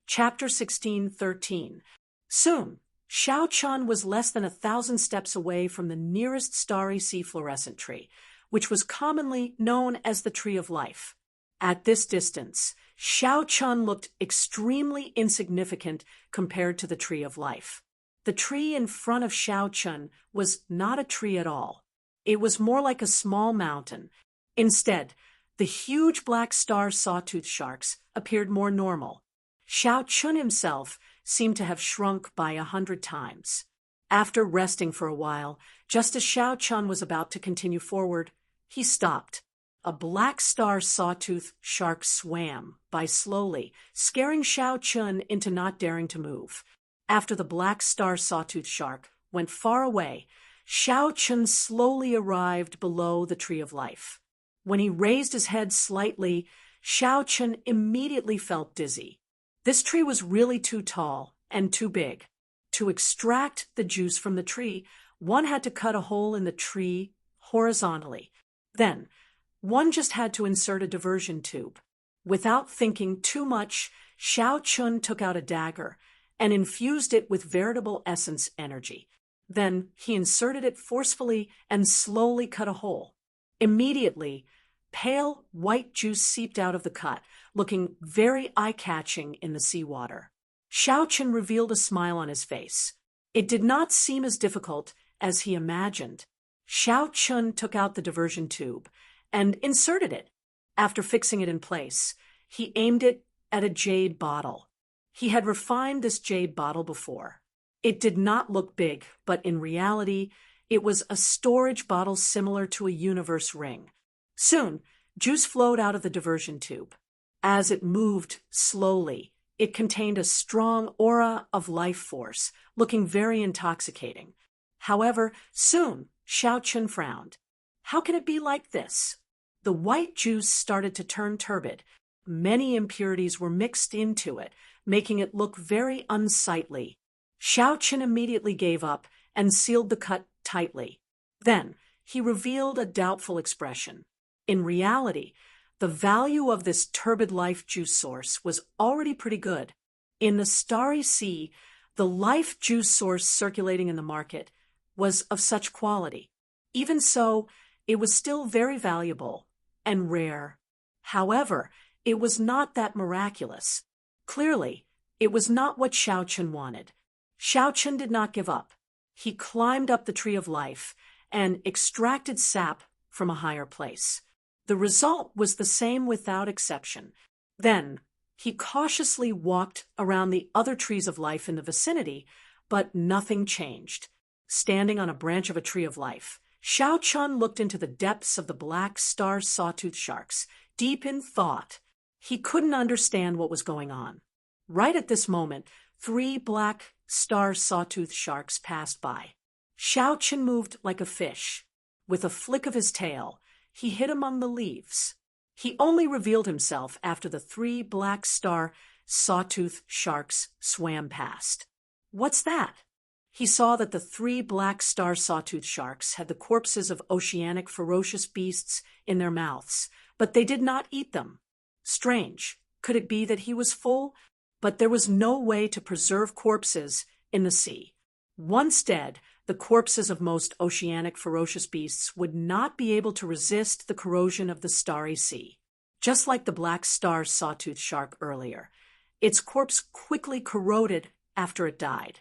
Chapter 16:13. Soon, Xiao Chun was less than 1,000 steps away from the nearest starry sea fluorescent tree, which was commonly known as the Tree of Life. At this distance, Xiao Chun looked extremely insignificant compared to the Tree of Life. The tree in front of Xiao Chun was not a tree at all. It was more like a small mountain. Instead, the huge black star sawtooth sharks appeared more normal. Xiao Chun himself seemed to have shrunk by 100 times. After resting for a while, just as Xiao Chun was about to continue forward, he stopped. A black star sawtooth shark swam by slowly, scaring Xiao Chun into not daring to move. After the black star sawtooth shark went far away, Xiao Chun slowly arrived below the Tree of Life. When he raised his head slightly, Xiao Chun immediately felt dizzy. This tree was really too tall and too big. To extract the juice from the tree, one had to cut a hole in the tree horizontally. Then, one just had to insert a diversion tube. Without thinking too much, Xiao Chun took out a dagger and infused it with veritable essence energy. Then he inserted it forcefully and slowly cut a hole. Immediately, pale white juice seeped out of the cut, looking very eye-catching in the seawater. Xiao Chun revealed a smile on his face. It did not seem as difficult as he imagined. Xiao Chun took out the diversion tube and inserted it. After fixing it in place, he aimed it at a jade bottle. He had refined this jade bottle before. It did not look big, but in reality, it was a storage bottle similar to a universe ring. Soon, juice flowed out of the diversion tube. As it moved slowly, it contained a strong aura of life force, looking very intoxicating. However, soon, Xiao Chun frowned. How can it be like this? The white juice started to turn turbid. Many impurities were mixed into it, making it look very unsightly. Xiao Chun immediately gave up and sealed the cut tightly. Then, he revealed a doubtful expression. In reality, the value of this turbid life juice source was already pretty good. In the starry sea, the life juice source circulating in the market was of such quality. Even so, it was still very valuable and rare. However, it was not that miraculous. Clearly, it was not what Xiao Chun wanted. Xiao Chun did not give up. He climbed up the Tree of Life and extracted sap from a higher place. The result was the same without exception. Then, he cautiously walked around the other trees of life in the vicinity, but nothing changed. Standing on a branch of a Tree of Life, Xiao Chun looked into the depths of the black star sawtooth sharks, deep in thought. He couldn't understand what was going on. Right at this moment, 3 black star sawtooth sharks passed by. Xiao Chun moved like a fish. With a flick of his tail, he hid among the leaves. He only revealed himself after the 3 black star sawtooth sharks swam past. What's that? He saw that the 3 black star sawtooth sharks had the corpses of oceanic ferocious beasts in their mouths, but they did not eat them. Strange. Could it be that he was full? But there was no way to preserve corpses in the sea. Once dead, the corpses of most oceanic ferocious beasts would not be able to resist the corrosion of the starry sea. Just like the black star sawtooth shark earlier, its corpse quickly corroded after it died.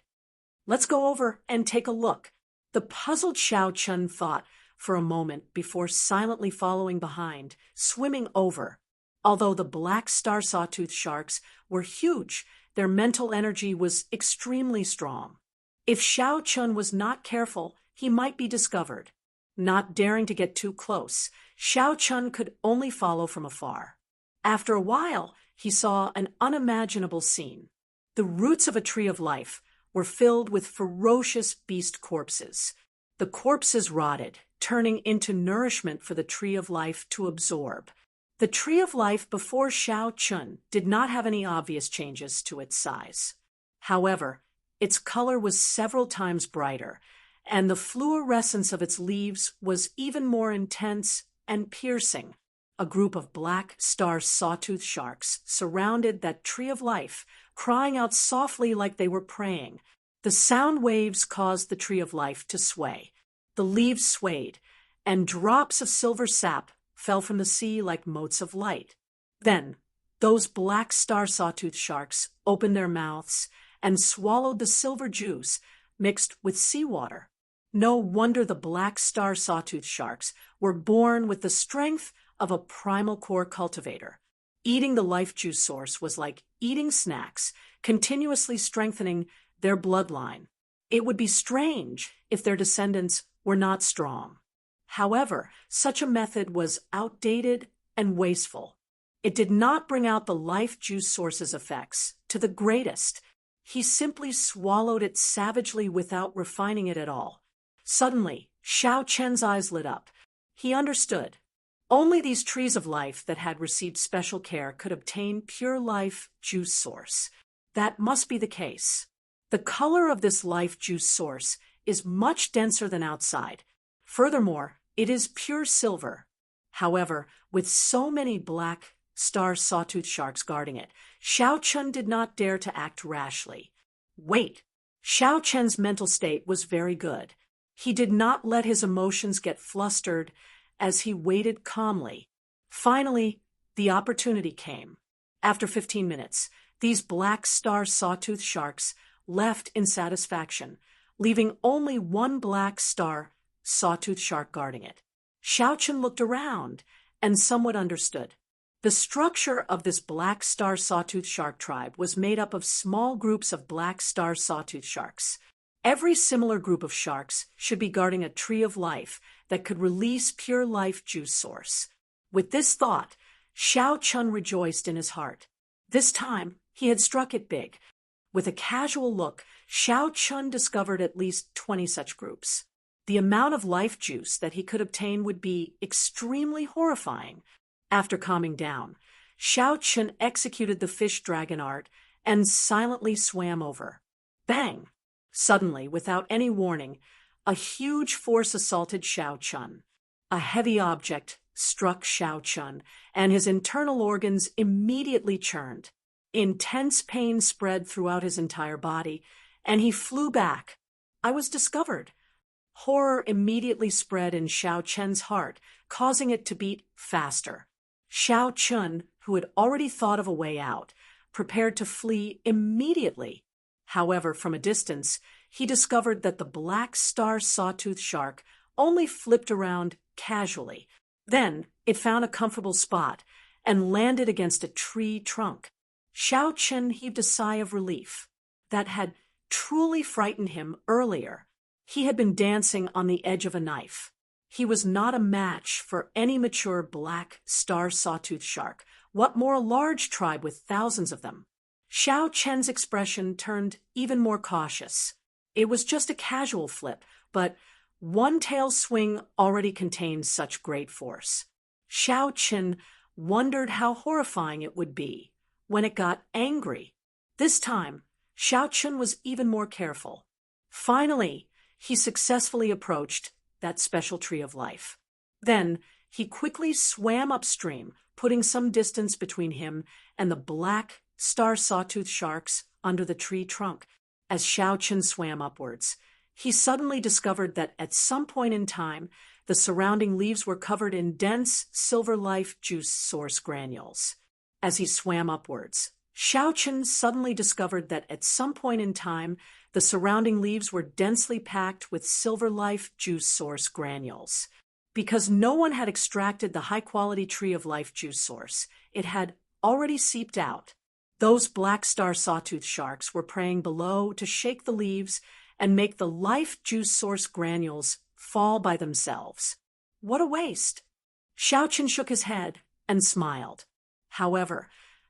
Let's go over and take a look. The puzzled Xiao Chun thought for a moment before silently following behind, swimming over. Although the black star sawtooth sharks were huge, their mental energy was extremely strong. If Xiao Chun was not careful, he might be discovered. Not daring to get too close, Xiao Chun could only follow from afar. After a while, he saw an unimaginable scene. The roots of a Tree of Life were filled with ferocious beast corpses. The corpses rotted, turning into nourishment for the Tree of Life to absorb. The Tree of Life before Xiao Chun did not have any obvious changes to its size. However, its color was several times brighter, and the fluorescence of its leaves was even more intense and piercing. A group of black star sawtooth sharks surrounded that Tree of Life crying out softly like they were praying. The sound waves caused the tree of life to sway. The leaves swayed, and drops of silver sap fell from the sea like motes of light. Then, those black star sawtooth sharks opened their mouths and swallowed the silver juice mixed with seawater. No wonder the black star sawtooth sharks were born with the strength of a primal core cultivator. Eating the life juice source was like eating snacks, continuously strengthening their bloodline. It would be strange if their descendants were not strong. However, such a method was outdated and wasteful. It did not bring out the life juice source's effects to the greatest. He simply swallowed it savagely without refining it at all. Suddenly, Xiao Chen's eyes lit up. He understood. Only these trees of life that had received special care could obtain pure life juice source. That must be the case. The color of this life juice source is much denser than outside. Furthermore, it is pure silver. However, with so many black star sawtooth sharks guarding it, Xiao Chen did not dare to act rashly. Wait! Xiao Chen's mental state was very good. He did not let his emotions get flustered as he waited calmly. Finally, the opportunity came. After 15 minutes, these black star sawtooth sharks left in satisfaction, leaving only one black star sawtooth shark guarding it. Xiao Chen looked around and somewhat understood. The structure of this black star sawtooth shark tribe was made up of small groups of black star sawtooth sharks. Every similar group of sharks should be guarding a tree of life that could release pure life juice source. With this thought, Xiao Chen rejoiced in his heart. This time, he had struck it big. With a casual look, Xiao Chen discovered at least 20 such groups. The amount of life juice that he could obtain would be extremely horrifying. After calming down, Xiao Chen executed the fish dragon art and silently swam over. Bang! Suddenly, without any warning, a huge force assaulted Xiao Chen. A heavy object struck Xiao Chen, and his internal organs immediately churned. Intense pain spread throughout his entire body, and he flew back. I was discovered. Horror immediately spread in Xiao Chen's heart, causing it to beat faster. Xiao Chen, who had already thought of a way out, prepared to flee immediately. However, from a distance, he discovered that the black star sawtooth shark only flipped around casually. Then it found a comfortable spot and landed against a tree trunk. Xiao Chen heaved a sigh of relief. That had truly frightened him earlier. He had been dancing on the edge of a knife. He was not a match for any mature black star sawtooth shark, what more a large tribe with thousands of them. Xiao Chen's expression turned even more cautious. It was just a casual flip, but one tail swing already contained such great force. Xiao Chen wondered how horrifying it would be when it got angry. This time, Xiao Chen was even more careful. Finally, he successfully approached that special tree of life. Then, he quickly swam upstream, putting some distance between him and the black star sawtooth sharks under the tree trunk. As Xiao Chen swam upwards, he suddenly discovered that at some point in time, the surrounding leaves were covered in dense silver life juice source granules. As he swam upwards, Xiao Chen suddenly discovered that at some point in time, the surrounding leaves were densely packed with silver life juice source granules. Because no one had extracted the high-quality tree of life juice source, it had already seeped out. Those black star sawtooth sharks were preying below to shake the leaves and make the life juice source granules fall by themselves. What a waste! Xiao Chen shook his head and smiled. However,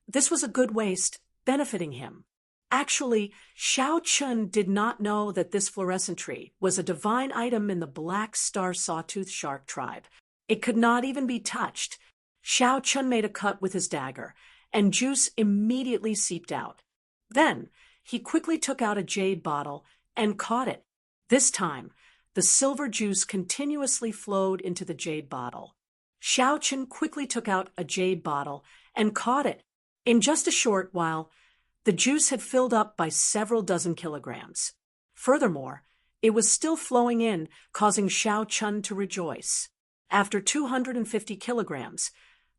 this was a good waste, benefiting him. Actually, Xiao Chen did not know that this fluorescent tree was a divine item in the black star sawtooth shark tribe. It could not even be touched. Xiao Chen made a cut with his dagger, and juice immediately seeped out. Then, he quickly took out a jade bottle and caught it. This time, the silver juice continuously flowed into the jade bottle. Xiao Chen quickly took out a jade bottle and caught it. In just a short while, The juice had filled up by several dozen kilograms. Furthermore, it was still flowing in, causing Xiao Chun to rejoice. After 250 kilograms,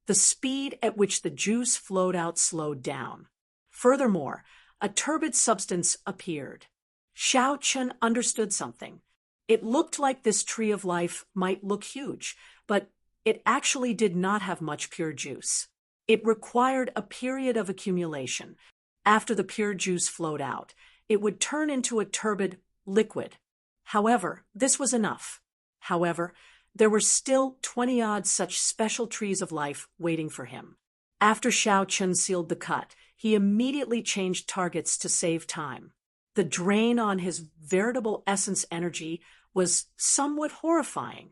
the speed at which the juice flowed out slowed down. Furthermore, a turbid substance appeared. Xiao Chun understood something. It looked like this tree of life might look huge, but it actually did not have much pure juice. It required a period of accumulation. After the pure juice flowed out, it would turn into a turbid liquid. However, this was enough. However, there were still 20-odd such special trees of life waiting for him. After Xiao Chun sealed the cut, he immediately changed targets to save time. The drain on his veritable essence energy was somewhat horrifying.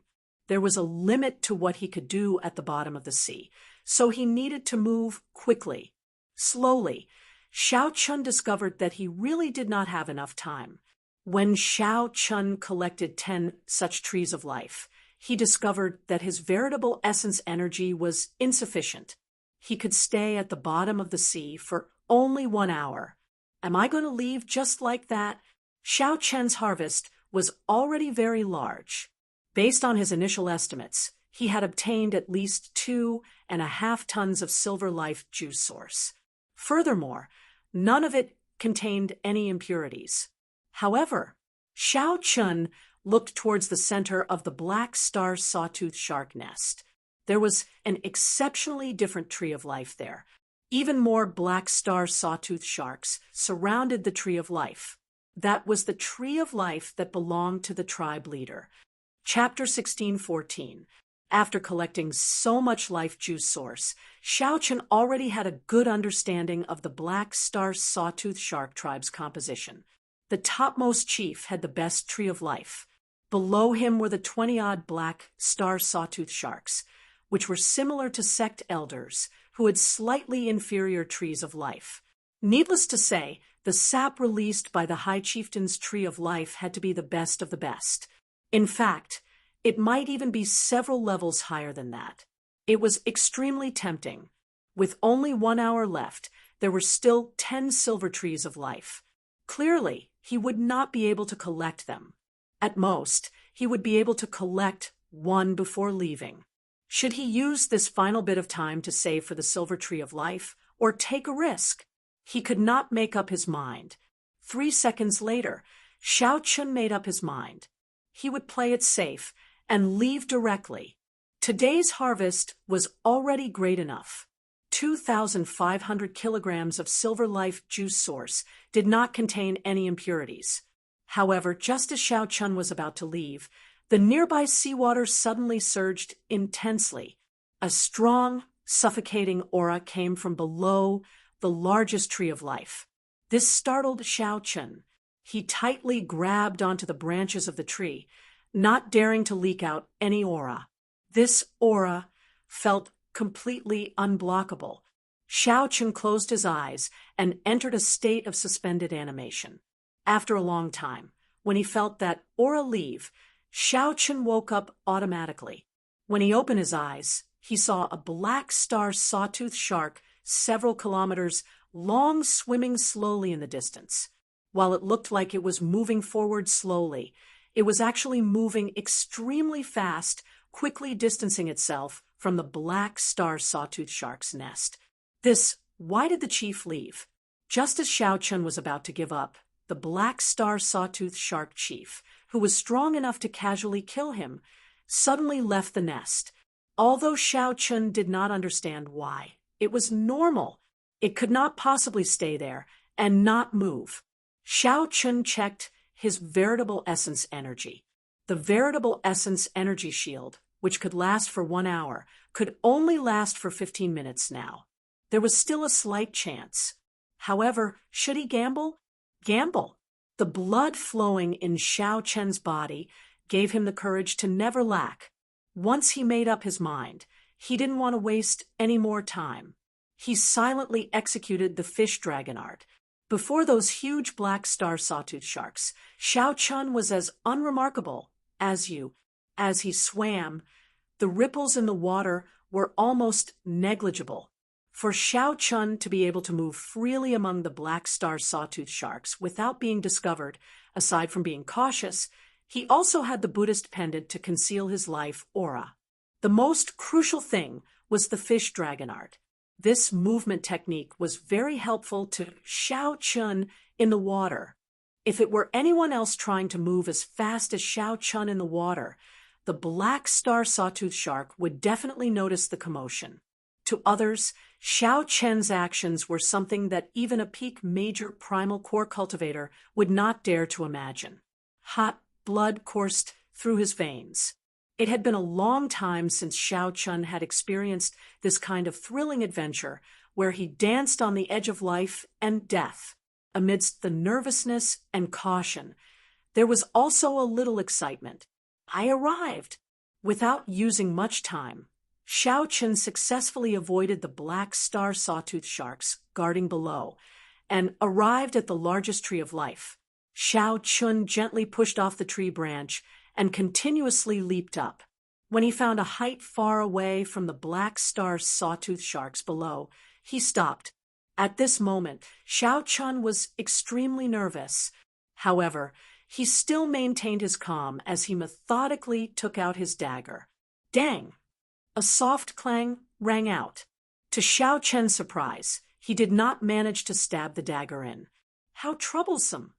There was a limit to what he could do at the bottom of the sea, so he needed to move quickly. Slowly, Xiao Chun discovered that he really did not have enough time. When Xiao Chun collected 10 such trees of life, he discovered that his veritable essence energy was insufficient. He could stay at the bottom of the sea for only 1 hour. Am I going to leave just like that? Xiao Chun's harvest was already very large. Based on his initial estimates, he had obtained at least 2.5 tons of silver life juice source. Furthermore, none of it contained any impurities. However, Xiao Chun looked towards the center of the black star sawtooth shark nest. There was an exceptionally different tree of life there. Even more black star sawtooth sharks surrounded the tree of life. That was the tree of life that belonged to the tribe leader. Chapter 16:14. After collecting so much life juice source, Xiao Chun already had a good understanding of the black star sawtooth shark tribe's composition. The topmost chief had the best tree of life. Below him were the 20-odd black star sawtooth sharks, which were similar to sect elders who had slightly inferior trees of life. Needless to say, the sap released by the High Chieftain's tree of life had to be the best of the best. In fact, it might even be several levels higher than that. It was extremely tempting. With only 1 hour left, there were still 10 silver trees of life. Clearly, he would not be able to collect them. At most, he would be able to collect 1 before leaving. Should he use this final bit of time to save for the silver tree of life, or take a risk? He could not make up his mind. 3 seconds later, Xiao Chun made up his mind. He would play it safe and leave directly. Today's harvest was already great enough. 2,500 kilograms of silver life juice source did not contain any impurities. However, just as Xiao Chun was about to leave, the nearby seawater suddenly surged intensely. A strong, suffocating aura came from below the largest tree of life. This startled Xiao Chun. He tightly grabbed onto the branches of the tree, not daring to leak out any aura. This aura felt completely unblockable. Xiao Chun closed his eyes and entered a state of suspended animation. After a long time, when he felt that aura leave, Xiao Chun woke up automatically. When he opened his eyes, he saw a black star sawtooth shark several kilometers long, swimming slowly in the distance. While it looked like it was moving forward slowly, it was actually moving extremely fast, quickly distancing itself from the black star sawtooth shark's nest. Why did the chief leave? Just as Xiao Chun was about to give up, the black star sawtooth shark chief, who was strong enough to casually kill him, suddenly left the nest. Although Xiao Chun did not understand why, it was normal. It could not possibly stay there and not move. Xiao Chun checked his veritable essence energy. The veritable essence energy shield, which could last for 1 hour, could only last for 15 minutes now. There was still a slight chance. However, should he gamble? Gamble. The blood flowing in Xiao Chun's body gave him the courage to never lack. Once he made up his mind, he didn't want to waste any more time. He silently executed the fish dragon art. Before those huge black star sawtooth sharks, Xiao Chun was as unremarkable as you. As he swam, the ripples in the water were almost negligible. For Xiao Chun to be able to move freely among the black star sawtooth sharks without being discovered, aside from being cautious, he also had the Buddhist pendant to conceal his life aura. The most crucial thing was the fish dragon art. This movement technique was very helpful to Xiao Chun in the water. If it were anyone else trying to move as fast as Xiao Chun in the water, the black star sawtooth shark would definitely notice the commotion. To others, Xiao Chen's actions were something that even a peak major primal core cultivator would not dare to imagine. Hot blood coursed through his veins. It had been a long time since Xiao Chun had experienced this kind of thrilling adventure where he danced on the edge of life and death. Amidst the nervousness and caution, there was also a little excitement. I arrived. Without using much time, Xiao Chun successfully avoided the black star sawtooth sharks guarding below and arrived at the largest tree of life. Xiao Chun gently pushed off the tree branch and continuously leaped up. When he found a height far away from the black star sawtooth sharks below, he stopped. At this moment, Xiao Chun was extremely nervous. However, he still maintained his calm as he methodically took out his dagger. Dang! A soft clang rang out. To Xiao Chen's surprise, he did not manage to stab the dagger in. How troublesome!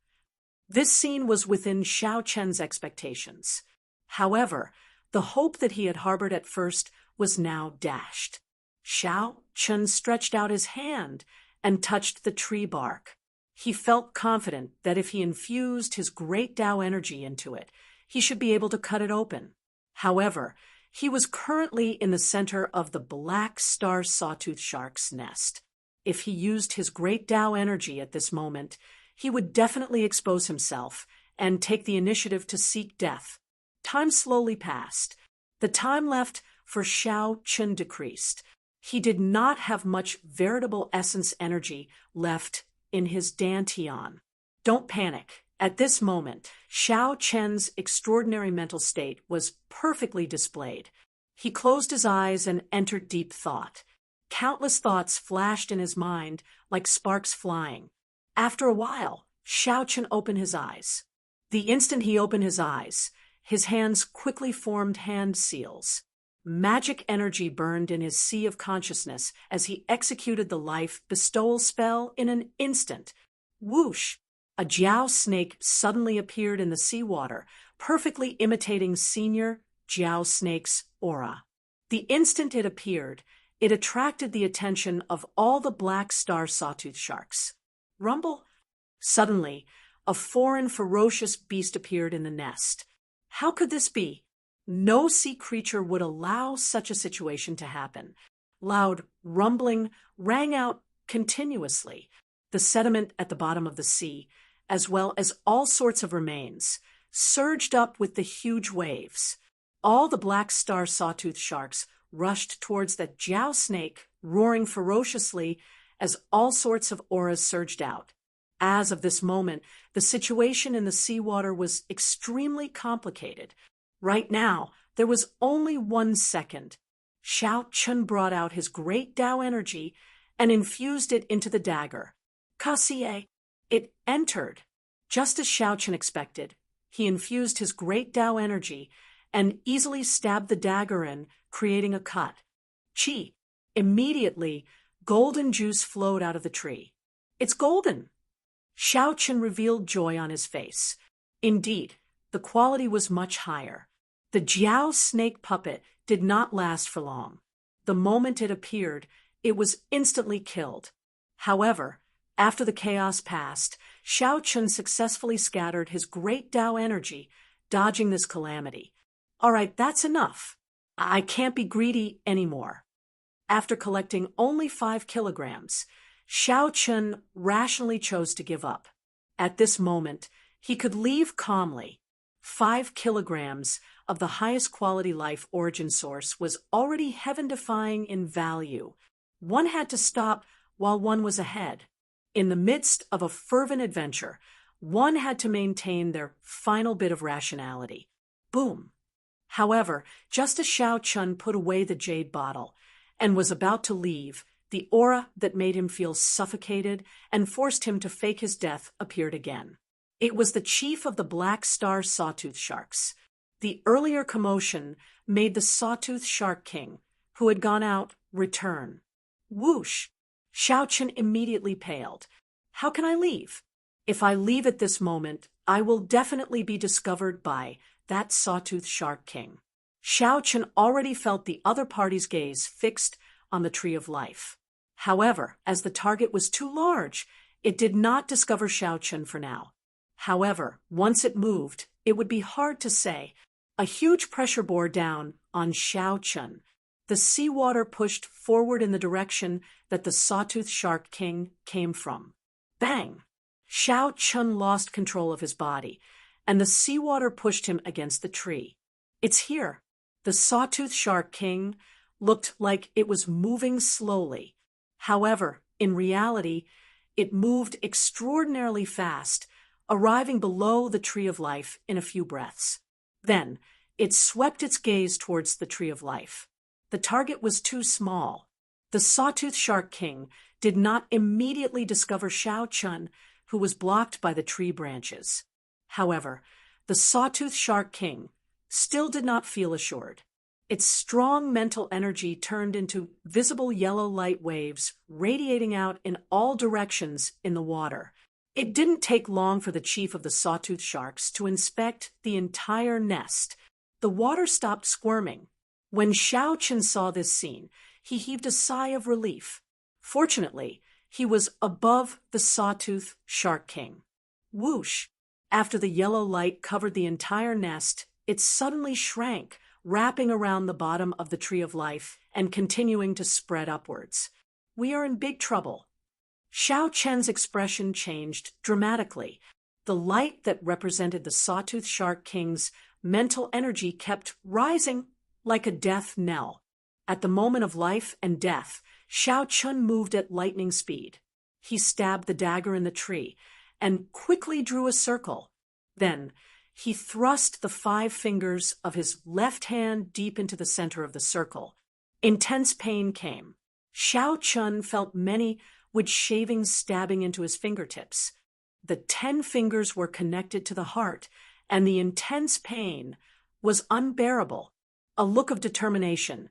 This scene was within Xiao Chen's expectations. However, the hope that he had harbored at first was now dashed. Xiao Chen stretched out his hand and touched the tree bark. He felt confident that if he infused his great Tao energy into it, he should be able to cut it open. However, he was currently in the center of the black star sawtooth shark's nest. If he used his great Tao energy at this moment, he would definitely expose himself and take the initiative to seek death. Time slowly passed. The time left for Xiao Chun decreased. He did not have much veritable essence energy left in his dantian. Don't panic. At this moment, Xiao Chen's extraordinary mental state was perfectly displayed. He closed his eyes and entered deep thought. Countless thoughts flashed in his mind like sparks flying. After a while, Xiao Chen opened his eyes. The instant he opened his eyes, his hands quickly formed hand seals. Magic energy burned in his sea of consciousness as he executed the life bestowal spell in an instant. Whoosh! A jiao snake suddenly appeared in the seawater, perfectly imitating senior jiao snake's aura. The instant it appeared, it attracted the attention of all the black star sawtooth sharks. Rumble! Suddenly, a foreign, ferocious beast appeared in the nest. How could this be? No sea creature would allow such a situation to happen. Loud rumbling rang out continuously. The sediment at the bottom of the sea, as well as all sorts of remains, surged up with the huge waves. All the black star sawtooth sharks rushed towards the jiao snake, roaring ferociously as all sorts of auras surged out. As of this moment, the situation in the seawater was extremely complicated. Right now, there was only 1 second. Xiao Chun brought out his great Tao energy and infused it into the dagger. Kasie, it entered. Just as Xiao Chun expected, he infused his great Tao energy and easily stabbed the dagger in, creating a cut. Chi! Immediately, golden juice flowed out of the tree. It's golden! Xiao Chun revealed joy on his face. Indeed, the quality was much higher. The jiao snake puppet did not last for long. The moment it appeared, it was instantly killed. However, after the chaos passed, Xiao Chun successfully scattered his great Tao energy, dodging this calamity. All right, that's enough. I can't be greedy anymore. After collecting only 5 kilograms, Xiao Chun rationally chose to give up. At this moment, he could leave calmly. 5 kilograms of the highest quality life origin source was already heaven-defying in value. One had to stop while one was ahead. In the midst of a fervent adventure, one had to maintain their final bit of rationality. Boom! However, just as Xiao Chun put away the jade bottle and was about to leave, The aura that made him feel suffocated and forced him to fake his death appeared again. It was the chief of the Black Star Sawtooth Sharks. The earlier commotion made the Sawtooth Shark King, who had gone out, return. Whoosh! Xiao Chen immediately paled. How can I leave? If I leave at this moment, I will definitely be discovered by that Sawtooth Shark King. Xiao Chen already felt the other party's gaze fixed on the Tree of Life. However, as the target was too large, it did not discover Xiao Chen for now. However, once it moved, it would be hard to say. A huge pressure bore down on Xiao Chen. The seawater pushed forward in the direction that the Sawtooth Shark King came from. Bang! Xiao Chen lost control of his body, and the seawater pushed him against the tree. It's here. The Sawtooth Shark King looked like it was moving slowly. However, in reality, it moved extraordinarily fast, arriving below the Tree of Life in a few breaths. Then, it swept its gaze towards the Tree of Life. The target was too small. The Sawtooth Shark King did not immediately discover Xiao Chen, who was blocked by the tree branches. However, the Sawtooth Shark King still did not feel assured. Its strong mental energy turned into visible yellow light waves radiating out in all directions in the water. It didn't take long for the chief of the Sawtooth Sharks to inspect the entire nest. The water stopped squirming. When Xiao Chen saw this scene, he heaved a sigh of relief. Fortunately, he was above the Sawtooth Shark King. Whoosh! After the yellow light covered the entire nest, it suddenly shrank, wrapping around the bottom of the Tree of Life and continuing to spread upwards. We are in big trouble. Xiao Chen's expression changed dramatically. The light that represented the Sawtooth Shark King's mental energy kept rising like a death knell. At the moment of life and death, Xiao Chen moved at lightning speed. He stabbed the dagger in the tree and quickly drew a circle. Then, he thrust the 5 fingers of his left hand deep into the center of the circle. Intense pain came. Xiao Chen felt many wood shavings stabbing into his fingertips. The 10 fingers were connected to the heart, and the intense pain was unbearable. A look of determination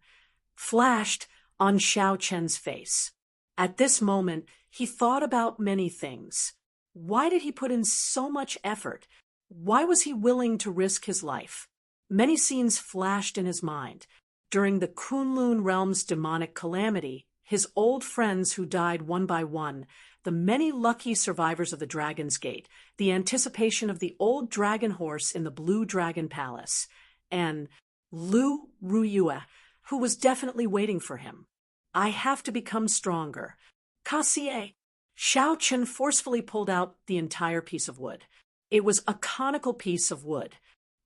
flashed on Xiao Chen's face. At this moment, he thought about many things. Why did he put in so much effort? Why was he willing to risk his life? Many scenes flashed in his mind. During the Kunlun realm's demonic calamity, his old friends who died one by one, the many lucky survivors of the Dragon's Gate, the anticipation of the old dragon horse in the Blue Dragon Palace, and Lu Ruyue, who was definitely waiting for him. I have to become stronger. Kassier. Xiao Chen forcefully pulled out the entire piece of wood. It was a conical piece of wood.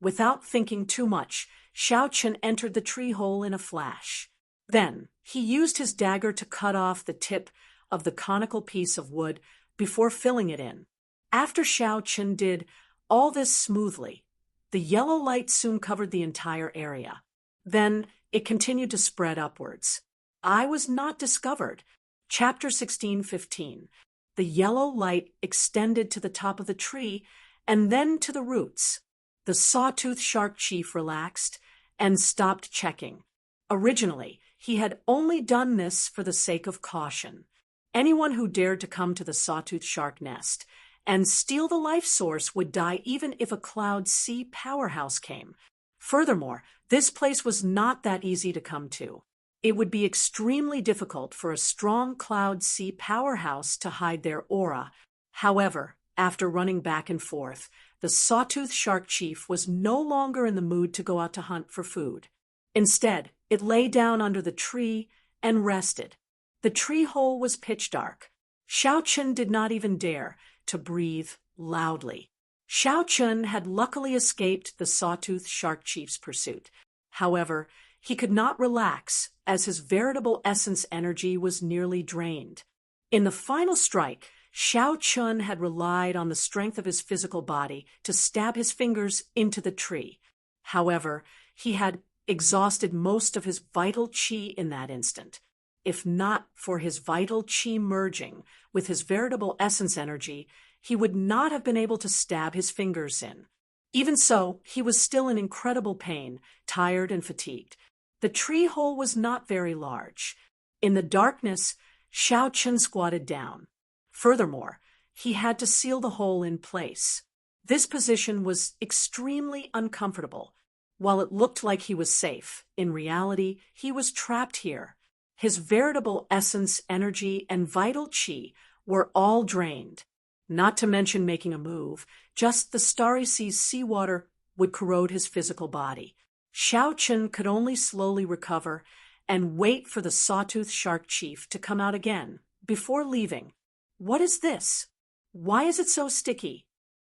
Without thinking too much, Xiao Chen entered the tree hole in a flash. Then, he used his dagger to cut off the tip of the conical piece of wood before filling it in. After Xiao Chen did all this smoothly, the yellow light soon covered the entire area. Then, it continued to spread upwards. I was not discovered. Chapter 16:15. The yellow light extended to the top of the tree and then to the roots. The Sawtooth Shark Chief relaxed and stopped checking. Originally, he had only done this for the sake of caution. Anyone who dared to come to the Sawtooth Shark nest and steal the life source would die even if a Cloud Sea powerhouse came. Furthermore, this place was not that easy to come to. It would be extremely difficult for a strong Cloud Sea powerhouse to hide their aura. However, after running back and forth, the Sawtooth Shark Chief was no longer in the mood to go out to hunt for food. Instead, it lay down under the tree and rested. The tree hole was pitch dark. Xiao Chen did not even dare to breathe loudly. Xiao Chen had luckily escaped the Sawtooth Shark Chief's pursuit. However, he could not relax as his veritable essence energy was nearly drained. In the final strike, Xiao Chen had relied on the strength of his physical body to stab his fingers into the tree. However, he had exhausted most of his vital qi in that instant. If not for his vital qi merging with his veritable essence energy, he would not have been able to stab his fingers in. Even so, he was still in incredible pain, tired and fatigued. The tree hole was not very large. In the darkness, Xiao Chun squatted down. Furthermore, he had to seal the hole in place. This position was extremely uncomfortable. While it looked like he was safe, in reality, he was trapped here. His veritable essence, energy, and vital qi were all drained. Not to mention making a move, just the Starry Sea's seawater would corrode his physical body. Xiao Chun could only slowly recover and wait for the sawtooth shark chief to come out again, before leaving. What is this? Why is it so sticky?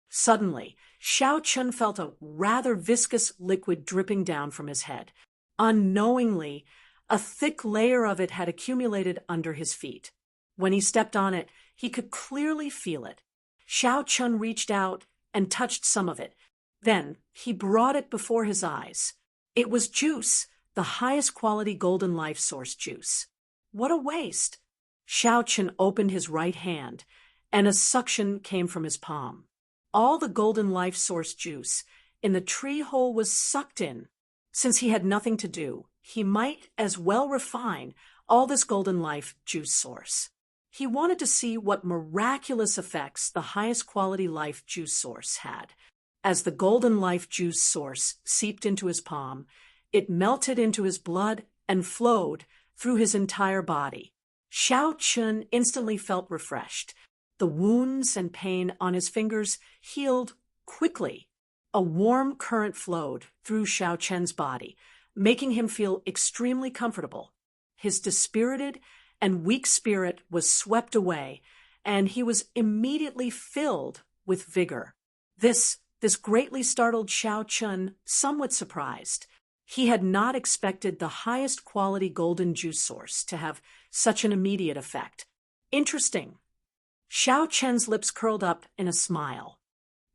Suddenly, Xiao Chun felt a rather viscous liquid dripping down from his head. Unknowingly, a thick layer of it had accumulated under his feet. When he stepped on it, he could clearly feel it. Xiao Chun reached out and touched some of it. Then he brought it before his eyes. It was juice, the highest quality golden life source juice. What a waste! Xiao Chun opened his right hand, and a suction came from his palm. All the golden life source juice in the tree hole was sucked in. Since he had nothing to do, he might as well refine all this golden life juice source. He wanted to see what miraculous effects the highest quality life juice source had. As the golden life juice source seeped into his palm, it melted into his blood and flowed through his entire body. Xiao Chun instantly felt refreshed. The wounds and pain on his fingers healed quickly. A warm current flowed through Xiao Chun's body, making him feel extremely comfortable. His dispirited and weak spirit was swept away, and he was immediately filled with vigor. This greatly startled Xiao Chun, somewhat surprised. He had not expected the highest quality golden juice source to have such an immediate effect. Interesting. Xiao Chun's lips curled up in a smile.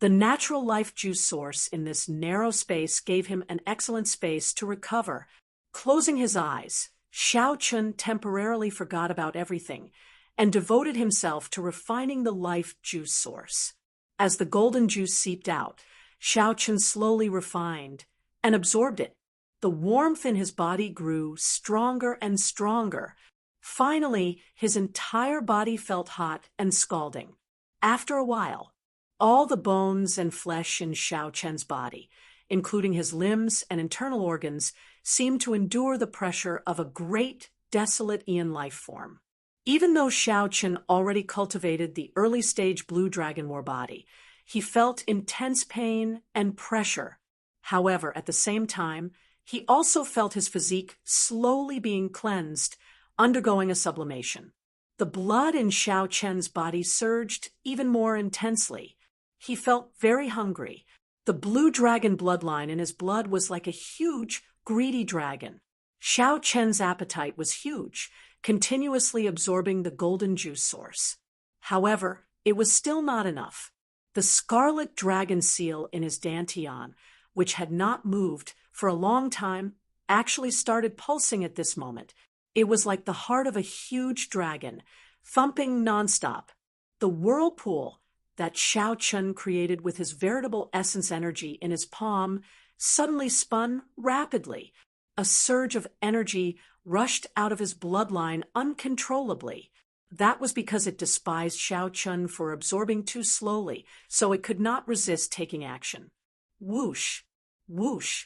The natural life juice source in this narrow space gave him an excellent space to recover. Closing his eyes, Xiao Chun temporarily forgot about everything and devoted himself to refining the life juice source. As the golden juice seeped out, Xiao Chun slowly refined and absorbed it. The warmth in his body grew stronger and stronger. Finally, his entire body felt hot and scalding. After a while, all the bones and flesh in Xiao Chun's body, including his limbs and internal organs, seemed to endure the pressure of a great, desolate Aeon life form. Even though Xiao Chun already cultivated the early-stage blue dragon war body, he felt intense pain and pressure. However, at the same time, he also felt his physique slowly being cleansed, undergoing a sublimation. The blood in Xiao Chun's body surged even more intensely. He felt very hungry. The blue dragon bloodline in his blood was like a huge, greedy dragon. Xiao Chun's appetite was huge, continuously absorbing the golden juice source. However, it was still not enough. The scarlet dragon seal in his dantian, which had not moved for a long time, actually started pulsing at this moment. It was like the heart of a huge dragon, thumping nonstop. The whirlpool that Xiao Chun created with his veritable essence energy in his palm suddenly spun rapidly. A surge of energy rushed out of his bloodline uncontrollably. That was because it despised Xiao Chun for absorbing too slowly, so it could not resist taking action. Whoosh! Whoosh!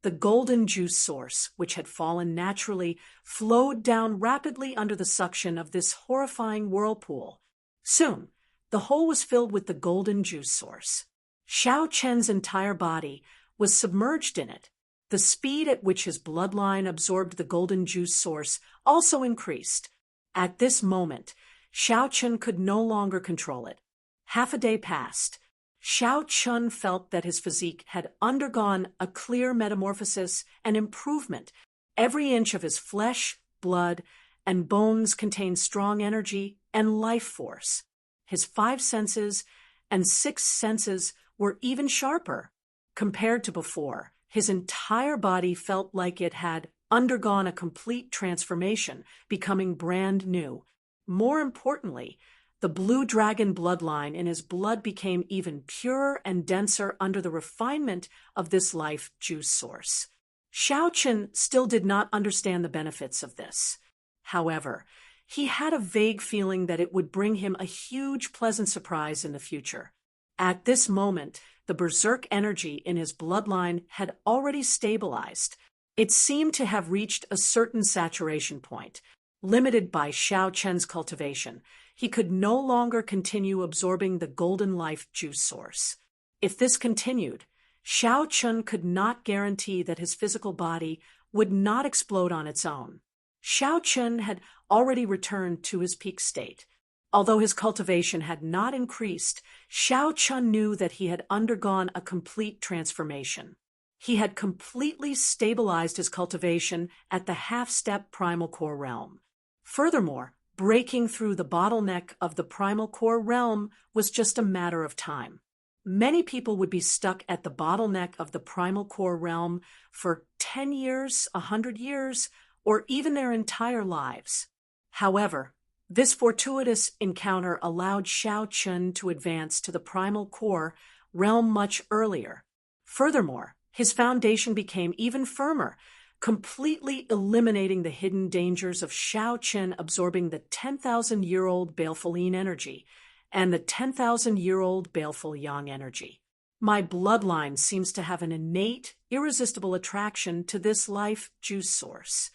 The golden juice source, which had fallen naturally, flowed down rapidly under the suction of this horrifying whirlpool. Soon, the hole was filled with the golden juice source. Xiao Chun's entire body was submerged in it. The speed at which his bloodline absorbed the golden juice source also increased. At this moment, Xiao Chun could no longer control it. Half a day passed. Xiao Chun felt that his physique had undergone a clear metamorphosis and improvement. Every inch of his flesh, blood, and bones contained strong energy and life force. His 5 senses and 6 senses were even sharper. Compared to before, his entire body felt like it had undergone a complete transformation, becoming brand new. More importantly, the blue dragon bloodline in his blood became even purer and denser under the refinement of this life juice source. Xiaochen still did not understand the benefits of this. However, he had a vague feeling that it would bring him a huge pleasant surprise in the future. At this moment, the berserk energy in his bloodline had already stabilized. It seemed to have reached a certain saturation point, limited by Xiaochen's cultivation. He could no longer continue absorbing the golden life juice source. If this continued, Xiaochen could not guarantee that his physical body would not explode on its own. Xiaochen had already returned to his peak state. Although his cultivation had not increased, Xiaochen knew that he had undergone a complete transformation. He had completely stabilized his cultivation at the half-step primal core realm. Furthermore, breaking through the bottleneck of the primal core realm was just a matter of time. Many people would be stuck at the bottleneck of the primal core realm for 10 years, 100 years, or even their entire lives. However, this fortuitous encounter allowed Xiaochen to advance to the primal core realm much earlier. Furthermore, his foundation became even firmer, completely eliminating the hidden dangers of Xiaochen absorbing the 10,000-year-old baleful yin energy and the 10,000-year-old baleful yang energy. My bloodline seems to have an innate, irresistible attraction to this life juice source.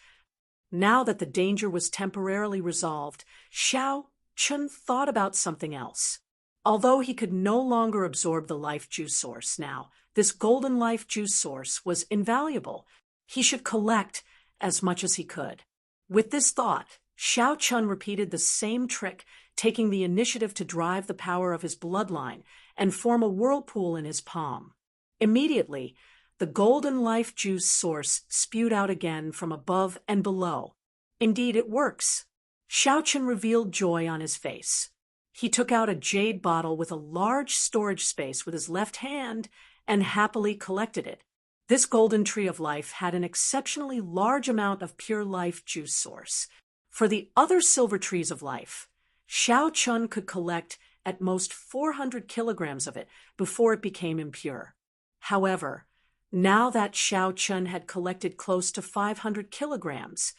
Now that the danger was temporarily resolved, Xiaochen thought about something else. Although he could no longer absorb the life juice source now, this golden life juice source was invaluable. He should collect as much as he could. With this thought, Xiaochen repeated the same trick, taking the initiative to drive the power of his bloodline and form a whirlpool in his palm. Immediately, the golden life juice source spewed out again from above and below. Indeed, it works. Xiaochen revealed joy on his face. He took out a jade bottle with a large storage space with his left hand and happily collected it. This golden tree of life had an exceptionally large amount of pure life juice source. For the other silver trees of life, Xiaochen could collect at most 400 kilograms of it before it became impure. However, now that Xiaochen had collected close to 500 kilograms,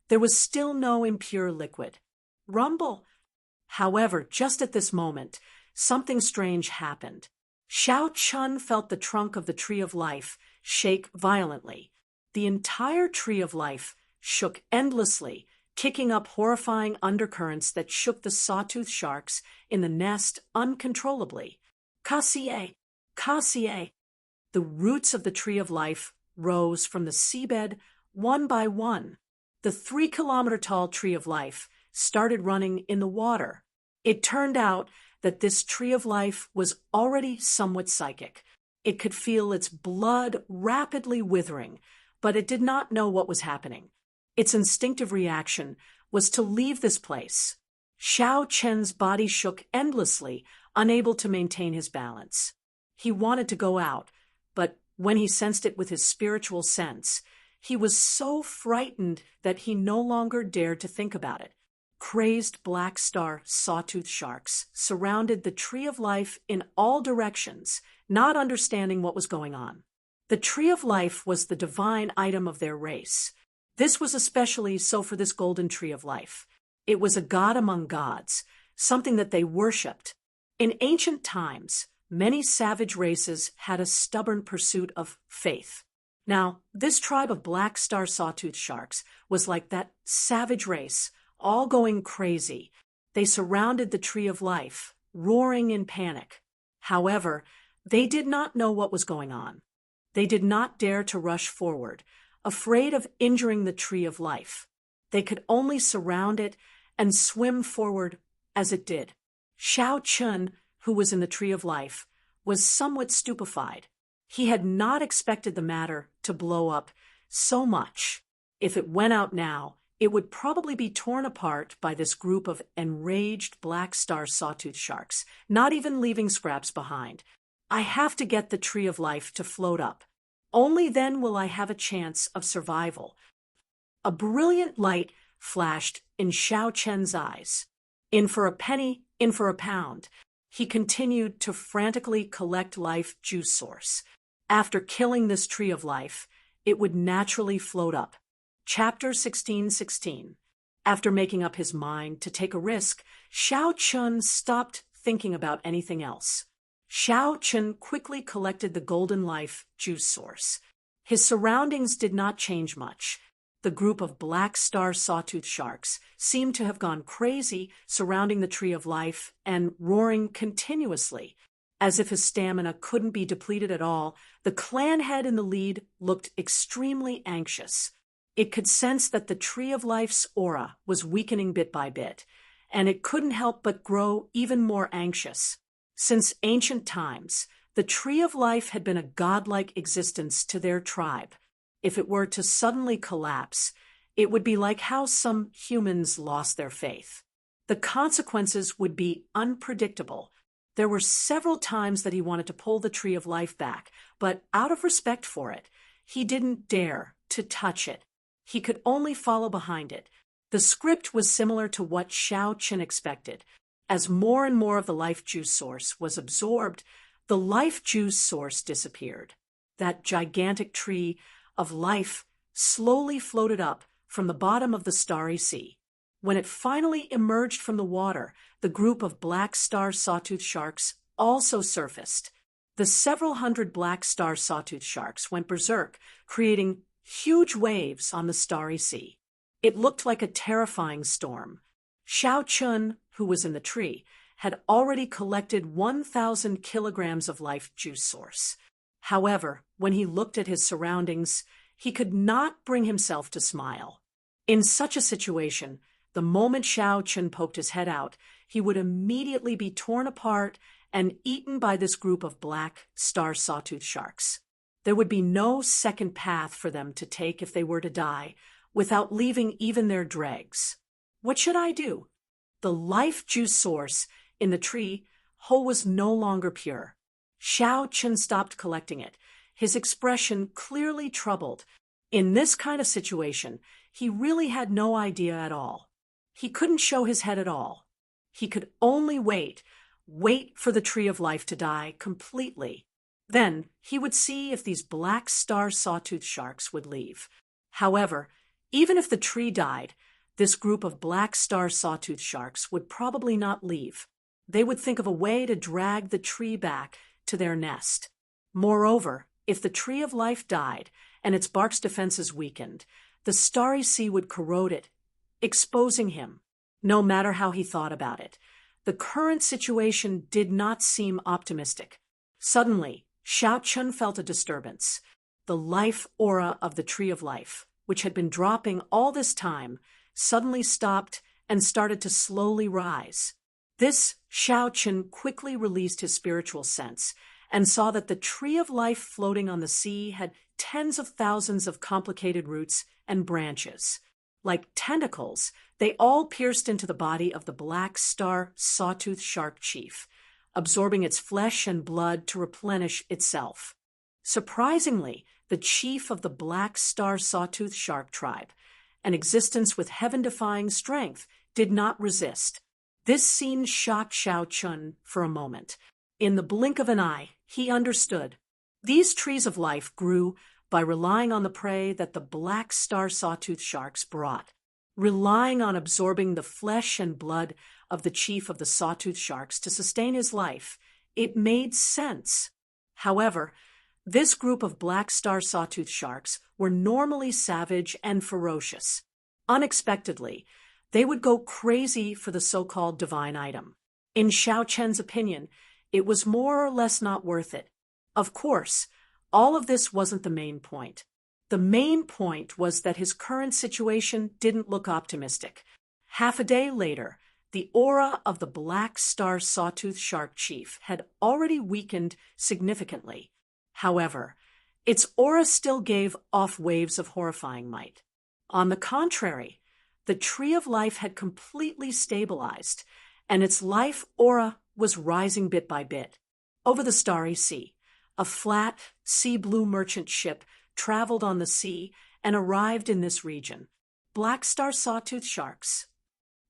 there was still no impure liquid. Rumble! However, just at this moment, something strange happened. Xiaochen felt the trunk of the tree of life shake violently. The entire tree of life shook endlessly, kicking up horrifying undercurrents that shook the sawtooth sharks in the nest uncontrollably. Cassier! Cassier! The roots of the tree of life rose from the seabed one by one. The 3-kilometer-tall tree of life started running in the water. It turned out that this tree of life was already somewhat psychic. It could feel its blood rapidly withering, but it did not know what was happening. Its instinctive reaction was to leave this place. Xiaochen's body shook endlessly, unable to maintain his balance. He wanted to go out, but when he sensed it with his spiritual sense, he was so frightened that he no longer dared to think about it. Crazed black star sawtooth sharks surrounded the tree of life in all directions, not understanding what was going on. The tree of life was the divine item of their race. This was especially so for this golden tree of life. It was a god among gods, something that they worshipped. In ancient times, many savage races had a stubborn pursuit of faith. Now, this tribe of black star sawtooth sharks was like that savage race, all going crazy. They surrounded the tree of life, roaring in panic. However, they did not know what was going on. They did not dare to rush forward, afraid of injuring the tree of life. They could only surround it and swim forward as it did. Xiaochen, who was in the tree of life, was somewhat stupefied. He had not expected the matter to blow up so much. If it went out now, it would probably be torn apart by this group of enraged black star sawtooth sharks, not even leaving scraps behind. I have to get the tree of life to float up. Only then will I have a chance of survival. A brilliant light flashed in Xiao Chen's eyes. In for a penny, in for a pound. He continued to frantically collect life juice source. After killing this tree of life, it would naturally float up. Chapter 16:16. After making up his mind to take a risk, Xiao Chun stopped thinking about anything else. Xiao Chun quickly collected the golden life juice source. His surroundings did not change much. The group of black star sawtooth sharks seemed to have gone crazy, surrounding the tree of life and roaring continuously. As if his stamina couldn't be depleted at all, the clan head in the lead looked extremely anxious. It could sense that the tree of life's aura was weakening bit by bit, and it couldn't help but grow even more anxious. Since ancient times, the tree of life had been a godlike existence to their tribe. If it were to suddenly collapse, it would be like how some humans lost their faith. The consequences would be unpredictable. There were several times that he wanted to pull the tree of life back, but out of respect for it, he didn't dare to touch it. He could only follow behind it. The script was similar to what Xiao Chen expected. As more and more of the life juice source was absorbed, the life juice source disappeared. That gigantic tree of life slowly floated up from the bottom of the starry sea. When it finally emerged from the water, the group of black star sawtooth sharks also surfaced. The several hundred black star sawtooth sharks went berserk, creating huge waves on the starry sea. It looked like a terrifying storm. Xiao Chun, who was in the tree, had already collected 1,000 kilograms of life juice source. However, when he looked at his surroundings, he could not bring himself to smile. In such a situation, the moment Xiao Chun poked his head out, he would immediately be torn apart and eaten by this group of black star sawtooth sharks. There would be no second path for them to take if they were to die, without leaving even their dregs. What should I do? The life juice source in the tree hole was no longer pure. Xiao Chun stopped collecting it, his expression clearly troubled. In this kind of situation, he really had no idea at all. He couldn't show his head at all. He could only wait for the tree of life to die completely. Then he would see if these black star sawtooth sharks would leave. However, even if the tree died, this group of black star sawtooth sharks would probably not leave. They would think of a way to drag the tree back to their nest. Moreover, if the tree of life died and its bark's defenses weakened, the starry sea would corrode it, exposing him, no matter how he thought about it. The current situation did not seem optimistic. Suddenly, Xiao Chun felt a disturbance. The life aura of the tree of life, which had been dropping all this time, suddenly stopped and started to slowly rise. This Xiao Chun quickly released his spiritual sense and saw that the tree of life floating on the sea had tens of thousands of complicated roots and branches. Like tentacles, they all pierced into the body of the black star sawtooth shark chief, absorbing its flesh and blood to replenish itself. Surprisingly, the chief of the black star sawtooth shark tribe, an existence with heaven-defying strength, did not resist. This scene shocked Xiao Chun for a moment. In the blink of an eye, he understood. These trees of life grew by relying on the prey that the black star sawtooth sharks brought, relying on absorbing the flesh and blood of the chief of the sawtooth sharks to sustain his life. It made sense. However, this group of black star sawtooth sharks were normally savage and ferocious. Unexpectedly, they would go crazy for the so-called divine item. In Xiao Chen's opinion, it was more or less not worth it. Of course, all of this wasn't the main point. The main point was that his current situation didn't look optimistic. Half a day later, the aura of the black star sawtooth shark chief had already weakened significantly. However, its aura still gave off waves of horrifying might. On the contrary, the tree of life had completely stabilized, and its life aura was rising bit by bit. Over the starry sea, a flat, sea blue merchant ship traveled on the sea and arrived in this region. black star sawtooth sharks.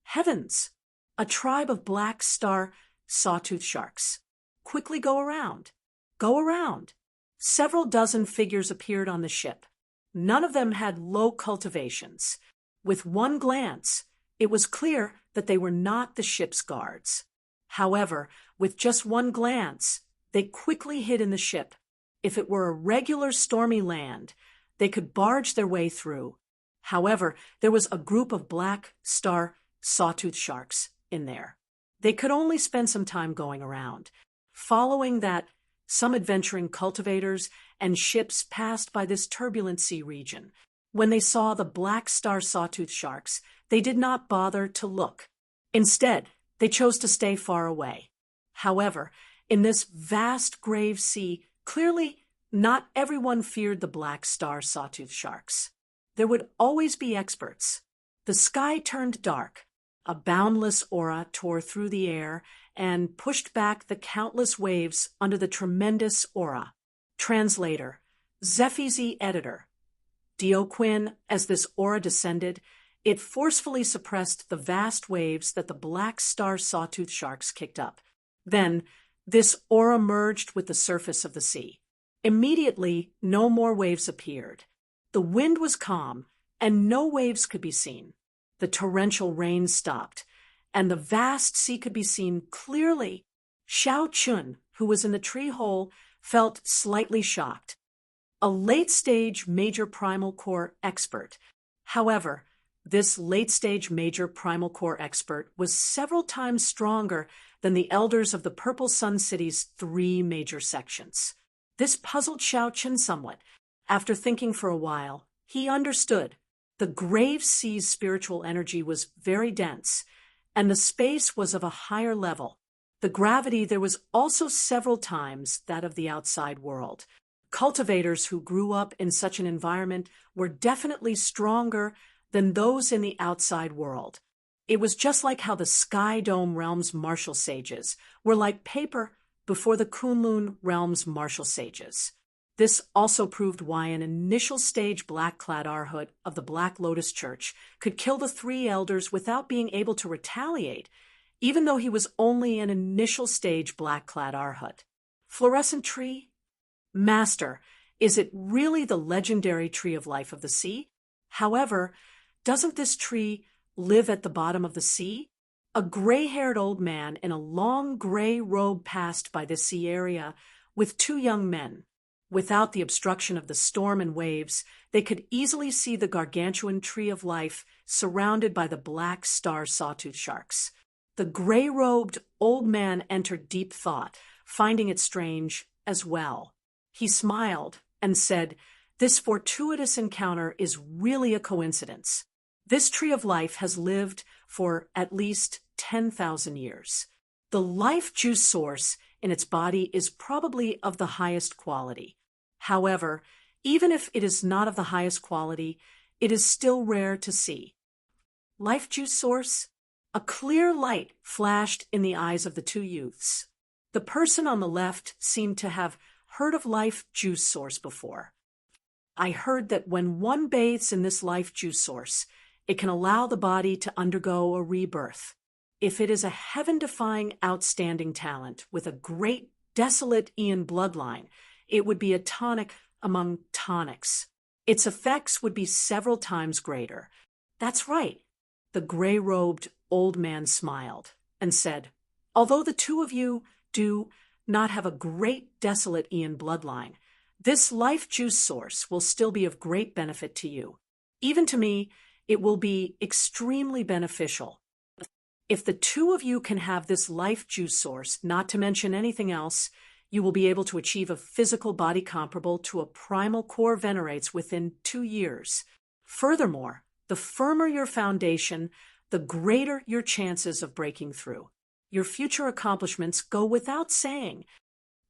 Heavens! A tribe of black star sawtooth sharks. Quickly go around. Go around. Several dozen figures appeared on the ship. None of them had low cultivations. With one glance, it was clear that they were not the ship's guards. However, with just one glance, they quickly hid in the ship. If it were a regular stormy land, they could barge their way through. However, there was a group of black star sawtooth sharks in there. They could only spend some time going around. Following that, some adventuring cultivators and ships passed by this turbulent sea region. When they saw the black star sawtooth sharks, they did not bother to look. Instead, they chose to stay far away. However, in this vast grave sea, clearly not everyone feared the black star sawtooth sharks. There would always be experts. The sky turned dark. A boundless aura tore through the air and pushed back the countless waves under the tremendous aura. Translator, Zephy's editor. Dio Quinn, as this aura descended, it forcefully suppressed the vast waves that the black star sawtooth sharks kicked up. Then, this aura merged with the surface of the sea. Immediately, no more waves appeared. The wind was calm, and no waves could be seen. The torrential rain stopped, and the vast sea could be seen clearly. Xiao Chun, who was in the tree hole, felt slightly shocked. A late-stage major primal core expert. However, this late-stage major primal core expert was several times stronger than the elders of the Purple Sun City's 3 major sections. This puzzled Xiao Chun somewhat. After thinking for a while, he understood. The grave sea's spiritual energy was very dense, and the space was of a higher level. The gravity there was also several times that of the outside world. Cultivators who grew up in such an environment were definitely stronger than those in the outside world. It was just like how the Sky Dome Realm's martial sages were like paper before the Kunlun Realm's martial sages. This also proved why an initial stage black-clad Arhut of the Black Lotus Church could kill the 3 elders without being able to retaliate, even though he was only an initial stage black-clad Arhut. Fluorescent tree? Master, is it really the legendary tree of life of the sea? However, doesn't this tree live at the bottom of the sea? A gray-haired old man in a long gray robe passed by the sea area with 2 young men. Without the obstruction of the storm and waves, they could easily see the gargantuan tree of life surrounded by the black star sawtooth sharks. The gray-robed old man entered deep thought, finding it strange as well. He smiled and said, "This fortuitous encounter is really a coincidence. This tree of life has lived for at least 10,000 years. The life juice source in its body is probably of the highest quality. However, even if it is not of the highest quality, it is still rare to see." Life juice source? A clear light flashed in the eyes of the 2 youths. The person on the left seemed to have heard of life juice source before. "I heard that when one bathes in this life juice source, it can allow the body to undergo a rebirth. If it is a heaven-defying outstanding talent with a great desolate Aeon bloodline, it would be a tonic among tonics. Its effects would be several times greater." "That's right." The gray-robed old man smiled and said, "Although the 2 of you do not have a great desolate Aeon bloodline, this life juice source will still be of great benefit to you. Even to me, it will be extremely beneficial. If the 2 of you can have this life juice source, not to mention anything else, you will be able to achieve a physical body comparable to a primal core venerates within 2 years. Furthermore, the firmer your foundation, the greater your chances of breaking through. Your future accomplishments go without saying."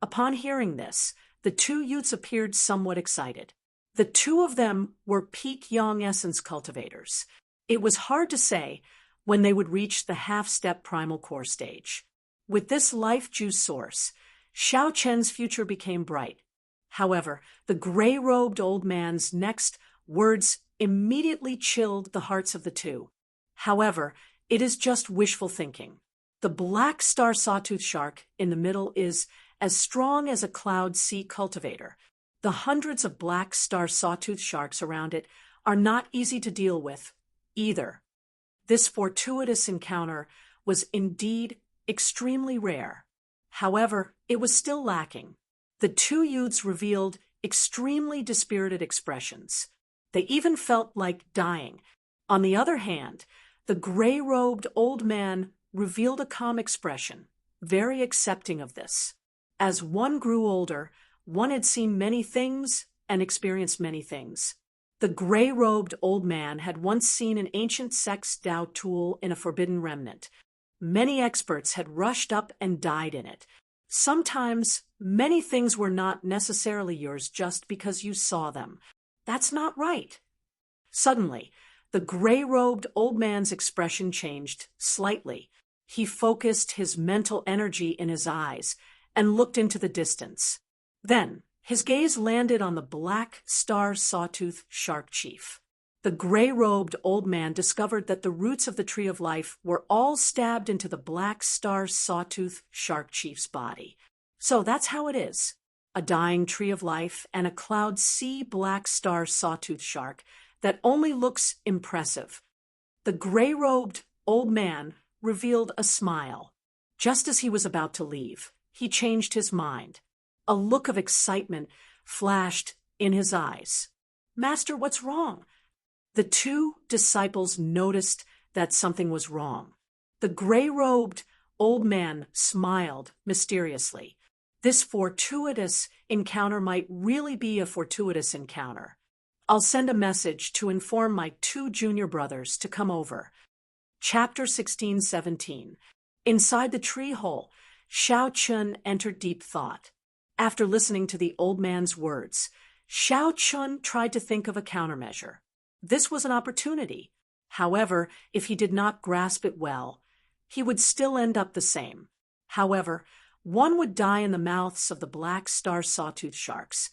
Upon hearing this, the 2 youths appeared somewhat excited. The 2 of them were peak Yang Essence cultivators. It was hard to say when they would reach the half-step primal core stage. With this life juice source, Xiao Chen's future became bright. However, the gray-robed old man's next words immediately chilled the hearts of the two. However, it is just wishful thinking. The black star sawtooth shark in the middle is as strong as a cloud sea cultivator. The hundreds of black star sawtooth sharks around it are not easy to deal with, either. This fortuitous encounter was indeed extremely rare. However, it was still lacking. The two youths revealed extremely dispirited expressions. They even felt like dying. On the other hand, the gray-robed old man revealed a calm expression, very accepting of this. As one grew older, one had seen many things and experienced many things. The gray-robed old man had once seen an ancient sex Tao tool in a forbidden remnant. Many experts had rushed up and died in it. Sometimes, many things were not necessarily yours just because you saw them. That's not right. Suddenly, the gray-robed old man's expression changed slightly. He focused his mental energy in his eyes and looked into the distance. Then, his gaze landed on the black star sawtooth shark chief. The gray-robed old man discovered that the roots of the tree of life were all stabbed into the black star sawtooth shark chief's body. So that's how it is. A dying tree of life and a cloud sea black star sawtooth shark that only looks impressive. The gray-robed old man revealed a smile. Just as he was about to leave, he changed his mind. A look of excitement flashed in his eyes. "Master, what's wrong?" The two disciples noticed that something was wrong. The gray-robed old man smiled mysteriously. This fortuitous encounter might really be a fortuitous encounter. I'll send a message to inform my two junior brothers to come over. Chapter 16-17. Inside the tree hole, Xiao Chun entered deep thought. After listening to the old man's words, Xiao Chun tried to think of a countermeasure. This was an opportunity. However, if he did not grasp it well, he would still end up the same. However, one would die in the mouths of the black star sawtooth sharks,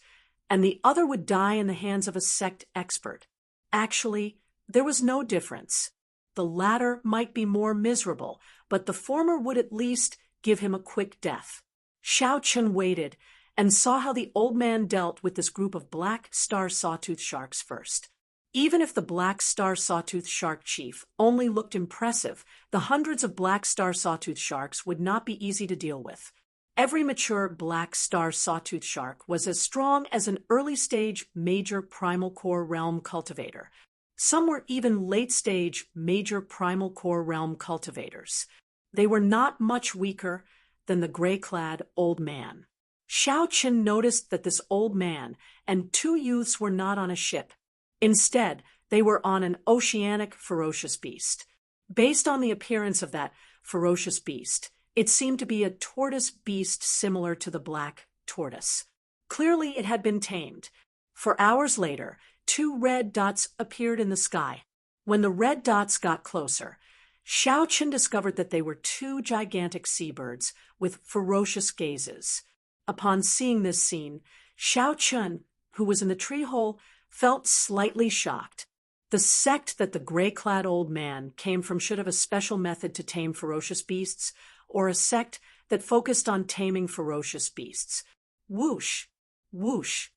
and the other would die in the hands of a sect expert. Actually, there was no difference. The latter might be more miserable, but the former would at least give him a quick death. Xiao Chun waited and saw how the old man dealt with this group of black star sawtooth sharks first. Even if the black star sawtooth shark chief only looked impressive, the hundreds of black star sawtooth sharks would not be easy to deal with. Every mature black star sawtooth shark was as strong as an early-stage major primal core realm cultivator. Some were even late-stage major primal core realm cultivators. They were not much weaker than the gray-clad old man. Xiao Qin noticed that this old man and two youths were not on a ship. Instead, they were on an oceanic ferocious beast. Based on the appearance of that ferocious beast, it seemed to be a tortoise beast similar to the black tortoise. Clearly, it had been tamed. For hours later, two red dots appeared in the sky. When the red dots got closer, Xiao Qin discovered that they were two gigantic seabirds with ferocious gazes. Upon seeing this scene, Xiao Qin, who was in the tree hole, felt slightly shocked. The sect that the gray-clad old man came from should have a special method to tame ferocious beasts, or a sect that focused on taming ferocious beasts. Whoosh! Whoosh!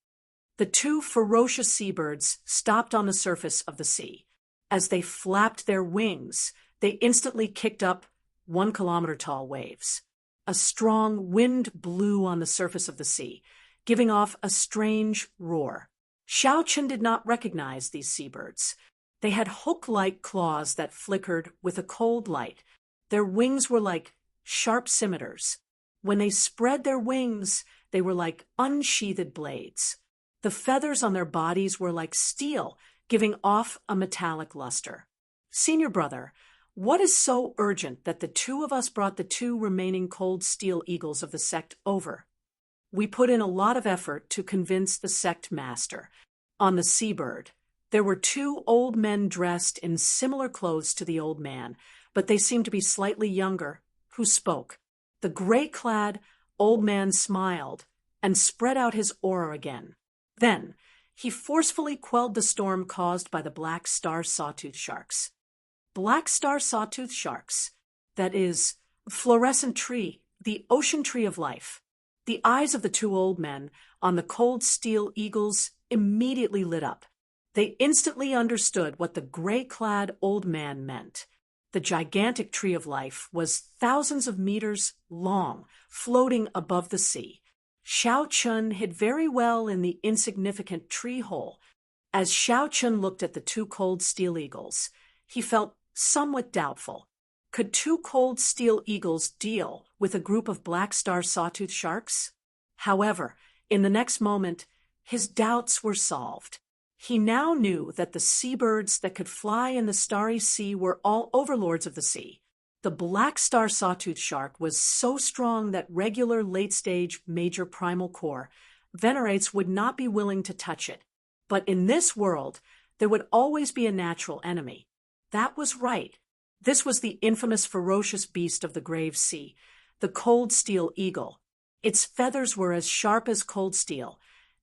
The two ferocious seabirds stopped on the surface of the sea. As they flapped their wings, they instantly kicked up 1-kilometer-tall waves. A strong wind blew on the surface of the sea, giving off a strange roar. Xiao Qin did not recognize these seabirds. They had hook-like claws that flickered with a cold light. Their wings were like sharp scimitars. When they spread their wings, they were like unsheathed blades. The feathers on their bodies were like steel, giving off a metallic luster. Senior brother, what is so urgent that the two of us brought the two remaining cold steel eagles of the sect over? We put in a lot of effort to convince the sect master. On the seabird, there were two old men dressed in similar clothes to the old man, but they seemed to be slightly younger, who spoke. The gray-clad old man smiled and spread out his aura again. Then, he forcefully quelled the storm caused by the black star sawtooth sharks. Black star sawtooth sharks, that is, fluorescent tree, the ocean tree of life. The eyes of the two old men on the cold steel eagles immediately lit up. They instantly understood what the gray-clad old man meant. The gigantic tree of life was thousands of meters long, floating above the sea. Xiao Chun hid very well in the insignificant tree hole. As Xiao Chun looked at the two cold steel eagles, he felt somewhat doubtful. Could two cold steel eagles deal with a group of black star sawtooth sharks? However, in the next moment, his doubts were solved. He now knew that the seabirds that could fly in the starry sea were all overlords of the sea. The black star sawtooth shark was so strong that regular late-stage major primal core venerates would not be willing to touch it. But in this world, there would always be a natural enemy. That was right. This was the infamous ferocious beast of the grave sea, the cold steel eagle. Its feathers were as sharp as cold steel,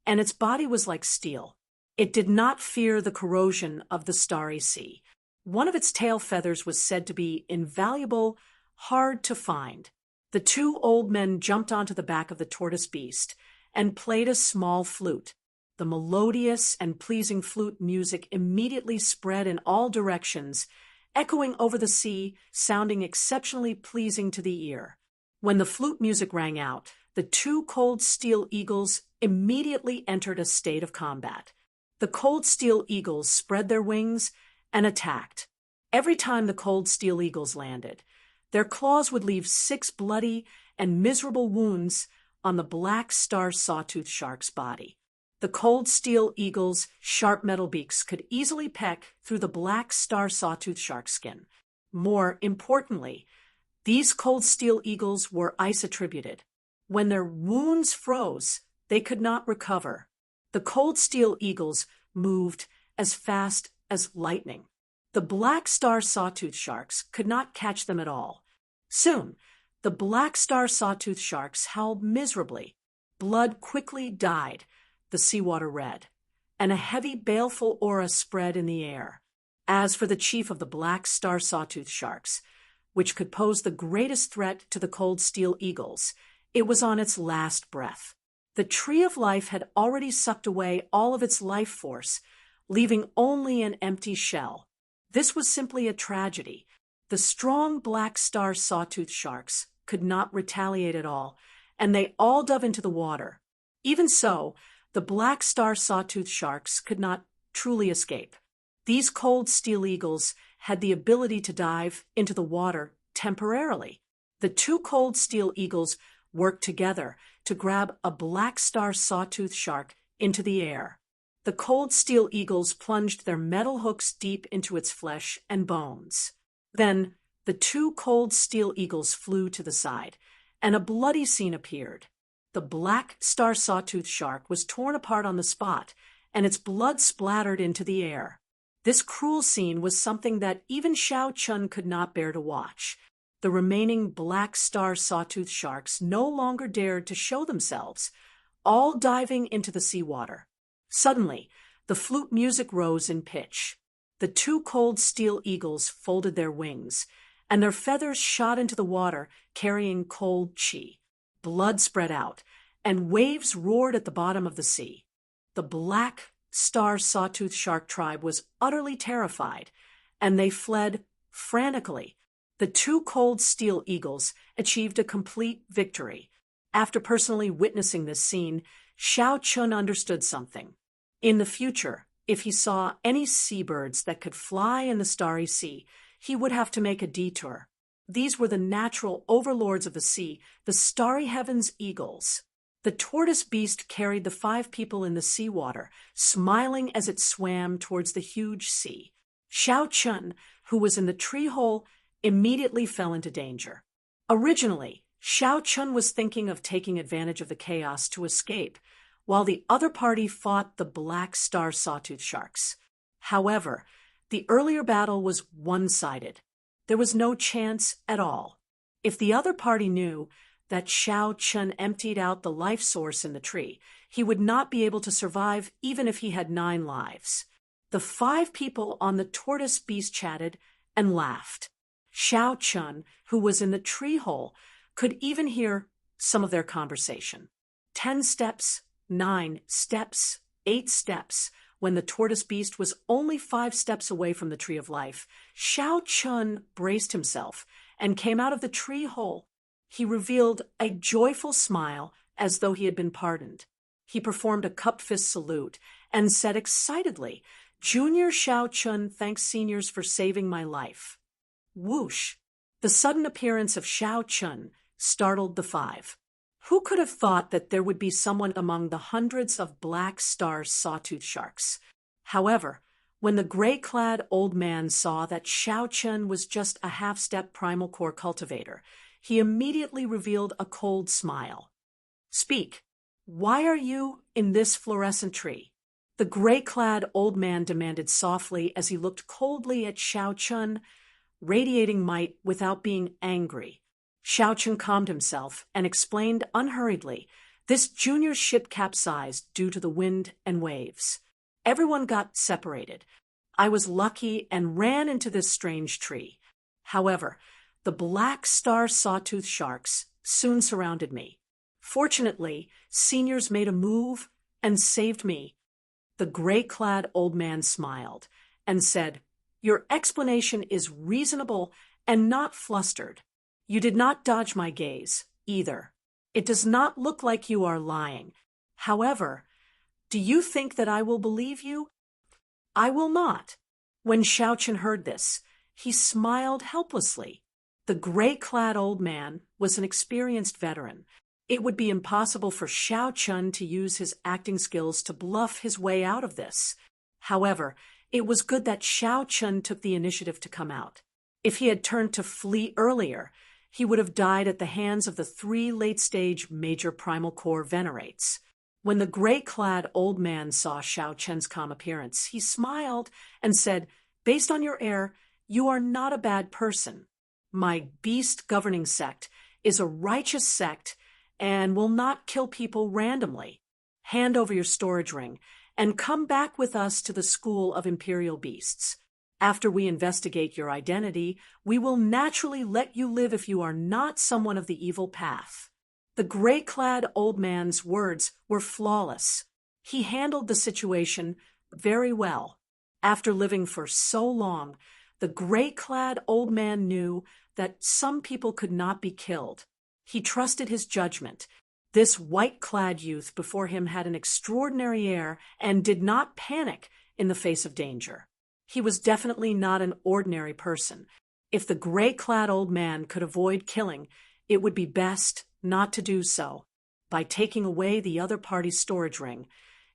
and its body was like steel. It did not fear the corrosion of the starry sea. One of its tail feathers was said to be invaluable, hard to find. The two old men jumped onto the back of the tortoise beast and played a small flute. The melodious and pleasing flute music immediately spread in all directions, echoing over the sea, sounding exceptionally pleasing to the ear. When the flute music rang out, the two cold steel eagles immediately entered a state of combat. The cold steel eagles spread their wings and attacked. Every time the cold steel eagles landed, their claws would leave 6 bloody and miserable wounds on the black star sawtooth shark's body. The cold steel eagle's sharp metal beaks could easily peck through the black star sawtooth shark's skin. More importantly, these cold steel eagles were ice-attributed. When their wounds froze, they could not recover. The cold steel eagles moved as fast as lightning. The black star sawtooth sharks could not catch them at all. Soon, the black star sawtooth sharks howled miserably. Blood quickly dyed the seawater red, and a heavy, baleful aura spread in the air. As for the chief of the black star sawtooth sharks, which could pose the greatest threat to the cold steel eagles, it was on its last breath. The tree of life had already sucked away all of its life force, leaving only an empty shell. This was simply a tragedy. The strong black star sawtooth sharks could not retaliate at all, and they all dove into the water. Even so, the black star sawtooth sharks could not truly escape. These cold steel eagles had the ability to dive into the water temporarily. The two cold steel eagles worked together to grab a black star sawtooth shark into the air. The cold steel eagles plunged their metal hooks deep into its flesh and bones. Then the two cold steel eagles flew to the side, and a bloody scene appeared. The black star sawtooth shark was torn apart on the spot, and its blood splattered into the air. This cruel scene was something that even Xiao Chun could not bear to watch. The remaining black star sawtooth sharks no longer dared to show themselves, all diving into the seawater. Suddenly, the flute music rose in pitch. The two cold steel eagles folded their wings, and their feathers shot into the water, carrying cold chi. Blood spread out, and waves roared at the bottom of the sea. The black star sawtooth shark tribe was utterly terrified, and they fled frantically. The two cold steel eagles achieved a complete victory. After personally witnessing this scene, Xiao Chun understood something. In the future, if he saw any seabirds that could fly in the starry sea, he would have to make a detour. These were the natural overlords of the sea, the starry heavens eagles. The tortoise beast carried the 5 people in the seawater, smiling as it swam towards the huge sea. Xiao Chun, who was in the tree hole, immediately fell into danger. Originally, Xiao Chun was thinking of taking advantage of the chaos to escape, while the other party fought the black star sawtooth sharks. However, the earlier battle was one-sided. There was no chance at all. If the other party knew that Xiao Chun emptied out the life source in the tree, he would not be able to survive even if he had 9 lives. The 5 people on the tortoise beast chatted and laughed. Xiao Chun, who was in the tree hole, could even hear some of their conversation. 10 steps, 9 steps, 8 steps. When the tortoise beast was only 5 steps away from the tree of life, Xiao Chun braced himself and came out of the tree hole. He revealed a joyful smile as though he had been pardoned. He performed a cupped fist salute and said excitedly, "Junior Xiao Chun thanks seniors for saving my life." Whoosh! The sudden appearance of Xiao Chun startled the 5. Who could have thought that there would be someone among the hundreds of black star sawtooth sharks? However, when the gray-clad old man saw that Xiao Chun was just a half-step primal core cultivator, he immediately revealed a cold smile. "Speak. Why are you in this fluorescent tree?" the gray-clad old man demanded softly as he looked coldly at Xiao Chun, radiating might without being angry. Xiao Chun calmed himself and explained unhurriedly, "This junior ship capsized due to the wind and waves. Everyone got separated. I was lucky and ran into this strange tree. However, the black star sawtooth sharks soon surrounded me. Fortunately, seniors made a move and saved me." The gray-clad old man smiled and said, "Your explanation is reasonable and not flustered. You did not dodge my gaze, either. It does not look like you are lying. However, do you think that I will believe you?" "I will not." When Xiao Chun heard this, he smiled helplessly. The gray-clad old man was an experienced veteran. It would be impossible for Xiao Chun to use his acting skills to bluff his way out of this. However, it was good that Xiao Chun took the initiative to come out. If he had turned to flee earlier, he would have died at the hands of the 3 late-stage major primal core venerates. When the gray-clad old man saw Xiao Chun's calm appearance, he smiled and said, "Based on your air, you are not a bad person. My beast governing sect is a righteous sect and will not kill people randomly. Hand over your storage ring and come back with us to the School of Imperial Beasts. After we investigate your identity, we will naturally let you live if you are not someone of the evil path." The gray-clad old man's words were flawless. He handled the situation very well. After living for so long, the gray-clad old man knew that some people could not be killed. He trusted his judgment. This white-clad youth before him had an extraordinary air and did not panic in the face of danger. He was definitely not an ordinary person. If the gray-clad old man could avoid killing, it would be best not to do so. By taking away the other party's storage ring,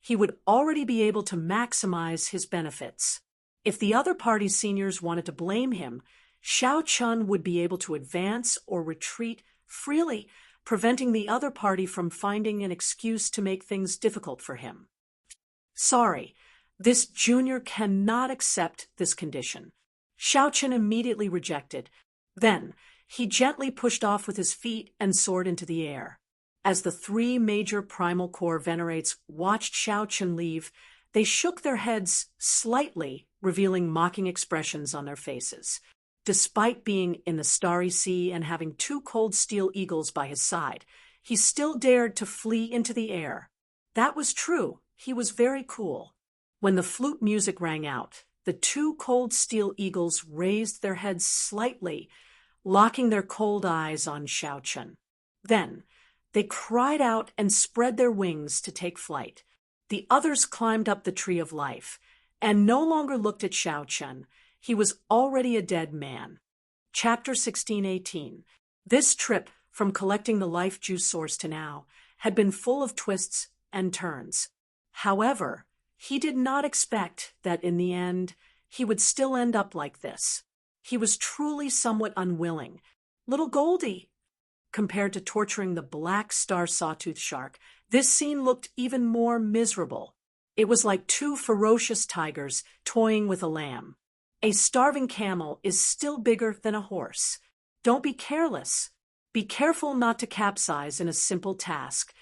he would already be able to maximize his benefits. If the other party's seniors wanted to blame him, Xiao Chun would be able to advance or retreat freely, preventing the other party from finding an excuse to make things difficult for him. "Sorry, this junior cannot accept this condition." Xiao Chun immediately rejected. Then, he gently pushed off with his feet and soared into the air. As the 3 major primal core venerates watched Xiao Chun leave, they shook their heads slightly, revealing mocking expressions on their faces. Despite being in the starry sea and having 2 cold steel eagles by his side, he still dared to flee into the air. That was true. He was very cool. When the flute music rang out, the 2 cold steel eagles raised their heads slightly, locking their cold eyes on Xiao Chun. Then, they cried out and spread their wings to take flight. The others climbed up the tree of life, and no longer looked at Xiao Chun. He was already a dead man. Chapter 16:18. This trip, from collecting the life juice source to now, had been full of twists and turns. However, he did not expect that in the end, he would still end up like this. He was truly somewhat unwilling. Little Goldie! Compared to torturing the black star sawtooth shark, this scene looked even more miserable. It was like 2 ferocious tigers toying with a lamb. A starving camel is still bigger than a horse. Don't be careless. Be careful not to capsize in a simple task.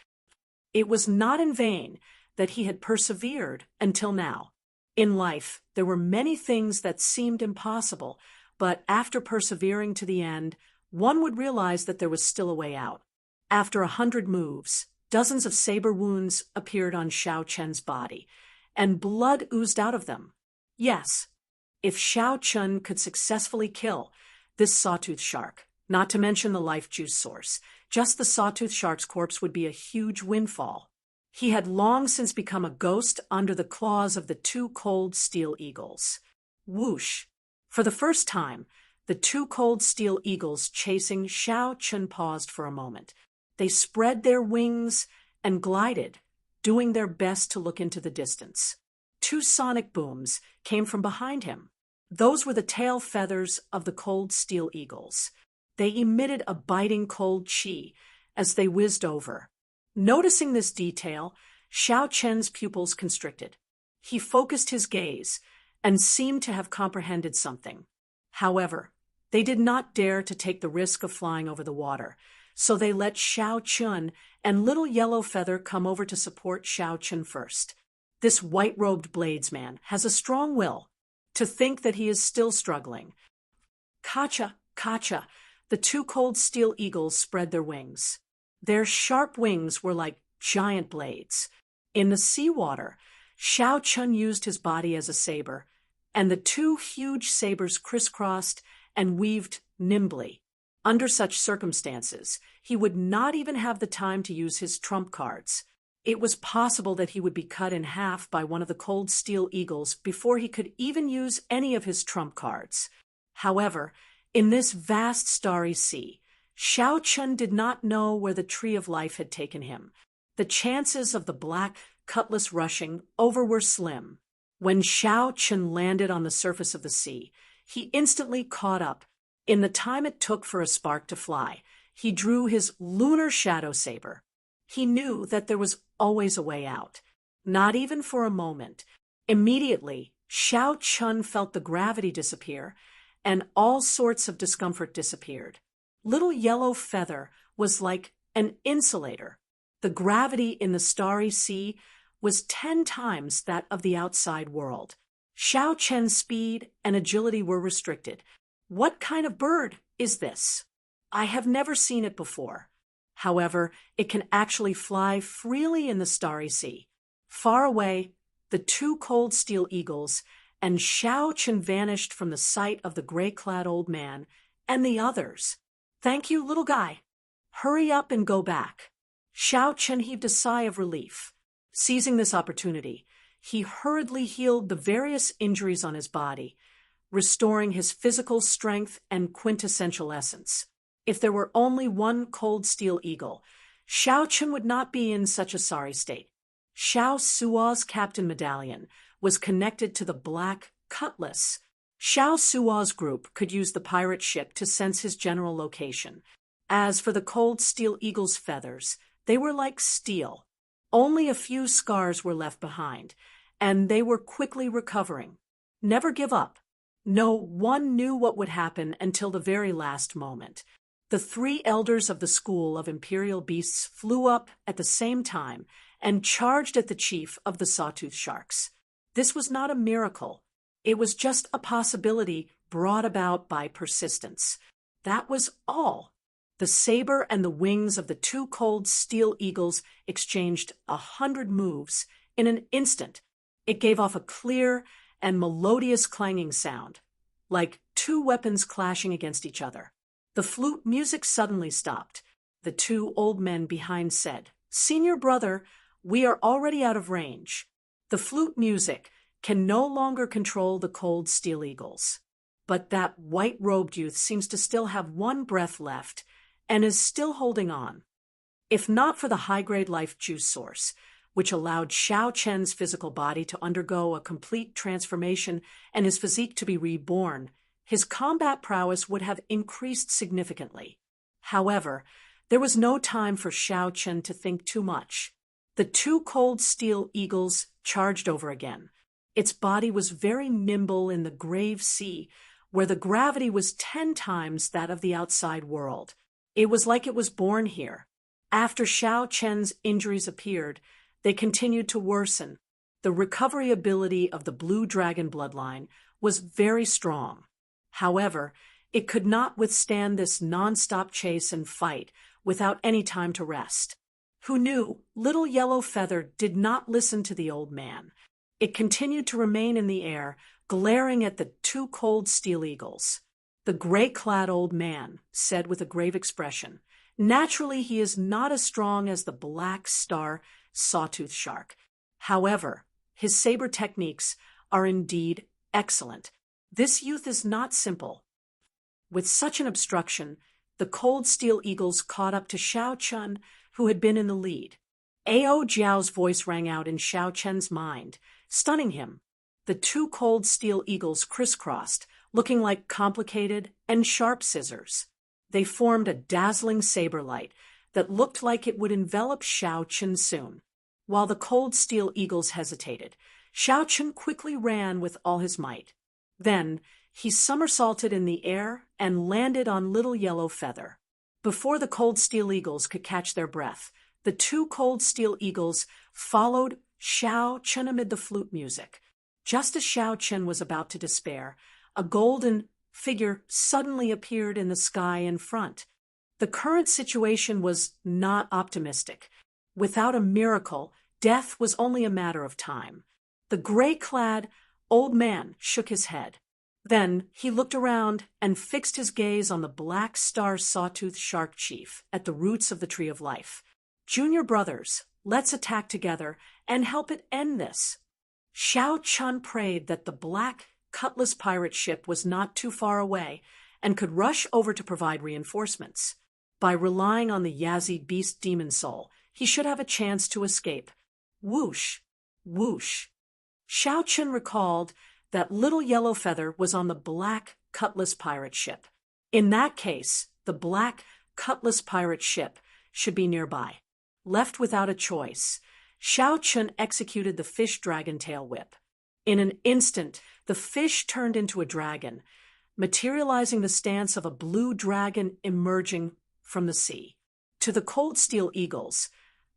It was not in vain that he had persevered until now. In life, there were many things that seemed impossible, but after persevering to the end, one would realize that there was still a way out. After 100 moves, dozens of saber wounds appeared on Xiao Chen's body, and blood oozed out of them. Yes, if Xiao Chen could successfully kill this sawtooth shark, not to mention the life juice source, just the sawtooth shark's corpse would be a huge windfall. He had long since become a ghost under the claws of the two cold steel eagles. Whoosh! For the first time, the two cold steel eagles chasing Xiao Chen paused for a moment. They spread their wings and glided, doing their best to look into the distance. Two sonic booms came from behind him. Those were the tail feathers of the cold steel eagles. They emitted a biting cold chi as they whizzed over. Noticing this detail, Xiao Chen's pupils constricted. He focused his gaze and seemed to have comprehended something. However, they did not dare to take the risk of flying over the water, so they let Xiao Chen and Little Yellow Feather come over to support Xiao Chen first. This white-robed bladesman has a strong will. To think that he is still struggling. Kacha, kacha, the two cold steel eagles spread their wings. Their sharp wings were like giant blades. In the seawater, Xiao Chen used his body as a saber, and the two huge sabers crisscrossed and weaved nimbly. Under such circumstances, he would not even have the time to use his trump cards. It was possible that he would be cut in half by one of the cold steel eagles before he could even use any of his trump cards. However, in this vast starry sea, Xiao Chen did not know where the tree of life had taken him. The chances of the black cutlass rushing over were slim. When Xiao Chen landed on the surface of the sea, he instantly caught up. In the time it took for a spark to fly, he drew his lunar shadow saber. He knew that there was always a way out. Not even for a moment. Immediately, Xiao Chen felt the gravity disappear, and all sorts of discomfort disappeared. Little Yellow Feather was like an insulator. The gravity in the starry sea was 10 times that of the outside world. Xiao Chen's speed and agility were restricted. What kind of bird is this? I have never seen it before. However, it can actually fly freely in the starry sea. Far away, the two cold steel eagles and Xiao Chen vanished from the sight of the gray-clad old man and the others. Thank you, little guy. Hurry up and go back. Xiao Chen heaved a sigh of relief. Seizing this opportunity, he hurriedly healed the various injuries on his body, restoring his physical strength and quintessential essence. If there were only one cold steel eagle, Xiao Chen would not be in such a sorry state. Xiao Suo's captain medallion was connected to the black cutlass. Xiao Suo's group could use the pirate ship to sense his general location. As for the cold steel eagle's feathers, they were like steel. Only a few scars were left behind, and they were quickly recovering. Never give up. No one knew what would happen until the very last moment. The 3 elders of the school of imperial beasts flew up at the same time and charged at the chief of the sawtooth sharks. This was not a miracle. It was just a possibility brought about by persistence. That was all. The saber and the wings of the 2 cold steel eagles exchanged 100 moves in an instant. It gave off a clear and melodious clanging sound, like 2 weapons clashing against each other. The flute music suddenly stopped. The 2 old men behind said, "Senior brother, we are already out of range." The flute music can no longer control the cold steel eagles. But that white-robed youth seems to still have 1 breath left and is still holding on. If not for the high-grade life juice source, which allowed Xiao Chen's physical body to undergo a complete transformation and his physique to be reborn, his combat prowess would have increased significantly. However, there was no time for Xiao Chen to think too much. The 2 cold steel eagles charged over again. Its body was very nimble in the grave sea, where the gravity was 10 times that of the outside world. It was like it was born here. After Xiao Chen's injuries appeared, they continued to worsen. The recovery ability of the Blue Dragon bloodline was very strong. However, it could not withstand this non-stop chase and fight without any time to rest. Who knew? Little Yellow Feather did not listen to the old man. It continued to remain in the air, glaring at the two cold steel eagles. The gray-clad old man said with a grave expression, "Naturally, he is not as strong as the black star sawtooth shark. However, his saber techniques are indeed excellent. This youth is not simple." With such an obstruction, the cold steel eagles caught up to Xiao Chun, who had been in the lead. Ao Jiao's voice rang out in Xiao Chen's mind, stunning him. The two cold steel eagles crisscrossed, looking like complicated and sharp scissors. They formed a dazzling saber light that looked like it would envelop Xiao Chun soon. While the cold steel eagles hesitated, Xiao Chun quickly ran with all his might. Then he somersaulted in the air and landed on Little Yellow Feather. Before the cold steel eagles could catch their breath, the two cold steel eagles followed Xiao Chun amid the flute music. Just as Xiao Chun was about to despair, a golden figure suddenly appeared in the sky in front. The current situation was not optimistic. Without a miracle, death was only a matter of time. The gray-clad old man shook his head. Then he looked around and fixed his gaze on the black star sawtooth shark chief at the roots of the Tree of Life. "Junior brothers, let's attack together and help it end this." Xiao Chun prayed that the black cutlass pirate ship was not too far away and could rush over to provide reinforcements. By relying on the Yazi beast demon soul, he should have a chance to escape. Whoosh! Whoosh! Xiao Chun recalled that Little Yellow Feather was on the black cutlass pirate ship. In that case, the black cutlass pirate ship should be nearby. Left without a choice, Xiao Chun executed the fish dragon tail whip. In an instant, the fish turned into a dragon, materializing the stance of a blue dragon emerging from the sea. To the cold steel eagles,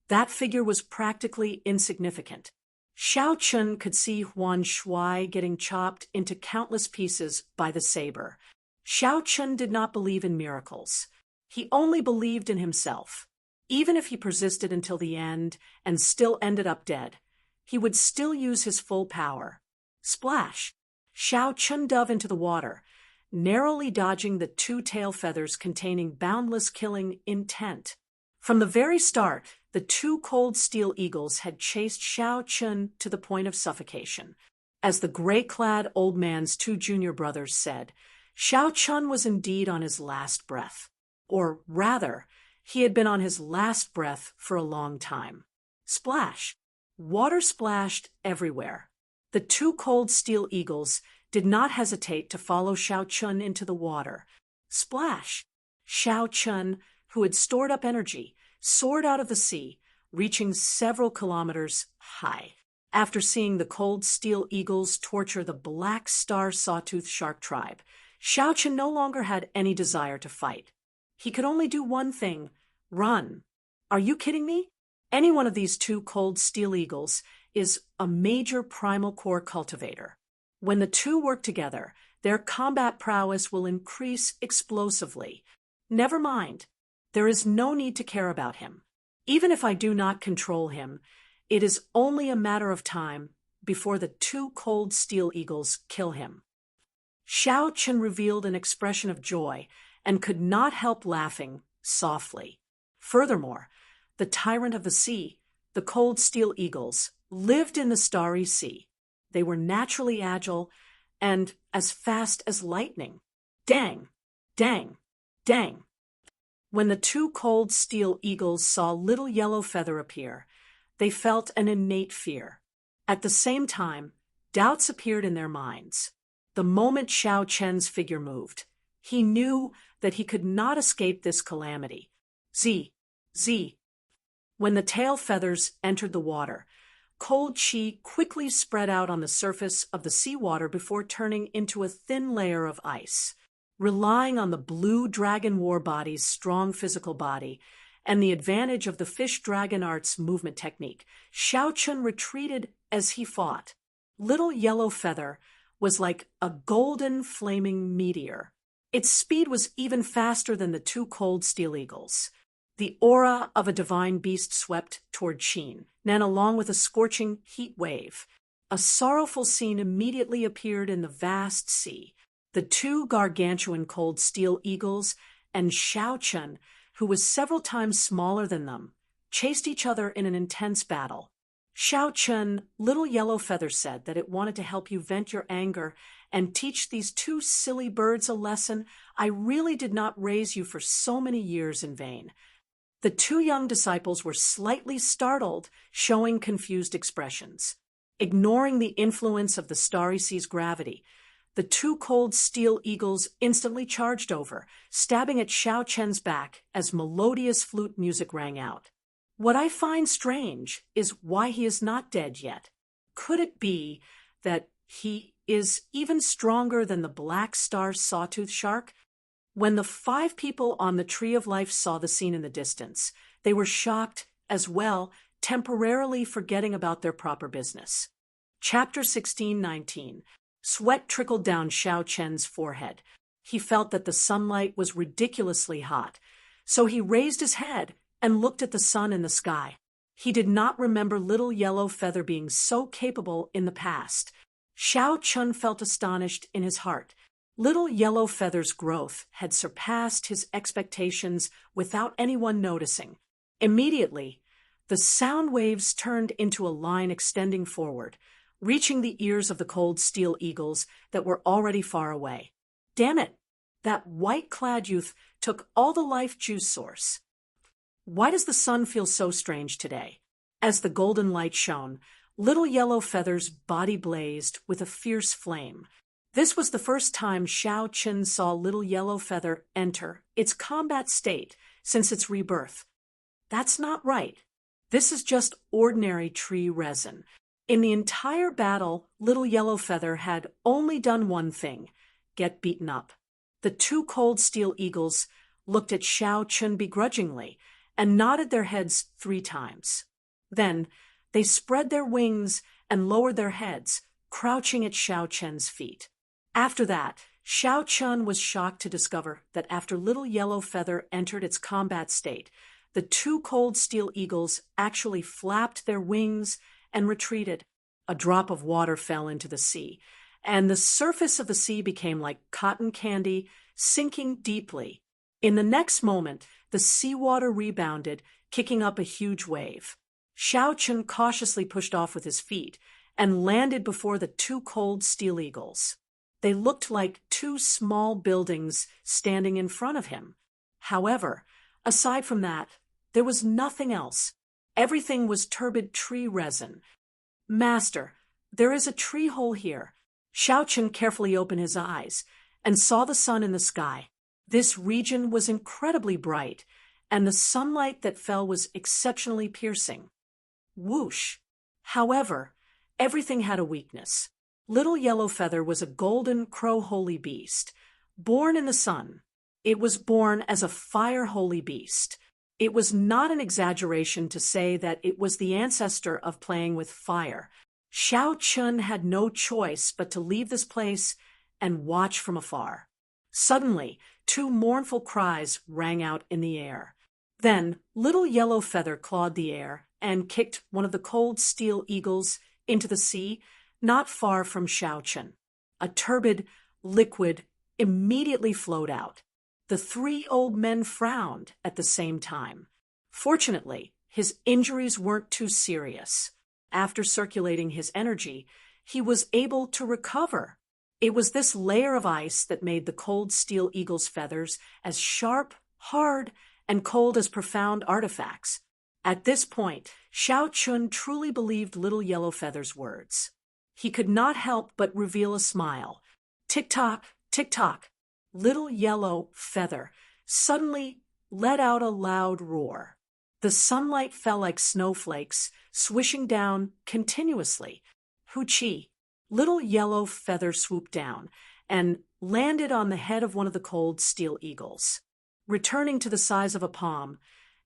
that figure was practically insignificant. Xiao Chun could see Huan Shui getting chopped into countless pieces by the saber. Xiao Chun did not believe in miracles. He only believed in himself. Even if he persisted until the end and still ended up dead, he would still use his full power. Splash! Xiao Chun dove into the water, narrowly dodging the two tail feathers containing boundless killing intent. From the very start, the two cold steel eagles had chased Xiao Chun to the point of suffocation. As the gray-clad old man's two junior brothers said, Xiao Chun was indeed on his last breath. Or rather, he had been on his last breath for a long time. Splash! Water splashed everywhere. The two cold steel eagles did not hesitate to follow Xiao Chun into the water. Splash! Xiao Chun, who had stored up energy, soared out of the sea, reaching several kilometers high. After seeing the cold steel eagles torture the black star sawtooth shark tribe, Xiao Chun no longer had any desire to fight. He could only do one thing: run. Are you kidding me? Any one of these two cold steel eagles is a major primal core cultivator. When the two work together, their combat prowess will increase explosively. Never mind. There is no need to care about him. Even if I do not control him, it is only a matter of time before the two cold steel eagles kill him. Xiao Chun revealed an expression of joy and could not help laughing softly. Furthermore, the tyrant of the sea, the cold steel eagles, lived in the starry sea. They were naturally agile and as fast as lightning. Dang! Dang! Dang! When the two cold steel eagles saw Little Yellow Feather appear, they felt an innate fear. At the same time, doubts appeared in their minds. The moment Xiao Chen's figure moved, he knew that he could not escape this calamity. Z. When the tail feathers entered the water, cold chi quickly spread out on the surface of the seawater before turning into a thin layer of ice. Relying on the blue dragon war body's strong physical body and the advantage of the fish dragon art's movement technique, Xiao Chun retreated as he fought. Little Yellow Feather was like a golden flaming meteor. Its speed was even faster than the two cold steel eagles. The aura of a divine beast swept toward Sheen, then along with a scorching heat wave. A sorrowful scene immediately appeared in the vast sea. The two gargantuan cold steel eagles and Xiao Chun, who was several times smaller than them, chased each other in an intense battle. Xiao Chun, Little Yellow Feather said that it wanted to help you vent your anger and teach these two silly birds a lesson. I really did not raise you for so many years in vain. The two young disciples were slightly startled, showing confused expressions. Ignoring the influence of the starry sea's gravity, the two cold steel eagles instantly charged over, stabbing at Xiao Chun's back as melodious flute music rang out. What I find strange is why he is not dead yet. Could it be that he is even stronger than the black star sawtooth shark? When the 5 people on the Tree of Life saw the scene in the distance, they were shocked as well, temporarily forgetting about their proper business. Chapter 16:19. Sweat trickled down Xiao Chun's forehead. He felt that the sunlight was ridiculously hot, so he raised his head and looked at the sun in the sky. He did not remember Little Yellow Feather being so capable in the past. Xiao Chun felt astonished in his heart. Little Yellow Feather's growth had surpassed his expectations without anyone noticing. Immediately, the sound waves turned into a line extending forward, reaching the ears of the cold steel eagles that were already far away. Damn it! That white-clad youth took all the life juice source. Why does the sun feel so strange today? As the golden light shone, Little Yellow Feather's body blazed with a fierce flame. This was the first time Xiao Chun saw Little Yellow Feather enter its combat state since its rebirth. That's not right. This is just ordinary tree resin. In the entire battle, Little Yellow Feather had only done one thing: get beaten up. The two cold steel eagles looked at Xiao Chun begrudgingly and nodded their heads 3 times. Then they spread their wings and lowered their heads, crouching at Xiao Chun's feet. After that, Xiao Chun was shocked to discover that after Little Yellow Feather entered its combat state, the two cold steel eagles actually flapped their wings and retreated. A drop of water fell into the sea, and the surface of the sea became like cotton candy, sinking deeply. In the next moment, the seawater rebounded, kicking up a huge wave. Xiao Chun cautiously pushed off with his feet and landed before the two cold steel eagles. They looked like 2 small buildings standing in front of him. However, aside from that, there was nothing else. Everything was turbid tree resin. Master, there is a tree hole here. Xiao Chun carefully opened his eyes and saw the sun in the sky. This region was incredibly bright, and the sunlight that fell was exceptionally piercing. Whoosh! However, everything had a weakness. Little Yellow Feather was a golden crow holy beast, born in the sun. It was born as a fire holy beast. It was not an exaggeration to say that it was the ancestor of playing with fire. Xiao Chun had no choice but to leave this place and watch from afar. Suddenly, 2 mournful cries rang out in the air. Then, Little Yellow Feather clawed the air and kicked one of the cold steel eagles into the sea, not far from Xiao Chun. A turbid liquid immediately flowed out. The 3 old men frowned at the same time. Fortunately, his injuries weren't too serious. After circulating his energy, he was able to recover. It was this layer of ice that made the cold steel eagle's feathers as sharp, hard, and cold as profound artifacts. At this point, Xiao Chun truly believed Little Yellow Feather's words. He could not help but reveal a smile. Tick-tock, tick-tock. Little Yellow Feather suddenly let out a loud roar. The sunlight fell like snowflakes, swishing down continuously. Hoochie! Little Yellow Feather swooped down and landed on the head of one of the cold steel eagles. Returning to the size of a palm,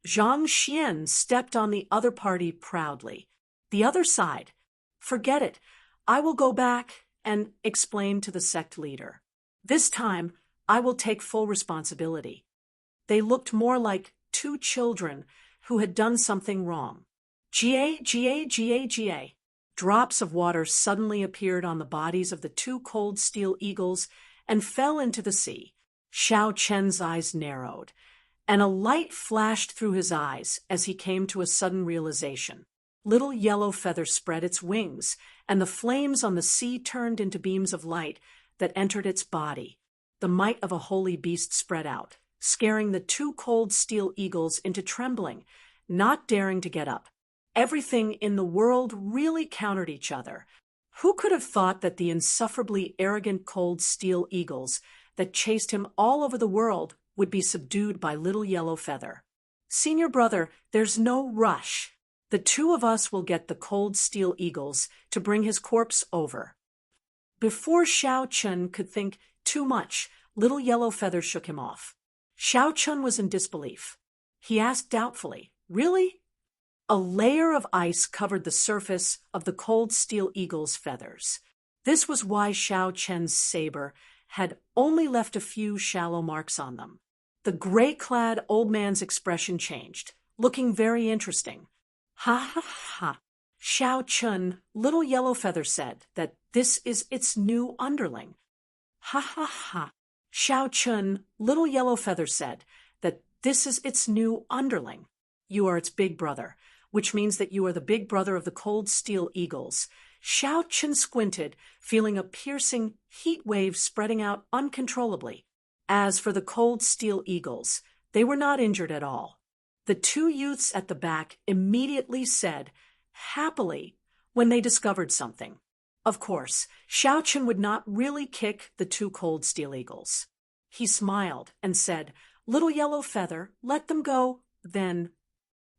Zhang Xian stepped on the other party proudly. The other side, "Forget it. I will go back and explain to the sect leader. This time, I will take full responsibility." They looked more like two children who had done something wrong. Ga. Drops of water suddenly appeared on the bodies of the two cold steel eagles and fell into the sea. Xiao Chen's eyes narrowed, and a light flashed through his eyes as he came to a sudden realization. Little Yellow Feather spread its wings, and the flames on the sea turned into beams of light that entered its body. The might of a holy beast spread out, scaring the two cold steel eagles into trembling, not daring to get up. Everything in the world really countered each other. Who could have thought that the insufferably arrogant cold steel eagles that chased him all over the world would be subdued by Little Yellow Feather? "Senior brother, there's no rush. The two of us will get the cold steel eagles to bring his corpse over." Before Xiao Chun could think too much, Little Yellow Feather shook him off. Xiao Chun was in disbelief. He asked doubtfully, "Really?" A layer of ice covered the surface of the cold steel eagle's feathers. This was why Xiao Chen's saber had only left a few shallow marks on them. The gray-clad old man's expression changed, looking very interesting. "Ha ha ha." Xiao Chun, Little Yellow Feather said that this is its new underling. "Ha ha ha." Xiao Chun, Little Yellow Feather said that this is its new underling. "You are its big brother, which means that you are the big brother of the cold steel eagles." Xiao Chun squinted, feeling a piercing heat wave spreading out uncontrollably. As for the cold steel eagles, they were not injured at all. The two youths at the back immediately said, happily, when they discovered something. Of course, Xiao Chun would not really kick the two cold steel eagles. He smiled and said, "Little Yellow Feather, let them go." Then,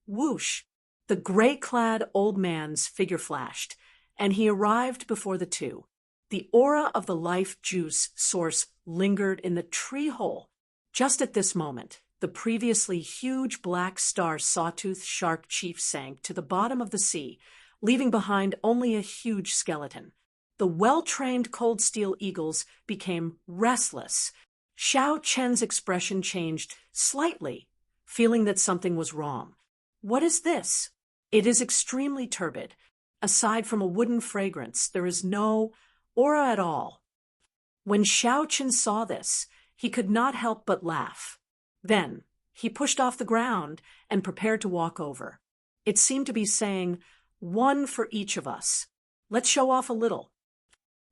whoosh, the gray-clad old man's figure flashed, and he arrived before the two. The aura of the life juice source lingered in the tree hole. Just at this moment, the previously huge black star sawtooth shark chief sank to the bottom of the sea, leaving behind only a huge skeleton. The well-trained cold steel eagles became restless. Xiao Chen's expression changed slightly, feeling that something was wrong. "What is this?" "It is extremely turbid. Aside from a wooden fragrance, there is no aura at all." When Xiao Chen saw this, he could not help but laugh. Then he pushed off the ground and prepared to walk over. It seemed to be saying, "One for each of us. Let's show off a little."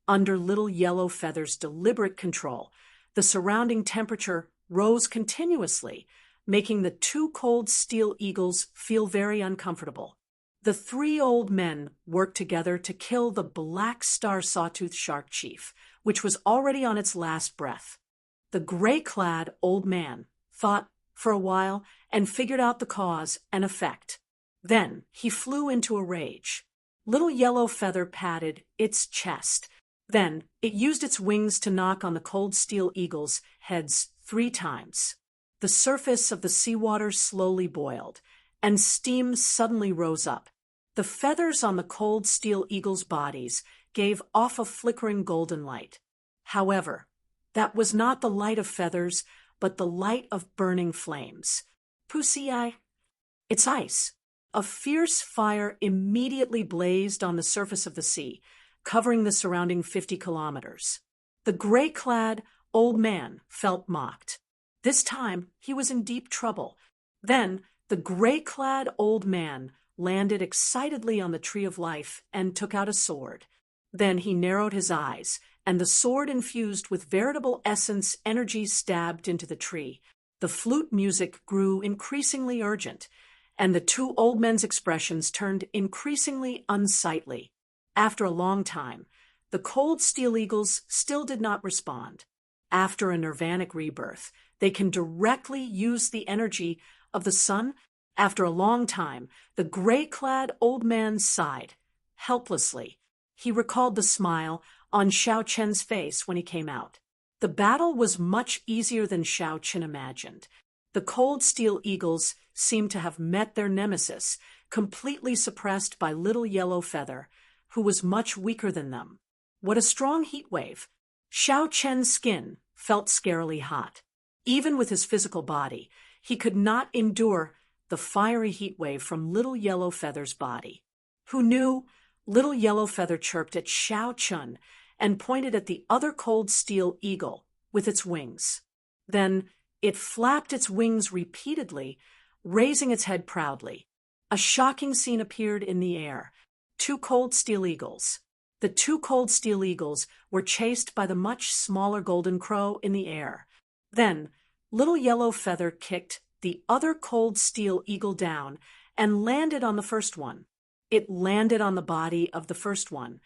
Under Little Yellow Feather's deliberate control, the surrounding temperature rose continuously, making the two cold steel eagles feel very uncomfortable. The three old men worked together to kill the black star sawtooth shark chief, which was already on its last breath. The gray-clad old man thought for a while and figured out the cause and effect. Then he flew into a rage. Little Yellow Feather patted its chest. Then it used its wings to knock on the cold steel eagles' heads 3 times. The surface of the seawater slowly boiled, and steam suddenly rose up. The feathers on the cold steel eagles' bodies gave off a flickering golden light. However, that was not the light of feathers, but the light of burning flames. Pussy-eye. It's ice. A fierce fire immediately blazed on the surface of the sea, covering the surrounding 50 kilometers. The gray-clad old man felt mocked. This time, he was in deep trouble. Then, the gray-clad old man landed excitedly on the Tree of Life and took out a sword. Then he narrowed his eyes, and the sword infused with veritable essence energy stabbed into the tree. The flute music grew increasingly urgent, and the two old men's expressions turned increasingly unsightly. After a long time, the cold steel eagles still did not respond. After a nirvanic rebirth, they can directly use the energy of the sun. After a long time, the gray-clad old man sighed, helplessly. He recalled the smile on Xiao Chen's face when he came out. The battle was much easier than Xiao Qin imagined. The cold steel eagles seemed to have met their nemesis, completely suppressed by Little Yellow Feather, who was much weaker than them. What a strong heat wave! Xiao Qian's skin felt scarily hot. Even with his physical body, he could not endure the fiery heat wave from Little Yellow Feather's body. Who knew? Little Yellow Feather chirped at Xiao Qian and pointed at the other cold steel eagle with its wings. Then it flapped its wings repeatedly, raising its head proudly. A shocking scene appeared in the air. Two cold steel eagles. The two cold steel eagles were chased by the much smaller golden crow in the air. Then, Little Yellow Feather kicked the other cold steel eagle down and landed on the first one. It landed on the body of the first one,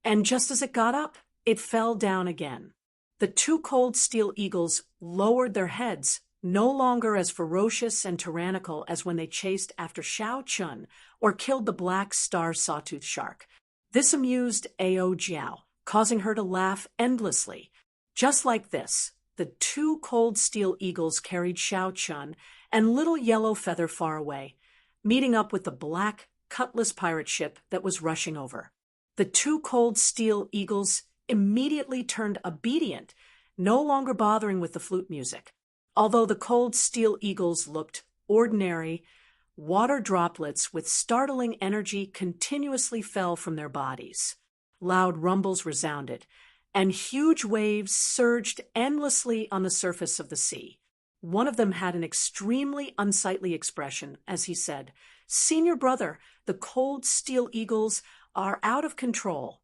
and just as it got up, it fell down again. The two cold steel eagles lowered their heads, no longer as ferocious and tyrannical as when they chased after Xiao Qian or killed the black star sawtooth shark. This amused Ao Jiao, causing her to laugh endlessly. Just like this, the two cold steel eagles carried Xiao Qian and Little Yellow Feather far away, meeting up with the black cutlass pirate ship that was rushing over. The two cold steel eagles immediately turned obedient, no longer bothering with the flute music. Although the cold steel eagles looked ordinary, water droplets with startling energy continuously fell from their bodies. Loud rumbles resounded, and huge waves surged endlessly on the surface of the sea. One of them had an extremely unsightly expression as he said, "Senior brother, the cold steel eagles are out of control."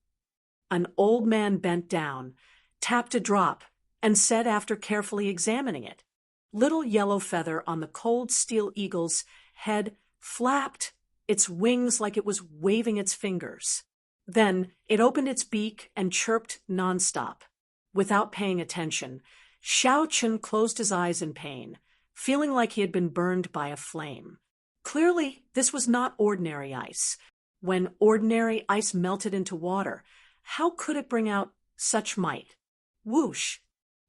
An old man bent down, tapped a drop, and said after carefully examining it, Little Yellow Feather on the cold steel eagle's head flapped its wings like it was waving its fingers. Then it opened its beak and chirped nonstop. Without paying attention, Xiao Qian closed his eyes in pain, feeling like he had been burned by a flame. Clearly, this was not ordinary ice. When ordinary ice melted into water, how could it bring out such might? Whoosh!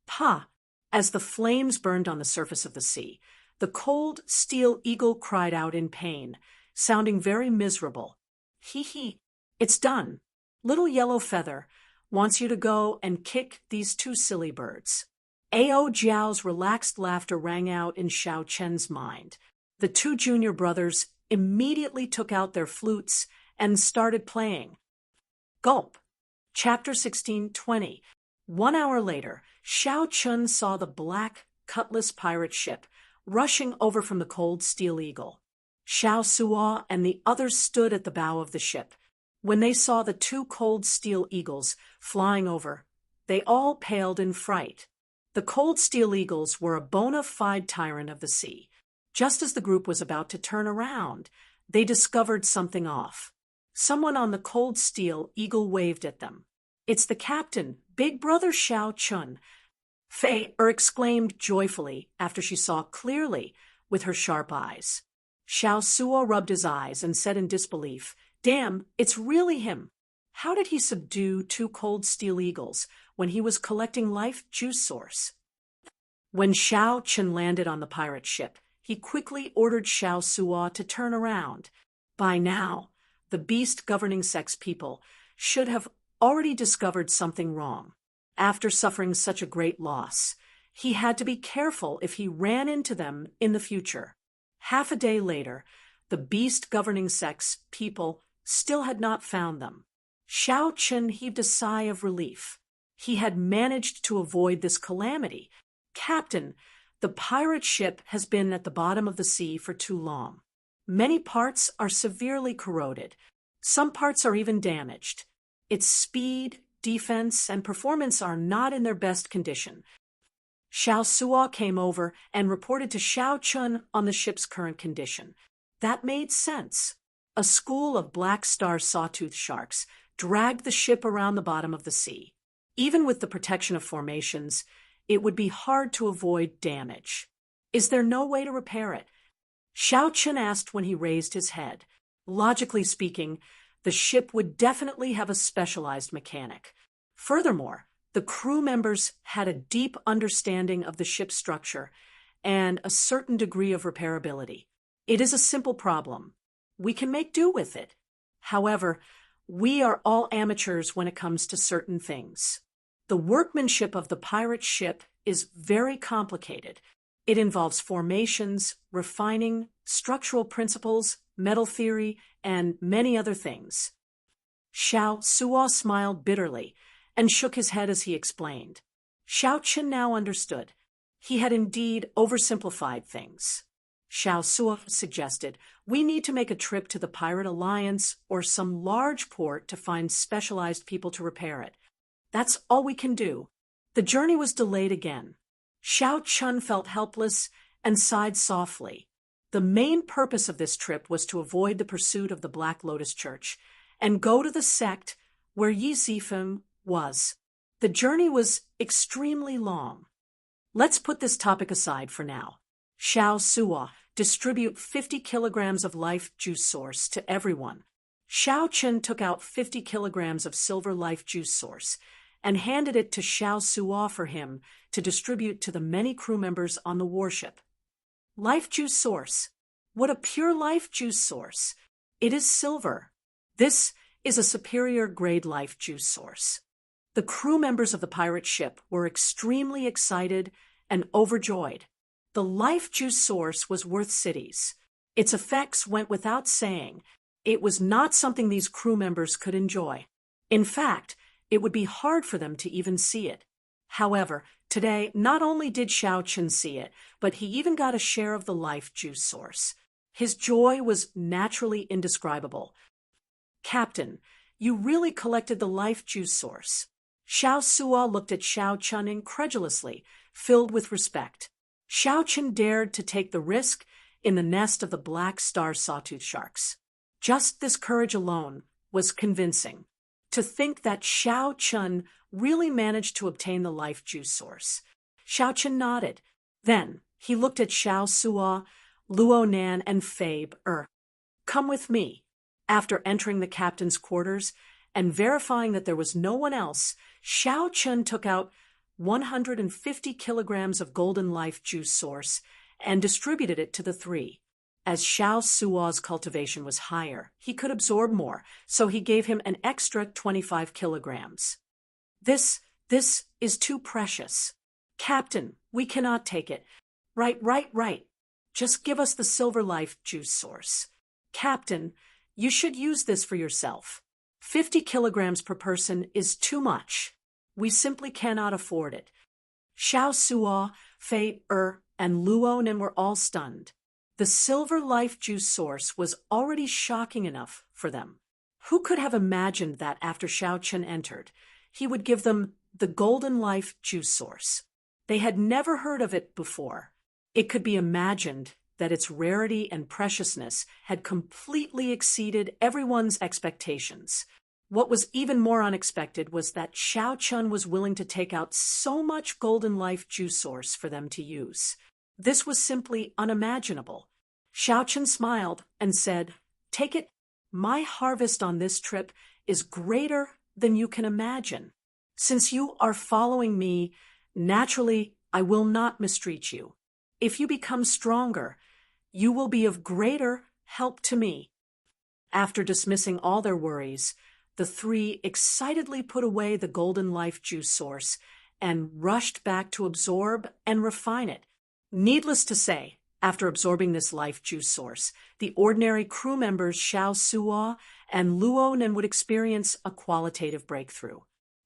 Pa! As the flames burned on the surface of the sea, the cold steel eagle cried out in pain, sounding very miserable. Hee, it's done. Little Yellow Feather wants you to go and kick these two silly birds. Ao Jiao's relaxed laughter rang out in Xiao Qian's mind. The two junior brothers immediately took out their flutes and started playing. Gulp. Chapter 16:20. 1 hour later, Xiao Qian saw the black cutlass pirate ship rushing over from the cold steel eagle. Xiao Suo and the others stood at the bow of the ship. When they saw the two cold steel eagles flying over, they all paled in fright. The cold steel eagles were a bona fide tyrant of the sea. Just as the group was about to turn around, they discovered something off. Someone on the cold steel eagle waved at them. "It's the captain, Big Brother Xiao Qian," Fei exclaimed joyfully after she saw clearly with her sharp eyes. Xiao Suo rubbed his eyes and said in disbelief, "Damn, it's really him. How did he subdue two cold steel eagles when he was collecting life juice source?" When Xiao Qian landed on the pirate ship, he quickly ordered Xiao Suo to turn around. By now, the beast governing sex people should have already discovered something wrong. After suffering such a great loss, he had to be careful if he ran into them in the future. Half a day later, the beast governing sex people still had not found them. Xiao Qian heaved a sigh of relief. He had managed to avoid this calamity. "Captain, the pirate ship has been at the bottom of the sea for too long. Many parts are severely corroded. Some parts are even damaged. Its speed, defense, and performance are not in their best condition." Xiao Suo came over and reported to Xiao Qian on the ship's current condition. That made sense. A school of black star sawtooth sharks dragged the ship around the bottom of the sea. Even with the protection of formations, it would be hard to avoid damage. Is there no way to repair it? Xiao Qian asked when he raised his head. Logically speaking, the ship would definitely have a specialized mechanic. Furthermore, The crew members had a deep understanding of the ship's structure and a certain degree of repairability. It is a simple problem. We can make do with it. However, we are all amateurs when it comes to certain things. The workmanship of the pirate ship is very complicated. It involves formations, refining, structural principles, metal theory, and many other things. Xiao Suo smiled bitterly and shook his head as he explained. Xiao Chen now understood. He had indeed oversimplified things. Xiao Suo suggested, "We need to make a trip to the Pirate Alliance or some large port to find specialized people to repair it. That's all we can do." The journey was delayed again. Xiao Chun felt helpless and sighed softly. The main purpose of this trip was to avoid the pursuit of the Black Lotus Church and go to the sect where Yi Zifeng was. The journey was extremely long. Let's put this topic aside for now. Xiao Suo, distribute 50 kilograms of life juice source to everyone. Xiao Chen took out 50 kilograms of silver life juice source and handed it to Xiao Suo for him to distribute to the many crew members on the warship. Life juice source. What a pure life juice source. It is silver. This is a superior grade life juice source. The crew members of the pirate ship were extremely excited and overjoyed. The life juice source was worth cities. Its effects went without saying. It was not something these crew members could enjoy. In fact, it would be hard for them to even see it. However, today, not only did Xiao Chen see it, but he even got a share of the life juice source. His joy was naturally indescribable. "Captain, you really collected the life juice source." Xiao Suo looked at Xiao Chen incredulously, filled with respect. Xiao Chen dared to take the risk in the nest of the black star sawtooth sharks. Just this courage alone was convincing. To think that Xiao Chen really managed to obtain the life juice source. Xiao Chen nodded. Then he looked at Xiao Suo, Luo Nan, and Fabe "Come with me." After entering the captain's quarters and verifying that there was no one else, Xiao Chen took out 150 kilograms of golden life juice source and distributed it to the three. As Xiao Suo's cultivation was higher, he could absorb more, so he gave him an extra 25 kilograms. This is too precious. Captain, we cannot take it. Right. Just give us the silver life juice source. Captain, you should use this for yourself. 50 kilograms per person is too much. We simply cannot afford it. Xiao Suo, Fei and Luo Nan were all stunned. The silver life juice source was already shocking enough for them. Who could have imagined that after Xiao Chen entered, he would give them the golden life juice source? They had never heard of it before. It could be imagined that its rarity and preciousness had completely exceeded everyone's expectations. What was even more unexpected was that Xiao Chen was willing to take out so much golden life juice source for them to use. This was simply unimaginable. Xiao Chen smiled and said, "Take it. My harvest on this trip is greater than you can imagine. Since you are following me, naturally, I will not mistreat you. If you become stronger, you will be of greater help to me." After dismissing all their worries, the three excitedly put away the golden life juice source and rushed back to absorb and refine it. Needless to say, after absorbing this life juice source, the ordinary crew members Xiao Suo and Luo Nan would experience a qualitative breakthrough.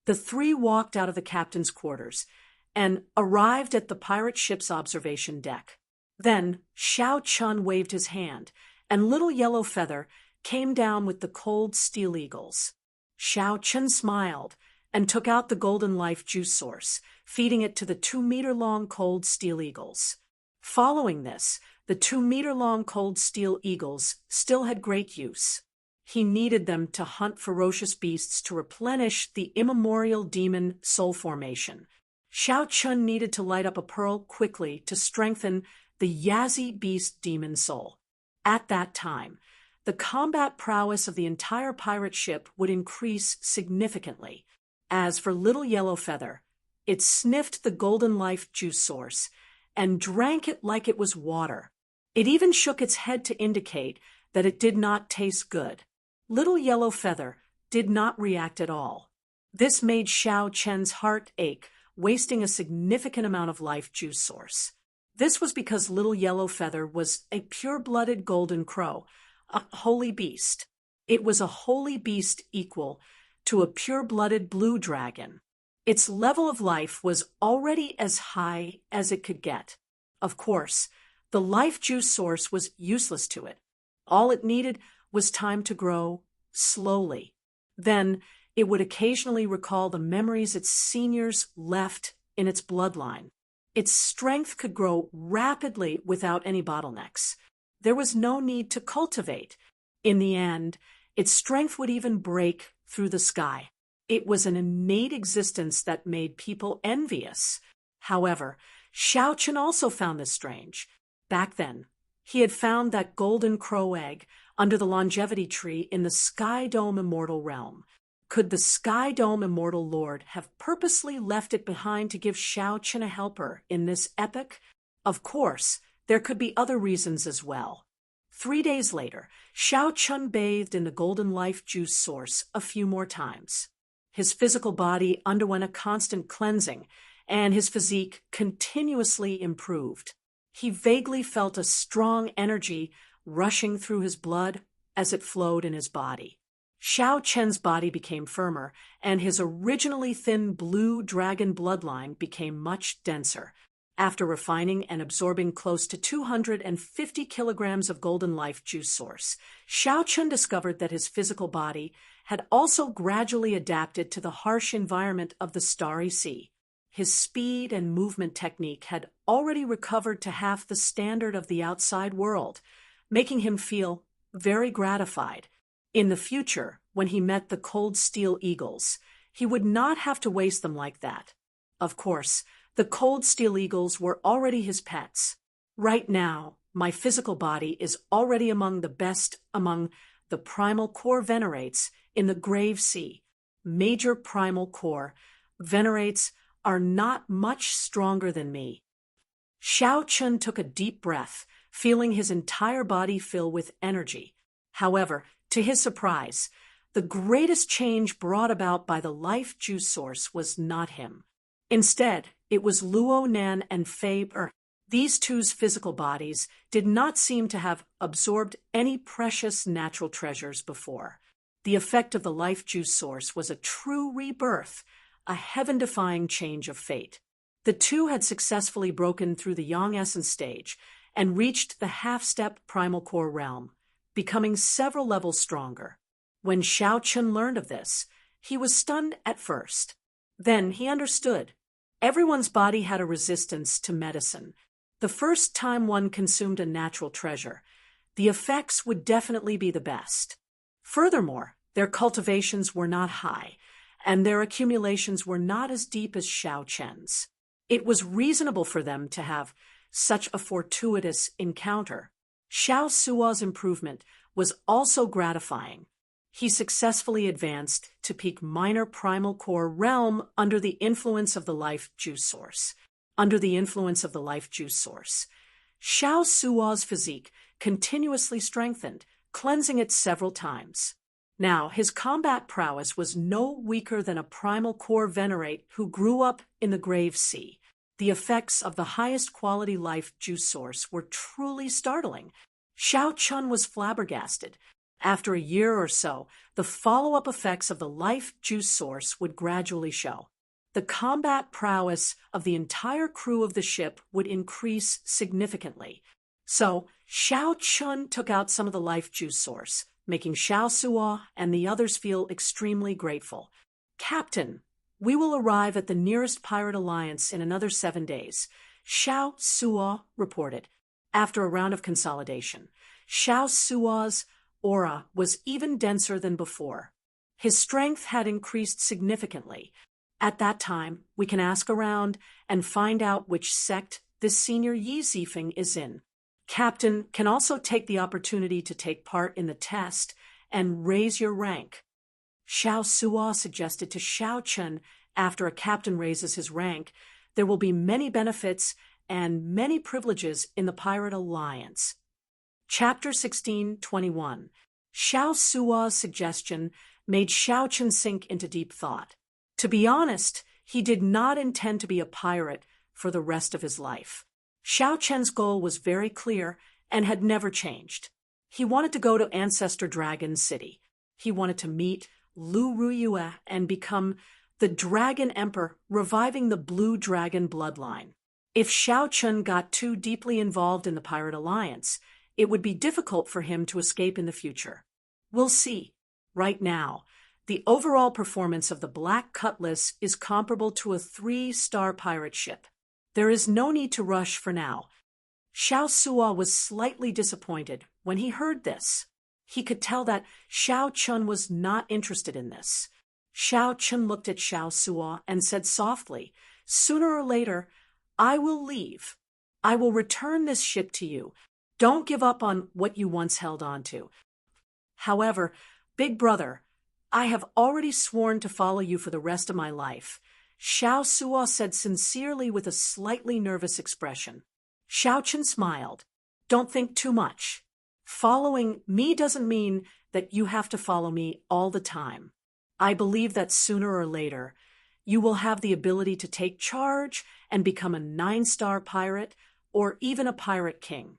The three walked out of the captain's quarters and arrived at the pirate ship's observation deck. Then Xiao Chun waved his hand, and Little Yellow Feather came down with the cold steel eagles. Xiao Chun smiled and took out the golden life juice source, feeding it to the 2-meter-long cold steel eagles. Following this, the 2-meter-long cold steel eagles still had great use. He needed them to hunt ferocious beasts to replenish the immemorial demon soul formation. Xiao Chun needed to light up a pearl quickly to strengthen the Yazi beast demon soul. At that time, the combat prowess of the entire pirate ship would increase significantly. As for Little Yellow Feather, it sniffed the golden life juice source and drank it like it was water. It even shook its head to indicate that it did not taste good. Little Yellow Feather did not react at all. This made Xiao Chen's heart ache, wasting a significant amount of life juice source. This was because Little Yellow Feather was a pure-blooded golden crow, a holy beast. It was a holy beast equal to a pure-blooded blue dragon. Its level of life was already as high as it could get. Of course, the life juice source was useless to it. All it needed was time to grow slowly. Then it would occasionally recall the memories its seniors left in its bloodline. Its strength could grow rapidly without any bottlenecks. There was no need to cultivate. In the end, its strength would even break through the sky. It was an innate existence that made people envious. However, Xiao Chen also found this strange. Back then, he had found that golden crow egg under the longevity tree in the Sky Dome Immortal realm. Could the Sky Dome Immortal Lord have purposely left it behind to give Xiao Chen a helper in this epoch? Of course, there could be other reasons as well. 3 days later, Xiao Chen bathed in the golden life juice source a few more times. His physical body underwent a constant cleansing, and his physique continuously improved. He vaguely felt a strong energy rushing through his blood as it flowed in his body. Xiao Chen's body became firmer, and his originally thin blue dragon bloodline became much denser. After refining and absorbing close to 250 kilograms of golden life juice source, Xiao Chen discovered that his physical body had also gradually adapted to the harsh environment of the Starry Sea. His speed and movement technique had already recovered to half the standard of the outside world, making him feel very gratified. In the future, when he met the cold steel eagles, he would not have to waste them like that. Of course, the cold steel eagles were already his pets. Right now, my physical body is already among the best among the primal core venerates in the Grave Sea. Major primal core venerates are not much stronger than me. Xiao Chen took a deep breath, feeling his entire body fill with energy. However, to his surprise, the greatest change brought about by the life juice source was not him. Instead, it was Luo Nan and Fei Er. These two's physical bodies did not seem to have absorbed any precious natural treasures before. The effect of the life juice source was a true rebirth, a heaven-defying change of fate. The two had successfully broken through the Yang Essence stage and reached the half-step primal core realm, becoming several levels stronger. When Xiao Chen learned of this, he was stunned at first. Then he understood. Everyone's body had a resistance to medicine. The first time one consumed a natural treasure, the effects would definitely be the best. Furthermore, their cultivations were not high, and their accumulations were not as deep as Xiao Chen's. It was reasonable for them to have such a fortuitous encounter. Xiao Suo's improvement was also gratifying. He successfully advanced to peak minor primal core realm under the influence of the life juice source. Xiao Suo's physique continuously strengthened, cleansing it several times. Now, his combat prowess was no weaker than a primal core venerate who grew up in the Grave Sea. The effects of the highest quality life juice source were truly startling. Xiao Chen was flabbergasted. After a year or so, the follow-up effects of the life juice source would gradually show. The combat prowess of the entire crew of the ship would increase significantly. So, Xiao Chen took out some of the life juice source, making Xiao Suo and the others feel extremely grateful. "Captain, we will arrive at the nearest pirate alliance in another 7 days," Xiao Suo reported. After a round of consolidation, Xiao Suo's aura was even denser than before. His strength had increased significantly. At that time, we can ask around and find out which sect this senior Yi Zifeng is in. Captain can also take the opportunity to take part in the test and raise your rank. Xiao Suo suggested to Xiao Chun after a captain raises his rank, there will be many benefits and many privileges in the Pirate Alliance. Chapter 16:21. Xiao Suo's suggestion made Xiao Chun sink into deep thought. To be honest, he did not intend to be a pirate for the rest of his life. Xiao Chen's goal was very clear and had never changed. He wanted to go to Ancestor Dragon City. He wanted to meet Lu Ruyue and become the Dragon Emperor, reviving the Blue Dragon bloodline. If Xiao Chun got too deeply involved in the Pirate Alliance, it would be difficult for him to escape in the future. We'll see. Right now, the overall performance of the Black Cutlass is comparable to a 3-star pirate ship. There is no need to rush for now. Xiao Suo was slightly disappointed when he heard this. He could tell that Xiao Chun was not interested in this. Xiao Chun looked at Xiao Suo and said softly, "Sooner or later, I will leave. I will return this ship to you. Don't give up on what you once held on to. However, big brother, I have already sworn to follow you for the rest of my life," Xiao Suo said sincerely with a slightly nervous expression. Xiao Chun smiled. "Don't think too much. Following me doesn't mean that you have to follow me all the time. I believe that sooner or later, you will have the ability to take charge and become a 9-star pirate or even a pirate king."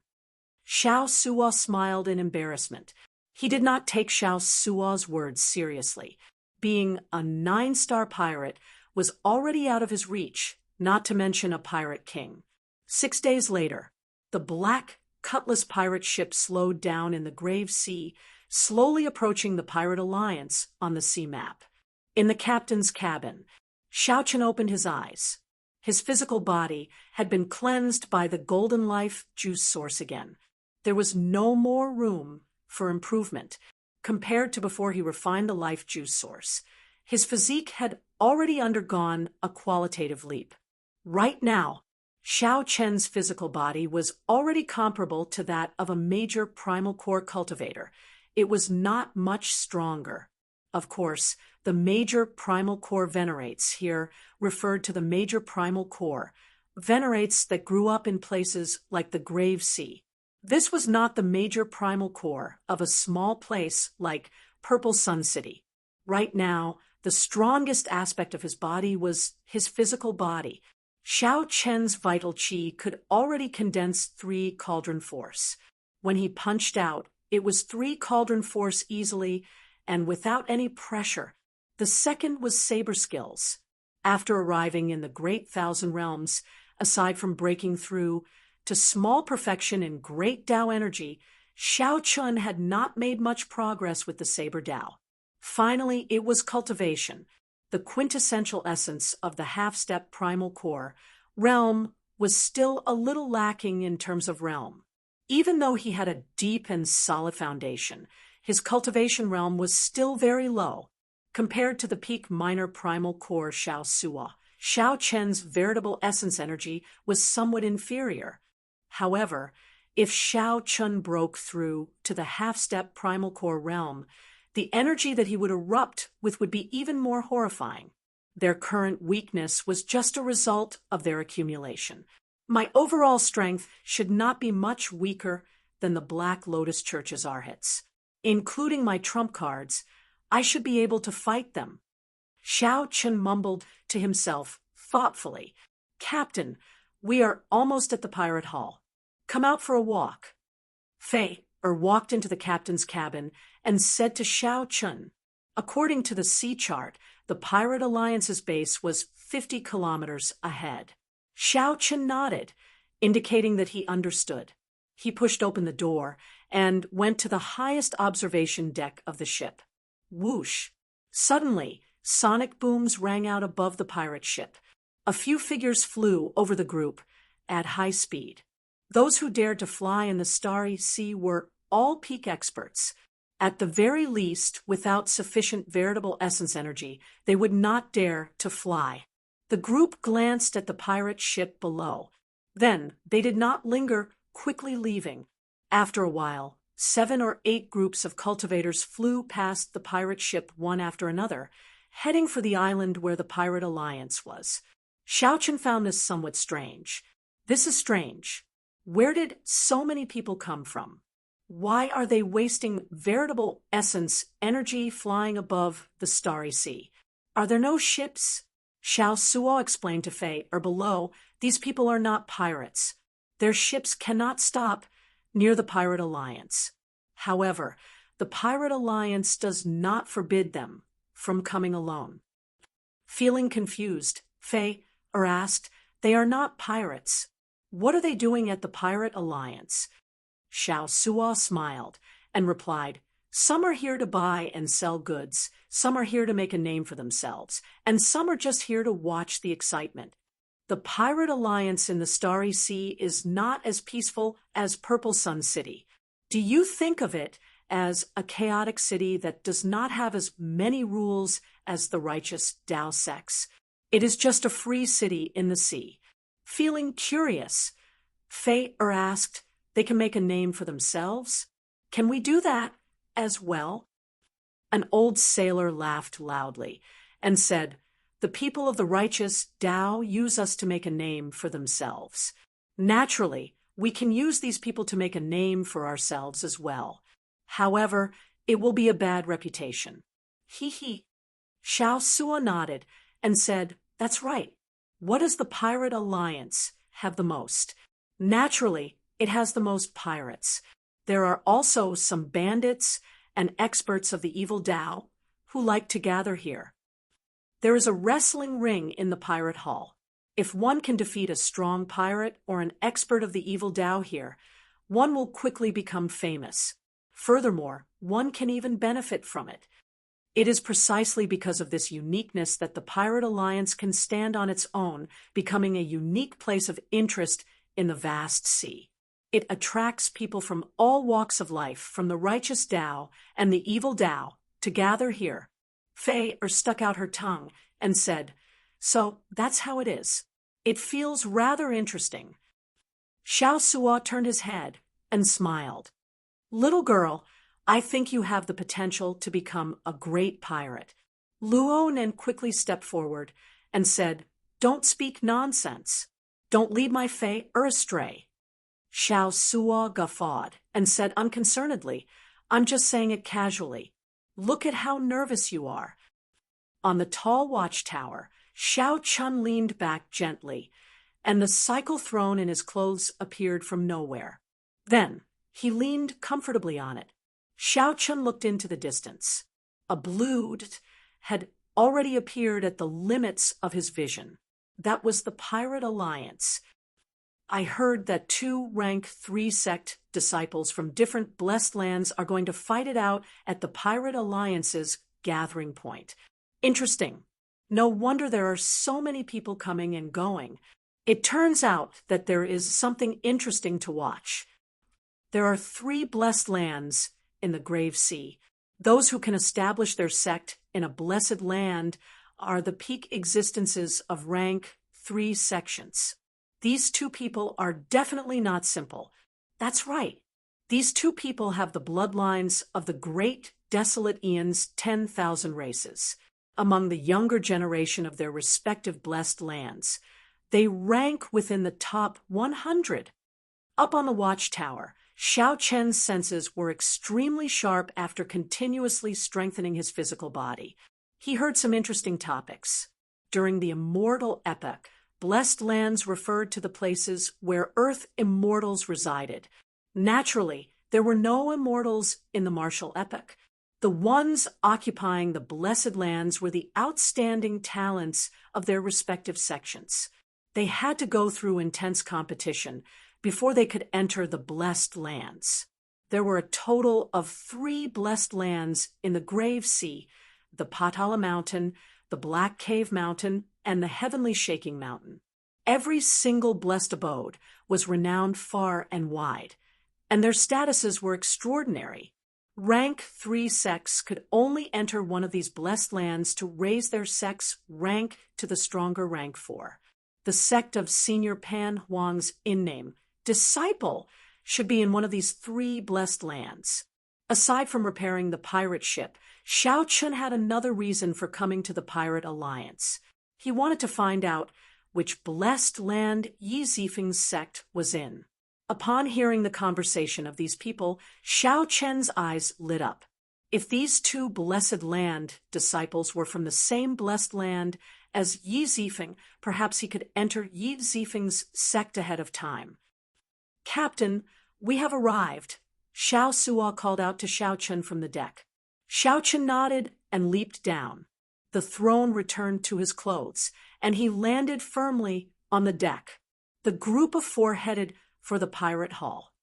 Xiao Suo smiled in embarrassment. He did not take Xiao Suo's words seriously. Being a 9-star pirate was already out of his reach, not to mention a pirate king. 6 days later, the Black Cutlass pirate ship slowed down in the Grave Sea, slowly approaching the Pirate Alliance on the sea map. In the captain's cabin, Xiao Chun opened his eyes. His physical body had been cleansed by the golden life juice source again. There was no more room for improvement compared to before he refined the life juice source. His physique had already undergone a qualitative leap. Right now, Xiao Chen's physical body was already comparable to that of a major primal core cultivator. It was not much stronger. Of course, the major primal core venerates here referred to the major primal core, venerates that grew up in places like the Grave Sea. This was not the major primal core of a small place like Purple Sun City. Right now, the strongest aspect of his body was his physical body. Xiao Chen's vital qi could already condense 3 cauldron force. When he punched out, it was 3 cauldron force easily and without any pressure. The second was saber skills. After arriving in the Great Thousand Realms, aside from breaking through to small perfection in Great Dao energy, Xiao Chun had not made much progress with the Saber Dao. Finally, it was cultivation, the quintessential essence of the half-step primal core. Realm was still a little lacking in terms of realm. Even though he had a deep and solid foundation, his cultivation realm was still very low. Compared to the peak minor primal core Xiao Suo, Xiao Chen's veritable essence energy was somewhat inferior. However, if Xiao Chun broke through to the half-step primal core realm, the energy that he would erupt with would be even more horrifying. Their current weakness was just a result of their accumulation. My overall strength should not be much weaker than the Black Lotus Church's Arhats. Including my trump cards, I should be able to fight them. Xiao Chun mumbled to himself thoughtfully, "Captain, we are almost at the pirate hall. Come out for a walk." Fei walked into the captain's cabin and said to Xiao Chun, according to the sea chart, the Pirate Alliance's base was 50 kilometers ahead. Xiao Chun nodded, indicating that he understood. He pushed open the door and went to the highest observation deck of the ship. Whoosh! Suddenly, sonic booms rang out above the pirate ship. A few figures flew over the group at high speed. Those who dared to fly in the starry sea were all peak experts. At the very least, without sufficient veritable essence energy, they would not dare to fly. The group glanced at the pirate ship below. Then they did not linger, quickly leaving. After a while, 7 or 8 groups of cultivators flew past the pirate ship one after another, heading for the island where the pirate alliance was. Xiaochen found this somewhat strange. This is strange. Where did so many people come from? Why are they wasting veritable essence energy flying above the starry sea? Are there no ships? Xiao Suo explained to Fei, or below, these people are not pirates. Their ships cannot stop near the pirate alliance. However, the pirate alliance does not forbid them from coming alone. Feeling confused, Fei asked, they are not pirates. What are they doing at the pirate alliance? Xiao Suo smiled and replied, some are here to buy and sell goods, some are here to make a name for themselves, and some are just here to watch the excitement. The pirate alliance in the Starry Sea is not as peaceful as Purple Sun City. Do you think of it as a chaotic city that does not have as many rules as the righteous Dao sects? It is just a free city in the sea. Feeling curious, Fei asked, they can make a name for themselves? Can we do that as well? An old sailor laughed loudly and said, the people of the righteous Dao use us to make a name for themselves. Naturally, we can use these people to make a name for ourselves as well. However, it will be a bad reputation. He. Xiao Suo nodded and said, that's right. What does the pirate alliance have the most? Naturally, it has the most pirates. There are also some bandits and experts of the evil Dao who like to gather here. There is a wrestling ring in the pirate hall. If one can defeat a strong pirate or an expert of the evil Dao here, one will quickly become famous. Furthermore, one can even benefit from it. It is precisely because of this uniqueness that the Pirate Alliance can stand on its own, becoming a unique place of interest in the vast sea. It attracts people from all walks of life, from the righteous Dao and the evil Dao, to gather here. Fei stuck out her tongue and said, so that's how it is. It feels rather interesting. Xiao Suo turned his head and smiled. Little girl, I think you have the potential to become a great pirate. Luonan quickly stepped forward and said, don't speak nonsense. Don't lead my Fei astray. Xiao Suo guffawed and said unconcernedly, I'm just saying it casually. Look at how nervous you are. On the tall watchtower, Xiao Chun leaned back gently, and the cycle throne in his clothes appeared from nowhere. Then he leaned comfortably on it. Xiao Chun looked into the distance. A blue had already appeared at the limits of his vision. That was the Pirate Alliance. I heard that 2 rank 3 sect disciples from different blessed lands are going to fight it out at the Pirate Alliance's gathering point. Interesting. No wonder there are so many people coming and going. It turns out that there is something interesting to watch. There are 3 blessed lands in the Grave Sea. Those who can establish their sect in a blessed land are the peak existences of rank 3 sections. These 2 people are definitely not simple. That's right. These 2 people have the bloodlines of the great desolate Eon's 10,000 races. Among the younger generation of their respective blessed lands, they rank within the top 100. Up on the watchtower, Xiao Chen's senses were extremely sharp after continuously strengthening his physical body. He heard some interesting topics. During the immortal epoch, blessed lands referred to the places where Earth immortals resided. Naturally, there were no immortals in the martial epoch. The ones occupying the blessed lands were the outstanding talents of their respective sections. They had to go through intense competition before they could enter the blessed lands. There were a total of 3 blessed lands in the Grave Sea, the Patala Mountain, the Black Cave Mountain, and the Heavenly Shaking Mountain. Every single blessed abode was renowned far and wide, and their statuses were extraordinary. Rank 3 sects could only enter one of these blessed lands to raise their sect's rank to the stronger rank 4. The sect of Senior Pan Huang's in-name, disciple, should be in one of these 3 blessed lands. Aside from repairing the pirate ship, Xiao Chun had another reason for coming to the Pirate Alliance. He wanted to find out which blessed land Yi Zifeng's sect was in. Upon hearing the conversation of these people, Xiao Chen's eyes lit up. If these 2 blessed land disciples were from the same blessed land as Yi Zifeng, perhaps he could enter Yi Zifeng's sect ahead of time. "Captain, we have arrived," Xiao Suo called out to Xiao Chun from the deck. Xiao Chun nodded and leaped down. The throne returned to his clothes, and he landed firmly on the deck. The group of 4 headed for the pirate hall.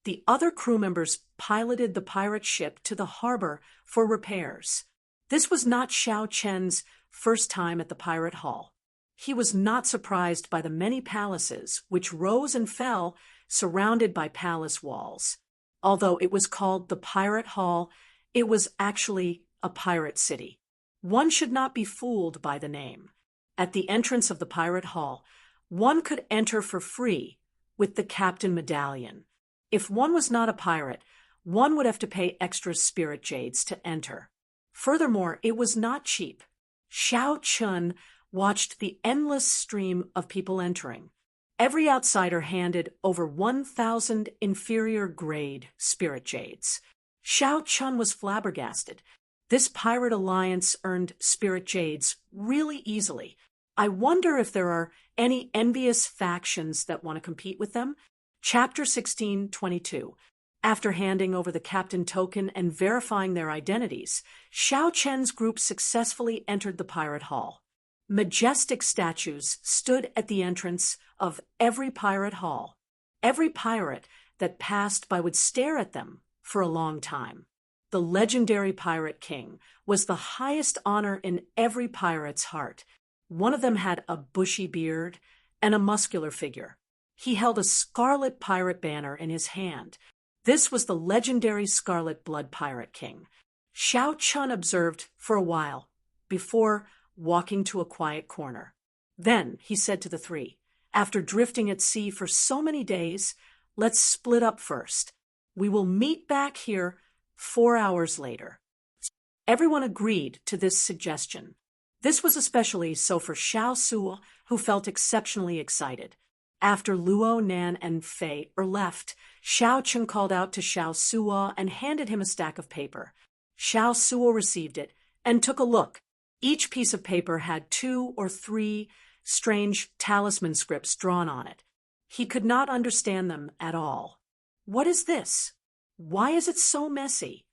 The other crew members piloted the pirate ship to the harbor for repairs. This was not Xiao Chen's first time at the pirate hall. He was not surprised by the many palaces which rose and fell surrounded by palace walls. Although it was called the Pirate Hall, it was actually a pirate city. One should not be fooled by the name. At the entrance of the Pirate Hall, one could enter for free with the Captain Medallion. If one was not a pirate, one would have to pay extra spirit jades to enter. Furthermore, it was not cheap. Xiao Chun watched the endless stream of people entering. Every outsider handed over 1,000 inferior grade spirit jades. Xiao Chun was flabbergasted. This pirate alliance earned spirit jades really easily. I wonder if there are any envious factions that want to compete with them? Chapter 16:22. After handing over the captain token and verifying their identities, Xiao Chen's group successfully entered the pirate hall. Majestic statues stood at the entrance of every pirate hall. Every pirate that passed by would stare at them for a long time. The legendary Pirate King was the highest honor in every pirate's heart. One of them had a bushy beard and a muscular figure. He held a scarlet pirate banner in his hand. This was the legendary Scarlet Blood Pirate King. Xiao Chun observed for a while before walking to a quiet corner. Then he said to the 3, "After drifting at sea for so many days, let's split up first. We will meet back here 4 hours later." Everyone agreed to this suggestion. This was especially so for Xiao Suo, who felt exceptionally excited. After Luo, Nan, and Fei left, Xiao Chun called out to Xiao Suo and handed him a stack of paper. Xiao Suo received it and took a look. Each piece of paper had 2 or 3 strange talisman scripts drawn on it. He could not understand them at all. "What is this? Why is it so messy?"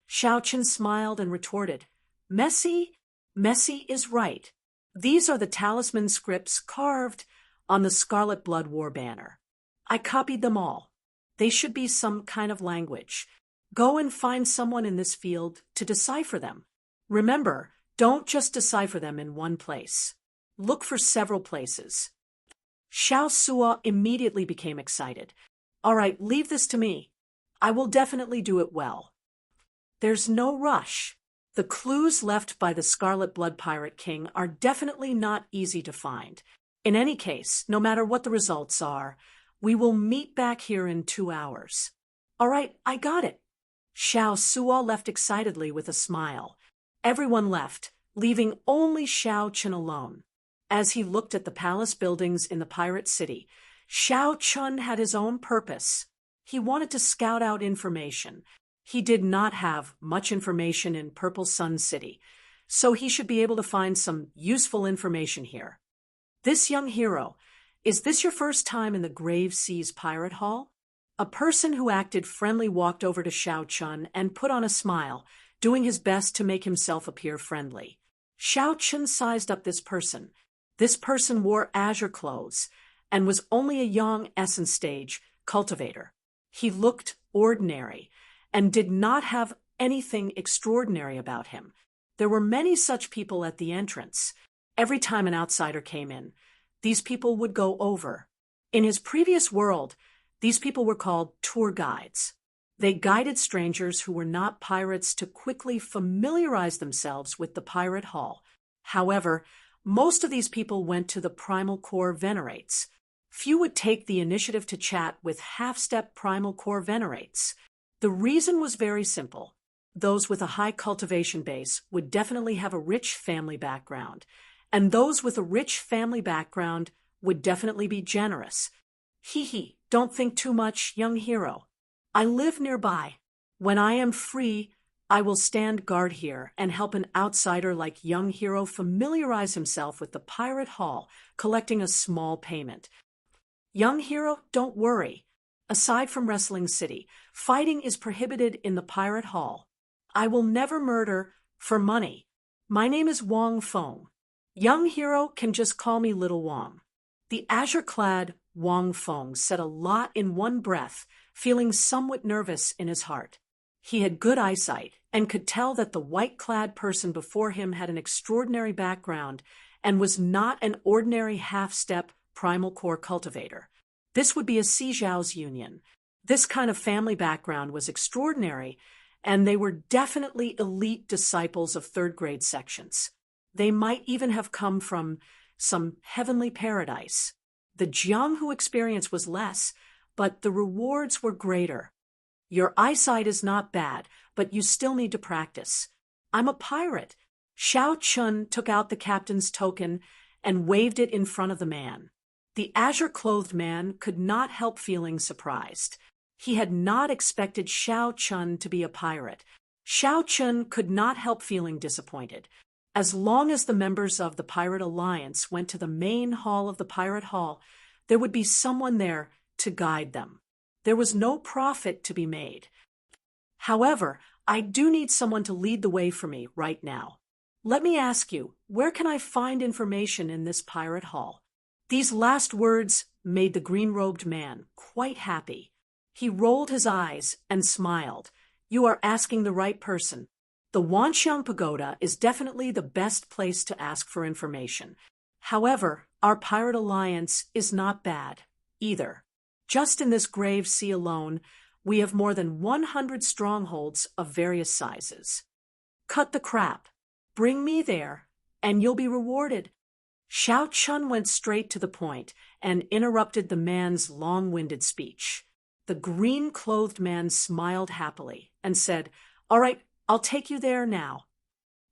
Xiao Chun smiled and retorted, "Messy? Messy is right. These are the talisman scripts carved on the Scarlet Blood War banner. I copied them all. They should be some kind of language. Go and find someone in this field to decipher them. Remember, don't just decipher them in one place. Look for several places." Xiao Suo immediately became excited. "All right, leave this to me. I will definitely do it well." There's no rush. The clues left by the Scarlet Blood Pirate King are definitely not easy to find. In any case, no matter what the results are, we will meet back here in 2 hours. "All right, I got it." Xiao Suo left excitedly with a smile. Everyone left, leaving only Xiao Chun alone. As he looked at the palace buildings in the pirate city, Xiao Chun had his own purpose. He wanted to scout out information. He did not have much information in Purple Sun City, so he should be able to find some useful information here. "This young hero, is this your first time in the Grave Seas Pirate Hall?" A person who acted friendly walked over to Xiao Chun and put on a smile, doing his best to make himself appear friendly. Xiao Chun sized up this person. This person wore azure clothes and was only a young essence stage cultivator. He looked ordinary and did not have anything extraordinary about him. There were many such people at the entrance. Every time an outsider came in, these people would go over. In his previous world, these people were called tour guides. They guided strangers who were not pirates to quickly familiarize themselves with the pirate hall. However, most of these people went to the primal core venerates. Few would take the initiative to chat with half-step primal core venerates. The reason was very simple. Those with a high cultivation base would definitely have a rich family background, and those with a rich family background would definitely be generous. Hee, don't think too much, young hero. I live nearby. When I am free, I will stand guard here and help an outsider like young hero familiarize himself with the pirate hall, collecting a small payment. Young hero, don't worry. Aside from Wrestling City, fighting is prohibited in the pirate hall. I will never murder for money. My name is Wong Fong. Young hero can just call me Little Wong. The azure-clad Wong Fong said a lot in one breath, feeling somewhat nervous in his heart. He had good eyesight and could tell that the white-clad person before him had an extraordinary background and was not an ordinary half-step primal core cultivator. This would be a Sijau's union. This kind of family background was extraordinary, and they were definitely elite disciples of third-grade sections. They might even have come from some heavenly paradise. The Jianghu experience was less, but the rewards were greater. Your eyesight is not bad, but you still need to practice. I'm a pirate. Xiao Chun took out the captain's token and waved it in front of the man. The azure-clothed man could not help feeling surprised. He had not expected Xiao Chun to be a pirate. Xiao Chun could not help feeling disappointed. As long as the members of the Pirate Alliance went to the main hall of the Pirate Hall, there would be someone there to guide them. There was no profit to be made. However, I do need someone to lead the way for me right now. Let me ask you, where can I find information in this Pirate Hall? These last words made the green-robed man quite happy. He rolled his eyes and smiled. You are asking the right person. The Wanxiang Pagoda is definitely the best place to ask for information. However, our Pirate Alliance is not bad, either. Just in this grave sea alone, we have more than 100 strongholds of various sizes. Cut the crap. Bring me there, and you'll be rewarded. Xiao Chun went straight to the point and interrupted the man's long-winded speech. The green-clothed man smiled happily and said, "All right, I'll take you there now."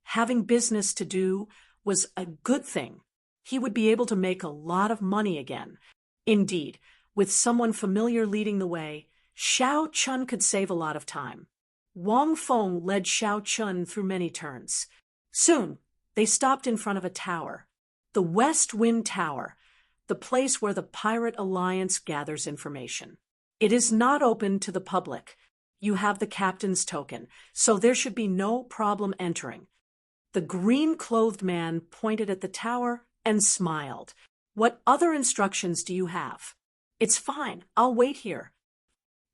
Having business to do was a good thing. He would be able to make a lot of money again. Indeed, with someone familiar leading the way, Xiao Chun could save a lot of time. Wong Fong led Xiao Chun through many turns. Soon, they stopped in front of a tower. The West Wind Tower, the place where the Pirate Alliance gathers information. It is not open to the public. You have the captain's token, so there should be no problem entering. The green-clothed man pointed at the tower and smiled. What other instructions do you have? It's fine, I'll wait here.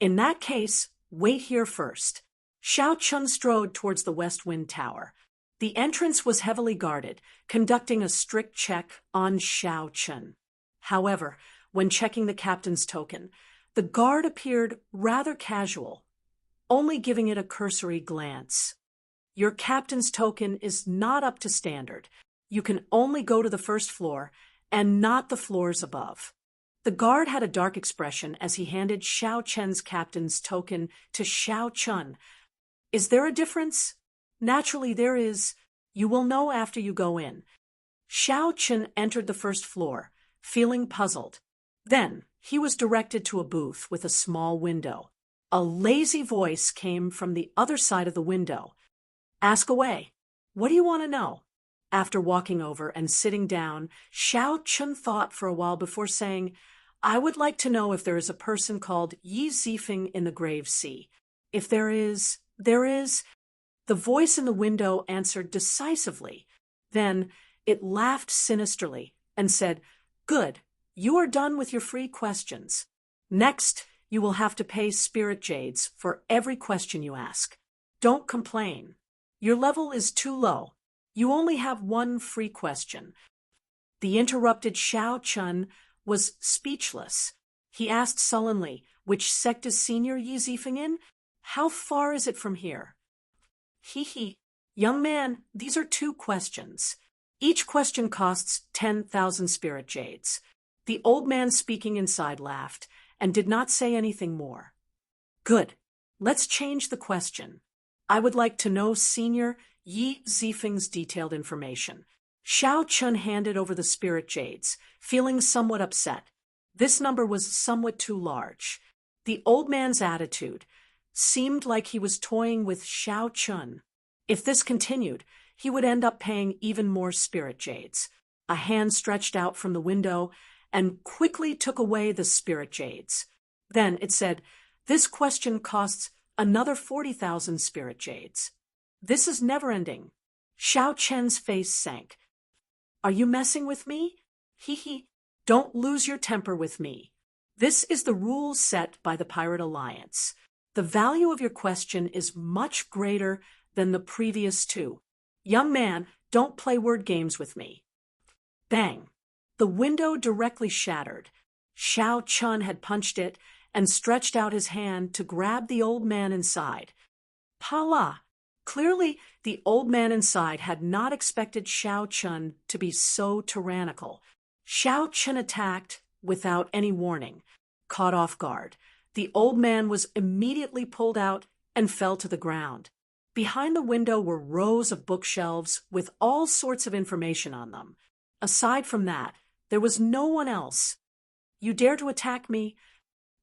In that case, wait here first. Xiao Chun strode towards the West Wind Tower. The entrance was heavily guarded, conducting a strict check on Xiao Chun. However, when checking the captain's token, the guard appeared rather casual, only giving it a cursory glance. Your captain's token is not up to standard. You can only go to the first floor and not the floors above. The guard had a dark expression as he handed Xiao Chun's captain's token to Xiao Chun. Is there a difference? Naturally there is. You will know after you go in. Xiao Chun entered the first floor, feeling puzzled. Then he was directed to a booth with a small window. A lazy voice came from the other side of the window. Ask away. What do you want to know? After walking over and sitting down, Xiao Chun thought for a while before saying, I would like to know if there is a person called Yi Zifeng in the Grave Sea. If there is, there is. The voice in the window answered decisively. Then it laughed sinisterly and said, Good, you are done with your free questions. Next, you will have to pay spirit jades for every question you ask. Don't complain. Your level is too low. You only have one free question. The interrupted Xiao Chun was speechless. He asked sullenly, which sect is Senior Yi Zifeng in? How far is it from here? Hee. Young man, these are 2 questions. Each question costs 10,000 spirit jades. The old man speaking inside laughed and did not say anything more. Good. Let's change the question. I would like to know Senior Yi Zifeng's detailed information. Xiao Chun handed over the spirit jades, feeling somewhat upset. This number was somewhat too large. The old man's attitude seemed like he was toying with Xiao Chun. If this continued, he would end up paying even more spirit jades. A hand stretched out from the window and quickly took away the spirit jades. Then it said, "This question costs another 40,000 spirit jades." This is never-ending. Xiao Chen's face sank. Are you messing with me? Hee. Don't lose your temper with me. This is the rules set by the Pirate Alliance. The value of your question is much greater than the previous two. Young man, don't play word games with me. Bang! The window directly shattered. Xiao Chun had punched it and stretched out his hand to grab the old man inside. Pala! Clearly, the old man inside had not expected Xiao Chun to be so tyrannical. Xiao Chun attacked without any warning. Caught off guard, the old man was immediately pulled out and fell to the ground. Behind the window were rows of bookshelves with all sorts of information on them. Aside from that, there was no one else. You dare to attack me?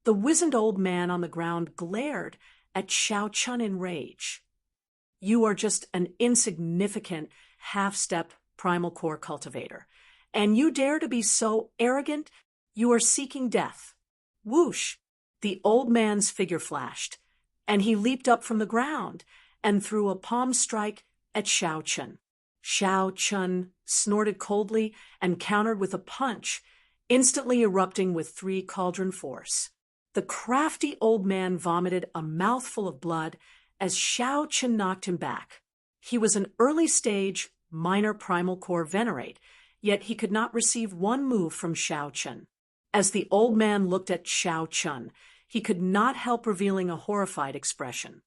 The wizened old man on the ground glared at Xiao Chun in rage. You are just an insignificant half-step primal core cultivator. And you dare to be so arrogant? You are seeking death. Whoosh! The old man's figure flashed, and he leaped up from the ground and threw a palm strike at Xiao Chun. Xiao Chun snorted coldly and countered with a punch, instantly erupting with 3 cauldron force. The crafty old man vomited a mouthful of blood as Xiao Chun knocked him back. He was an early-stage, minor primal core venerate, yet he could not receive one move from Xiao Chun. As the old man looked at Xiao Chun, he could not help revealing a horrified expression.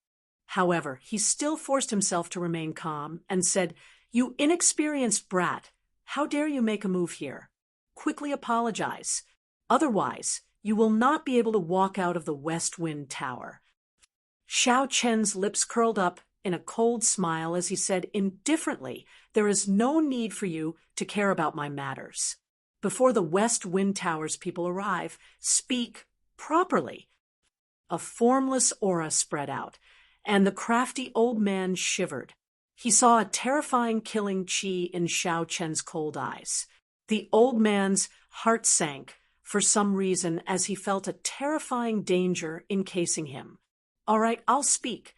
However, he still forced himself to remain calm and said, "You inexperienced brat, how dare you make a move here? Quickly apologize. Otherwise, you will not be able to walk out of the West Wind Tower." Xiao Chen's lips curled up in a cold smile as he said indifferently, "There is no need for you to care about my matters. Before the West Wind Tower's people arrive, speak properly." A formless aura spread out, and the crafty old man shivered. He saw a terrifying killing chi in Xiao Chen's cold eyes. The old man's heart sank for some reason as he felt a terrifying danger encasing him. "All right, I'll speak."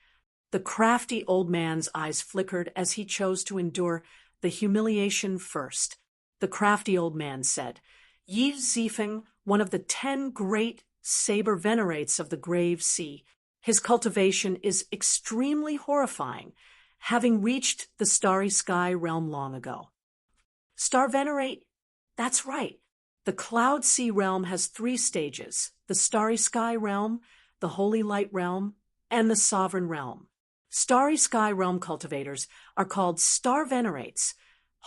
The crafty old man's eyes flickered as he chose to endure the humiliation first. The crafty old man said, "Yi Zifeng, one of the 10 great saber venerates of the Grave Sea. His cultivation is extremely horrifying, having reached the Starry Sky realm long ago." Star Venerate? That's right. The Cloud Sea realm has 3 stages: the Starry Sky realm, the Holy Light realm, and the Sovereign realm. Starry Sky realm cultivators are called Star Venerates.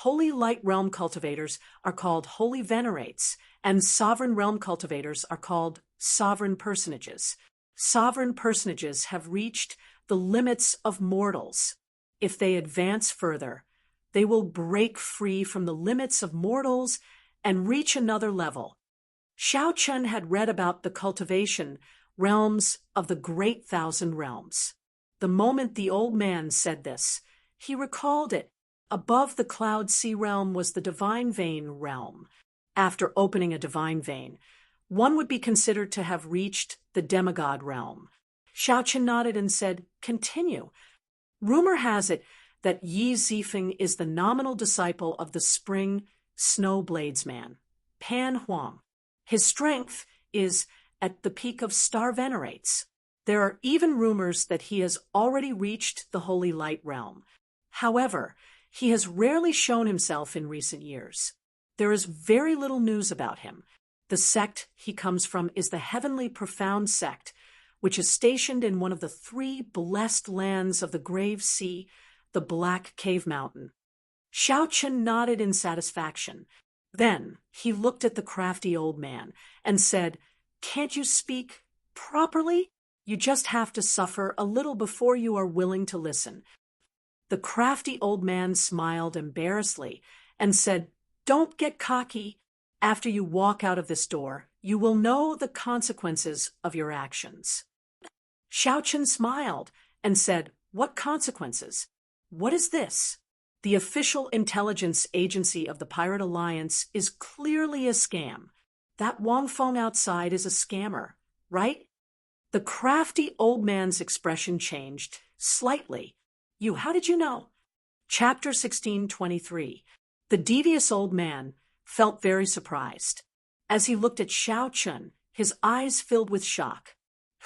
Holy Light realm cultivators are called Holy Venerates, and Sovereign realm cultivators are called Sovereign Personages. Sovereign Personages have reached the limits of mortals. If they advance further, they will break free from the limits of mortals and reach another level. Xiao Chun had read about the cultivation realms of the Great Thousand Realms. The moment the old man said this, he recalled it. Above the Cloud Sea realm was the Divine Vein realm. After opening a Divine Vein, one would be considered to have reached the Demigod realm. Xiao Chun nodded and said, "Continue." Rumor has it that Yi Zifeng is the nominal disciple of the Spring Snow Bladesman, Pan Huang. His strength is at the peak of Star Venerates. There are even rumors that he has already reached the Holy Light realm. However, he has rarely shown himself in recent years. There is very little news about him. The sect he comes from is the Heavenly Profound sect, which is stationed in one of the 3 blessed lands of the Grave Sea, the Black Cave Mountain. Xiao Chun nodded in satisfaction. Then he looked at the crafty old man and said, "Can't you speak properly? You just have to suffer a little before you are willing to listen." The crafty old man smiled embarrassedly and said, "Don't get cocky. After you walk out of this door, you will know the consequences of your actions." Xiao Chun smiled and said, "What consequences? What is this? The official intelligence agency of the Pirate Alliance is clearly a scam. That Wang Feng outside is a scammer, right?" The crafty old man's expression changed slightly. How did you know?" Chapter 16:23. The devious old man felt very surprised. As he looked at Xiao Chun, his eyes filled with shock.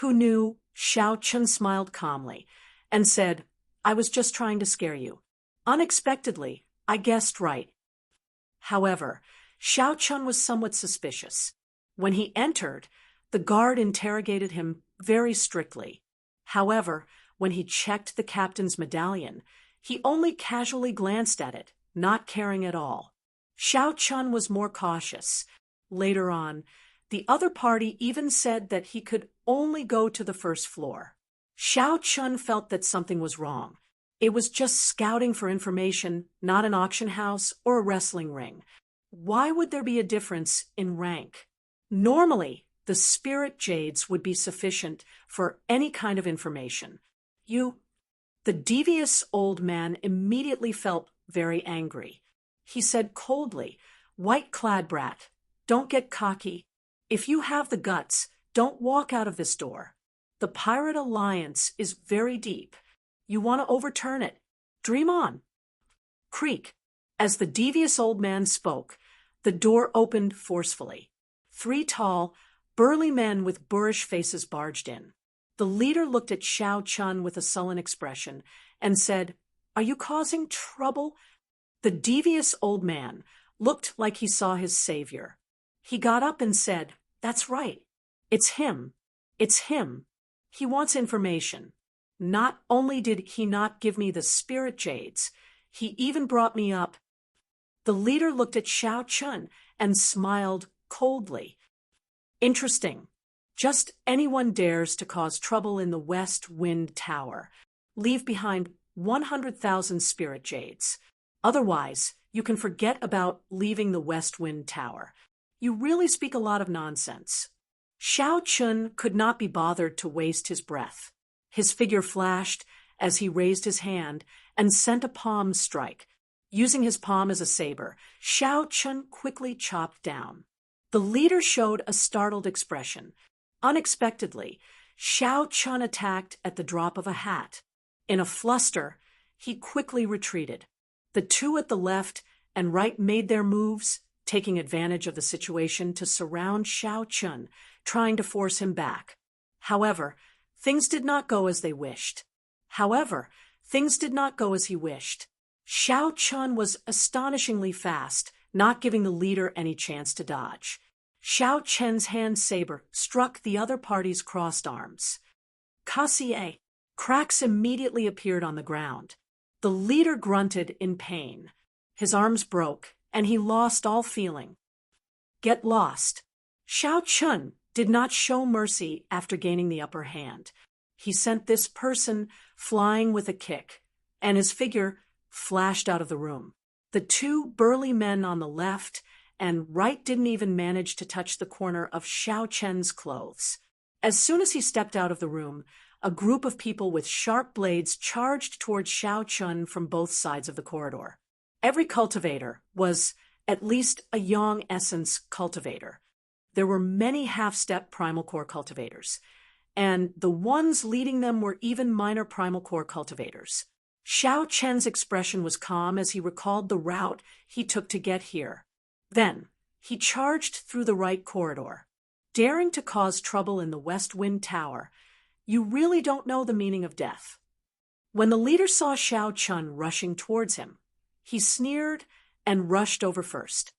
"Who knew?" Xiao Chun smiled calmly and said, "I was just trying to scare you. Unexpectedly, I guessed right." However, Xiao Chun was somewhat suspicious. When he entered, the guard interrogated him very strictly. However, when he checked the captain's medallion, he only casually glanced at it, not caring at all. Xiao Chun was more cautious. Later on, the other party even said that he could only go to the first floor. Xiao Chun felt that something was wrong. It was just scouting for information, not an auction house or a wrestling ring. Why would there be a difference in rank? Normally, the spirit jades would be sufficient for any kind of information. The devious old man immediately felt very angry. He said coldly, "White-clad brat, don't get cocky. If you have the guts, don't walk out of this door. The Pirate Alliance is very deep. You want to overturn it. Dream on." Creak. As the devious old man spoke, the door opened forcefully. 3 tall, burly men with boorish faces barged in. The leader looked at Xiao Chun with a sullen expression and said, "Are you causing trouble?" The devious old man looked like he saw his savior. He got up and said, "That's right. It's him. It's him. He wants information. Not only did he not give me the spirit jades, he even brought me up." The leader looked at Xiao Chun and smiled coldly. "Interesting. Just anyone dares to cause trouble in the West Wind Tower. Leave behind 100,000 spirit jades. Otherwise, you can forget about leaving the West Wind Tower. You really speak a lot of nonsense." Xiao Chun could not be bothered to waste his breath. His figure flashed as he raised his hand and sent a palm strike. Using his palm as a saber, Xiao Chun quickly chopped down. The leader showed a startled expression. Unexpectedly, Xiao Chun attacked at the drop of a hat. In a fluster, he quickly retreated. The 2 at the left and right made their moves, taking advantage of the situation to surround Xiao Chun, trying to force him back. However, things did not go as he wished. Xiao Chun was astonishingly fast, not giving the leader any chance to dodge. Xiao Chen's hand saber struck the other party's crossed arms. Cassier. Cracks immediately appeared on the ground. The leader grunted in pain. His arms broke, and he lost all feeling. Get lost. Xiao Chun did not show mercy after gaining the upper hand. He sent this person flying with a kick, and his figure flashed out of the room. The 2 burly men on the left and right didn't even manage to touch the corner of Xiao Chen's clothes. As soon as he stepped out of the room, a group of people with sharp blades charged towards Xiao Chun from both sides of the corridor. Every cultivator was at least a Yang Essence cultivator. There were many half-step Primal Core cultivators, and the ones leading them were even minor Primal Core cultivators. Xiao Chen's expression was calm as he recalled the route he took to get here. Then, he charged through the right corridor. Daring to cause trouble in the West Wind Tower, you really don't know the meaning of death. When the leader saw Xiao Chun rushing towards him, he sneered and rushed over first.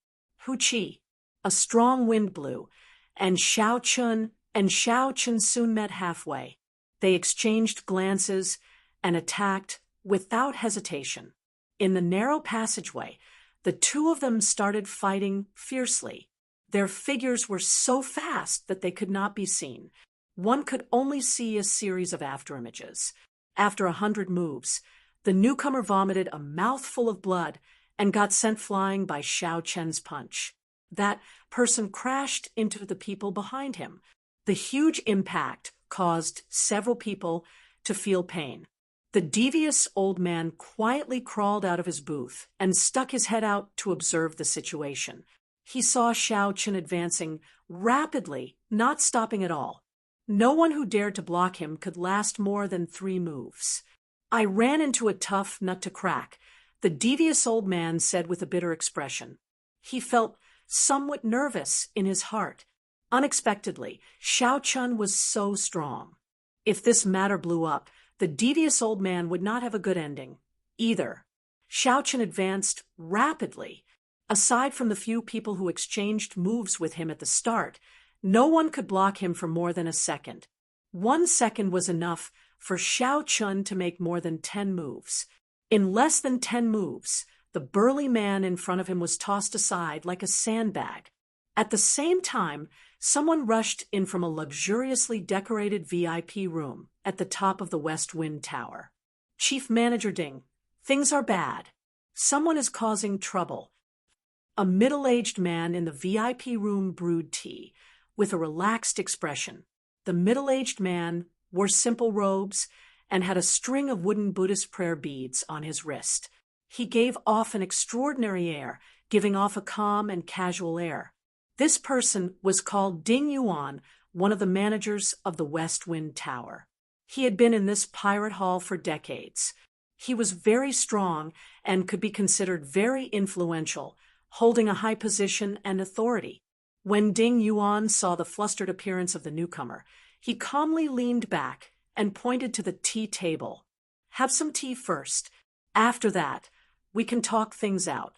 Hu Qi, a strong wind blew, and Xiao Chun soon met halfway. They exchanged glances and attacked without hesitation. In the narrow passageway, The two of them started fighting fiercely. Their figures were so fast that they could not be seen. One could only see a series of afterimages. After 100 moves, the newcomer vomited a mouthful of blood and got sent flying by Xiao Chen's punch. That person crashed into the people behind him. The huge impact caused several people to feel pain. The devious old man quietly crawled out of his booth and stuck his head out to observe the situation. He saw Xiao Chen advancing rapidly, not stopping at all. No one who dared to block him could last more than 3 moves. "I ran into a tough nut to crack," the devious old man said with a bitter expression. He felt somewhat nervous in his heart. Unexpectedly, Xiao Chen was so strong. If this matter blew up, the devious old man would not have a good ending, either. Xiao Chen advanced rapidly. Aside from the few people who exchanged moves with him at the start, no one could block him for more than a second. 1 second was enough for Xiao Chen to make more than 10 moves. In less than 10 moves, the burly man in front of him was tossed aside like a sandbag. At the same time, someone rushed in from a luxuriously decorated VIP room at the top of the West Wind Tower. "Chief Manager Ding, things are bad. Someone is causing trouble." A middle-aged man in the VIP room brewed tea, with a relaxed expression. The middle-aged man wore simple robes and had a string of wooden Buddhist prayer beads on his wrist. He gave off an extraordinary air, giving off a calm and casual air. This person was called Ding Yuan, one of the managers of the West Wind Tower. He had been in this pirate hall for decades. He was very strong and could be considered very influential, holding a high position and authority. When Ding Yuan saw the flustered appearance of the newcomer, he calmly leaned back and pointed to the tea table. "Have some tea first. After that, we can talk things out."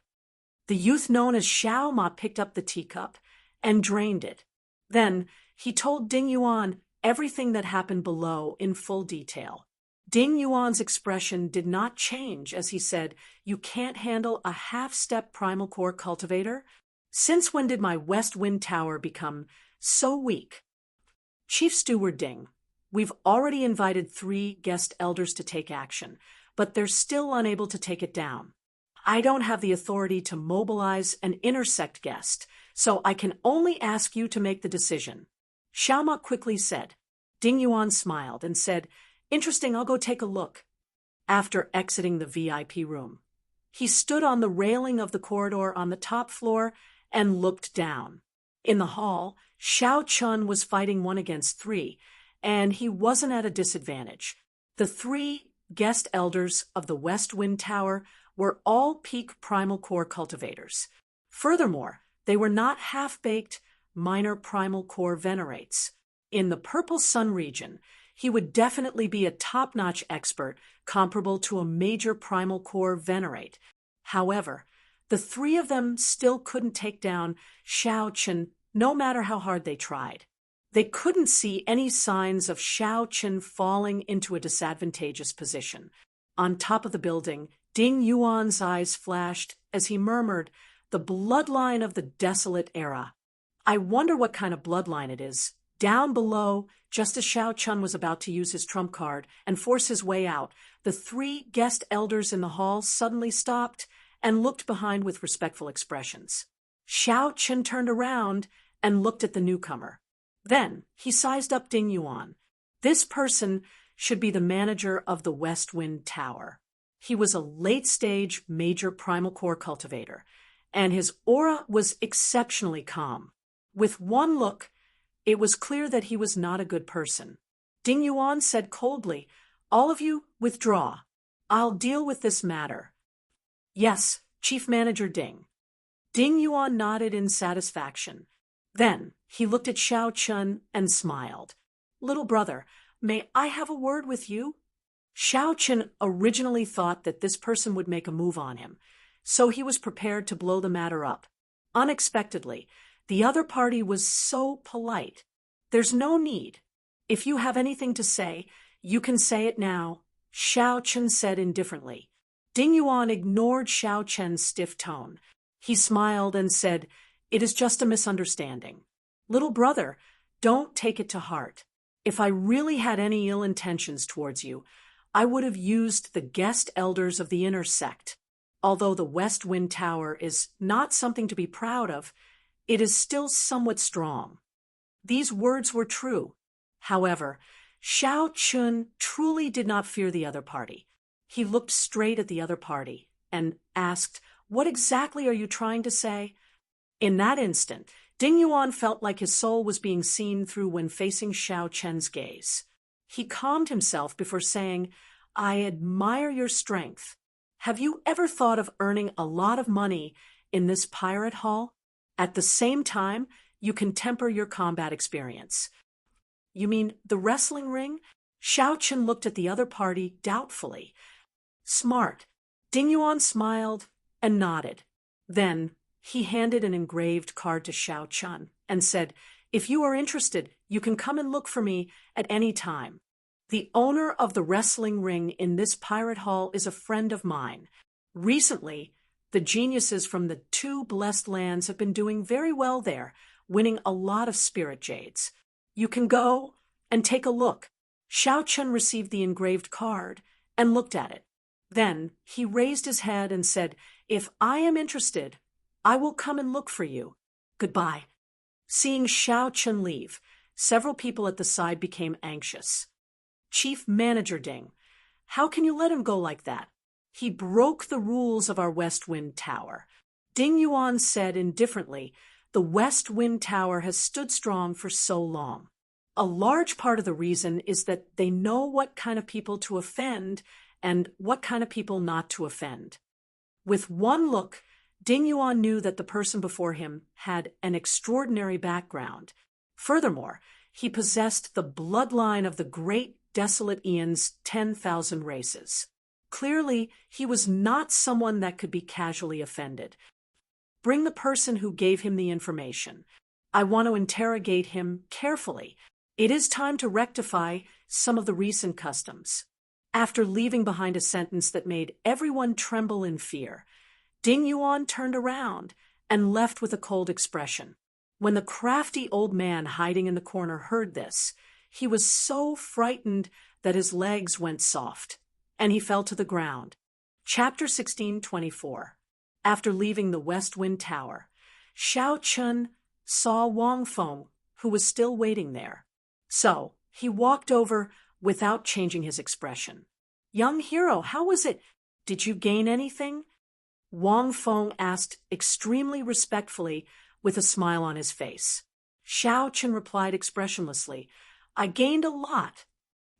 The youth known as Xiao Ma picked up the teacup and drained it. Then he told Ding Yuan everything that happened below in full detail. Ding Yuan's expression did not change as he said, "You can't handle a half-step primal core cultivator? Since when did my West Wind Tower become so weak?" "Chief Steward Ding, we've already invited 3 guest elders to take action, but they're still unable to take it down. I don't have the authority to mobilize an intersect guest, so I can only ask you to make the decision," Xiao Ma quickly said. Ding Yuan smiled and said, "Interesting, I'll go take a look." After exiting the VIP room, he stood on the railing of the corridor on the top floor and looked down. In the hall, Xiao Chen was fighting 1 against 3, and he wasn't at a disadvantage. The 3 guest elders of the West Wind Tower were all peak primal core cultivators. Furthermore, they were not half-baked minor primal core venerates. In the Purple Sun region, he would definitely be a top-notch expert comparable to a major primal core venerate. However, the 3 of them still couldn't take down Xiao Chen no matter how hard they tried. They couldn't see any signs of Xiao Chen falling into a disadvantageous position. On top of the building, Ding Yuan's eyes flashed as he murmured, "The bloodline of the desolate era. I wonder what kind of bloodline it is." Down below, just as Xiao Chen was about to use his trump card and force his way out, the 3 guest elders in the hall suddenly stopped and looked behind with respectful expressions. Xiao Chen turned around and looked at the newcomer. Then he sized up Ding Yuan. This person should be the manager of the West Wind Tower. He was a late-stage major primal core cultivator, and his aura was exceptionally calm. With one look, it was clear that he was not a good person. Ding Yuan said coldly, "All of you, withdraw. I'll deal with this matter." "Yes, Chief Manager Ding." Ding Yuan nodded in satisfaction. Then he looked at Xiao Chen and smiled. "Little brother, may I have a word with you?" Xiao Chen originally thought that this person would make a move on him, so he was prepared to blow the matter up. Unexpectedly, the other party was so polite. "There's no need. If you have anything to say, you can say it now," Xiao Chen said indifferently. Ding Yuan ignored Xiao Chen's stiff tone. He smiled and said, "It is just a misunderstanding. Little brother, don't take it to heart. If I really had any ill intentions towards you, I would have used the guest elders of the inner sect. Although the West Wind Tower is not something to be proud of, it is still somewhat strong." These words were true. However, Xiao Chun truly did not fear the other party. He looked straight at the other party and asked, "What exactly are you trying to say?" In that instant, Ding Yuan felt like his soul was being seen through when facing Xiao Chen's gaze. He calmed himself before saying, "I admire your strength. Have you ever thought of earning a lot of money in this pirate hall? At the same time, you can temper your combat experience." "You mean the wrestling ring?" Xiao Chen looked at the other party doubtfully. "Smart." Ding Yuan smiled and nodded. Then he handed an engraved card to Xiao Chun and said, "If you are interested, you can come and look for me at any time. The owner of the wrestling ring in this pirate hall is a friend of mine. Recently, the geniuses from the 2 blessed lands have been doing very well there, winning a lot of spirit jades. You can go and take a look." Xiao Chun received the engraved card and looked at it. Then he raised his head and said, "If I am interested, I will come and look for you. Goodbye." Seeing Xiao Chun leave, several people at the side became anxious. "Chief Manager Ding, how can you let him go like that? He broke the rules of our West Wind Tower." Ding Yuan said indifferently, "The West Wind Tower has stood strong for so long. A large part of the reason is that they know what kind of people to offend and what kind of people not to offend." With one look, Ding Yuan knew that the person before him had an extraordinary background. Furthermore, he possessed the bloodline of the great desolate Eon's 10,000 races. Clearly, he was not someone that could be casually offended. "Bring the person who gave him the information. I want to interrogate him carefully. It is time to rectify some of the recent customs." After leaving behind a sentence that made everyone tremble in fear, Ding Yuan turned around and left with a cold expression. When the crafty old man hiding in the corner heard this, he was so frightened that his legs went soft, and he fell to the ground. Chapter 16:24. After leaving the West Wind Tower, Xiao Chun saw Wang Feng, who was still waiting there. So he walked over without changing his expression. "Young hero, how was it? Did you gain anything?" Wang Feng asked extremely respectfully with a smile on his face. Xiao Chun replied expressionlessly, "I gained a lot."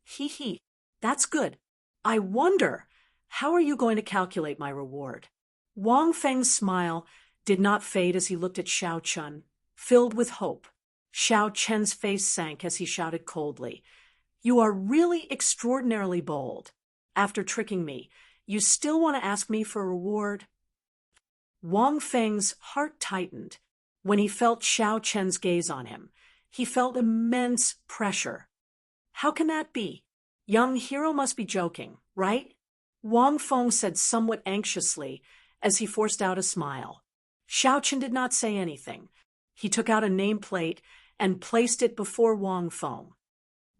"Hee, that's good. I wonder, how are you going to calculate my reward?" Wang Feng's smile did not fade as he looked at Xiao Chun, filled with hope. Xiao Chen's face sank as he shouted coldly, "You are really extraordinarily bold. After tricking me, you still want to ask me for a reward?" Wang Feng's heart tightened when he felt Xiao Chen's gaze on him. He felt immense pressure. "How can that be? Young hero must be joking, right?" Wang Feng said somewhat anxiously as he forced out a smile. Xiao Chen did not say anything. He took out a nameplate and placed it before Wang Feng.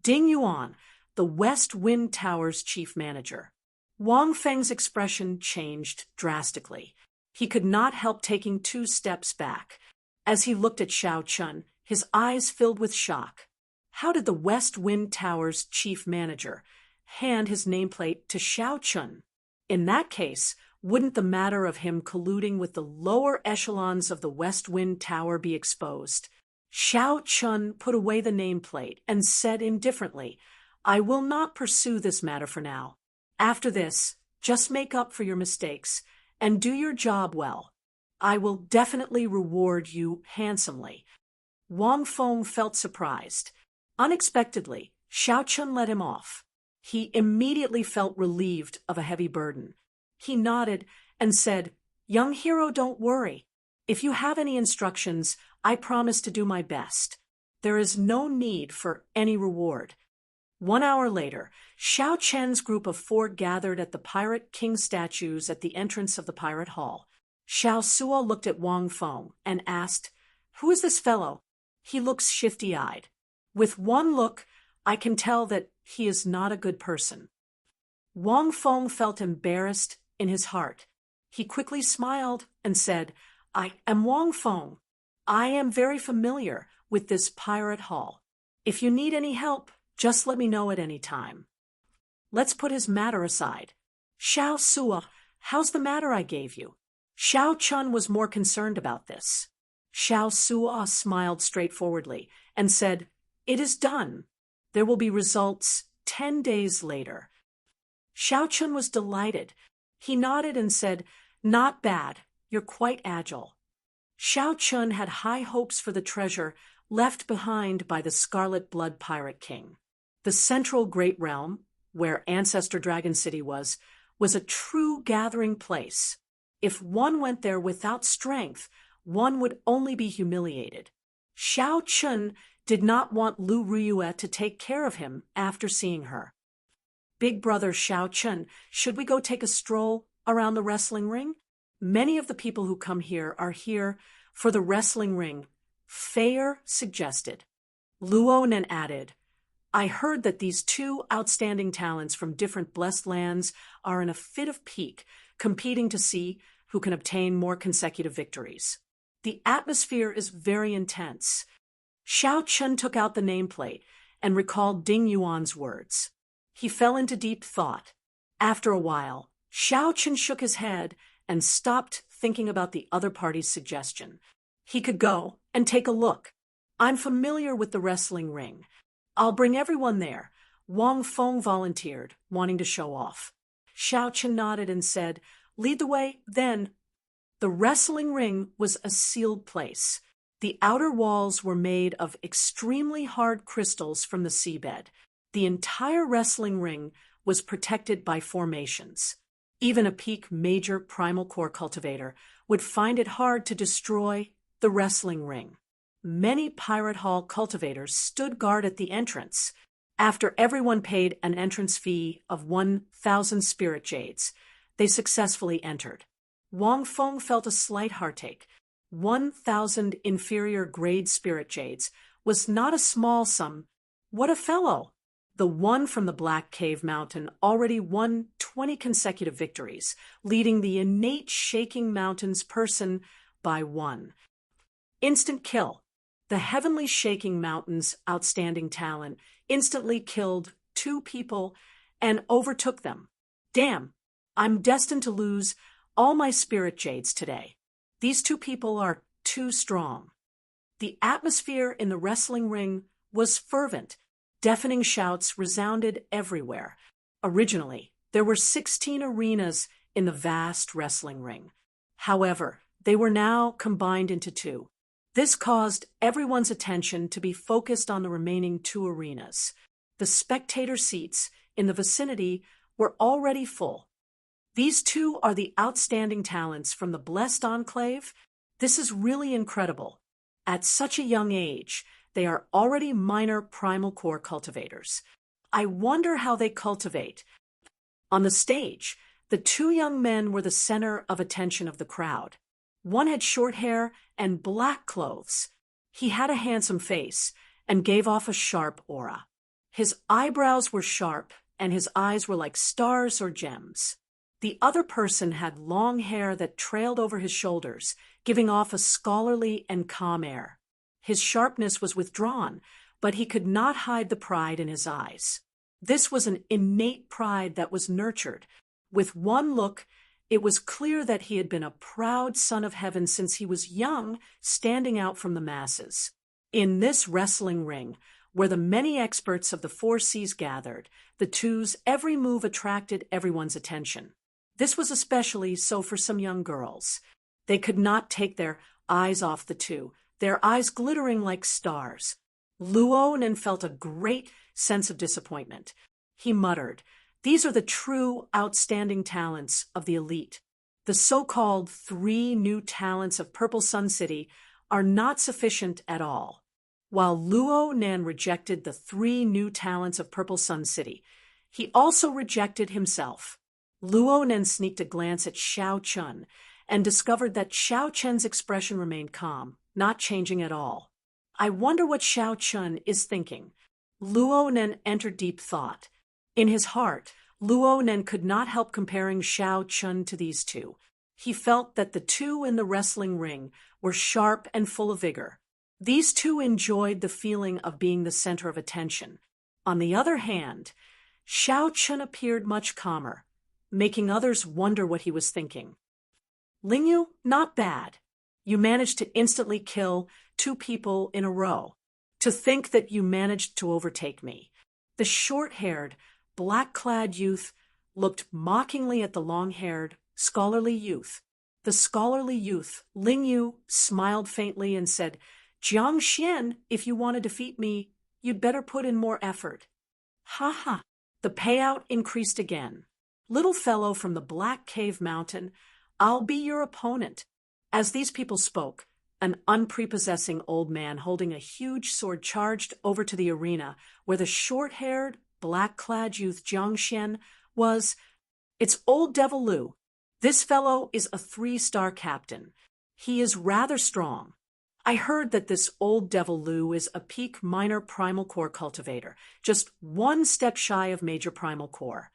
"Ding Yuan, the West Wind Tower's chief manager." Wang Feng's expression changed drastically. He could not help taking 2 steps back. As he looked at Xiao Chun, his eyes filled with shock. How did the West Wind Tower's chief manager hand his nameplate to Xiao Chun? In that case, wouldn't the matter of him colluding with the lower echelons of the West Wind Tower be exposed? Xiao Chun put away the nameplate and said indifferently, "I will not pursue this matter for now. After this, just make up for your mistakes and do your job well. I will definitely reward you handsomely." Wang Feng felt surprised. Unexpectedly, Xiao Chun let him off. He immediately felt relieved of a heavy burden. He nodded and said, "Young hero, don't worry. If you have any instructions, I promise to do my best. There is no need for any reward." 1 hour later, Xiao Chen's group of 4 gathered at the Pirate King statues at the entrance of the Pirate Hall. Xiao Suo looked at Wang Feng and asked, "Who is this fellow? He looks shifty-eyed. With one look, I can tell that he is not a good person." Wang Feng felt embarrassed in his heart. He quickly smiled and said, "I am Wang Feng. I am very familiar with this pirate hall. If you need any help, just let me know at any time." "Let's put his matter aside. Xiao Suo, how's the matter I gave you?" Xiao Chun was more concerned about this. Xiao Suo smiled straightforwardly and said, "It is done. There will be results 10 days later." Xiao Chun was delighted. He nodded and said, "Not bad. You're quite agile." Xiao Chun had high hopes for the treasure left behind by the Scarlet Blood Pirate King. The central Great Realm, where Ancestor Dragon City was a true gathering place. If one went there without strength, one would only be humiliated. Xiao Chun did not want Lu Ryue to take care of him after seeing her. "Big brother Xiao Chun, should we go take a stroll around the wrestling ring? Many of the people who come here are here for the wrestling ring," Fayer suggested. Luonan added, "I heard that these two outstanding talents from different blessed lands are in a fit of pique, competing to see who can obtain more consecutive victories. The atmosphere is very intense." Xiao Chun took out the nameplate and recalled Ding Yuan's words. He fell into deep thought. After a while, Xiao Chun shook his head and stopped thinking about the other party's suggestion. He could go and take a look. "I'm familiar with the wrestling ring. I'll bring everyone there," Wang Feng volunteered, wanting to show off. Xiao Chun nodded and said, "Lead the way, then." The wrestling ring was a sealed place. The outer walls were made of extremely hard crystals from the seabed. The entire wrestling ring was protected by formations. Even a peak major primal core cultivator would find it hard to destroy the wrestling ring. Many Pirate Hall cultivators stood guard at the entrance. After everyone paid an entrance fee of 1,000 spirit jades, they successfully entered. Wang Feng felt a slight heartache. 1,000 inferior grade spirit jades was not a small sum. What a fellow! The one from the Black Cave Mountain already won 20 consecutive victories, leading the innate Shaking Mountains person by 1. Instant kill. The Heavenly Shaking Mountains' outstanding talent instantly killed 2 people and overtook them. Damn, I'm destined to lose all my spirit jades today. These 2 people are too strong. The atmosphere in the wrestling ring was fervent. Deafening shouts resounded everywhere. Originally, there were 16 arenas in the vast wrestling ring. However, they were now combined into 2. This caused everyone's attention to be focused on the remaining 2 arenas. The spectator seats in the vicinity were already full. These 2 are the outstanding talents from the Blessed Enclave. This is really incredible. At such a young age, they are already minor primal core cultivators. I wonder how they cultivate. On the stage, the 2 young men were the center of attention of the crowd. One had short hair and black clothes. He had a handsome face and gave off a sharp aura. His eyebrows were sharp and his eyes were like stars or gems. The other person had long hair that trailed over his shoulders, giving off a scholarly and calm air. His sharpness was withdrawn, but he could not hide the pride in his eyes. This was an innate pride that was nurtured. With one look, it was clear that he had been a proud son of heaven since he was young, standing out from the masses. In this wrestling ring, where the many experts of the 4 seas gathered, the 2's every move attracted everyone's attention. This was especially so for some young girls. They could not take their eyes off the 2, their eyes glittering like stars. Luonan felt a great sense of disappointment. He muttered, "These are the true outstanding talents of the elite. The so-called 3 new talents of Purple Sun City are not sufficient at all." While Luonan rejected the 3 new talents of Purple Sun City, he also rejected himself. Luonan sneaked a glance at Xiao Chun and discovered that Xiao Chen's expression remained calm, not changing at all. I wonder what Xiao Chen is thinking. Luo Nen entered deep thought. In his heart, Luo Nen could not help comparing Xiao Chen to these two. He felt that the two in the wrestling ring were sharp and full of vigor. These two enjoyed the feeling of being the center of attention. On the other hand, Xiao Chen appeared much calmer, making others wonder what he was thinking. Lingyu, not bad. You managed to instantly kill 2 people in a row. To think that you managed to overtake me. The short-haired, black-clad youth looked mockingly at the long-haired, scholarly youth. The scholarly youth, Lingyu, smiled faintly and said, "Jiang Xian, if you want to defeat me, you'd better put in more effort." Ha ha. The payout increased again. Little fellow from the Black Cave Mountain, I'll be your opponent. As these people spoke, an unprepossessing old man holding a huge sword charged over to the arena where the short-haired, black-clad youth Jiang Xian was. It's old Devil Lu. This fellow is a 3-star captain. He is rather strong. I heard that this old Devil Lu is a peak minor primal core cultivator, just 1 step shy of major primal core.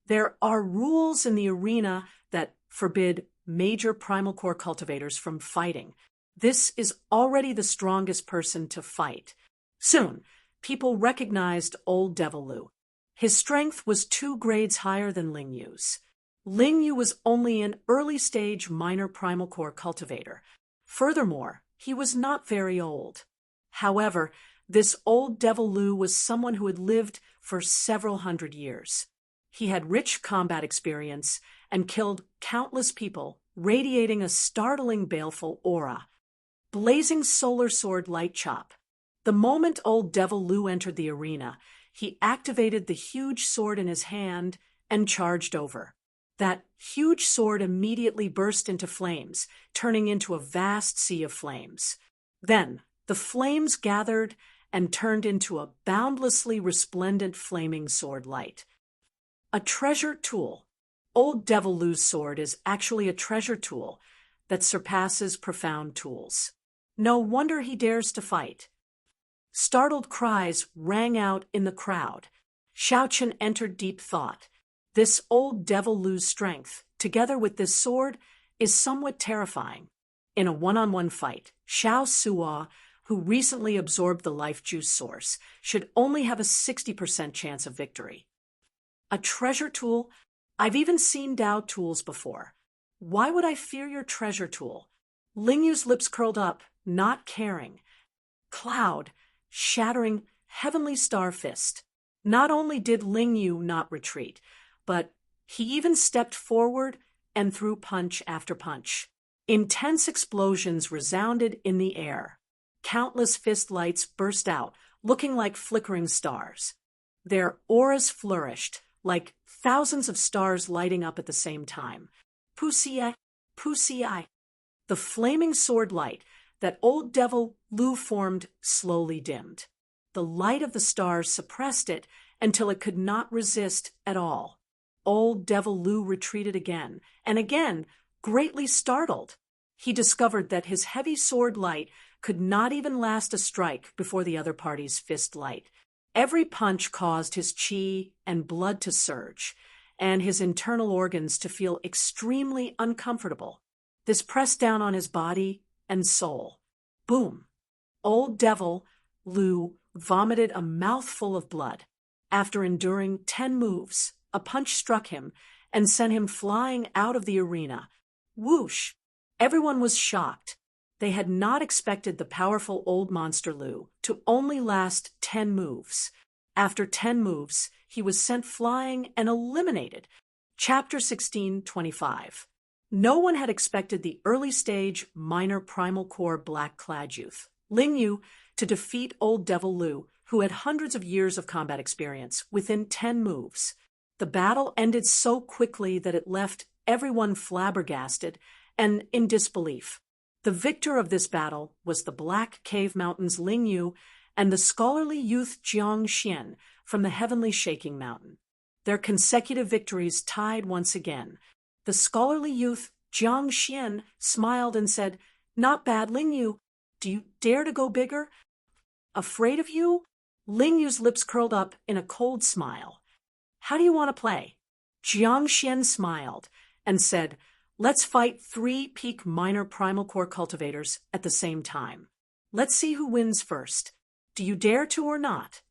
There are rules in the arena that forbid major primal core cultivators from fighting. This is already the strongest person to fight. Soon, people recognized old Devil Lu. His strength was 2 grades higher than Lingyu's. Lingyu was only an early-stage minor primal core cultivator. Furthermore, he was not very old. However, this old Devil Lu was someone who had lived for several hundred years. He had rich combat experience and killed countless people, radiating a startling baleful aura. Blazing solar sword light chop. The moment old Devil Lu entered the arena, he activated the huge sword in his hand and charged over. That huge sword immediately burst into flames, turning into a vast sea of flames. Then, the flames gathered and turned into a boundlessly resplendent flaming sword light. A treasure tool. Old Devil Lu's sword is actually a treasure tool that surpasses profound tools. No wonder he dares to fight. Startled cries rang out in the crowd. Xiao Chen entered deep thought. This old Devil Lu's strength, together with this sword, is somewhat terrifying. In a one-on-one fight, Xiao Suo, who recently absorbed the life juice source, should only have a 60% chance of victory. A treasure tool? I've even seen Dao tools before. Why would I fear your treasure tool? Lingyu's lips curled up, not caring. Cloud, shattering, heavenly star fist. Not only did Lingyu not retreat, but he even stepped forward and threw punch after punch. Intense explosions resounded in the air. Countless fist lights burst out, looking like flickering stars. Their auras flourished, like thousands of stars lighting up at the same time. Pussy-eye, pussy-eye. The flaming sword light that old Devil Lu formed slowly dimmed. The light of the stars suppressed it until it could not resist at all. Old Devil Lu retreated again, and again, greatly startled. He discovered that his heavy sword light could not even last a strike before the other party's fist light. Every punch caused his chi and blood to surge, and his internal organs to feel extremely uncomfortable. This pressed down on his body and soul. Boom! Old Devil Lu vomited a mouthful of blood. After enduring 10 moves, a punch struck him and sent him flying out of the arena. Whoosh! Everyone was shocked. They had not expected the powerful old monster Lu to only last 10 moves. After 10 moves, he was sent flying and eliminated. Chapter 16:25. No one had expected the early-stage minor primal core black-clad youth, Lingyu, to defeat old Devil Lu, who had hundreds of years of combat experience, within 10 moves. The battle ended so quickly that it left everyone flabbergasted and in disbelief. The victor of this battle was the Black Cave Mountain's Lingyu and the scholarly youth Jiang Xian from the Heavenly Shaking Mountain. Their consecutive victories tied once again. The scholarly youth Jiang Xian smiled and said, "Not bad, Ling Yu. Do you dare to go bigger?" "Afraid of you?" Ling Yu's lips curled up in a cold smile. "How do you want to play?" Jiang Xian smiled and said, "Let's fight 3 peak minor primal core cultivators at the same time. Let's see who wins first. Do you dare to or not?"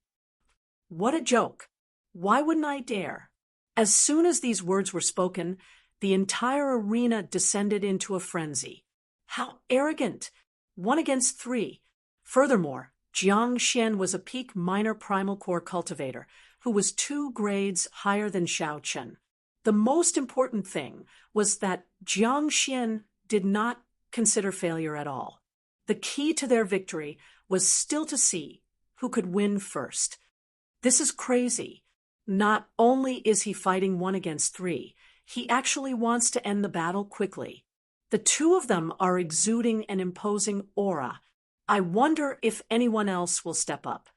What a joke. Why wouldn't I dare? As soon as these words were spoken, the entire arena descended into a frenzy. How arrogant! 1 against 3. Furthermore, Jiang Xian was a peak minor primal core cultivator who was 2 grades higher than Xiao Chen. The most important thing was that Jiang Xian did not consider failure at all. The key to their victory was still to see who could win first. This is crazy. Not only is he fighting 1 against 3, he actually wants to end the battle quickly. The 2 of them are exuding an imposing aura. I wonder if anyone else will step up.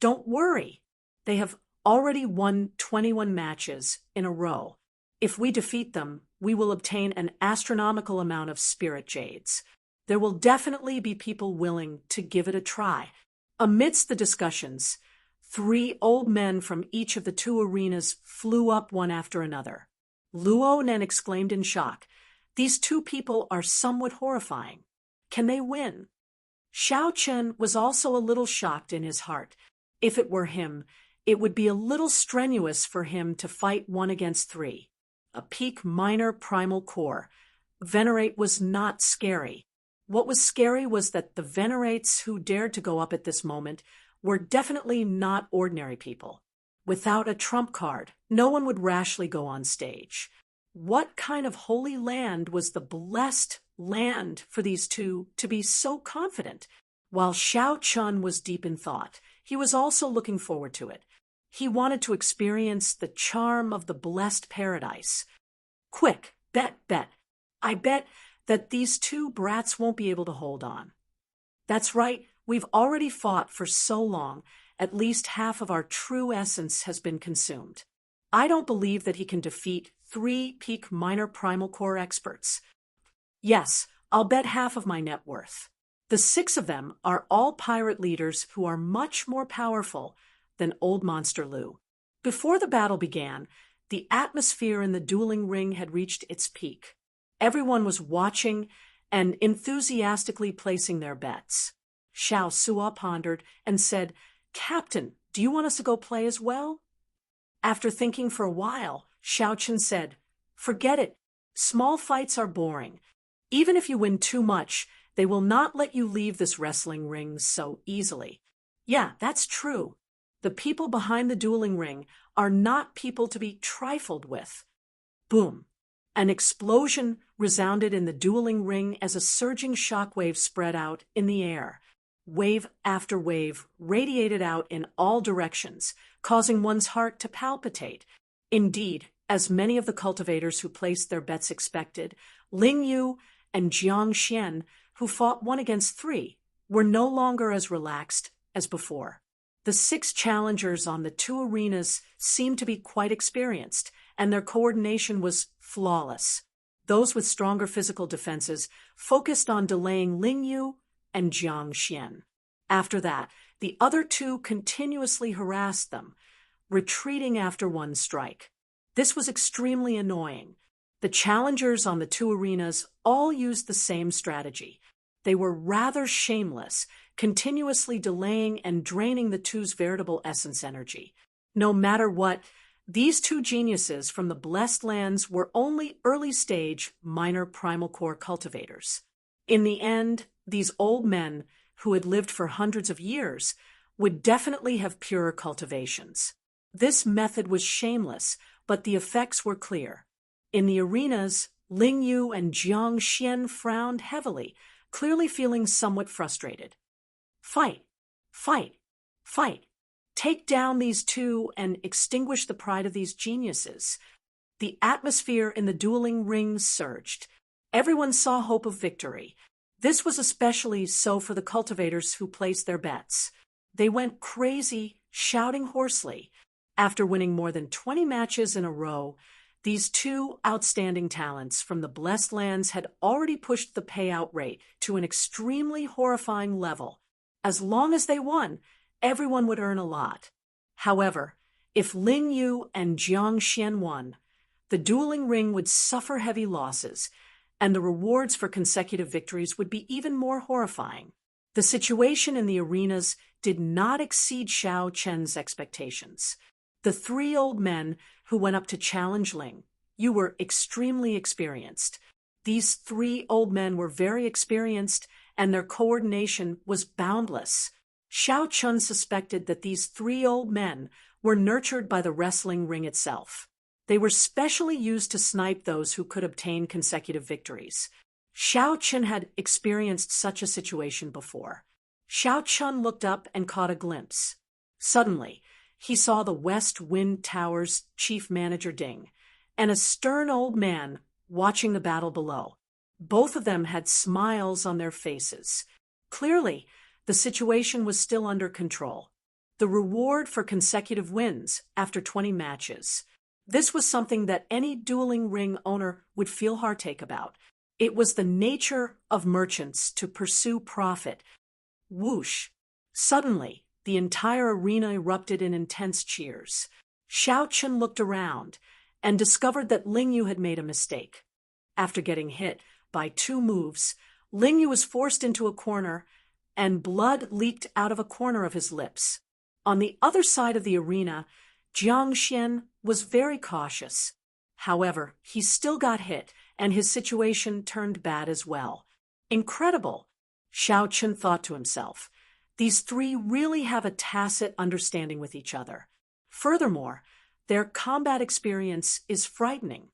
Don't worry. They have already won 21 matches in a row. If we defeat them, we will obtain an astronomical amount of spirit jades. There will definitely be people willing to give it a try. Amidst the discussions, 3 old men from each of the 2 arenas flew up one after another. Luo Nen exclaimed in shock, "These 2 people are somewhat horrifying. Can they win?" Xiao Chen was also a little shocked in his heart. If it were him, it would be a little strenuous for him to fight 1 against 3. A peak minor primal core. Venerate was not scary. What was scary was that the Venerates who dared to go up at this moment were definitely not ordinary people. Without a trump card, no one would rashly go on stage. What kind of holy land was the blessed land for these 2 to be so confident? While Xiao Chun was deep in thought, he was also looking forward to it. He wanted to experience the charm of the blessed paradise. Quick, bet. I bet that these 2 brats won't be able to hold on. That's right, we've already fought for so long, at least half of our true essence has been consumed. I don't believe that he can defeat 3 peak minor primal core experts. Yes, I'll bet half of my net worth. The 6 of them are all pirate leaders who are much more powerful than Old Monster Lu. Before the battle began, the atmosphere in the dueling ring had reached its peak. Everyone was watching and enthusiastically placing their bets. Xiao Sua pondered and said, "Captain, do you want us to go play as well?" After thinking for a while, Xiao Chen said, "Forget it. Small fights are boring. Even if you win too much, they will not let you leave this wrestling ring so easily." Yeah, that's true. The people behind the dueling ring are not people to be trifled with. Boom. An explosion resounded in the dueling ring as a surging shockwave spread out in the air. Wave after wave radiated out in all directions, causing one's heart to palpitate. Indeed, as many of the cultivators who placed their bets expected, Ling Yu and Jiang Xian, who fought 1 against 3, were no longer as relaxed as before. The 6 challengers on the 2 arenas seemed to be quite experienced, and their coordination was flawless. Those with stronger physical defenses focused on delaying Ling Yu and Jiang Xian. After that, the other 2 continuously harassed them, retreating after 1 strike. This was extremely annoying. The challengers on the 2 arenas all used the same strategy. They were rather shameless, continuously delaying and draining the 2's veritable essence energy. No matter what, these 2 geniuses from the Blessed Lands were only early-stage minor primal core cultivators. In the end, these old men, who had lived for hundreds of years, would definitely have purer cultivations. This method was shameless, but the effects were clear. In the arenas, Ling Yu and Jiang Xian frowned heavily, clearly feeling somewhat frustrated. Fight! Fight! Fight! Take down these 2 and extinguish the pride of these geniuses. The atmosphere in the dueling ring surged. Everyone saw hope of victory. This was especially so for the cultivators who placed their bets. They went crazy, shouting hoarsely. After winning more than 20 matches in a row, These two outstanding talents from the Blessed Lands had already pushed the payout rate to an extremely horrifying level. As long as they won, everyone would earn a lot. However, if Ling Yu and Jiang Xian won, the dueling ring would suffer heavy losses, and the rewards for consecutive victories would be even more horrifying. The situation in the arenas did not exceed Xiao Chen's expectations. The three old men who went up to challenge Ling Yu were extremely experienced. These three old men were very experienced, and their coordination was boundless. Xiao Chun suspected that these three old men were nurtured by the wrestling ring itself. They were specially used to snipe those who could obtain consecutive victories. Xiao Chun had experienced such a situation before. Xiao Chun looked up and caught a glimpse. Suddenly, he saw the West Wind Tower's chief manager Ding and a stern old man watching the battle below. Both of them had smiles on their faces. Clearly, the situation was still under control. The reward for consecutive wins after 20 matches. This was something that any dueling ring owner would feel heartache about. It was the nature of merchants to pursue profit. Whoosh! Suddenly, the entire arena erupted in intense cheers. Xiao Chun looked around and discovered that Ling Yu had made a mistake. After getting hit by 2 moves, Ling Yu was forced into a corner, and blood leaked out of a corner of his lips. On the other side of the arena, Jiang Xian was very cautious. However, he still got hit, and his situation turned bad as well. Incredible, Xiao Chun thought to himself. These three really have a tacit understanding with each other. Furthermore, their combat experience is frightening.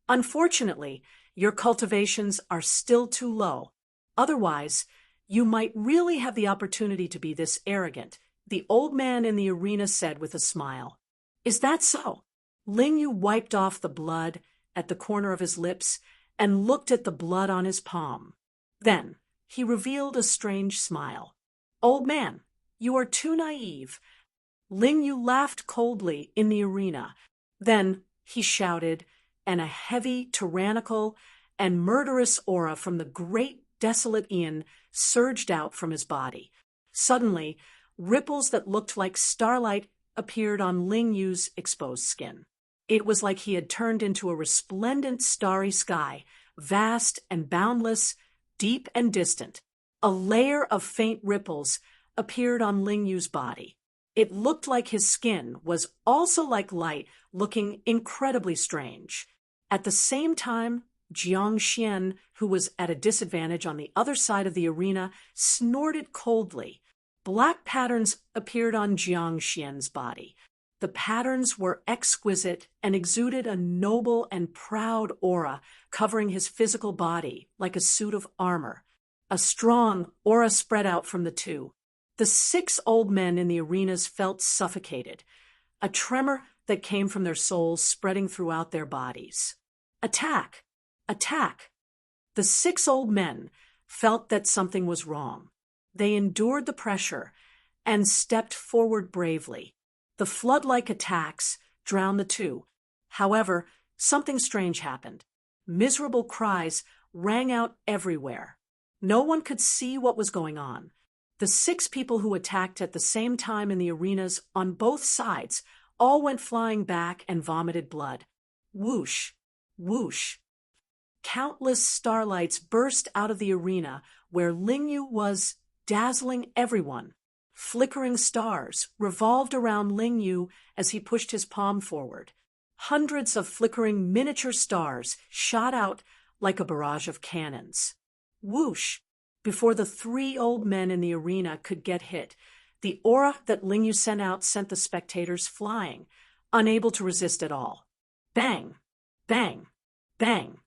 Unfortunately, your cultivations are still too low. Otherwise, you might really have the opportunity to be this arrogant, the old man in the arena said with a smile. Is that so? Ling Yu wiped off the blood at the corner of his lips and looked at the blood on his palm. Then he revealed a strange smile. Old man, you are too naive. Ling Yu laughed coldly in the arena. Then he shouted, and a heavy, tyrannical, and murderous aura from the great desolate Ian surged out from his body. Suddenly, ripples that looked like starlight appeared on Ling Yu's exposed skin. It was like he had turned into a resplendent starry sky, vast and boundless, deep and distant. A layer of faint ripples appeared on Ling Yu's body. It looked like his skin was also like light, looking incredibly strange. At the same time, Jiang Xian, who was at a disadvantage on the other side of the arena, snorted coldly. Black patterns appeared on Jiang Xian's body. The patterns were exquisite and exuded a noble and proud aura covering his physical body like a suit of armor. A strong aura spread out from the two. The 6 old men in the arenas felt suffocated, a tremor that came from their souls spreading throughout their bodies. Attack! Attack! The 6 old men felt that something was wrong. They endured the pressure and stepped forward bravely. The flood-like attacks drowned the two. However, something strange happened. Miserable cries rang out everywhere. No one could see what was going on. The 6 people who attacked at the same time in the arenas on both sides all went flying back and vomited blood. Whoosh! Whoosh! Countless starlights burst out of the arena where Ling Yu was, dazzling everyone. Flickering stars revolved around Ling Yu as he pushed his palm forward. Hundreds of flickering miniature stars shot out like a barrage of cannons. Whoosh! Before the 3 old men in the arena could get hit, the aura that Ling Yu sent out sent the spectators flying, unable to resist at all. Bang! Bang! Bang!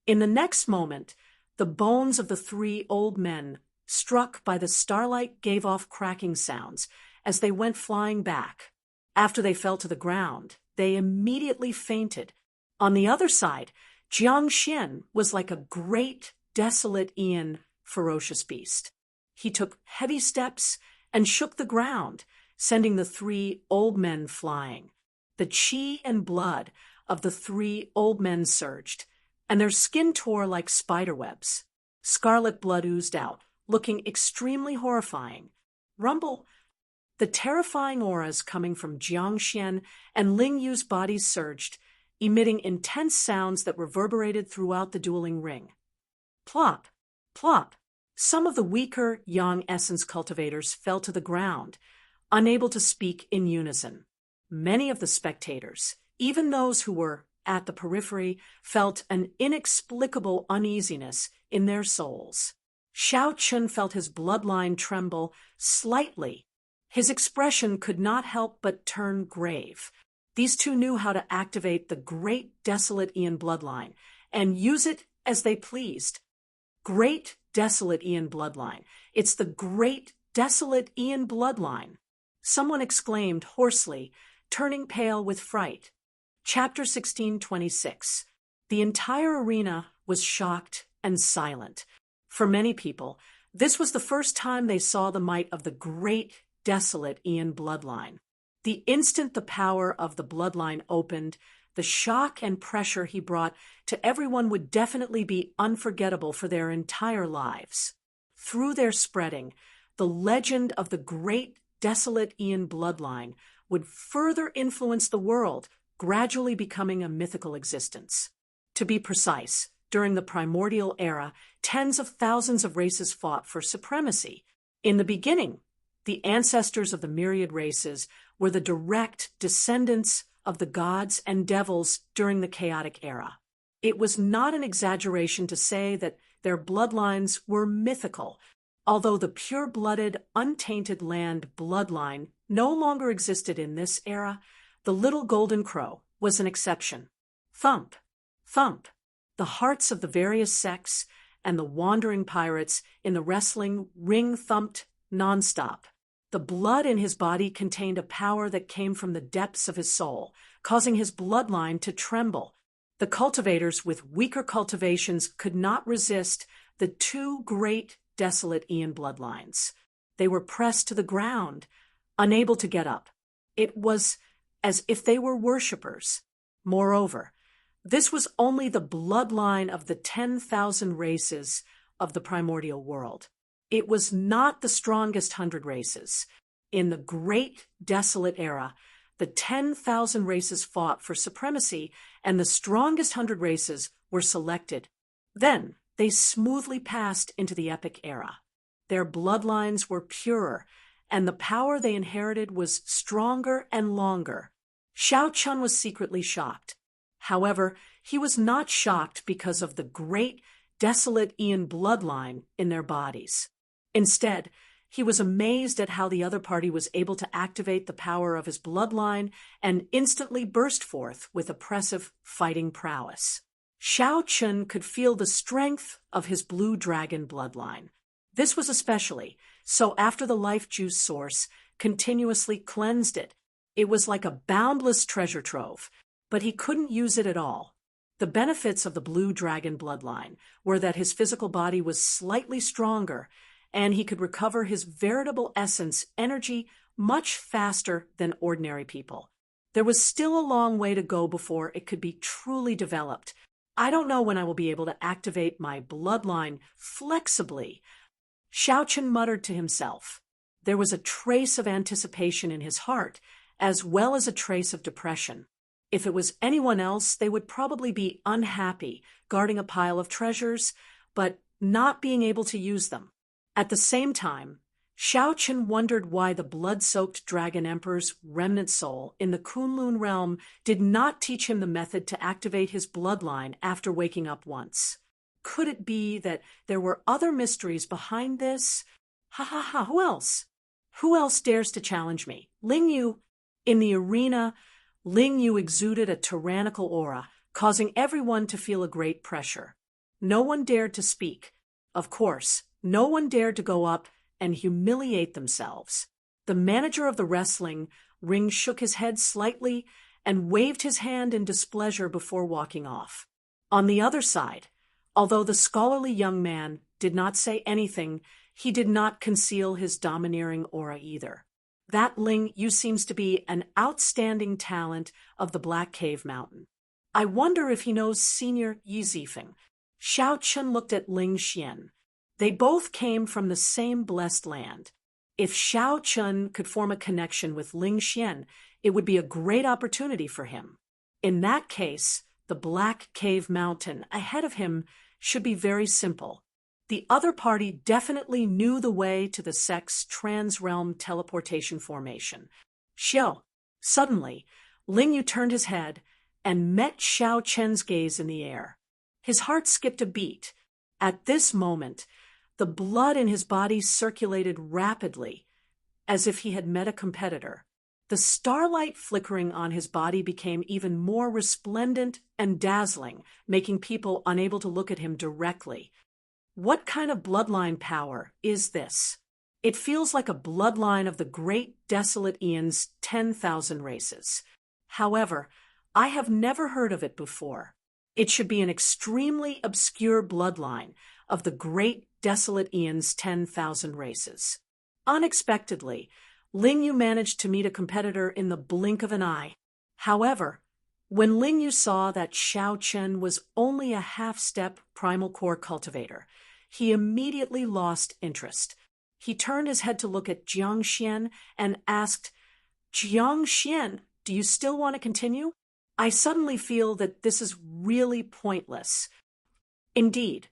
In the next moment, the bones of the 3 old men struck by the starlight gave off cracking sounds as they went flying back. After they fell to the ground, they immediately fainted. On the other side, Jiang Xian was like a great, desolate Ian, ferocious beast. He took heavy steps and shook the ground, sending the 3 old men flying. The chi and blood of the three old men surged, and their skin tore like spiderwebs. Scarlet blood oozed out, looking extremely horrifying. Rumble. The terrifying auras coming from Jiangxian and Ling Yu's bodies surged, emitting intense sounds that reverberated throughout the dueling ring. Plop, plop. Some of the weaker yang essence cultivators fell to the ground, unable to speak in unison. Many of the spectators, even those who were at the periphery, felt an inexplicable uneasiness in their souls. Xiao Chun felt his bloodline tremble slightly. His expression could not help but turn grave. These two knew how to activate the great desolate Ian bloodline and use it as they pleased. Great desolate Ian bloodline. It's the great desolate Ian bloodline. Someone exclaimed hoarsely, turning pale with fright. Chapter 16:26. The entire arena was shocked and silent. For many people, this was the first time they saw the might of the great desolate Ian bloodline. The instant the power of the bloodline opened, the shock and pressure he brought to everyone would definitely be unforgettable for their entire lives. Through their spreading, the legend of the great desolate Ian bloodline would further influence the world, gradually becoming a mythical existence. To be precise, during the primordial era, tens of thousands of races fought for supremacy. In the beginning, the ancestors of the myriad races were the direct descendants of the gods and devils during the chaotic era. It was not an exaggeration to say that their bloodlines were mythical. Although the pure-blooded, untainted land bloodline no longer existed in this era, the little golden crow was an exception. Thump, thump. The hearts of the various sects and the wandering pirates in the wrestling ring thumped nonstop. The blood in his body contained a power that came from the depths of his soul, causing his bloodline to tremble. The cultivators with weaker cultivations could not resist the two great desolate Ian bloodlines. They were pressed to the ground, unable to get up. It was as if they were worshippers. Moreover, this was only the bloodline of the 10,000 races of the primordial world. It was not the strongest 100 races. In the great desolate era, the 10,000 races fought for supremacy, and the strongest 100 races were selected. Then they smoothly passed into the epic era. Their bloodlines were purer, and the power they inherited was stronger and longer. Xiao Chun was secretly shocked. However, he was not shocked because of the great desolate Ian bloodline in their bodies. Instead, he was amazed at how the other party was able to activate the power of his bloodline and instantly burst forth with oppressive fighting prowess. Xiao Chun could feel the strength of his blue dragon bloodline. This was especially so after the life juice source continuously cleansed it. It was like a boundless treasure trove, but he couldn't use it at all. The benefits of the blue dragon bloodline were that his physical body was slightly stronger, and he could recover his veritable essence, energy, much faster than ordinary people. There was still a long way to go before it could be truly developed. I don't know when I will be able to activate my bloodline flexibly. Xiao Chun muttered to himself. There was a trace of anticipation in his heart, as well as a trace of depression. If it was anyone else, they would probably be unhappy, guarding a pile of treasures, but not being able to use them. At the same time, Xiao Chun wondered why the blood-soaked Dragon Emperor's remnant soul in the Kunlun realm did not teach him the method to activate his bloodline after waking up once. Could it be that there were other mysteries behind this? Ha ha ha, who else? Who else dares to challenge me? Ling Yu. In the arena, Ling Yu exuded a tyrannical aura, causing everyone to feel a great pressure. No one dared to speak. Of course, no one dared to go up and humiliate themselves. The manager of the wrestling ring shook his head slightly and waved his hand in displeasure before walking off. On the other side, although the scholarly young man did not say anything, he did not conceal his domineering aura either. That Ling Yu seems to be an outstanding talent of the Black Cave Mountain. I wonder if he knows Senior Yizifeng. Xiao Chun looked at Ling Xian. They both came from the same blessed land. If Xiao Chun could form a connection with Ling Xian, it would be a great opportunity for him. In that case, the Black Cave Mountain ahead of him should be very simple. The other party definitely knew the way to the sect's trans-realm teleportation formation. Xiao. Suddenly, Ling Yu turned his head and met Xiao Chen's gaze in the air. His heart skipped a beat. At this moment, the blood in his body circulated rapidly, as if he had met a competitor. The starlight flickering on his body became even more resplendent and dazzling, making people unable to look at him directly. What kind of bloodline power is this? It feels like a bloodline of the great desolate Eon's 10,000 races. However, I have never heard of it before. It should be an extremely obscure bloodline of the great desolate Eon's 10,000 races. Unexpectedly, Ling Yu managed to meet a competitor in the blink of an eye. However, when Ling Yu saw that Xiao Chen was only a half-step primal core cultivator, he immediately lost interest. He turned his head to look at Jiang Xian and asked, "Jiang Xian, do you still want to continue? I suddenly feel that this is really pointless." Indeed,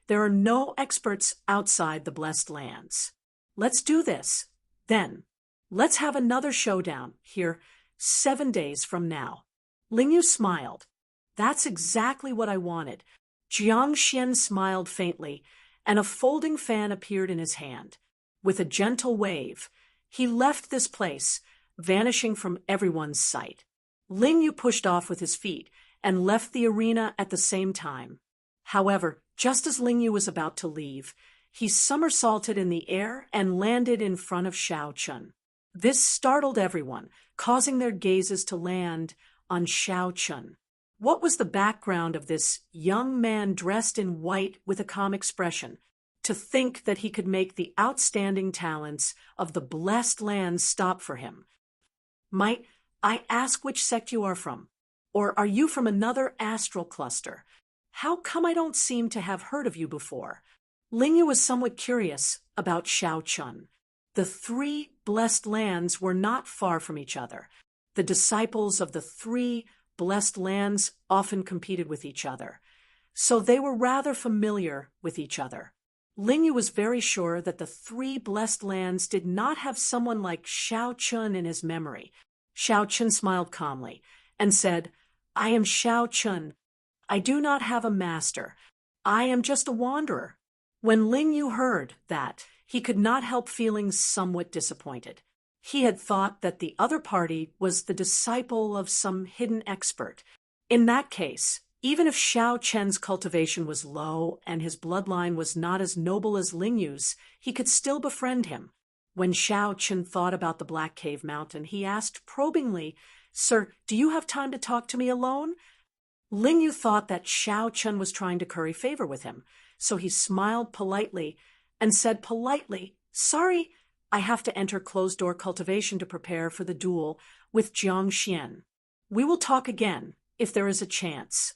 there are no experts outside the Blessed Lands. Let's do this. Then, let's have another showdown here 7 days from now. Ling Yu smiled. That's exactly what I wanted. Jiang Xian smiled faintly, and a folding fan appeared in his hand. With a gentle wave, he left this place, vanishing from everyone's sight. Ling Yu pushed off with his feet and left the arena at the same time. However, just as Ling Yu was about to leave, he somersaulted in the air and landed in front of Xiao Chun. This startled everyone, causing their gazes to land on Xiao Chun. What was the background of this young man dressed in white with a calm expression? To think that he could make the outstanding talents of the Blessed Lands stop for him. Might I ask which sect you are from? Or are you from another astral cluster? How come I don't seem to have heard of you before? Ling Yu was somewhat curious about Xiao Chun. The 3 Blessed Lands were not far from each other. The disciples of the 3 Blessed Lands often competed with each other, so they were rather familiar with each other. Ling Yu was very sure that the 3 Blessed Lands did not have someone like Xiao Chun in his memory. Xiao Chun smiled calmly and said, "I am Xiao Chun. I do not have a master. I am just a wanderer." When Ling Yu heard that, he could not help feeling somewhat disappointed. He had thought that the other party was the disciple of some hidden expert. In that case, even if Xiao Chen's cultivation was low and his bloodline was not as noble as Ling Yu's, he could still befriend him. When Xiao Chen thought about the Black Cave Mountain, he asked probingly, "Sir, do you have time to talk to me alone?" Ling Yu thought that Xiao Chen was trying to curry favor with him, so he smiled politely and said politely, "Sorry, I have to enter closed-door cultivation to prepare for the duel with Jiang Xian. We will talk again, if there is a chance."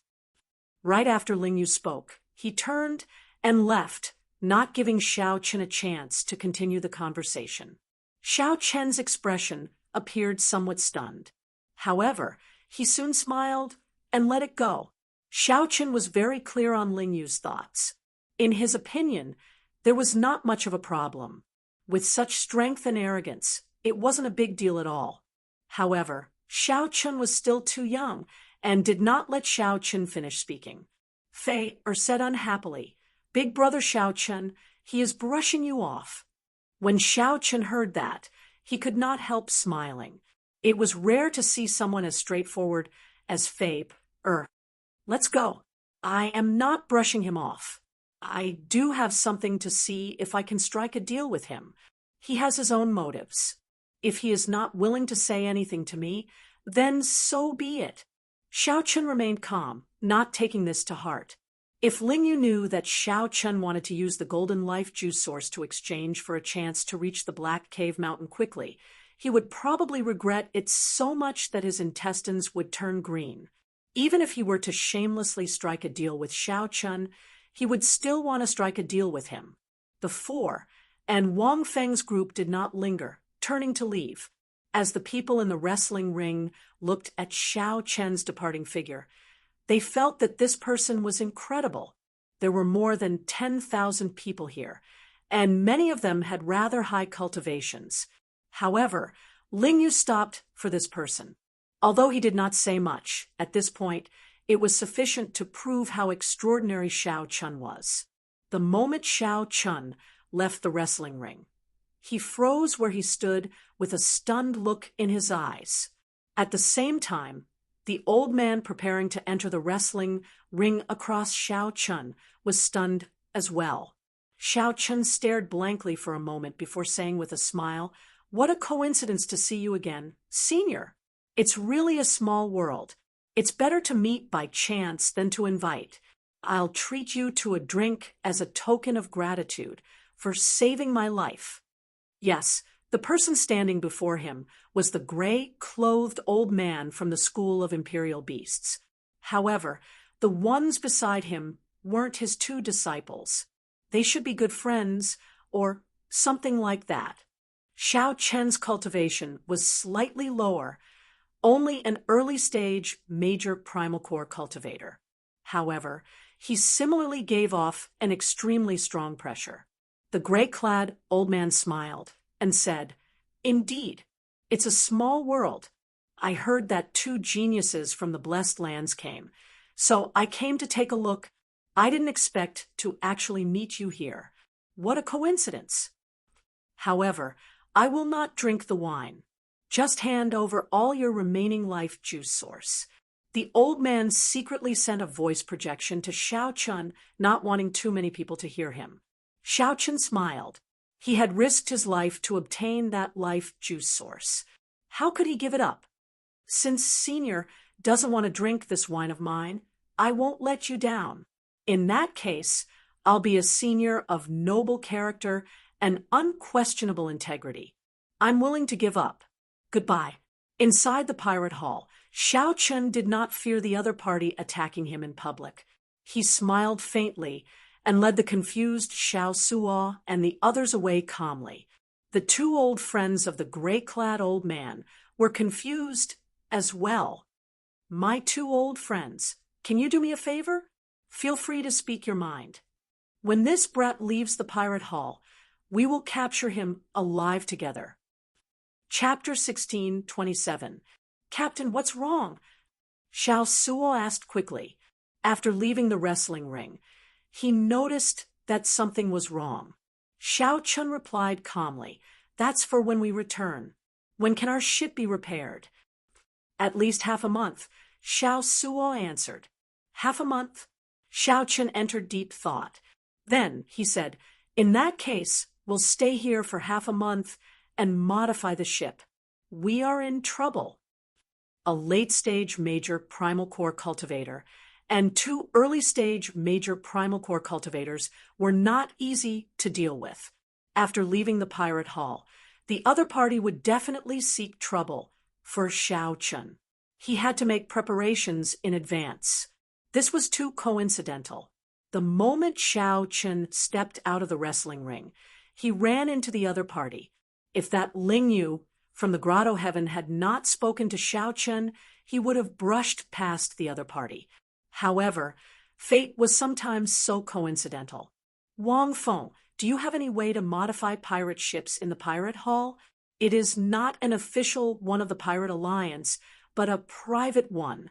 Right after Ling Yu spoke, he turned and left, not giving Xiao Chen a chance to continue the conversation. Xiao Chen's expression appeared somewhat stunned. However, he soon smiled and let it go. Xiao Chen was very clear on Ling Yu's thoughts. In his opinion, there was not much of a problem. With such strength and arrogance, it wasn't a big deal at all. However, Xiao Chen was still too young and did not let Xiao Chen finish speaking. Fei said unhappily, "Big brother Xiao Chen, he is brushing you off." When Xiao Chen heard that, he could not help smiling. It was rare to see someone as straightforward as Fei. Let's go. I am not brushing him off. I do have something to see if I can strike a deal with him. He has his own motives. If he is not willing to say anything to me, then so be it. Xiao Chen remained calm, not taking this to heart. If Ling Yu knew that Xiao Chen wanted to use the golden life juice source to exchange for a chance to reach the Black Cave Mountain quickly, he would probably regret it so much that his intestines would turn green. Even if he were to shamelessly strike a deal with Xiao Chun, he would still want to strike a deal with him. The four, and Wang Feng's group did not linger, turning to leave. As the people in the wrestling ring looked at Xiao Chen's departing figure, they felt that this person was incredible. There were more than 10,000 people here, and many of them had rather high cultivations. However, Ling Yu stopped for this person. Although he did not say much, at this point, it was sufficient to prove how extraordinary Xiao Chun was. The moment Xiao Chun left the wrestling ring, he froze where he stood with a stunned look in his eyes. At the same time, the old man preparing to enter the wrestling ring across Xiao Chun was stunned as well. Xiao Chun stared blankly for a moment before saying with a smile, "What a coincidence to see you again, Senior. It's really a small world. It's better to meet by chance than to invite. I'll treat you to a drink as a token of gratitude for saving my life." Yes, the person standing before him was the gray-clothed old man from the School of Imperial Beasts. However, the ones beside him weren't his two disciples. They should be good friends, or something like that. Xiao Chen's cultivation was slightly lower, only an early-stage major primal core cultivator. However, he similarly gave off an extremely strong pressure. The gray-clad old man smiled and said, "Indeed, it's a small world. I heard that two geniuses from the Blessed Lands came, so I came to take a look. I didn't expect to actually meet you here. What a coincidence. However, I will not drink the wine. Just hand over all your remaining life juice source." The old man secretly sent a voice projection to Xiao Chun, not wanting too many people to hear him. Xiao Chun smiled. He had risked his life to obtain that life juice source. How could he give it up? "Since Senior doesn't want to drink this wine of mine, I won't let you down. In that case, I'll be a senior of noble character and unquestionable integrity. I'm willing to give up. Goodbye." Inside the pirate hall, Xiao Chun did not fear the other party attacking him in public. He smiled faintly and led the confused Xiao Suo and the others away calmly. The two old friends of the gray-clad old man were confused as well. "My two old friends, can you do me a favor? Feel free to speak your mind. When this brat leaves the pirate hall, we will capture him alive together." Chapter 16:27. "Captain, what's wrong?" Xiao Suo asked quickly. After leaving the wrestling ring, he noticed that something was wrong. Xiao Chun replied calmly, "That's for when we return. When can our ship be repaired?" "At least half a month," Xiao Suo answered. "Half a month?" Xiao Chun entered deep thought. Then he said, "In that case, we'll stay here for half a month and modify the ship. We are in trouble." A late-stage major primal core cultivator and two early-stage major primal core cultivators were not easy to deal with. After leaving the pirate hall, the other party would definitely seek trouble for Xiao Chun. He had to make preparations in advance. This was too coincidental. The moment Xiao Chun stepped out of the wrestling ring, he ran into the other party. If that Ling Yu from the Grotto Heaven had not spoken to Xiao Chun, he would have brushed past the other party. However, fate was sometimes so coincidental. "Wang Feng, do you have any way to modify pirate ships in the pirate hall? It is not an official one of the Pirate Alliance, but a private one."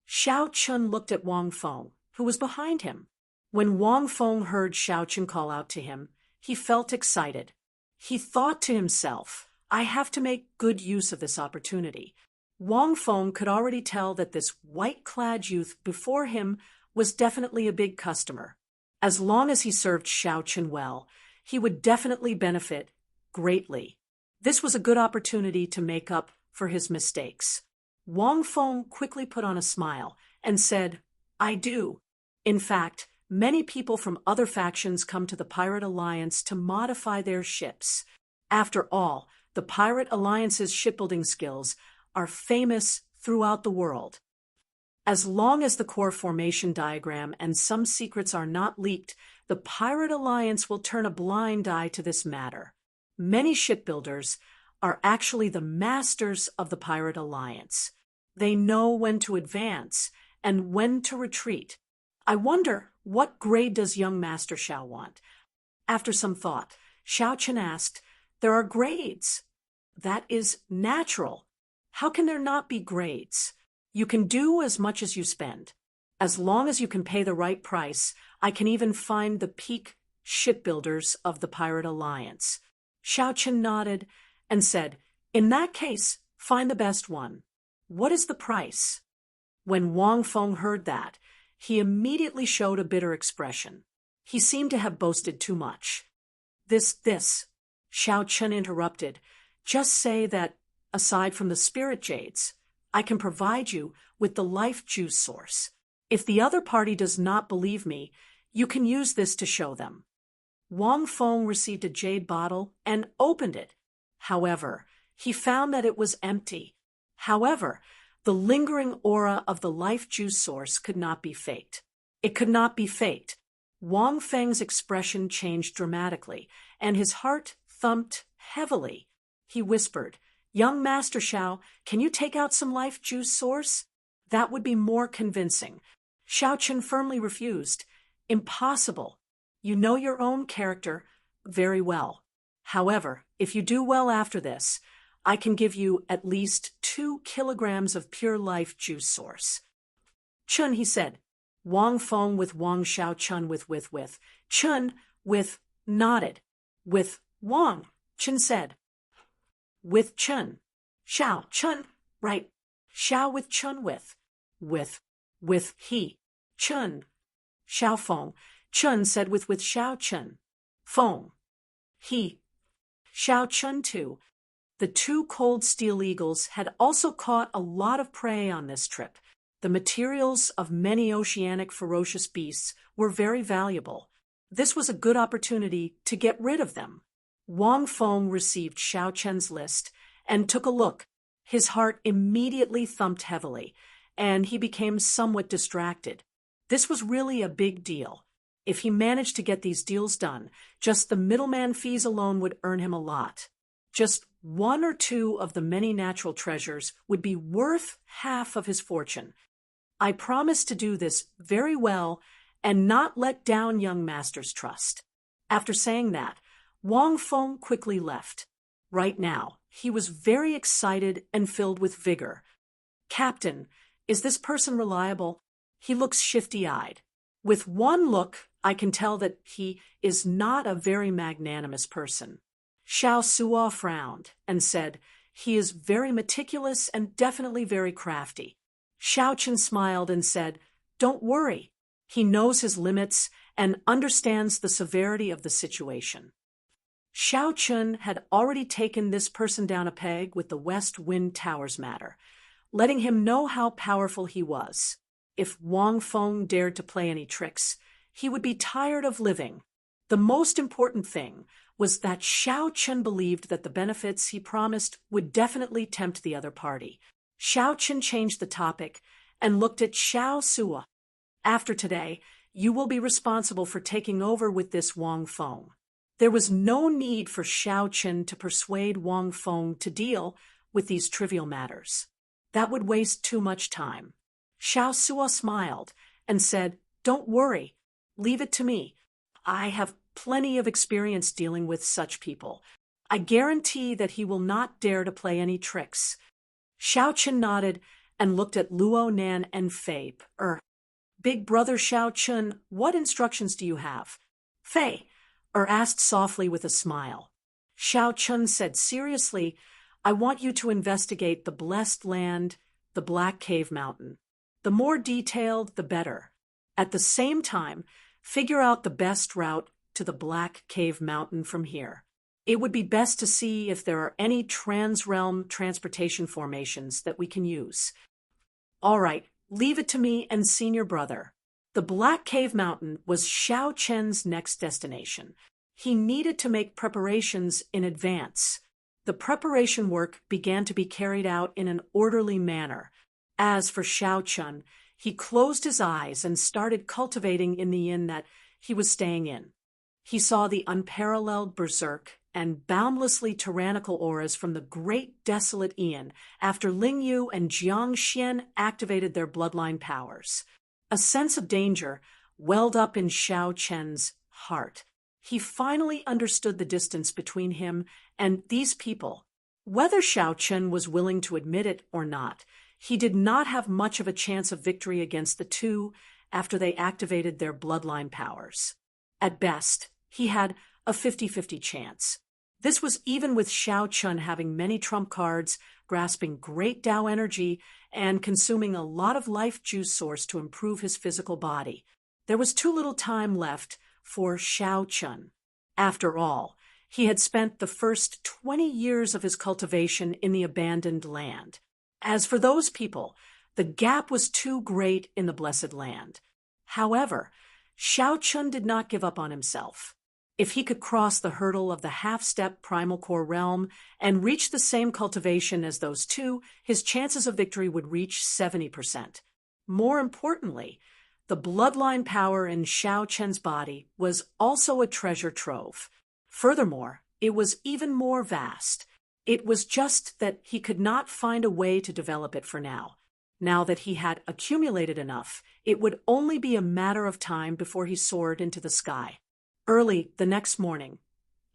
Xiao Chun looked at Wang Feng, who was behind him. When Wang Feng heard Xiao Chun call out to him, he felt excited. He thought to himself, "I have to make good use of this opportunity." Wang Feng could already tell that this white-clad youth before him was definitely a big customer. As long as he served Xiao Chun well, he would definitely benefit greatly. This was a good opportunity to make up for his mistakes. Wang Feng quickly put on a smile and said, "I do. In fact, many people from other factions come to the Pirate Alliance to modify their ships. After all, the Pirate Alliance's shipbuilding skills are famous throughout the world." As long as the core formation diagram and some secrets are not leaked, the Pirate Alliance will turn a blind eye to this matter. Many shipbuilders are actually the masters of the Pirate Alliance. They know when to advance and when to retreat. I wonder, what grade does young Master Xiao want? After some thought, Xiao Chen asked, "There are grades." "That is natural. How can there not be grades? You can do as much as you spend. As long as you can pay the right price, I can even find the peak shipbuilders of the Pirate Alliance." Xiao Chen nodded and said, "In that case, find the best one. What is the price?" When Wang Feng heard that, he immediately showed a bitter expression. He seemed to have boasted too much. This, Xiao Chen interrupted. "Just say that, aside from the spirit jades, I can provide you with the life juice source. If the other party does not believe me, you can use this to show them." Wang Feng received a jade bottle and opened it. However, he found that it was empty. However, the lingering aura of the life juice source could not be faked. It could not be faked. Wang Feng's expression changed dramatically, and his heart thumped heavily. He whispered, "Young Master Xiao, can you take out some life juice source? That would be more convincing." Xiao Chen firmly refused. "Impossible. You know your own character very well. However, if you do well after this, I can give you at least 2 kilograms of pure life juice source." "Chun," he said. Wang Feng with Wang Xiao Chun with Chun with nodded. With Wang, Chun said. With Chun. Xiao Chun, right. Xiao with Chun with he. Chun. Xiao Feng. Chun said with Xiao Chun. Feng. He. Xiao Chun too. The 2 cold steel eagles had also caught a lot of prey on this trip. The materials of many oceanic ferocious beasts were very valuable. This was a good opportunity to get rid of them. Wang Feng received Xiao Chen's list and took a look. His heart immediately thumped heavily, and he became somewhat distracted. This was really a big deal. If he managed to get these deals done, just the middleman fees alone would earn him a lot. Just 1 or 2 of the many natural treasures would be worth half of his fortune. I promised to do this very well and not let down young Master's trust. After saying that, Wang Feng quickly left. Right now, he was very excited and filled with vigor. "Captain, is this person reliable? He looks shifty-eyed. With one look, I can tell that he is not a very magnanimous person." Xiao Suo frowned and said, "He is very meticulous and definitely very crafty." Xiao Chen smiled and said, "Don't worry. He knows his limits and understands the severity of the situation." Xiao Chen had already taken this person down a peg with the West Wind Towers matter, letting him know how powerful he was. If Wang Feng dared to play any tricks, he would be tired of living. The most important thing was that Xiao Chen believed that the benefits he promised would definitely tempt the other party. Xiao Chen changed the topic and looked at Xiao Suo. "After today, you will be responsible for taking over with this Wang Feng." There was no need for Xiao Chen to persuade Wang Feng to deal with these trivial matters. That would waste too much time. Xiao Suo smiled and said, "Don't worry. Leave it to me. I have plenty of experience dealing with such people. I guarantee that he will not dare to play any tricks." Xiao Chen nodded and looked at Luo Nan and Fei. "Big brother Xiao Chen, what instructions do you have?" Fei asked softly with a smile. Xiao Chen said seriously, "I want you to investigate the blessed land, the Black Cave Mountain. The more detailed, the better. At the same time, figure out the best route to the Black Cave Mountain from here. It would be best to see if there are any trans-realm transportation formations that we can use." "All right, leave it to me and senior brother." The Black Cave Mountain was Xiao Chen's next destination. He needed to make preparations in advance. The preparation work began to be carried out in an orderly manner. As for Xiao Chen, he closed his eyes and started cultivating in the inn that he was staying in. He saw the unparalleled berserk and boundlessly tyrannical auras from the great desolate Ian after Ling Yu and Jiang Xian activated their bloodline powers. A sense of danger welled up in Xiao Chen's heart. He finally understood the distance between him and these people. Whether Xiao Chen was willing to admit it or not, he did not have much of a chance of victory against the two after they activated their bloodline powers. At best, he had a 50-50 chance. This was even with Xiao Chen having many trump cards, grasping great Tao energy, and consuming a lot of life juice source to improve his physical body. There was too little time left for Xiao Chen. After all, he had spent the first 20 years of his cultivation in the abandoned land. As for those people, the gap was too great in the blessed land. However, Xiao Chen did not give up on himself. If he could cross the hurdle of the half-step primal core realm and reach the same cultivation as those two, his chances of victory would reach 70%. More importantly, the bloodline power in Xiao Chen's body was also a treasure trove. Furthermore, it was even more vast. It was just that he could not find a way to develop it for now. Now that he had accumulated enough, it would only be a matter of time before he soared into the sky. Early the next morning,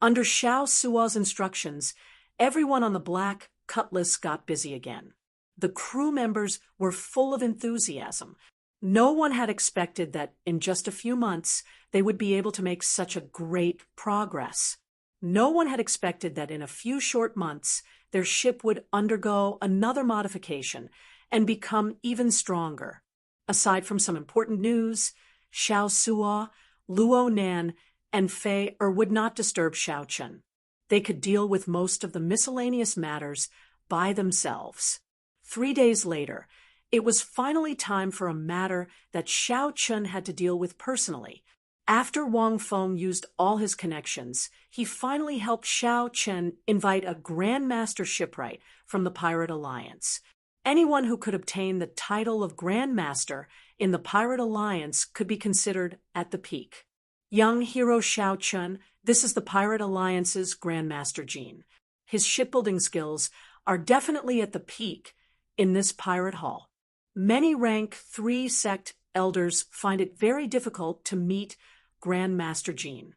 under Xiao Suo's instructions, everyone on the Black Cutlass got busy again. The crew members were full of enthusiasm. No one had expected that in just a few months they would be able to make such a great progress. No one had expected that in a few short months their ship would undergo another modification and become even stronger. Aside from some important news, Xiao Suo, Luo Nan, and Fei would not disturb Xiao Chen. They could deal with most of the miscellaneous matters by themselves. 3 days later, it was finally time for a matter that Xiao Chen had to deal with personally. After Wang Feng used all his connections, he finally helped Xiao Chen invite a Grandmaster shipwright from the Pirate Alliance. Anyone who could obtain the title of Grandmaster in the Pirate Alliance could be considered at the peak. Young hero Xiao Chen, this is the Pirate Alliance's Grandmaster gene. His shipbuilding skills are definitely at the peak in this pirate hall. Many rank 3 sect elders find it very difficult to meet Grandmaster gene.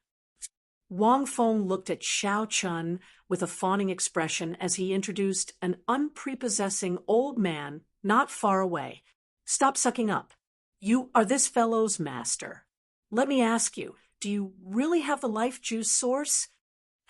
Wang Feng looked at Xiao Chen with a fawning expression as he introduced an unprepossessing old man not far away. Stop sucking up. You are this fellow's master. Let me ask you, do you really have the life juice source?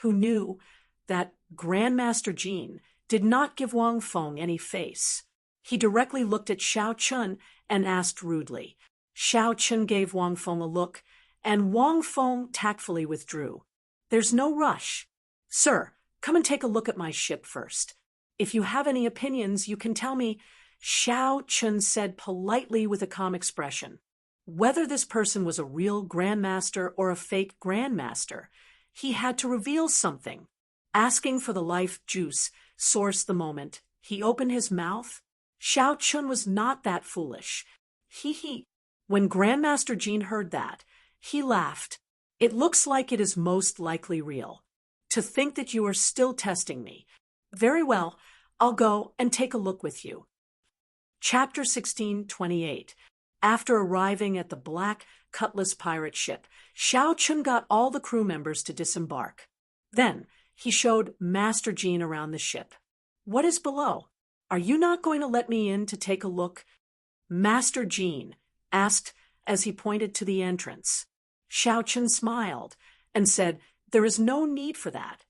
Who knew that Grandmaster Jean did not give Wang Feng any face. He directly looked at Xiao Chen and asked rudely. Xiao Chen gave Wang Feng a look, and Wang Feng tactfully withdrew. There's no rush. Sir, come and take a look at my ship first. If you have any opinions, you can tell me, Xiao Chen said politely with a calm expression. Whether this person was a real Grandmaster or a fake Grandmaster, he had to reveal something. Asking for the life juice source the moment he opened his mouth, Xiao Chen was not that foolish. When Grandmaster Jean heard that, he laughed. It looks like it is most likely real. To think that you are still testing me. Very well, I'll go and take a look with you. Chapter 16:28. After arriving at the Black Cutlass pirate ship, Xiao Chen got all the crew members to disembark. Then he showed Master Jean around the ship. What is below? Are you not going to let me in to take a look? Master Jean asked as he pointed to the entrance. Xiao Chen smiled and said, there is no need for that.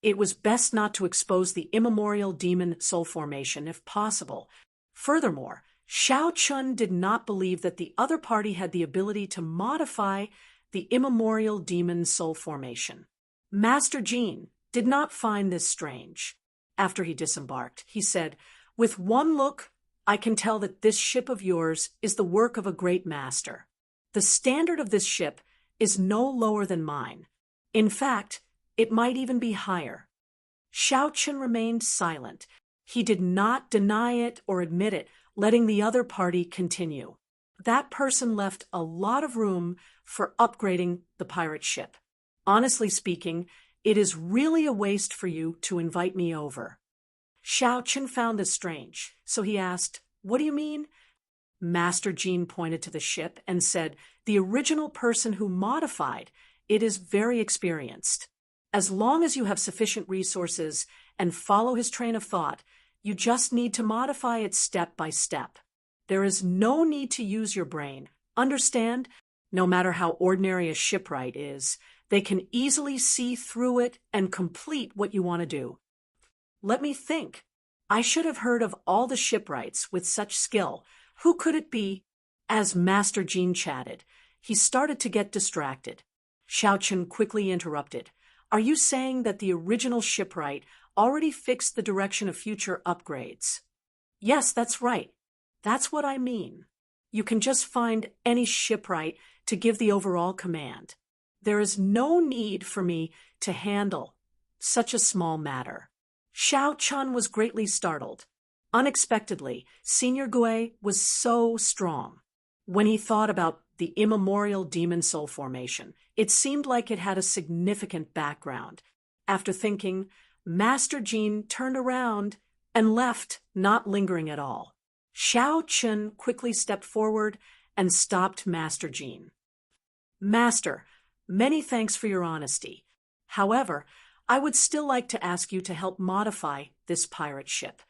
It was best not to expose the immemorial demon soul formation if possible. Furthermore, Xiao Chen did not believe that the other party had the ability to modify the immemorial demon soul formation. Master Jean did not find this strange. After he disembarked, he said, with one look, I can tell that this ship of yours is the work of a great master. The standard of this ship is no lower than mine. In fact, it might even be higher. Xiao Chen remained silent. He did not deny it or admit it, letting the other party continue. That person left a lot of room for upgrading the pirate ship. Honestly speaking, it is really a waste for you to invite me over. Xiao Chen found this strange, so he asked, "What do you mean?" Master Jean pointed to the ship and said, "The original person who modified it is very experienced. As long as you have sufficient resources and follow his train of thought, you just need to modify it step by step. There is no need to use your brain. Understand? No matter how ordinary a shipwright is, they can easily see through it and complete what you want to do." Let me think. I should have heard of all the shipwrights with such skill. Who could it be? As Master Jean chatted, he started to get distracted. Xiao Chen quickly interrupted. "Are you saying that the original shipwright already fixed the direction of future upgrades?" "Yes, that's right. That's what I mean. You can just find any shipwright to give the overall command. There is no need for me to handle such a small matter." Xiao Chen was greatly startled. Unexpectedly, Senior Gui was so strong. When he thought about the immemorial demon soul formation, it seemed like it had a significant background. After thinking, Master Jean turned around and left, not lingering at all. Xiao Chen quickly stepped forward and stopped Master Jean. "Master, many thanks for your honesty. However, I would still like to ask you to help modify this pirate ship."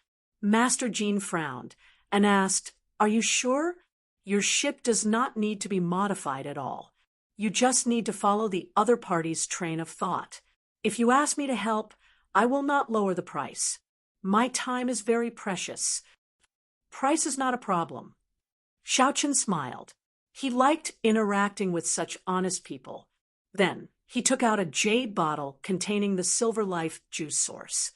Master Jean frowned and asked, "Are you sure? Your ship does not need to be modified at all. You just need to follow the other party's train of thought. If you ask me to help, I will not lower the price. My time is very precious. Price is not a problem." Xiao Chen smiled. He liked interacting with such honest people. Then he took out a jade bottle containing the Silver Life juice source.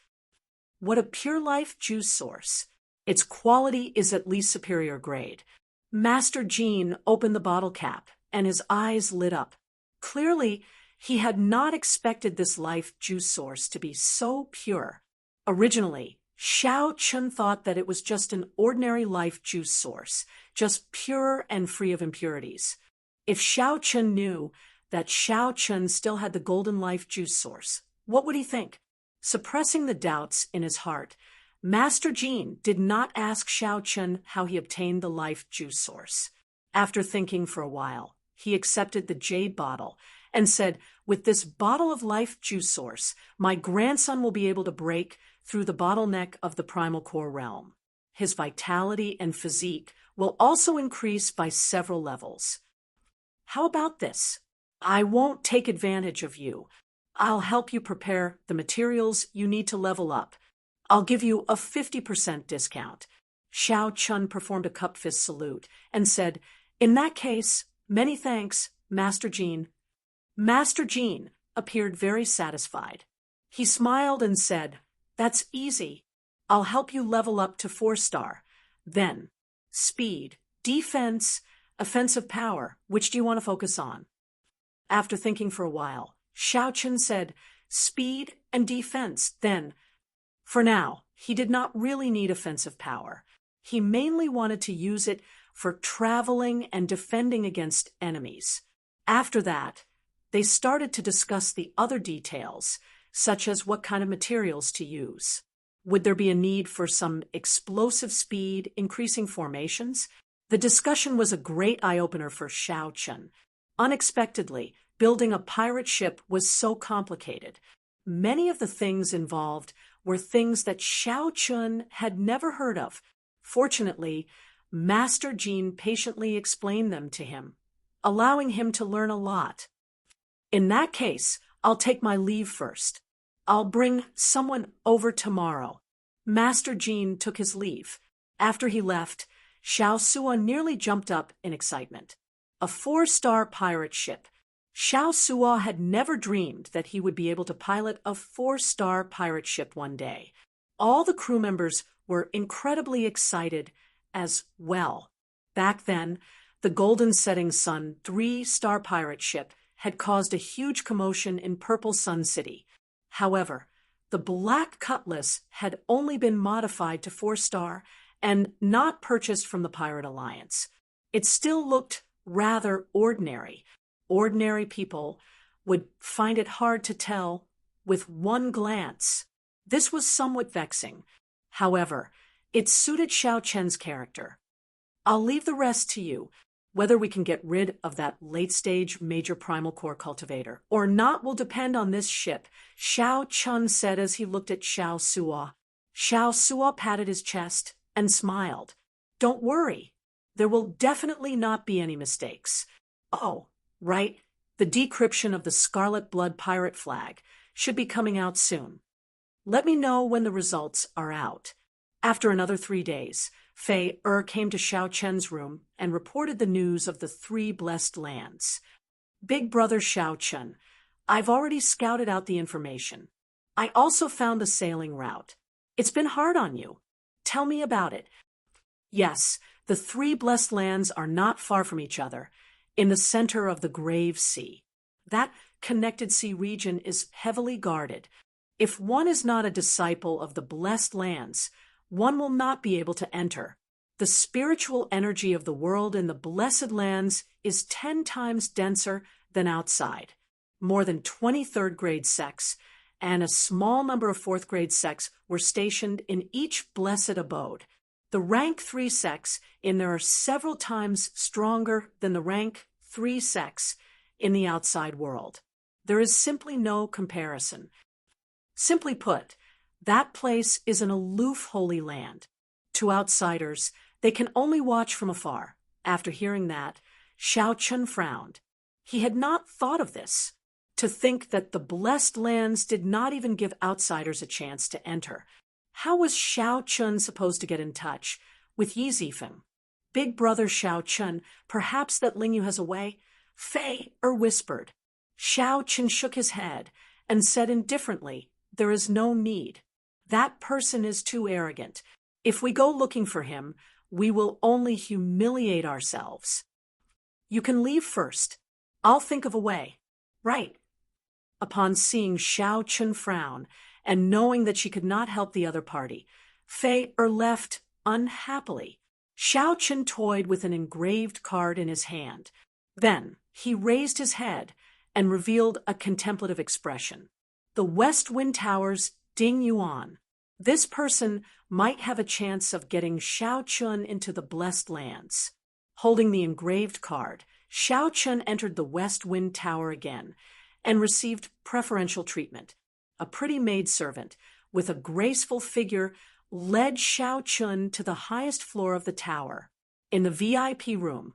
What a pure life juice source. Its quality is at least superior grade. Master Jean opened the bottle cap, and his eyes lit up. Clearly, he had not expected this life juice source to be so pure. Originally, Xiao Chen thought that it was just an ordinary life juice source, just pure and free of impurities. If Xiao Chen knew that Xiao Chen still had the golden life juice source, what would he think? Suppressing the doubts in his heart, Master Jean did not ask Xiao Chen how he obtained the life juice source. After thinking for a while, he accepted the jade bottle and said, "With this bottle of life juice source, my grandson will be able to break through the bottleneck of the primal core realm. His vitality and physique will also increase by several levels. How about this? I won't take advantage of you. I'll help you prepare the materials you need to level up. I'll give you a 50% discount." Xiao Chen performed a cup fist salute and said, "In that case, many thanks, Master Jean." Master Jean appeared very satisfied. He smiled and said, "That's easy. I'll help you level up to 4-star. Then, speed, defense, offensive power. Which do you want to focus on?" After thinking for a while, Xiao Chen said, "Speed and defense." Then, for now, he did not really need offensive power. He mainly wanted to use it for traveling and defending against enemies. After that, they started to discuss the other details, such as what kind of materials to use. Would there be a need for some explosive speed, increasing formations? The discussion was a great eye-opener for Xiao Chen. Unexpectedly, building a pirate ship was so complicated. Many of the things involved were things that Xiao Chen had never heard of. Fortunately, Master Jean patiently explained them to him, allowing him to learn a lot. "In that case, I'll take my leave first. I'll bring someone over tomorrow." Master Jean took his leave. After he left, Xiao Suo nearly jumped up in excitement. A 4-star pirate ship. Xiao Suo had never dreamed that he would be able to pilot a 4-star pirate ship one day. All the crew members were incredibly excited as well. Back then, the Golden Setting Sun 3-star pirate ship had caused a huge commotion in Purple Sun City. However, the Black Cutlass had only been modified to 4-star and not purchased from the Pirate Alliance. It still looked rather ordinary. Ordinary people would find it hard to tell with one glance. This was somewhat vexing. However, it suited Xiao Chen's character. I'll leave the rest to you. Whether we can get rid of that late-stage major primal core cultivator or not will depend on this ship, Xiao Chun said as he looked at Xiao Suo. Xiao Suo patted his chest and smiled. Don't worry. There will definitely not be any mistakes. Oh, right. The decryption of the Scarlet Blood pirate flag should be coming out soon. Let me know when the results are out. After another 3 days, Fei came to Xiao Chen's room and reported the news of the 3 blessed lands. Big brother Xiao Chen, I've already scouted out the information. I also found the sailing route. It's been hard on you. Tell me about it. Yes, the 3 blessed lands are not far from each other, in the center of the Grave Sea. That connected sea region is heavily guarded. If one is not a disciple of the blessed lands, one will not be able to enter. The spiritual energy of the world in the blessed lands is 10 times denser than outside. More than 20 third-grade sects and a small number of fourth-grade sects were stationed in each blessed abode. The rank 3 sects in there are several times stronger than the rank 3 sects in the outside world. There is simply no comparison. Simply put, that place is an aloof holy land. To outsiders, they can only watch from afar. After hearing that, Xiao Chun frowned. He had not thought of this. To think that the blessed lands did not even give outsiders a chance to enter. How was Xiao Chun supposed to get in touch with Yi Zifeng? Big brother Xiao Chun, perhaps that Lingyu has a way? Fei whispered. Xiao Chun shook his head and said indifferently, there is no need. That person is too arrogant. If we go looking for him, we will only humiliate ourselves. You can leave first. I'll think of a way. Right. Upon seeing Xiao Chun frown and knowing that she could not help the other party, Fei left unhappily. Xiao Chun toyed with an engraved card in his hand. Then he raised his head and revealed a contemplative expression. The West Wind Tower's Ding Yuan. This person might have a chance of getting Xiao Chun into the blessed lands. Holding the engraved card, Xiao Chun entered the West Wind Tower again and received preferential treatment. A pretty maidservant with a graceful figure led Xiao Chun to the highest floor of the tower. In the VIP room,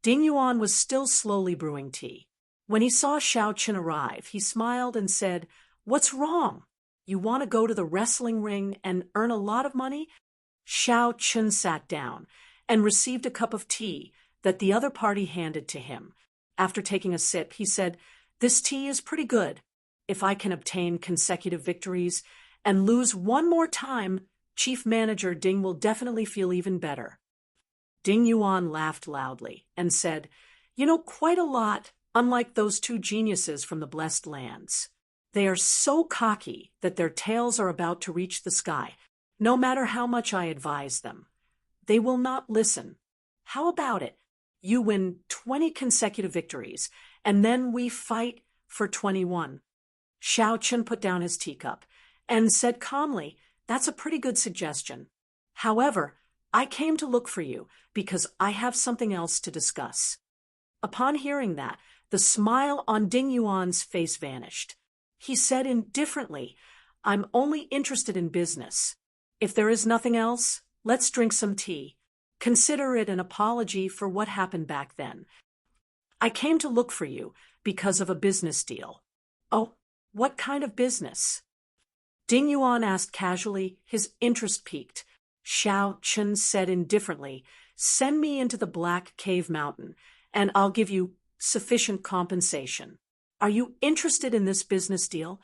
Ding Yuan was still slowly brewing tea. When he saw Xiao Chun arrive, he smiled and said, "What's wrong? You want to go to the wrestling ring and earn a lot of money?" Xiao Chun sat down and received a cup of tea that the other party handed to him. After taking a sip, he said, "This tea is pretty good. If I can obtain consecutive victories and lose one more time, Chief Manager Ding will definitely feel even better." Ding Yuan laughed loudly and said, "You know quite a lot, unlike those 2 geniuses from the Blessed Lands. They are so cocky that their tails are about to reach the sky, no matter how much I advise them. They will not listen. How about it? You win 20 consecutive victories, and then we fight for 21. Xiao Chun put down his teacup and said calmly, "That's a pretty good suggestion. However, I came to look for you because I have something else to discuss." Upon hearing that, the smile on Ding Yuan's face vanished. He said indifferently, "I'm only interested in business. If there is nothing else, let's drink some tea. Consider it an apology for what happened back then. I came to look for you because of a business deal." "Oh, what kind of business?" Ding Yuan asked casually, his interest piqued. Xiao Chun said indifferently, "Send me into the Black Cave Mountain, and I'll give you sufficient compensation. Are you interested in this business deal?"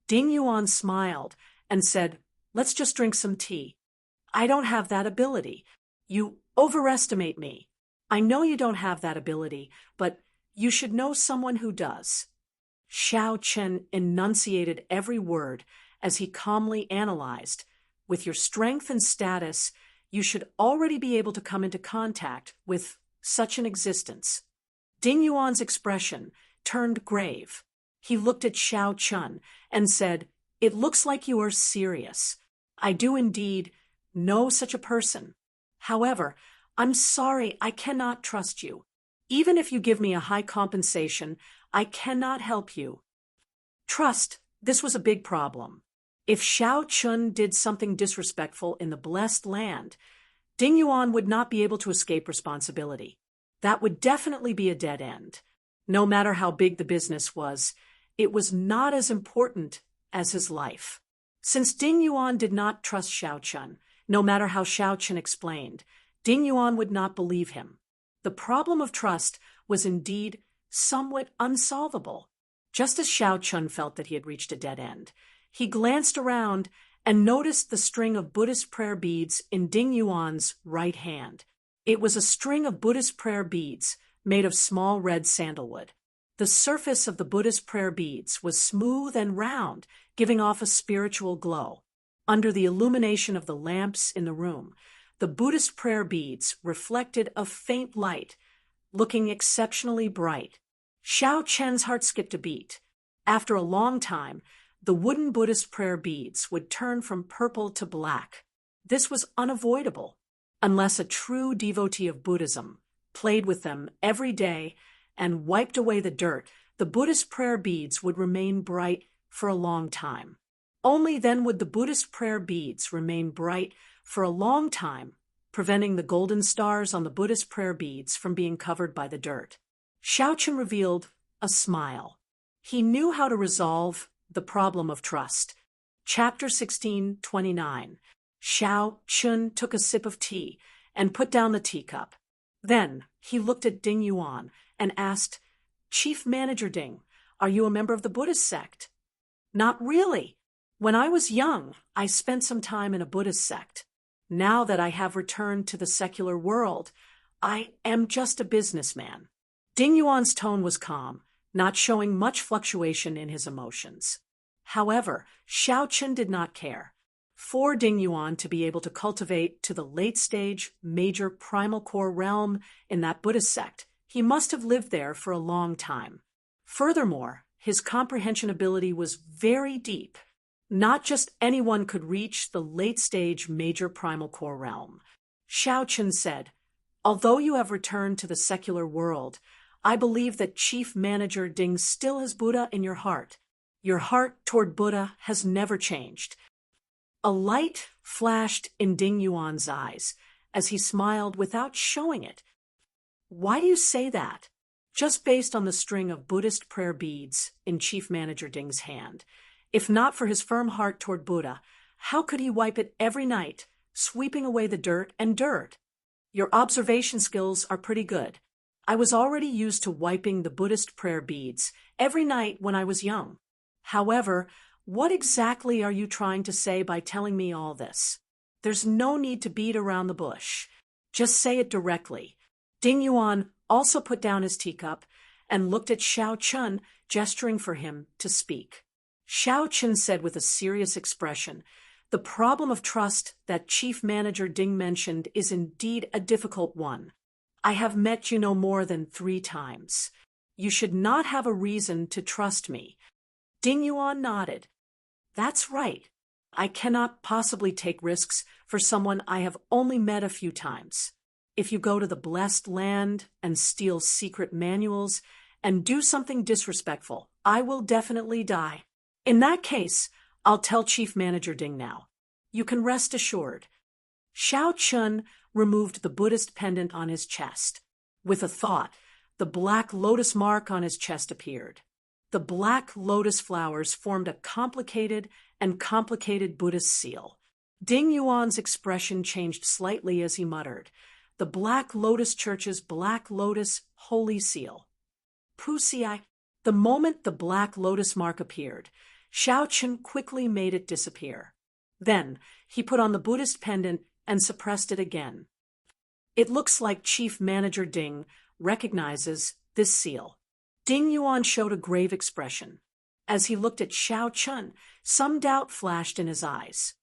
Ding Yuan smiled and said, "Let's just drink some tea." "I don't have that ability. You overestimate me. I know you don't have that ability, but you should know someone who does." Xiao Chen enunciated every word as he calmly analyzed, "With your strength and status, you should already be able to come into contact with such an existence. Ding Yuan's expression turned grave. He looked at Xiao Chun and said, "It looks like you are serious. I do indeed know such a person. However, I'm sorry I cannot trust you. Even if you give me a high compensation, I cannot help you." Trust, this was a big problem. If Xiao Chun did something disrespectful in the blessed land, Ding Yuan would not be able to escape responsibility. That would definitely be a dead end. No matter how big the business was, it was not as important as his life. Since Ding Yuan did not trust Xiao Chun, no matter how Xiao Chun explained, Ding Yuan would not believe him. The problem of trust was indeed somewhat unsolvable. Just as Xiao Chun felt that he had reached a dead end, he glanced around and noticed the string of Buddhist prayer beads in Ding Yuan's right hand. It was a string of Buddhist prayer beads made of small red sandalwood. The surface of the Buddhist prayer beads was smooth and round, giving off a spiritual glow. Under the illumination of the lamps in the room, the Buddhist prayer beads reflected a faint light, looking exceptionally bright. Xiao Chen's heart skipped a beat. After a long time, the wooden Buddhist prayer beads would turn from purple to black. This was unavoidable, unless a true devotee of Buddhism played with them every day and wiped away the dirt. The Buddhist prayer beads would remain bright for a long time. Only then would the Buddhist prayer beads remain bright for a long time, preventing the golden stars on the Buddhist prayer beads from being covered by the dirt. Xiao Chun revealed a smile. He knew how to resolve the problem of trust. Chapter 16:29. Xiao Chun took a sip of tea and put down the teacup. Then he looked at Ding Yuan and asked, "Chief Manager Ding, are you a member of the Buddhist sect?" "Not really. When I was young, I spent some time in a Buddhist sect. Now that I have returned to the secular world, I am just a businessman." Ding Yuan's tone was calm, not showing much fluctuation in his emotions. However, Xiao Chun did not care. For Ding Yuan to be able to cultivate to the late-stage, major primal core realm in that Buddhist sect, he must have lived there for a long time. Furthermore, his comprehension ability was very deep. Not just anyone could reach the late-stage major primal core realm. Xiao Chun said, "Although you have returned to the secular world, I believe that Chief Manager Ding still has Buddha in your heart. Your heart toward Buddha has never changed." A light flashed in Ding Yuan's eyes as he smiled without showing it. "Why do you say that?" Just based on the string of Buddhist prayer beads in Chief Manager Ding's hand. If not for his firm heart toward Buddha, how could he wipe it every night, sweeping away the dirt and dirt? "Your observation skills are pretty good. I was already used to wiping the Buddhist prayer beads every night when I was young. However, what exactly are you trying to say by telling me all this? There's no need to beat around the bush. Just say it directly." Ding Yuan also put down his teacup and looked at Xiao Chun, gesturing for him to speak. Xiao Chun said with a serious expression, "The problem of trust that Chief Manager Ding mentioned is indeed a difficult one. I have met you no more than 3 times. You should not have a reason to trust me." Ding Yuan nodded. "That's right. I cannot possibly take risks for someone I have only met a few times. If you go to the blessed land and steal secret manuals and do something disrespectful, I will definitely die. In that case, I'll tell Chief Manager Ding now. You can rest assured." Xiao Chun removed the Buddhist pendant on his chest. With a thought, the black lotus mark on his chest appeared. The black lotus flowers formed a complicated Buddhist seal. Ding Yuan's expression changed slightly as he muttered, "The Black Lotus Church's Black Lotus Holy Seal." Pusi. The moment the black lotus mark appeared, Xiao Chun quickly made it disappear. Then he put on the Buddhist pendant and suppressed it again. "It looks like Chief Manager Ding recognizes this seal." Ding Yuan showed a grave expression. As he looked at Xiao Chun, some doubt flashed in his eyes.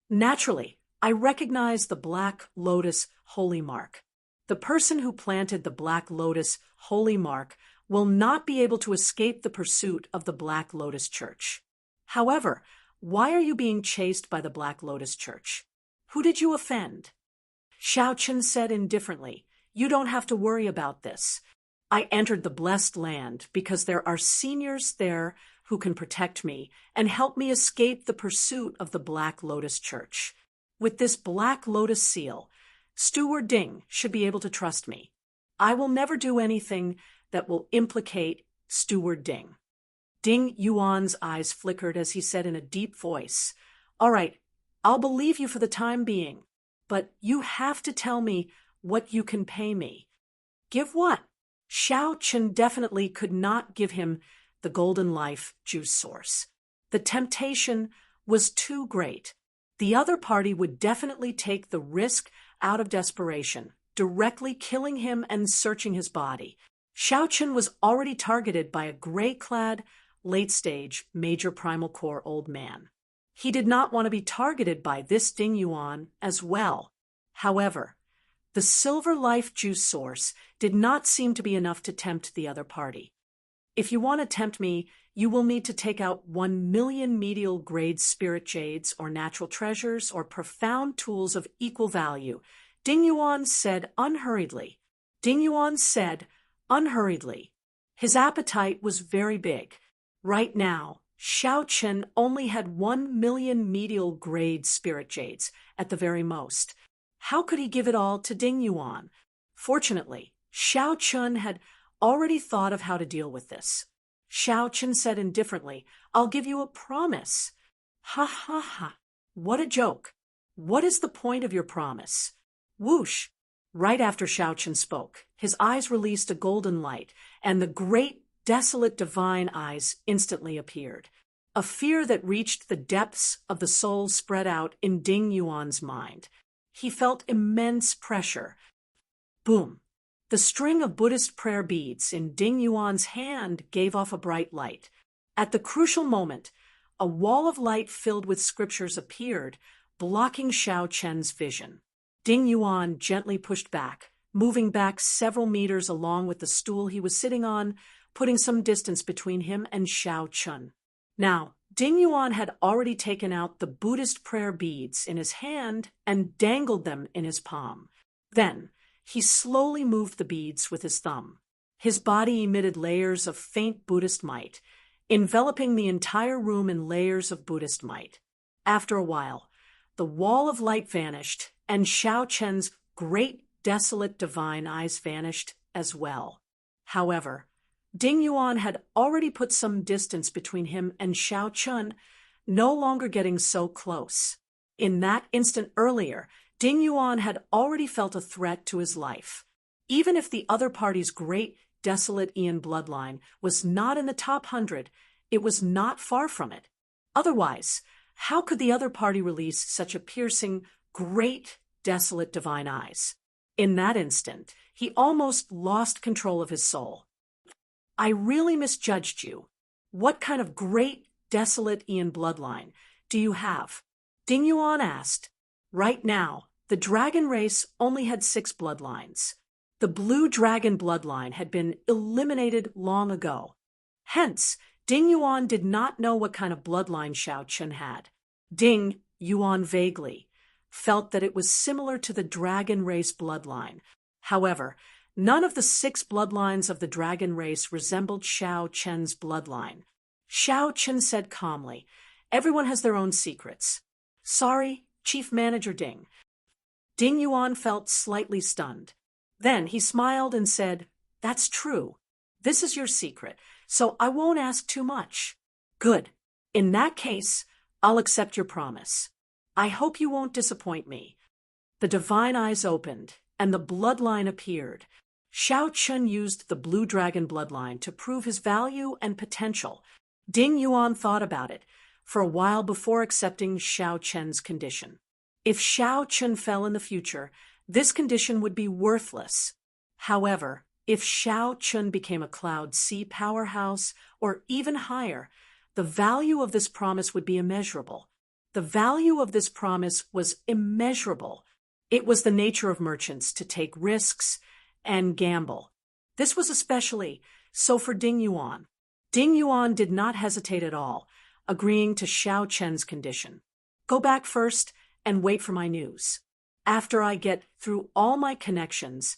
"Naturally, I recognize the black lotus holy mark. The person who planted the Black Lotus holy mark will not be able to escape the pursuit of the Black Lotus Church. However, why are you being chased by the Black Lotus Church? Who did you offend? Xiao Chen said indifferently, "You don't have to worry about this. I entered the blessed land because there are seniors there who can protect me and help me escape the pursuit of the Black Lotus Church. With this Black Lotus seal, Steward Ding should be able to trust me. I will never do anything that will implicate Steward Ding." Ding Yuan's eyes flickered as he said in a deep voice, "All right, I'll believe you for the time being, but you have to tell me what you can pay me." "Give what?" Xiao Chen definitely could not give him the golden life juice source. The temptation was too great. The other party would definitely take the risk out of desperation, directly killing him and searching his body. Xiao Chen was already targeted by a gray-clad, late-stage, major primal core old man. He did not want to be targeted by this Ding Yuan as well. However, the silver life juice source did not seem to be enough to tempt the other party. "If you want to tempt me, you will need to take out 1,000,000 medial grade spirit jades or natural treasures or profound tools of equal value," Ding Yuan said unhurriedly. His appetite was very big. Right now, Xiao Chen only had 1,000,000 medial grade spirit jades at the very most. How could he give it all to Ding Yuan? Fortunately, Xiao Chen had already thought of how to deal with this. Xiao Chen said indifferently, "I'll give you a promise." "Ha ha ha. What a joke. What is the point of your promise?" Whoosh! Right after Xiao Chen spoke, his eyes released a golden light, and the great, desolate divine eyes instantly appeared. A fear that reached the depths of the soul spread out in Ding Yuan's mind. He felt immense pressure. Boom! The string of Buddhist prayer beads in Ding Yuan's hand gave off a bright light. At the crucial moment, a wall of light filled with scriptures appeared, blocking Xiao Chen's vision. Ding Yuan gently pushed back, moving back several meters along with the stool he was sitting on, putting some distance between him and Xiao Chen. Now, Ding Yuan had already taken out the Buddhist prayer beads in his hand and dangled them in his palm. Then, he slowly moved the beads with his thumb. His body emitted layers of faint Buddhist light, enveloping the entire room in layers of Buddhist light. After a while, the wall of light vanished, and Xiao Chen's great, desolate, divine eyes vanished as well. However, Ding Yuan had already put some distance between him and Xiao Chen, no longer getting so close. In that instant earlier, Ding Yuan had already felt a threat to his life. Even if the other party's great, desolate Ian bloodline was not in the top 100, it was not far from it. Otherwise, how could the other party release such a piercing, great, desolate divine eyes? In that instant, he almost lost control of his soul. "I really misjudged you. What kind of great, desolate Ian bloodline do you have?" Ding Yuan asked. Right now, the dragon race only had 6 bloodlines. The blue dragon bloodline had been eliminated long ago. Hence, Ding Yuan did not know what kind of bloodline Xiao Chen had. Ding Yuan vaguely felt that it was similar to the dragon race bloodline. However, none of the 6 bloodlines of the dragon race resembled Xiao Chen's bloodline. Xiao Chen said calmly, "Everyone has their own secrets." "Sorry, Chief Manager Ding." Ding Yuan felt slightly stunned. Then he smiled and said, "That's true. This is your secret, so I won't ask too much." "Good. In that case, I'll accept your promise. I hope you won't disappoint me." The divine eyes opened, and the bloodline appeared. Xiao Chen used the blue dragon bloodline to prove his value and potential. Ding Yuan thought about it for a while before accepting Xiao Chen's condition. If Xiao Chen fell in the future, this condition would be worthless. However, if Xiao Chen became a Cloud C powerhouse or even higher, the value of this promise would be immeasurable. The value of this promise was immeasurable. It was the nature of merchants to take risks and gamble. This was especially so for Ding Yuan. Ding Yuan did not hesitate at all, agreeing to Xiao Chen's condition. Go back first and wait for my news. After I get through all my connections,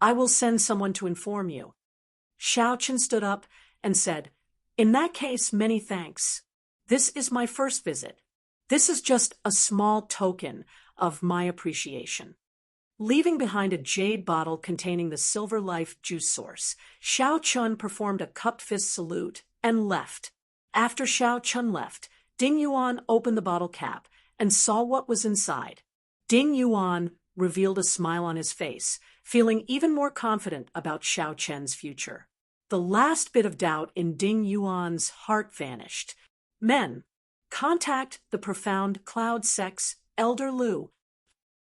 I will send someone to inform you. Xiao Chen stood up and said, In that case, many thanks. This is my first visit. This is just a small token of my appreciation. Leaving behind a jade bottle containing the Silver Life juice source, Xiao Chun performed a cupped fist salute and left. After Xiao Chun left, Ding Yuan opened the bottle cap and saw what was inside. Ding Yuan revealed a smile on his face, feeling even more confident about Xiao Chen's future. The last bit of doubt in Ding Yuan's heart vanished. Men, contact the profound cloud sex Elder Lu.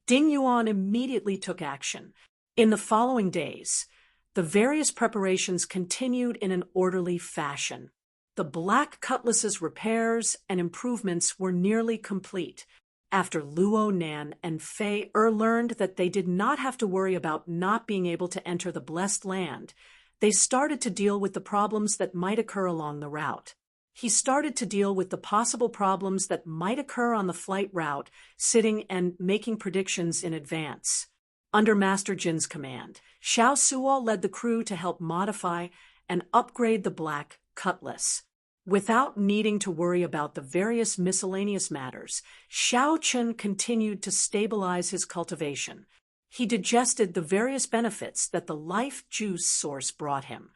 Ding Yuan immediately took action. In the following days, the various preparations continued in an orderly fashion. The Black Cutlass's repairs and improvements were nearly complete. After Luo Nan and Fei learned that they did not have to worry about not being able to enter the Blessed Land, they started to deal with the problems that might occur along the route. He started to deal with the possible problems that might occur on the flight route, sitting and making predictions in advance. Under Master Jin's command, Xiao Suo led the crew to help modify and upgrade the Black Cutlass. Without needing to worry about the various miscellaneous matters, Xiao Chen continued to stabilize his cultivation. He digested the various benefits that the life juice source brought him.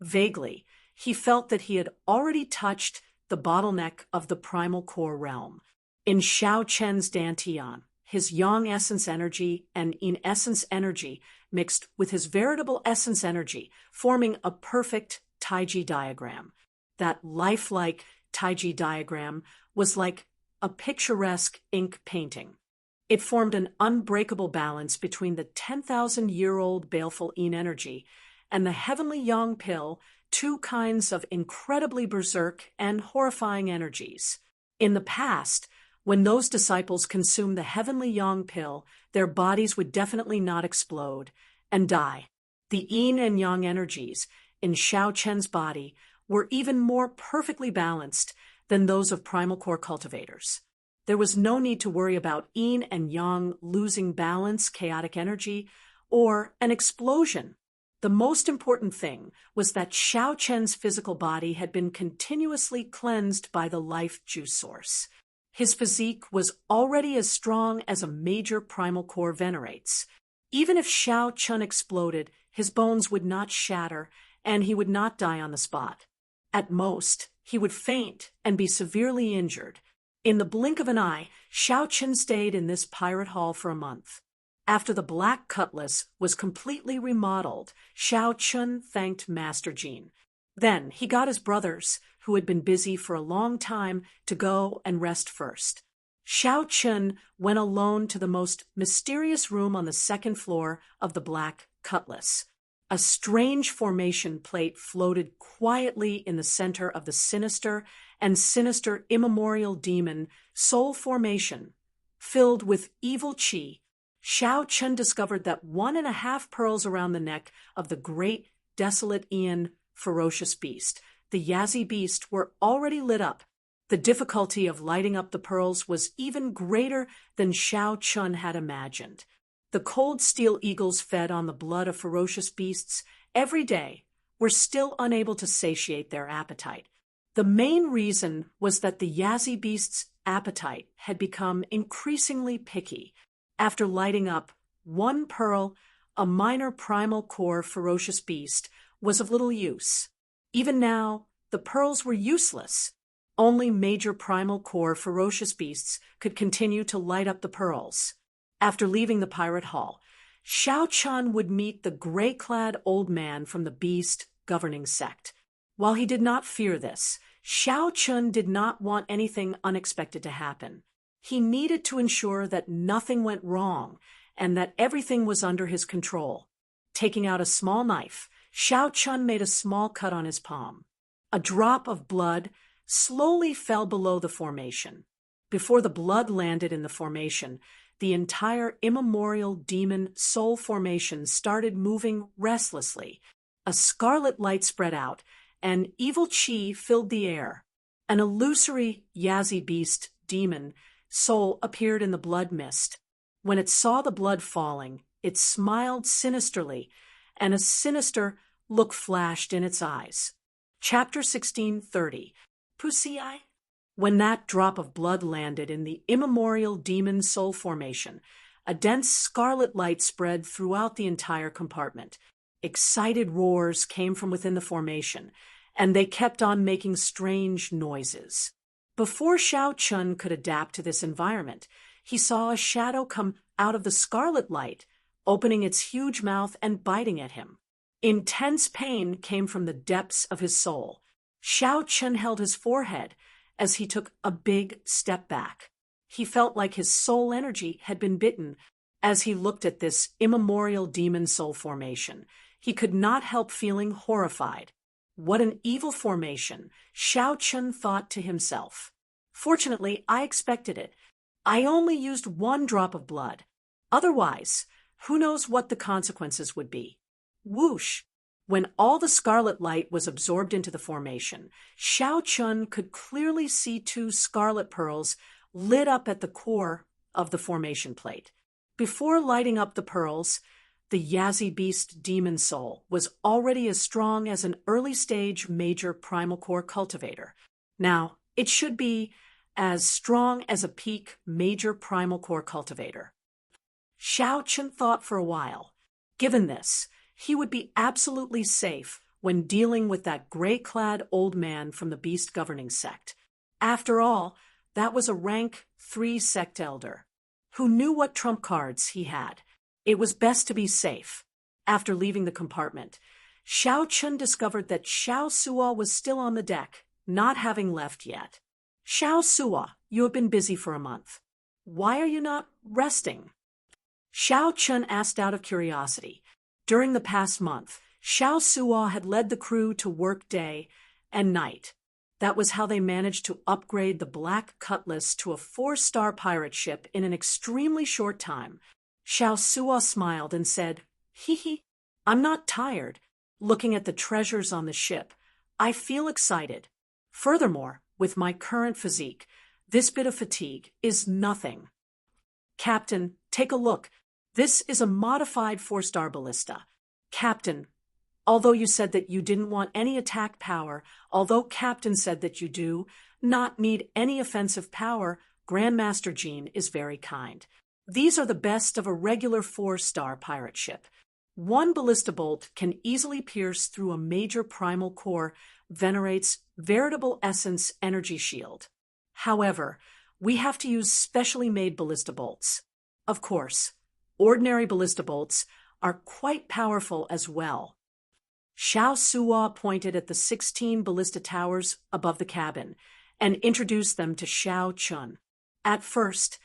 Vaguely, he felt that he had already touched the bottleneck of the primal core realm. In Xiao Chen's Dantian, his yang essence energy and yin essence energy mixed with his veritable essence energy, forming a perfect Taiji diagram. That lifelike Taiji diagram was like a picturesque ink painting. It formed an unbreakable balance between the 10,000-year-old baleful yin energy and the heavenly yang pill, two kinds of incredibly berserk and horrifying energies. In the past, when those disciples consumed the heavenly yang pill, their bodies would definitely not explode and die. The yin and yang energies in Xiao Chen's body were even more perfectly balanced than those of primal core cultivators. There was no need to worry about yin and yang losing balance, chaotic energy, or an explosion. The most important thing was that Xiao Chen's physical body had been continuously cleansed by the life juice source. His physique was already as strong as a major primal core venerates. Even if Xiao Chen exploded, his bones would not shatter, and he would not die on the spot. At most, he would faint and be severely injured. In the blink of an eye, Xiao Chen stayed in this pirate hall for a month. After the Black Cutlass was completely remodeled, Xiao Chen thanked Master Jin. Then he got his brothers, who had been busy for a long time, to go and rest first. Xiao Chen went alone to the most mysterious room on the second floor of the Black Cutlass. A strange formation plate floated quietly in the center of the sinister and sinister immemorial demon soul formation, filled with evil qi. Xiao Chen discovered that 1.5 pearls around the neck of the great, desolate Ian ferocious beast, the Yazi beast, were already lit up. The difficulty of lighting up the pearls was even greater than Xiao Chen had imagined. The cold steel eagles fed on the blood of ferocious beasts every day were still unable to satiate their appetite. The main reason was that the Yazi beast's appetite had become increasingly picky. After lighting up 1 pearl, a minor primal core ferocious beast was of little use. Even now, the pearls were useless. Only major primal core ferocious beasts could continue to light up the pearls. After leaving the pirate hall, Xiao Chen would meet the gray-clad old man from the beast governing sect. While he did not fear this, Xiao Chen did not want anything unexpected to happen. He needed to ensure that nothing went wrong and that everything was under his control. Taking out a small knife, Xiao Chen made a small cut on his palm. A drop of blood slowly fell below the formation. Before the blood landed in the formation, the entire immemorial demon soul formation started moving restlessly. A scarlet light spread out, and evil chi filled the air. An illusory Yazi beast demon soul appeared in the blood mist. When it saw the blood falling, it smiled sinisterly, and a sinister look flashed in its eyes. Chapter 16:30. Pussy Eye? When that drop of blood landed in the immemorial demon soul formation, a dense scarlet light spread throughout the entire compartment. Excited roars came from within the formation, and they kept on making strange noises. Before Xiao Chun could adapt to this environment, he saw a shadow come out of the scarlet light, opening its huge mouth and biting at him. Intense pain came from the depths of his soul. Xiao Chun held his forehead as he took a big step back. He felt like his soul energy had been bitten as he looked at this immemorial demon soul formation. He could not help feeling horrified. What an evil formation, Xiao Chun thought to himself. Fortunately, I expected it. I only used 1 drop of blood. Otherwise, who knows what the consequences would be. Whoosh! When all the scarlet light was absorbed into the formation, Xiao Chun could clearly see 2 scarlet pearls lit up at the core of the formation plate. Before lighting up the pearls, the Yazi beast demon soul was already as strong as an early-stage major primal core cultivator. Now, it should be as strong as a peak major primal core cultivator. Xiao Chun thought for a while. Given this, he would be absolutely safe when dealing with that gray-clad old man from the beast governing sect. After all, that was a rank 3 sect elder who knew what trump cards he had. It was best to be safe. After leaving the compartment, Xiao Chun discovered that Xiao Suo was still on the deck, not having left yet. Xiao Suo, you have been busy for a month. Why are you not resting? Xiao Chun asked out of curiosity. During the past month, Xiao Suo had led the crew to work day and night. That was how they managed to upgrade the Black Cutlass to a 4-star pirate ship in an extremely short time. Xiao Suo smiled and said, "Hee, I'm not tired. Looking at the treasures on the ship, I feel excited. Furthermore, with my current physique, this bit of fatigue is nothing." Captain, take a look. This is a modified 4-star ballista. Captain, although you said that you didn't want any attack power, although Captain said that you do not need any offensive power, Grandmaster Jean is very kind. These are the best of a regular 4-star pirate ship. 1 ballista bolt can easily pierce through a major primal core, venerates veritable essence energy shield. However, we have to use specially made ballista bolts. Of course, ordinary ballista bolts are quite powerful as well. Xiao Suo pointed at the 16 ballista towers above the cabin and introduced them to Xiao Chun. At first,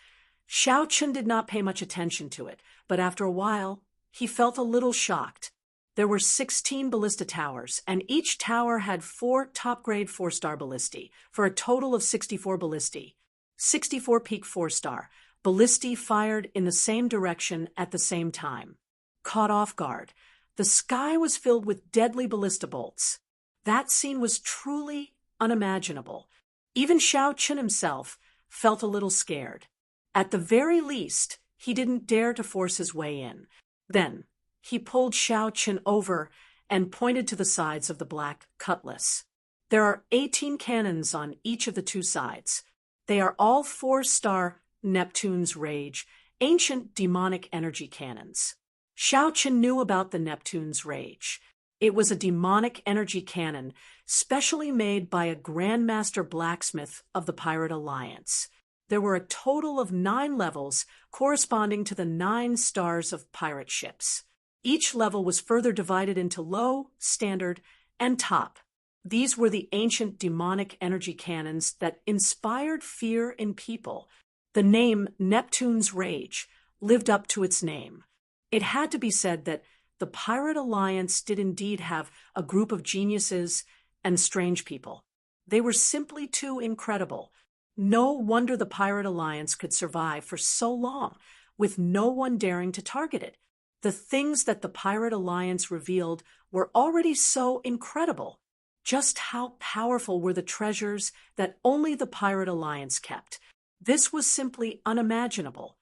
Xiao Chun did not pay much attention to it, but after a while, he felt a little shocked. There were 16 ballista towers, and each tower had 4 top-grade 4-star ballistae, for a total of 64 ballistae. 64 peak 4-star. Ballistae fired in the same direction at the same time. Caught off guard, the sky was filled with deadly ballista bolts. That scene was truly unimaginable. Even Xiao Chun himself felt a little scared. At the very least, he didn't dare to force his way in. Then, he pulled Xiao Chun over and pointed to the sides of the Black Cutlass. There are 18 cannons on each of the 2 sides. They are all 4-star Neptune's Rage, ancient demonic energy cannons. Xiao Chun knew about the Neptune's Rage. It was a demonic energy cannon specially made by a Grandmaster blacksmith of the Pirate Alliance. There were a total of 9 levels corresponding to the 9 stars of pirate ships. Each level was further divided into low, standard, and top. These were the ancient demonic energy cannons that inspired fear in people. The name Neptune's Rage lived up to its name. It had to be said that the Pirate Alliance did indeed have a group of geniuses and strange people. They were simply too incredible. No wonder the Pirate Alliance could survive for so long, with no one daring to target it. The things that the Pirate Alliance revealed were already so incredible. Just how powerful were the treasures that only the Pirate Alliance kept? This was simply unimaginable.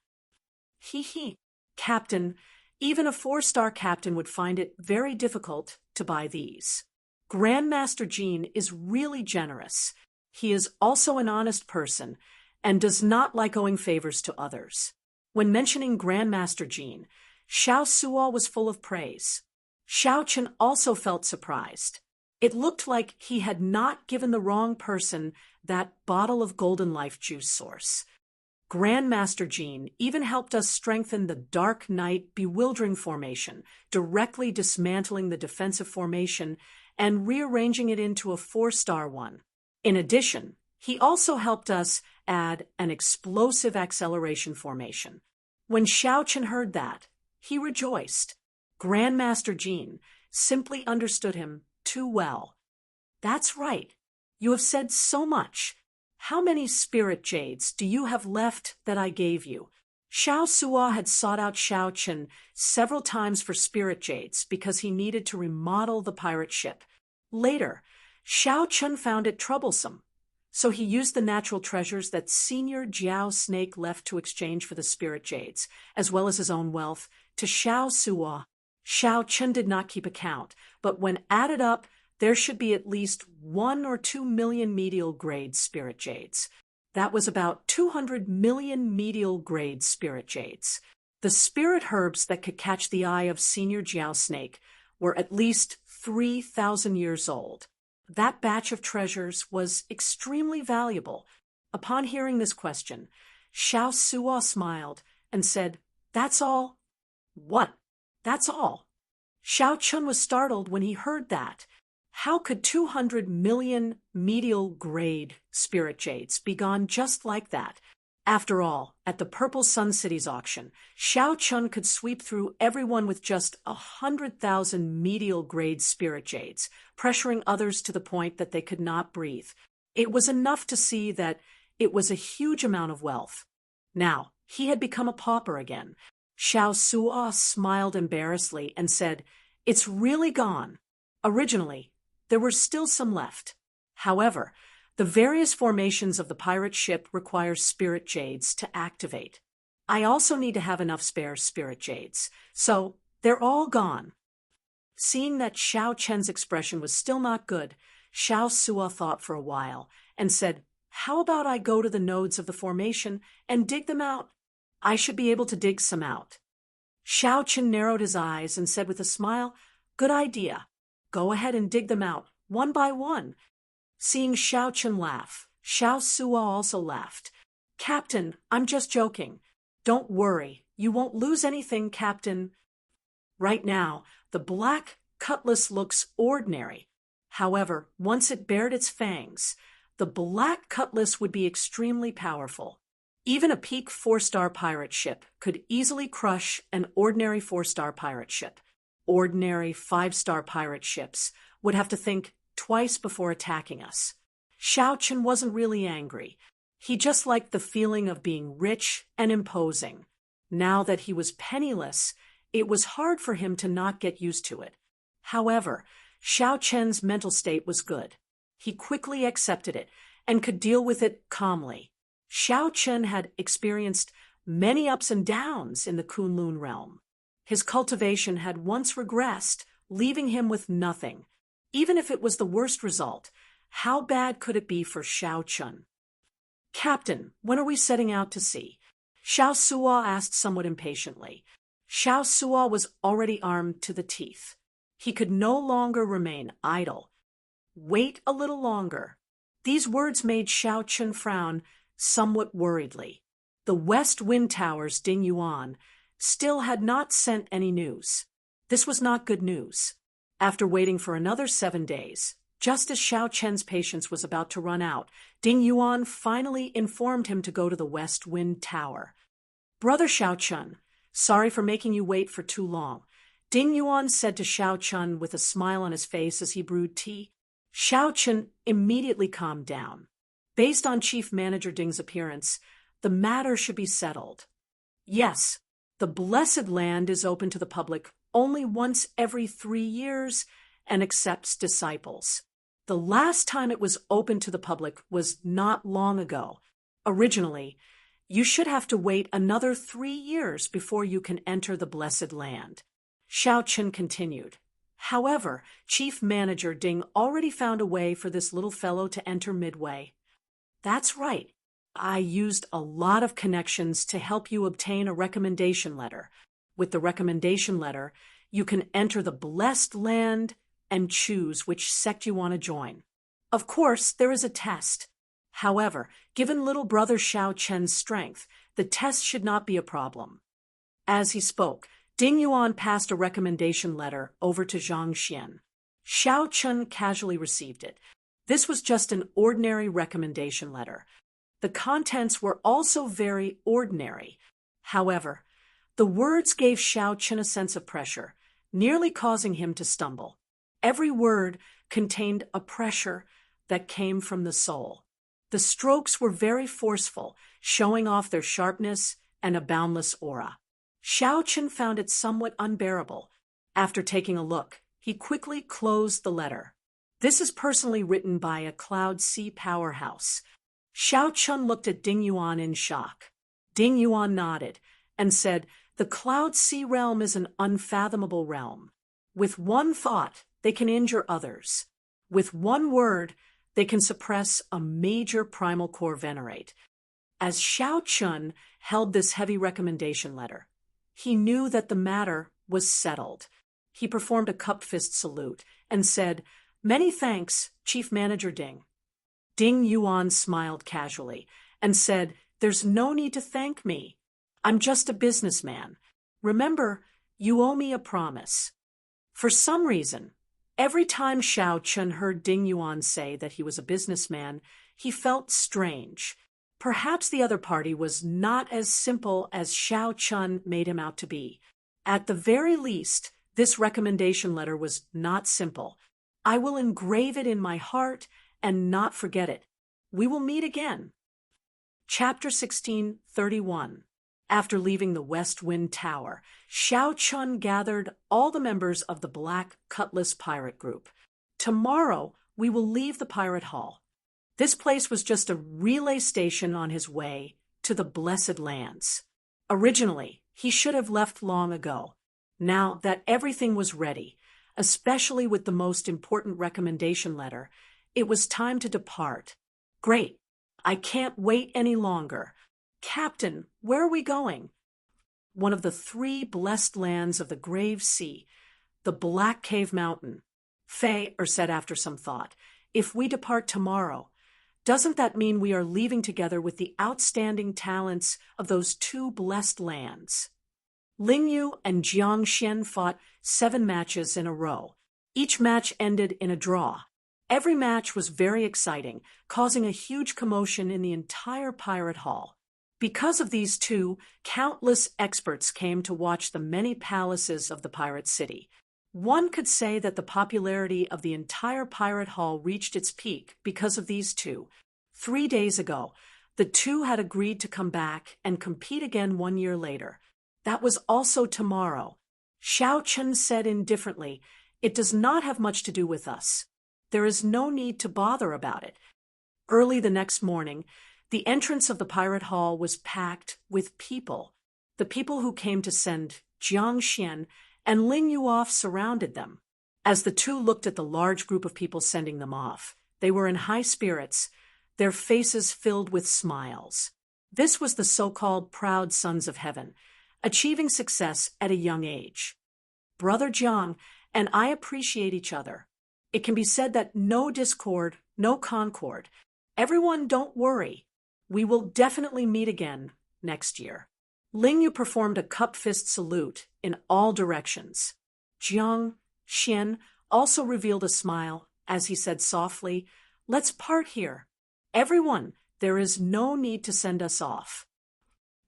Hee hee. Captain, even a 4-star captain would find it very difficult to buy these. Grandmaster Jean is really generous. He is also an honest person and does not like owing favors to others. When mentioning Grandmaster Jean, Xiao Suo was full of praise. Xiao Chen also felt surprised. It looked like he had not given the wrong person that bottle of Golden Life juice source. Grandmaster Jean even helped us strengthen the Dark Knight Bewildering formation, directly dismantling the defensive formation and rearranging it into a 4-star one. In addition, he also helped us add an explosive acceleration formation. When Xiao Chen heard that, he rejoiced. Grandmaster Jean simply understood him too well. That's right. You have said so much. How many spirit jades do you have left that I gave you? Xiao Suo had sought out Xiao Chen several times for spirit jades because he needed to remodel the pirate ship. Later, Xiao Chen found it troublesome, so he used the natural treasures that Senior Jiao Snake left to exchange for the spirit jades, as well as his own wealth, to Xiao Suo. Xiao Chen did not keep account, but when added up, there should be at least 1 or 2 million medial grade spirit jades. That was about 200 million medial grade spirit jades. The spirit herbs that could catch the eye of Senior Jiao Snake were at least 3,000 years old. That batch of treasures was extremely valuable. Upon hearing this question, Xiao Suo smiled and said, "That's all?" "What? That's all?" Xiao Chun was startled when he heard that. How could 200 million medial grade spirit jades be gone just like that? After all, at the Purple Sun City's auction, Xiao Chun could sweep through everyone with just 100,000 medial grade spirit jades, pressuring others to the point that they could not breathe. It was enough to see that it was a huge amount of wealth. Now, he had become a pauper again. Xiao Suo smiled embarrassedly and said, "It's really gone. Originally, there were still some left. However, the various formations of the pirate ship require spirit jades to activate. I also need to have enough spare spirit jades, so they're all gone." Seeing that Xiao Chen's expression was still not good, Xiao Suo thought for a while and said, "How about I go to the nodes of the formation and dig them out? I should be able to dig some out." Xiao Chen narrowed his eyes and said with a smile, "Good idea. Go ahead and dig them out, one by one." Seeing Xiao Chen laugh, Xiao Suo also laughed. "Captain, I'm just joking. Don't worry, you won't lose anything, Captain." Right now, the black cutlass looks ordinary. However, once it bared its fangs, the black cutlass would be extremely powerful. Even a peak 4-star pirate ship could easily crush an ordinary 4-star pirate ship. Ordinary 5-star pirate ships would have to think twice before attacking us. Xiao Chen wasn't really angry. He just liked the feeling of being rich and imposing. Now that he was penniless, it was hard for him to not get used to it. However, Xiao Chen's mental state was good. He quickly accepted it and could deal with it calmly. Xiao Chen had experienced many ups and downs in the Kunlun realm. His cultivation had once regressed, leaving him with nothing. Even if it was the worst result, how bad could it be for Xiao Chen? "Captain, when are we setting out to sea?" Xiao Suo asked somewhat impatiently. Xiao Suo was already armed to the teeth. He could no longer remain idle. "Wait a little longer." These words made Xiao Chen frown somewhat worriedly. The West Wind Tower's Ding Yuan still had not sent any news. This was not good news. After waiting for another 7 days, just as Xiao Chen's patience was about to run out, Ding Yuan finally informed him to go to the West Wind Tower. "Brother Xiao Chen, sorry for making you wait for too long," Ding Yuan said to Xiao Chen with a smile on his face as he brewed tea. Xiao Chen immediately calmed down. Based on Chief Manager Ding's appearance, the matter should be settled. Yes, the Blessed Land is open to the public only once every 3 years and accepts disciples. The last time it was open to the public was not long ago. Originally, you should have to wait another 3 years before you can enter the Blessed Land. Xiao Chen continued. However, Chief Manager Ding already found a way for this little fellow to enter midway. That's right. I used a lot of connections to help you obtain a recommendation letter. With the recommendation letter, you can enter the Blessed Land and choose which sect you want to join. Of course, there is a test. However, given little brother Xiao Chen's strength, the test should not be a problem. As he spoke, Ding Yuan passed a recommendation letter over to Zhang Xian. Xiao Chen casually received it. This was just an ordinary recommendation letter. The contents were also very ordinary. However, the words gave Xiao Chen a sense of pressure, nearly causing him to stumble. Every word contained a pressure that came from the soul. The strokes were very forceful, showing off their sharpness and a boundless aura. Xiao Chen found it somewhat unbearable. After taking a look, he quickly closed the letter. This is personally written by a Cloud Sea powerhouse. Xiao Chen looked at Ding Yuan in shock. Ding Yuan nodded and said, "The Cloud Sea realm is an unfathomable realm. With one thought, they can injure others. With one word, they can suppress a major primal core venerate." As Xiao Chen held this heavy recommendation letter, he knew that the matter was settled. He performed a cup fist salute and said, "Many thanks, Chief Manager Ding." Ding Yuan smiled casually and said, "There's no need to thank me. I'm just a businessman. Remember, you owe me a promise." For some reason, every time Xiao Chen heard Ding Yuan say that he was a businessman, he felt strange. Perhaps the other party was not as simple as Xiao Chen made him out to be. At the very least, this recommendation letter was not simple. I will engrave it in my heart and not forget it. We will meet again. Chapter 16:31. After leaving the West Wind Tower, Xiao Chen gathered all the members of the Black Cutlass Pirate Group. Tomorrow, we will leave the Pirate Hall. This place was just a relay station on his way to the Blessed Lands. Originally, he should have left long ago. Now that everything was ready, especially with the most important recommendation letter, it was time to depart. Great. I can't wait any longer. Captain, where are we going? One of the 3 blessed lands of the Grave Sea, the Black Cave Mountain. Fei said after some thought, "If we depart tomorrow, doesn't that mean we are leaving together with the outstanding talents of those 2 blessed lands?" Ling Yu and Jiang Xian fought 7 matches in a row. Each match ended in a draw. Every match was very exciting, causing a huge commotion in the entire pirate hall. Because of these 2, countless experts came to watch the many palaces of the pirate city. One could say that the popularity of the entire pirate hall reached its peak because of these 2. 3 days ago, the 2 had agreed to come back and compete again 1 year later. That was also tomorrow. Xiao Chen said indifferently, "It does not have much to do with us. There is no need to bother about it." Early the next morning, the entrance of the pirate hall was packed with people. The people who came to send Jiang Xian and Ling Yu off surrounded them. As the 2 looked at the large group of people sending them off, they were in high spirits, their faces filled with smiles. This was the so-called proud sons of heaven, achieving success at a young age. Brother Jiang and I appreciate each other. It can be said that no discord, no concord. Everyone, don't worry. We will definitely meet again next year. Ling Yu performed a cup fist salute in all directions. Jiang Xian also revealed a smile as he said softly, "Let's part here. Everyone, there is no need to send us off."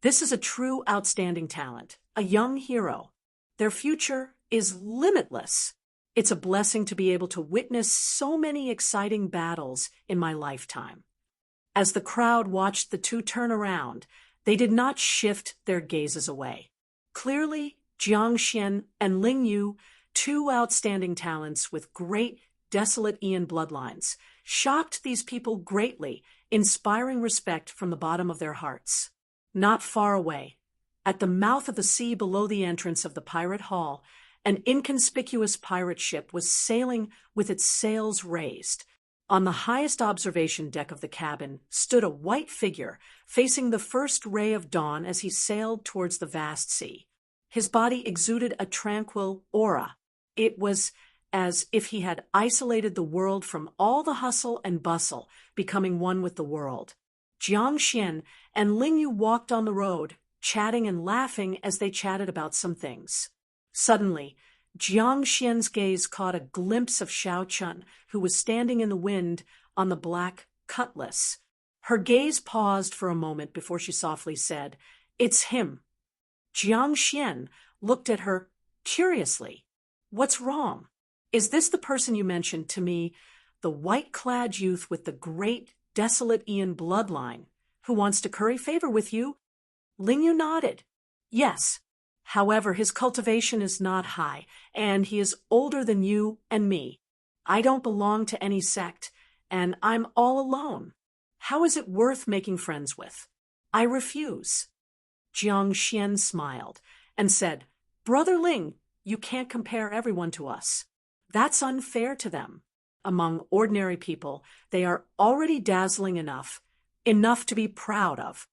This is a true outstanding talent, a young hero. Their future is limitless. It's a blessing to be able to witness so many exciting battles in my lifetime. As the crowd watched the two turn around, they did not shift their gazes away. Clearly, Jiang Xian and Ling Yu, two outstanding talents with great desolate Ian bloodlines, shocked these people greatly, inspiring respect from the bottom of their hearts. Not far away, at the mouth of the sea below the entrance of the pirate hall, an inconspicuous pirate ship was sailing with its sails raised. On the highest observation deck of the cabin stood a white figure, facing the first ray of dawn as he sailed towards the vast sea. His body exuded a tranquil aura. It was as if he had isolated the world from all the hustle and bustle, becoming one with the world. Jiang Xian and Ling Yu walked on the road, chatting and laughing as they chatted about some things. Suddenly, Jiang Xian's gaze caught a glimpse of Xiao Chun, who was standing in the wind on the black cutlass. Her gaze paused for a moment before she softly said, "It's him." Jiang Xian looked at her curiously. "What's wrong? Is this the person you mentioned to me, the white-clad youth with the great, desolate Ian bloodline, who wants to curry favor with you?" Ling Yu nodded. "Yes. However, his cultivation is not high, and he is older than you and me. I don't belong to any sect, and I'm all alone. How is it worth making friends with? I refuse." Jiang Xian smiled and said, "Brother Ling, you can't compare everyone to us. That's unfair to them. Among ordinary people, they are already dazzling enough to be proud of."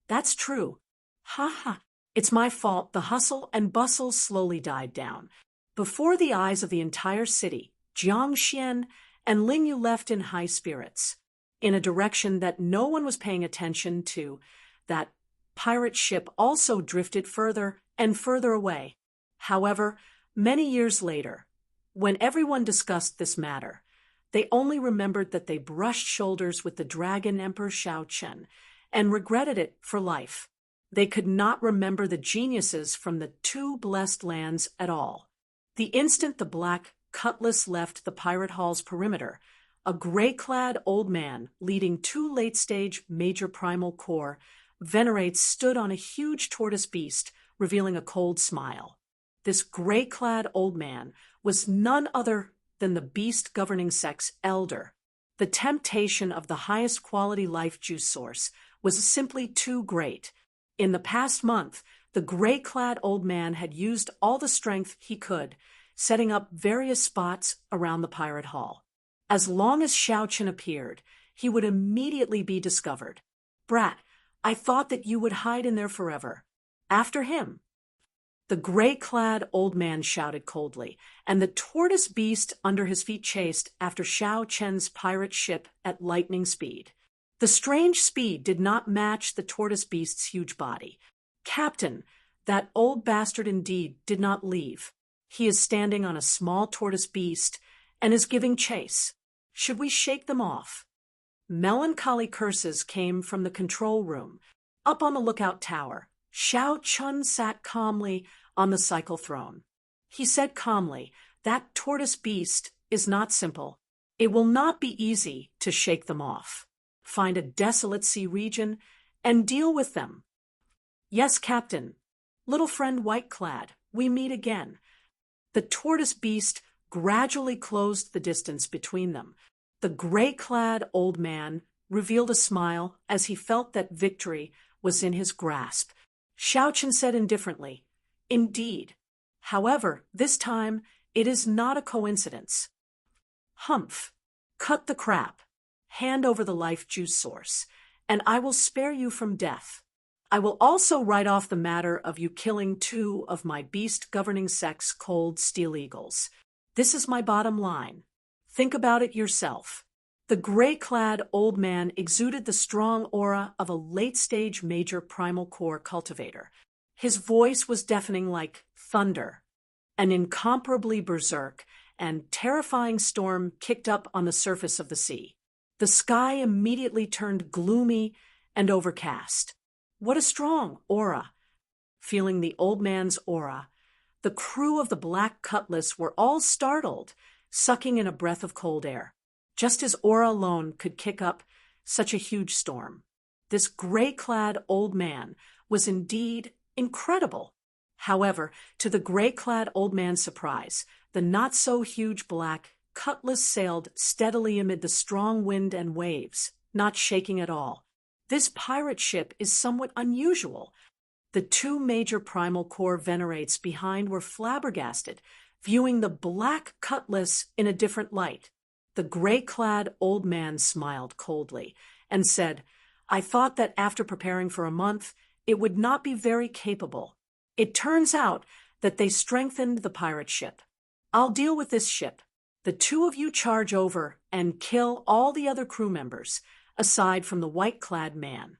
"That's true. Ha ha. It's my fault the hustle and bustle slowly died down. Before the eyes of the entire city, Jiang Xian and Ling Yu left in high spirits, in a direction that no one was paying attention to. That pirate ship also drifted further and further away. However, many years later, when everyone discussed this matter, they only remembered that they brushed shoulders with the Dragon Emperor Xiao Chen and regretted it for life. They could not remember the geniuses from the two blessed lands at all. The instant the black cutlass left the pirate hall's perimeter, a gray-clad old man leading two late-stage major primal core venerates stood on a huge tortoise beast, revealing a cold smile. This gray-clad old man was none other than the beast governing sex elder. The temptation of the highest quality life juice source was simply too great. In the past month, the gray-clad old man had used all the strength he could, setting up various spots around the pirate hall. As long as Xiao Chen appeared, he would immediately be discovered. "Brat, I thought that you would hide in there forever. After him." The gray-clad old man shouted coldly, and the tortoise beast under his feet chased after Xiao Chen's pirate ship at lightning speed. The strange speed did not match the tortoise beast's huge body. "Captain, that old bastard indeed did not leave. He is standing on a small tortoise beast and is giving chase. Should we shake them off?" Melancholy curses came from the control room. Up on the lookout tower, Xiao Chun sat calmly on the cycle throne. He said calmly, "That tortoise beast is not simple. It will not be easy to shake them off. Find a desolate sea region and deal with them." "Yes, Captain. Little friend white-clad, we meet again." The tortoise beast gradually closed the distance between them. The gray-clad old man revealed a smile as he felt that victory was in his grasp. Xiao Chen said indifferently, "Indeed. However, this time it is not a coincidence." "Humph. Cut the crap. Hand over the life juice source, and I will spare you from death. I will also write off the matter of you killing two of my beast-governing sex cold steel eagles. This is my bottom line. Think about it yourself." The gray-clad old man exuded the strong aura of a late-stage major primal core cultivator. His voice was deafening like thunder. An incomparably berserk and terrifying storm kicked up on the surface of the sea. The sky immediately turned gloomy and overcast. What a strong aura! Feeling the old man's aura, the crew of the Black Cutlass were all startled, sucking in a breath of cold air. Just his aura alone could kick up such a huge storm. This gray-clad old man was indeed incredible. However, to the gray-clad old man's surprise, the not-so-huge black cutlass sailed steadily amid the strong wind and waves, not shaking at all. This pirate ship is somewhat unusual. The two major primal core venerates behind were flabbergasted, viewing the black cutlass in a different light. The gray-clad old man smiled coldly and said, "I thought that after preparing for a month, it would not be very capable. It turns out that they strengthened the pirate ship. I'll deal with this ship. The two of you charge over and kill all the other crew members, aside from the white-clad man."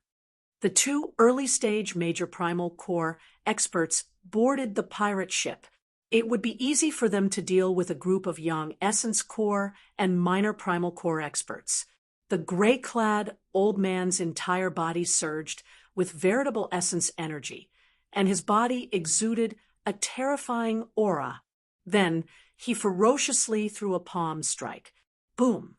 The two early-stage major primal core experts boarded the pirate ship. It would be easy for them to deal with a group of young essence core and minor primal core experts. The gray-clad old man's entire body surged with veritable essence energy, and his body exuded a terrifying aura. Then he ferociously threw a palm strike. Boom!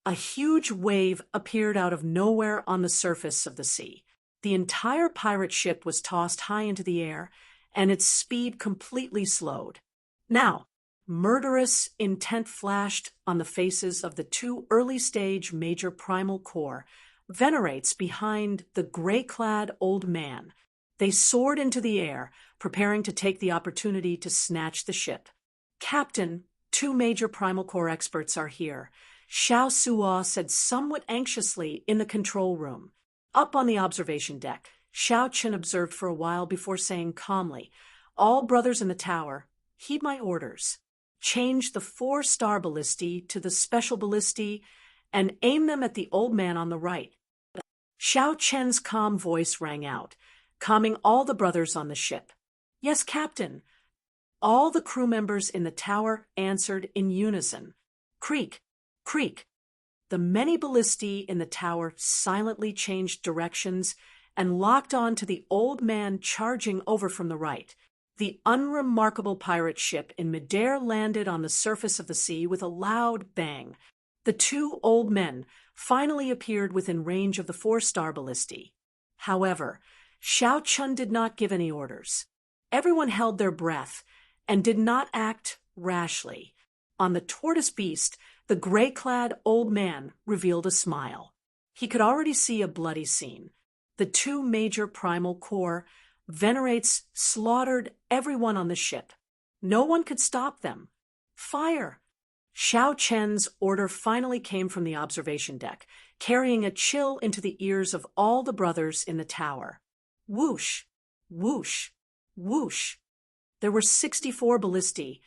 A huge wave appeared out of nowhere on the surface of the sea. The entire pirate ship was tossed high into the air, and its speed completely slowed. Now, murderous intent flashed on the faces of the two early-stage major primal core venerates behind the gray-clad old man. They soared into the air, preparing to take the opportunity to snatch the ship. "Captain, two major primal core experts are here," Xiao Suo said somewhat anxiously in the control room. Up on the observation deck, Xiao Chen observed for a while before saying calmly, "All brothers in the tower, heed my orders. Change the 4-star ballistae to the special ballistae and aim them at the old man on the right." Xiao Chen's calm voice rang out, calming all the brothers on the ship. "Yes, Captain." All the crew members in the tower answered in unison. Creak, creak. The many ballistae in the tower silently changed directions and locked on to the old man charging over from the right. The unremarkable pirate ship in midair landed on the surface of the sea with a loud bang. The two old men finally appeared within range of the 4-star ballistae. However, Xiao Chun did not give any orders. Everyone held their breath and did not act rashly. On the tortoise beast, the gray-clad old man revealed a smile. He could already see a bloody scene. The two major primal core venerates slaughtered everyone on the ship. No one could stop them. "Fire!" Xiao Chen's order finally came from the observation deck, carrying a chill into the ears of all the brothers in the tower. Whoosh! Whoosh! Whoosh! There were 64 ballistae,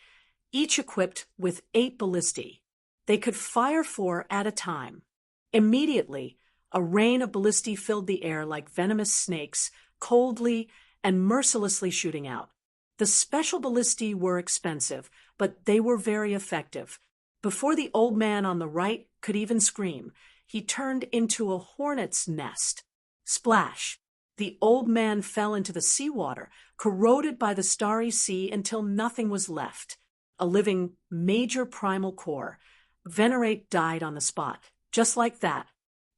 each equipped with 8 ballistae. They could fire 4 at a time. Immediately, a rain of ballistae filled the air like venomous snakes, coldly and mercilessly shooting out. The special ballistae were expensive, but they were very effective. Before the old man on the right could even scream, he turned into a hornet's nest. Splash! The old man fell into the seawater, corroded by the starry sea until nothing was left. A living major primal core. Venerate died on the spot. Just like that.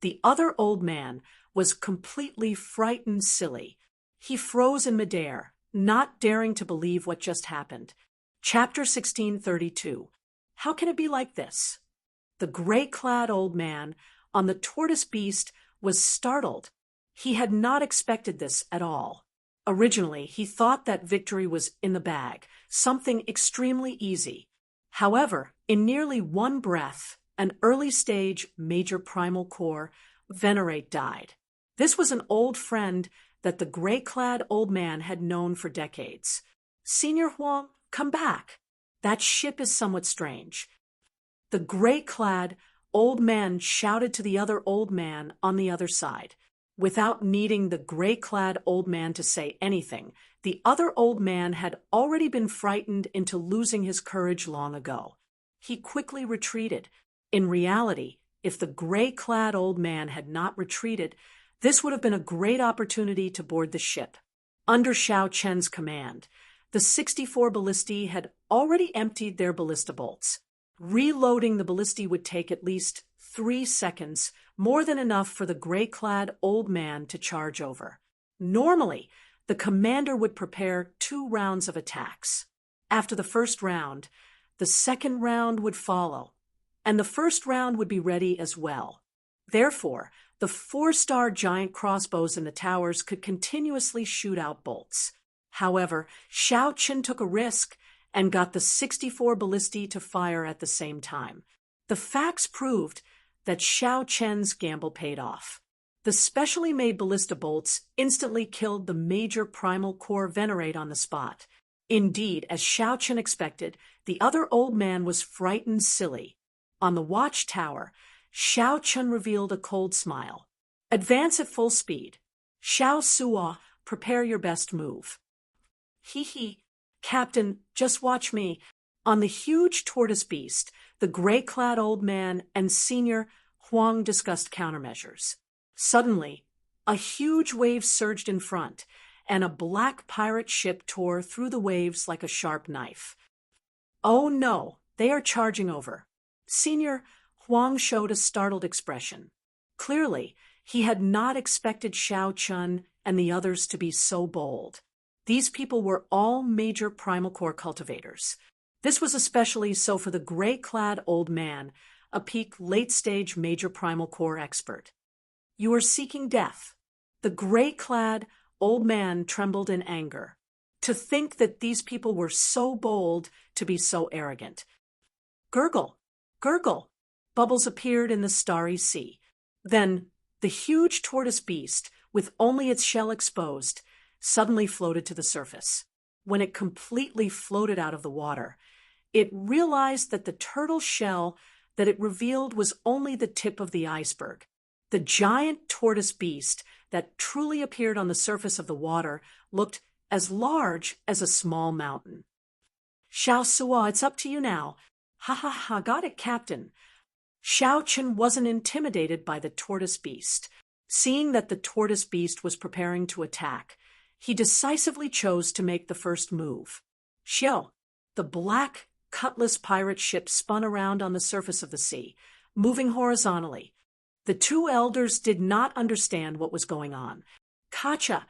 The other old man was completely frightened silly. He froze in midair, not daring to believe what just happened. Chapter 1632. How can it be like this? The gray-clad old man on the tortoise beast was startled. He had not expected this at all. Originally, he thought that victory was in the bag, something extremely easy. However, in nearly one breath, an early-stage major primal core venerate died. This was an old friend that the gray-clad old man had known for decades. "Senior Huang, come back. That ship is somewhat strange." The gray-clad old man shouted to the other old man on the other side. Without needing the gray-clad old man to say anything, the other old man had already been frightened into losing his courage long ago. He quickly retreated. In reality, if the gray-clad old man had not retreated, this would have been a great opportunity to board the ship. Under Xiao Chen's command, the 64 ballistae had already emptied their ballista bolts. Reloading the ballistae would take at least 3 seconds, more than enough for the gray-clad old man to charge over. Normally, the commander would prepare 2 rounds of attacks. After the first round, the second round would follow, and the first round would be ready as well. Therefore, the 4-star giant crossbows in the towers could continuously shoot out bolts. However, Xiao Chen took a risk and got the 64 ballistae to fire at the same time. The facts proved that Xiao Chen's gamble paid off. The specially made ballista bolts instantly killed the major primal core venerate on the spot. Indeed, as Xiao Chen expected, the other old man was frightened silly. On the watchtower, Xiao Chen revealed a cold smile. Advance at full speed. Xiao Suo, prepare your best move. Hee, Captain, just watch me. On the huge tortoise beast, the gray-clad old man and Senior Huang discussed countermeasures. Suddenly, a huge wave surged in front, and a black pirate ship tore through the waves like a sharp knife. Oh no, they are charging over. Senior Huang showed a startled expression. Clearly, he had not expected Xiao Chen and the others to be so bold. These people were all major primal core cultivators. This was especially so for the gray-clad old man, a peak late-stage major primal core expert. You are seeking death. The gray-clad old man trembled in anger. To think that these people were so bold to be so arrogant. Gurgle, gurgle. Bubbles appeared in the starry sea. Then, the huge tortoise beast, with only its shell exposed, suddenly floated to the surface. When it completely floated out of the water, it realized that the turtle shell that it revealed was only the tip of the iceberg. The giant tortoise beast that truly appeared on the surface of the water looked as large as a small mountain. Xiao Suo, it's up to you now. Ha, got it, Captain. Xiao Chen wasn't intimidated by the tortoise beast. Seeing that the tortoise beast was preparing to attack, he decisively chose to make the first move. Xiao, the black, cutlass pirate ship spun around on the surface of the sea, moving horizontally. The 2 elders did not understand what was going on. Kacha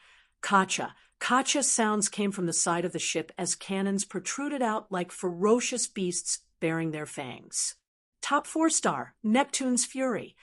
sounds came from the side of the ship as cannons protruded out like ferocious beasts bearing their fangs. Top 4-star, Neptune's Fury.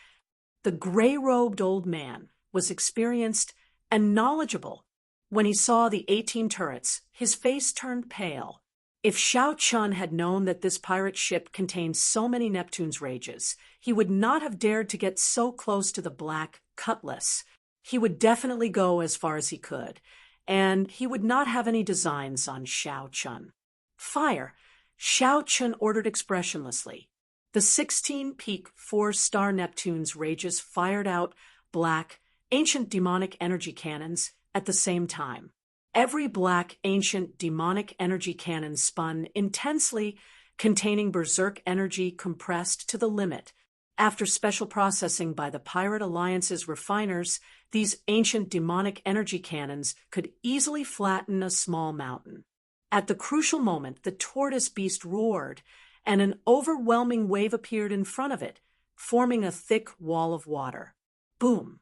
The gray-robed old man was experienced and knowledgeable. When he saw the 18 turrets, his face turned pale. If Xiao Chen had known that this pirate ship contained so many Neptune's rages, he would not have dared to get so close to the black cutlass. He would definitely go as far as he could, and he would not have any designs on Xiao Chen. Fire! Xiao Chen ordered expressionlessly. The 16 peak 4-star Neptune's rages fired out black, ancient demonic energy cannons at the same time. Every black, ancient demonic energy cannon spun intensely, containing berserk energy compressed to the limit. After special processing by the Pirate Alliance's refiners, these ancient demonic energy cannons could easily flatten a small mountain. At the crucial moment, the tortoise beast roared, and an overwhelming wave appeared in front of it, forming a thick wall of water. Boom!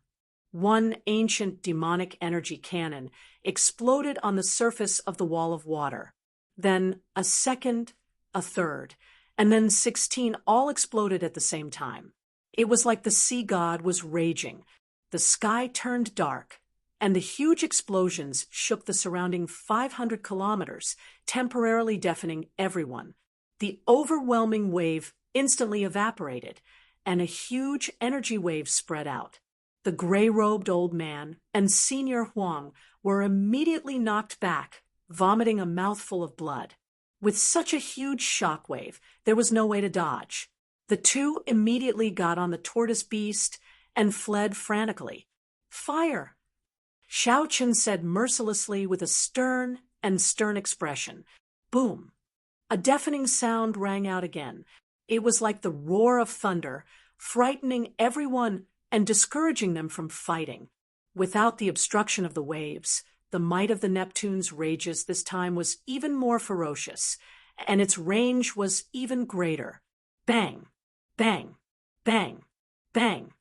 One ancient demonic energy cannon exploded on the surface of the wall of water. Then a second, a third, and then 16 all exploded at the same time. It was like the sea god was raging. The sky turned dark, and the huge explosions shook the surrounding 500 kilometers, temporarily deafening everyone. The overwhelming wave instantly evaporated, and a huge energy wave spread out. The gray-robed old man and Senior Huang were immediately knocked back, vomiting a mouthful of blood. With such a huge shockwave, there was no way to dodge. The 2 immediately got on the tortoise beast and fled frantically. Fire! Xiao Chen said mercilessly with a stern expression. Boom! A deafening sound rang out again. It was like the roar of thunder, frightening everyone and discouraging them from fighting. Without the obstruction of the waves, the might of the Neptune's rages this time was even more ferocious, and its range was even greater. Bang! Bang! Bang! Bang!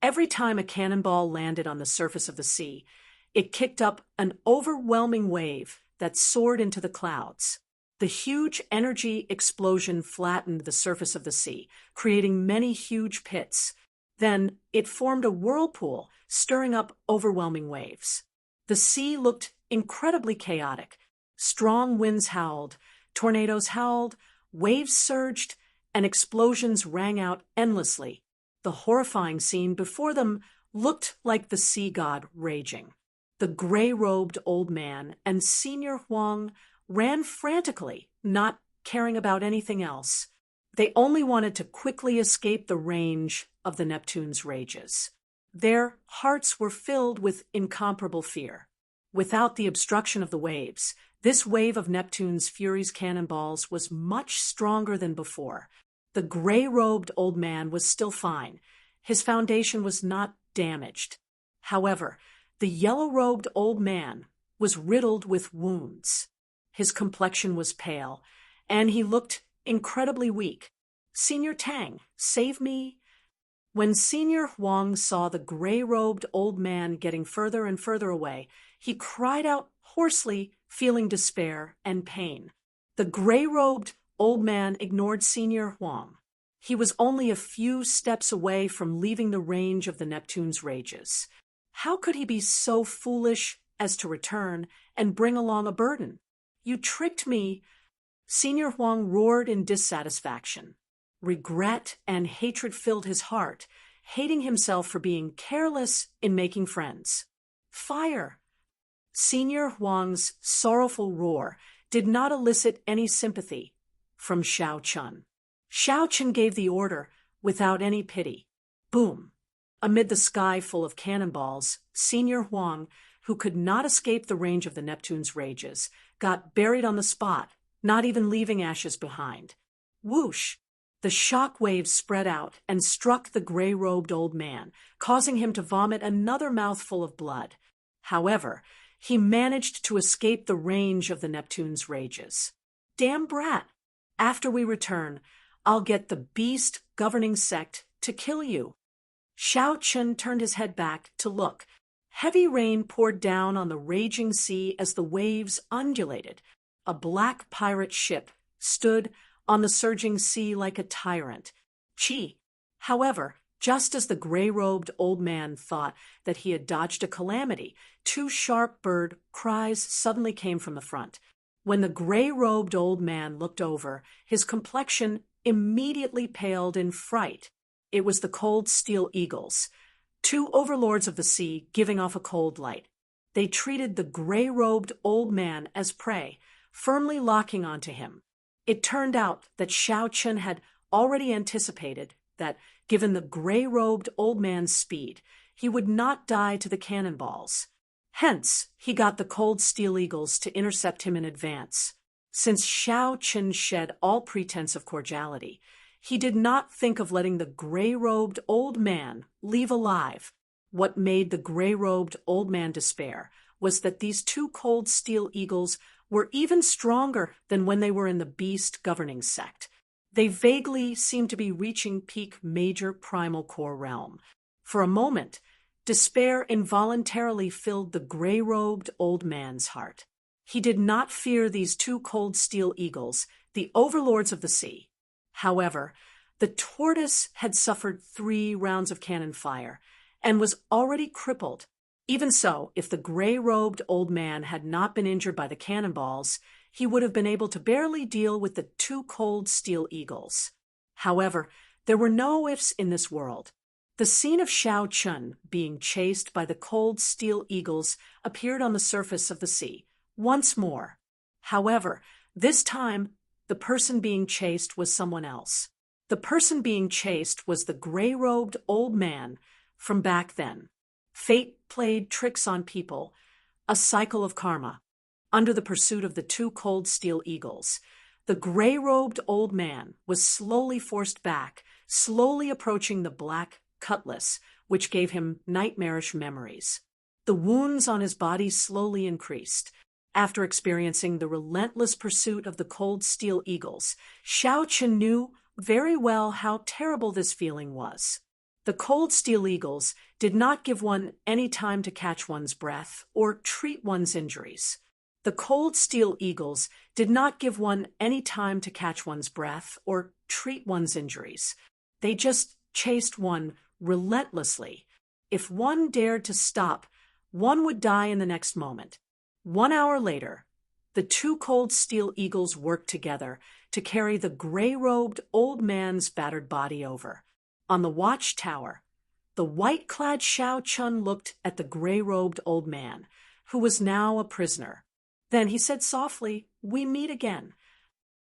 Every time a cannonball landed on the surface of the sea, it kicked up an overwhelming wave that soared into the clouds. The huge energy explosion flattened the surface of the sea, creating many huge pits. Then it formed a whirlpool, stirring up overwhelming waves. The sea looked incredibly chaotic. Strong winds howled, tornadoes howled, waves surged, and explosions rang out endlessly. The horrifying scene before them looked like the sea god raging. The gray-robed old man and Senior Huang ran frantically, not caring about anything else. They only wanted to quickly escape the range of the Neptune's rages. Their hearts were filled with incomparable fear. Without the obstruction of the waves, this wave of Neptune's Fury's cannonballs was much stronger than before. The gray-robed old man was still fine. His foundation was not damaged. However, the yellow-robed old man was riddled with wounds. His complexion was pale, and he looked incredibly weak. "Senior Tang, save me." When Senior Huang saw the gray-robed old man getting further and further away, he cried out hoarsely, feeling despair and pain. The gray-robed old man ignored Senior Huang. He was only a few steps away from leaving the range of the Neptune's rages. How could he be so foolish as to return and bring along a burden? "You tricked me!" Senior Huang roared in dissatisfaction. Regret and hatred filled his heart, hating himself for being careless in making friends. "Fire!" Senior Huang's sorrowful roar did not elicit any sympathy from Xiao Chun. Xiao Chun gave the order without any pity. Boom! Amid the sky full of cannonballs, Senior Huang, who could not escape the range of the Neptune's rages, got buried on the spot, not even leaving ashes behind. Whoosh! The shock waves spread out and struck the gray-robed old man, causing him to vomit another mouthful of blood. However, he managed to escape the range of the Neptune's rages. "Damn brat! After we return, I'll get the beast governing sect to kill you." Xiao Chun turned his head back to look. Heavy rain poured down on the raging sea as the waves undulated. A black pirate ship stood on the surging sea like a tyrant. Chi! However, just as the gray-robed old man thought that he had dodged a calamity, two sharp bird cries suddenly came from the front. When the gray-robed old man looked over, his complexion immediately paled in fright. It was the cold steel eagles, two overlords of the sea giving off a cold light. They treated the gray-robed old man as prey, firmly locking onto him. It turned out that Xiao Chun had already anticipated that, given the gray-robed old man's speed, he would not die to the cannonballs. Hence, he got the cold steel eagles to intercept him in advance. Since Xiao Chun shed all pretense of cordiality, he did not think of letting the gray-robed old man leave alive. What made the gray-robed old man despair was that these two cold steel eagles were even stronger than when they were in the beast governing sect. They vaguely seemed to be reaching peak major primal core realm. For a moment, despair involuntarily filled the gray-robed old man's heart. He did not fear these two cold steel eagles, the overlords of the sea. However, the tortoise had suffered 3 rounds of cannon fire and was already crippled. Even so, if the gray-robed old man had not been injured by the cannonballs, he would have been able to barely deal with the two cold steel eagles. However, there were no ifs in this world. The scene of Xiao Chun being chased by the cold steel eagles appeared on the surface of the sea once more. However, this time, the person being chased was someone else. The person being chased was the gray-robed old man from back then. Fate played tricks on people, a cycle of karma. Under the pursuit of the two cold steel eagles, the gray-robed old man was slowly forced back, slowly approaching the black cutlass, which gave him nightmarish memories. The wounds on his body slowly increased. After experiencing the relentless pursuit of the cold steel eagles, Xiao Chun knew very well how terrible this feeling was. The cold steel eagles did not give one any time to catch one's breath or treat one's injuries. The cold steel eagles did not give one any time to catch one's breath or treat one's injuries. They just chased one relentlessly. If one dared to stop, one would die in the next moment. 1 hour later, the two cold steel eagles worked together to carry the gray-robed old man's battered body over. On the watchtower, the white-clad Xiao Chun looked at the gray-robed old man, who was now a prisoner. Then he said softly, "We meet again."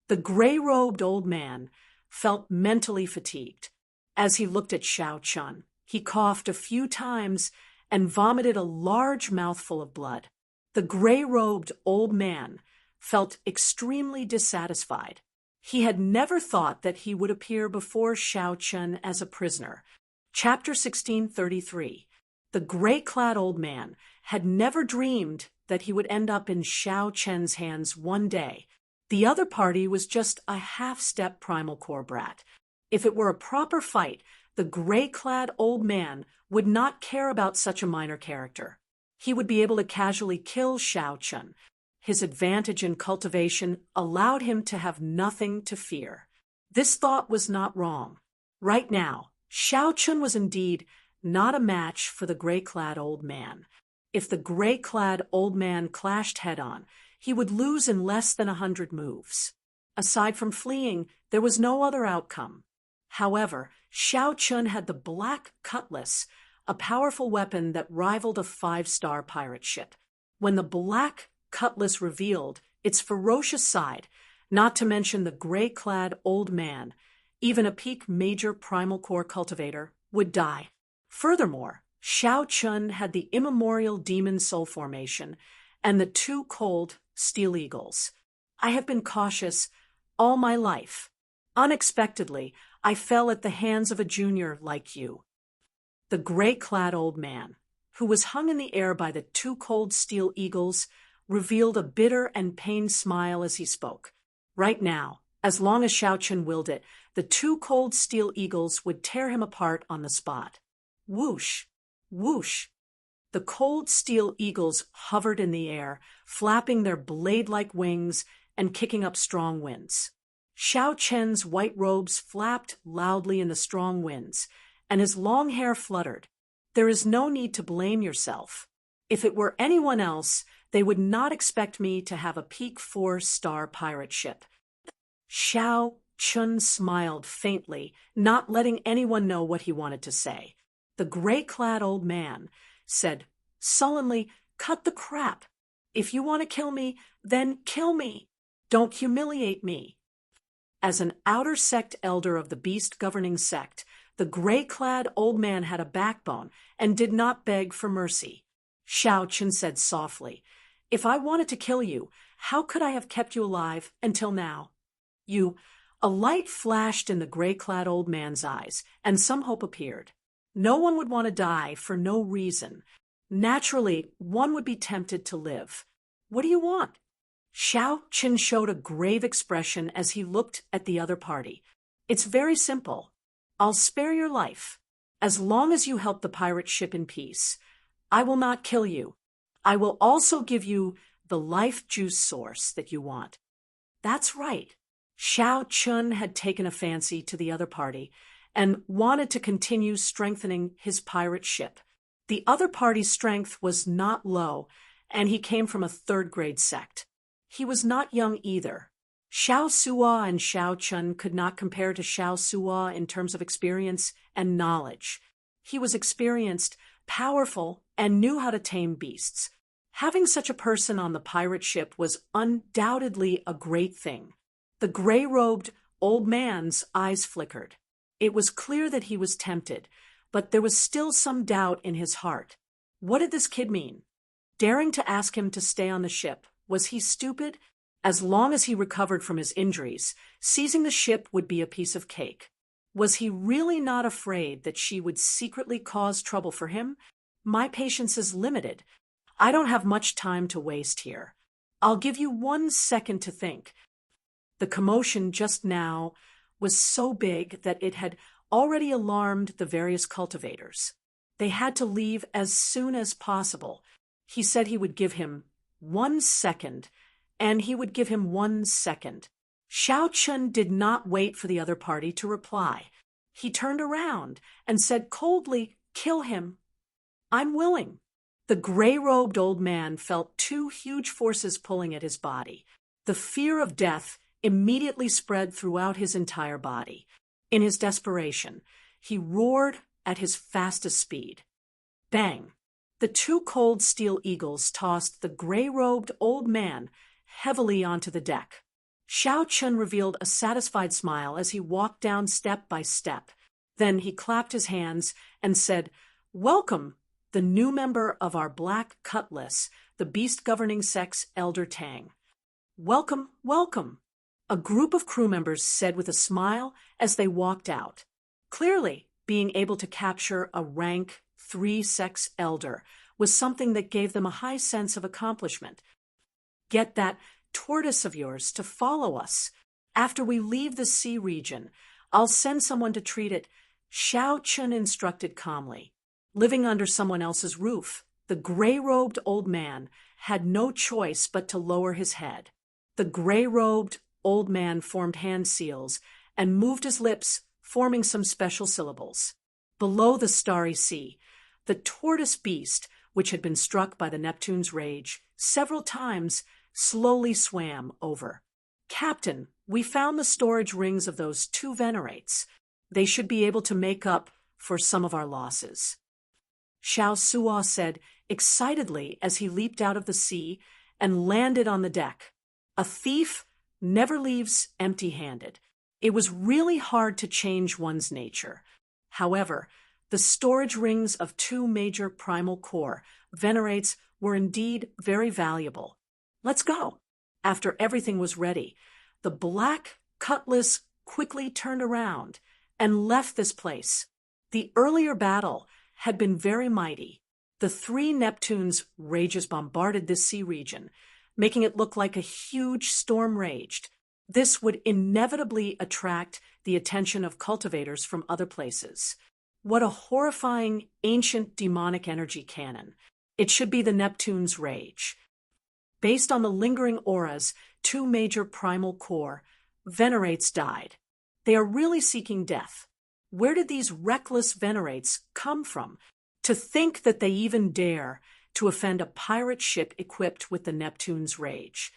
The gray-robed old man felt mentally fatigued. As he looked at Xiao Chun, he coughed a few times and vomited a large mouthful of blood. The gray-robed old man felt extremely dissatisfied. He had never thought that he would appear before Xiao Chun as a prisoner. Chapter 1633. The gray-clad old man had never dreamed that he would end up in Xiao Chun's hands one day. The other party was just a half-step primal core brat. If it were a proper fight, the gray-clad old man would not care about such a minor character. He would be able to casually kill Xiao Chun. His advantage in cultivation allowed him to have nothing to fear. This thought was not wrong. Right now, Xiao Chun was indeed not a match for the gray-clad old man. If the gray-clad old man clashed head-on, he would lose in less than 100 moves. Aside from fleeing, there was no other outcome. However, Xiao Chun had the Black Cutlass, a powerful weapon that rivaled a 5-star pirate ship. When the Black Cutlass revealed its ferocious side, not to mention the gray-clad old man, even a peak major primal core cultivator would die. Furthermore, Xiao Chun had the immemorial demon soul formation and the two cold steel eagles. I have been cautious all my life. Unexpectedly, I fell at the hands of a junior like you. The gray-clad old man, who was hung in the air by the two cold steel eagles, revealed a bitter and pained smile as he spoke. Right now, as long as Xiao Chun willed it, the two cold steel eagles would tear him apart on the spot. Whoosh! Whoosh! The cold steel eagles hovered in the air, flapping their blade-like wings and kicking up strong winds. Xiao Chun's white robes flapped loudly in the strong winds, and his long hair fluttered. There is no need to blame yourself. If it were anyone else, they would not expect me to have a peak 4-star pirate ship. Xiao Chun smiled faintly, not letting anyone know what he wanted to say. The gray-clad old man said sullenly, "Cut the crap. If you want to kill me, then kill me. Don't humiliate me." As an outer sect elder of the beast governing sect, the gray-clad old man had a backbone and did not beg for mercy. Xiao Chun said softly, "If I wanted to kill you, how could I have kept you alive until now?" A light flashed in the gray-clad old man's eyes, and some hope appeared. No one would want to die for no reason. Naturally, one would be tempted to live. What do you want? Xiao Chun showed a grave expression as he looked at the other party. It's very simple. I'll spare your life. As long as you help the pirate ship in peace, I will not kill you. I will also give you the life juice source that you want. That's right. Xiao Chun had taken a fancy to the other party and wanted to continue strengthening his pirate ship. The other party's strength was not low, and he came from a 3rd-grade sect. He was not young either. Xiao Suo and Xiao Chun could not compare to Xiao Suo in terms of experience and knowledge. He was experienced, powerful, and knew how to tame beasts. Having such a person on the pirate ship was undoubtedly a great thing. The gray-robed old man's eyes flickered. It was clear that he was tempted, but there was still some doubt in his heart. What did this kid mean? Daring to ask him to stay on the ship, was he stupid? As long as he recovered from his injuries, seizing the ship would be a piece of cake. Was he really not afraid that she would secretly cause trouble for him? My patience is limited. I don't have much time to waste here. I'll give you 1 second to think. The commotion just now was so big that it had already alarmed the various cultivators. They had to leave as soon as possible. He said he would give him 1 second, and he would give him 1 second. Xiao Chun did not wait for the other party to reply. He turned around and said coldly, "Kill him." "I'm willing." The gray-robed old man felt 2 huge forces pulling at his body. The fear of death immediately spread throughout his entire body. In his desperation, he roared at his fastest speed. Bang! The 2 cold steel eagles tossed the gray-robed old man heavily onto the deck. Xiao Chun revealed a satisfied smile as he walked down step by step. Then he clapped his hands and said, "Welcome, the new member of our Black Cutlass, the beast governing sex, Elder Tang." "Welcome, welcome," a group of crew members said with a smile as they walked out. Clearly, being able to capture a rank 3 sex elder was something that gave them a high sense of accomplishment. "Get that tortoise of yours to follow us. After we leave the sea region, I'll send someone to treat it," Xiao Chun instructed calmly. Living under someone else's roof, the gray-robed old man had no choice but to lower his head. The gray-robed old man formed hand seals and moved his lips, forming some special syllables. Below the starry sea, the tortoise beast, which had been struck by the Neptune's rage several times, slowly swam over. "Captain, we found the storage rings of those 2 venerates. They should be able to make up for some of our losses," Xiao Suo said excitedly as he leaped out of the sea and landed on the deck. A thief never leaves empty-handed. It was really hard to change one's nature. However, the storage rings of 2 major primal core venerates were indeed very valuable. "Let's go." After everything was ready, the Black Cutlass quickly turned around and left this place. The earlier battle had been very mighty. The 3 Neptunes' rages bombarded this sea region, making it look like a huge storm raged. This would inevitably attract the attention of cultivators from other places. What a horrifying, ancient demonic energy cannon. It should be the Neptune's rage. Based on the lingering auras, 2 major primal core venerates died. They are really seeking death. Where did these reckless venerates come from? To think that they even dare to offend a pirate ship equipped with the Neptune's rage.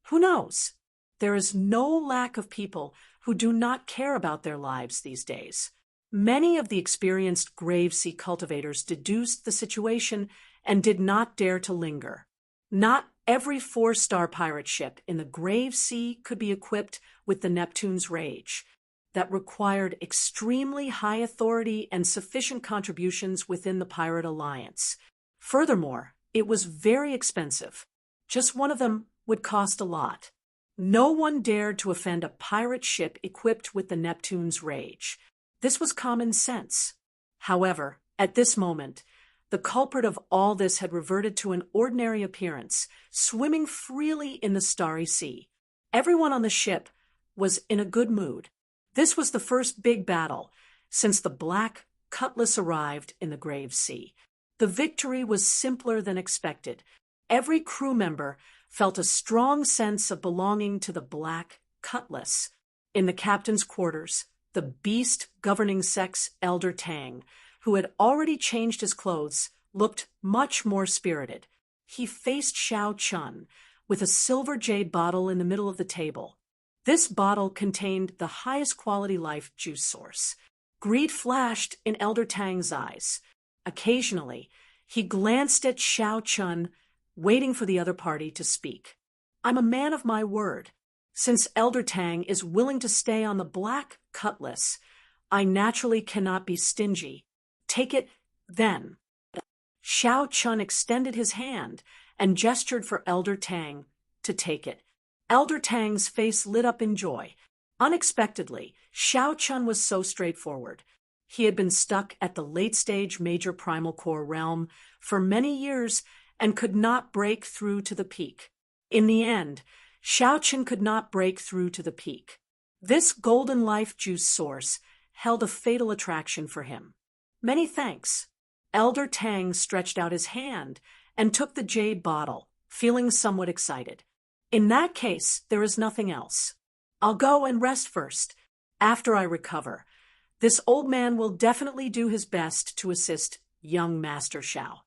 Who knows? There is no lack of people who do not care about their lives these days. Many of the experienced grave sea cultivators deduced the situation and did not dare to linger. Not every 4-star pirate ship in the grave sea could be equipped with the Neptune's rage. That required extremely high authority and sufficient contributions within the pirate alliance. Furthermore, it was very expensive. Just one of them would cost a lot. No one dared to offend a pirate ship equipped with the Neptune's rage. This was common sense. However, at this moment, the culprit of all this had reverted to an ordinary appearance, swimming freely in the starry sea. Everyone on the ship was in a good mood. This was the first big battle since the Black Cutlass arrived in the grave sea. The victory was simpler than expected. Every crew member felt a strong sense of belonging to the Black Cutlass. In the captain's quarters, the beast governing sex, Elder Tang, who had already changed his clothes, looked much more spirited. He faced Xiao Chun with a silver jade bottle in the middle of the table. This bottle contained the highest quality life juice source. Greed flashed in Elder Tang's eyes. Occasionally, he glanced at Xiao Chun, waiting for the other party to speak. "I'm a man of my word. Since Elder Tang is willing to stay on the Black Cutlass, I naturally cannot be stingy. Take it, then." Xiao Chun extended his hand and gestured for Elder Tang to take it. Elder Tang's face lit up in joy. Unexpectedly, Xiao Chun was so straightforward. He had been stuck at the late-stage major primal core realm for many years and could not break through to the peak. In the end, Xiao Chun could not break through to the peak. This golden life juice source held a fatal attraction for him. Many thanks. Elder Tang stretched out his hand and took the jade bottle, feeling somewhat excited. In that case, there is nothing else. I'll go and rest first. After I recover, this old man will definitely do his best to assist young Master Xiao.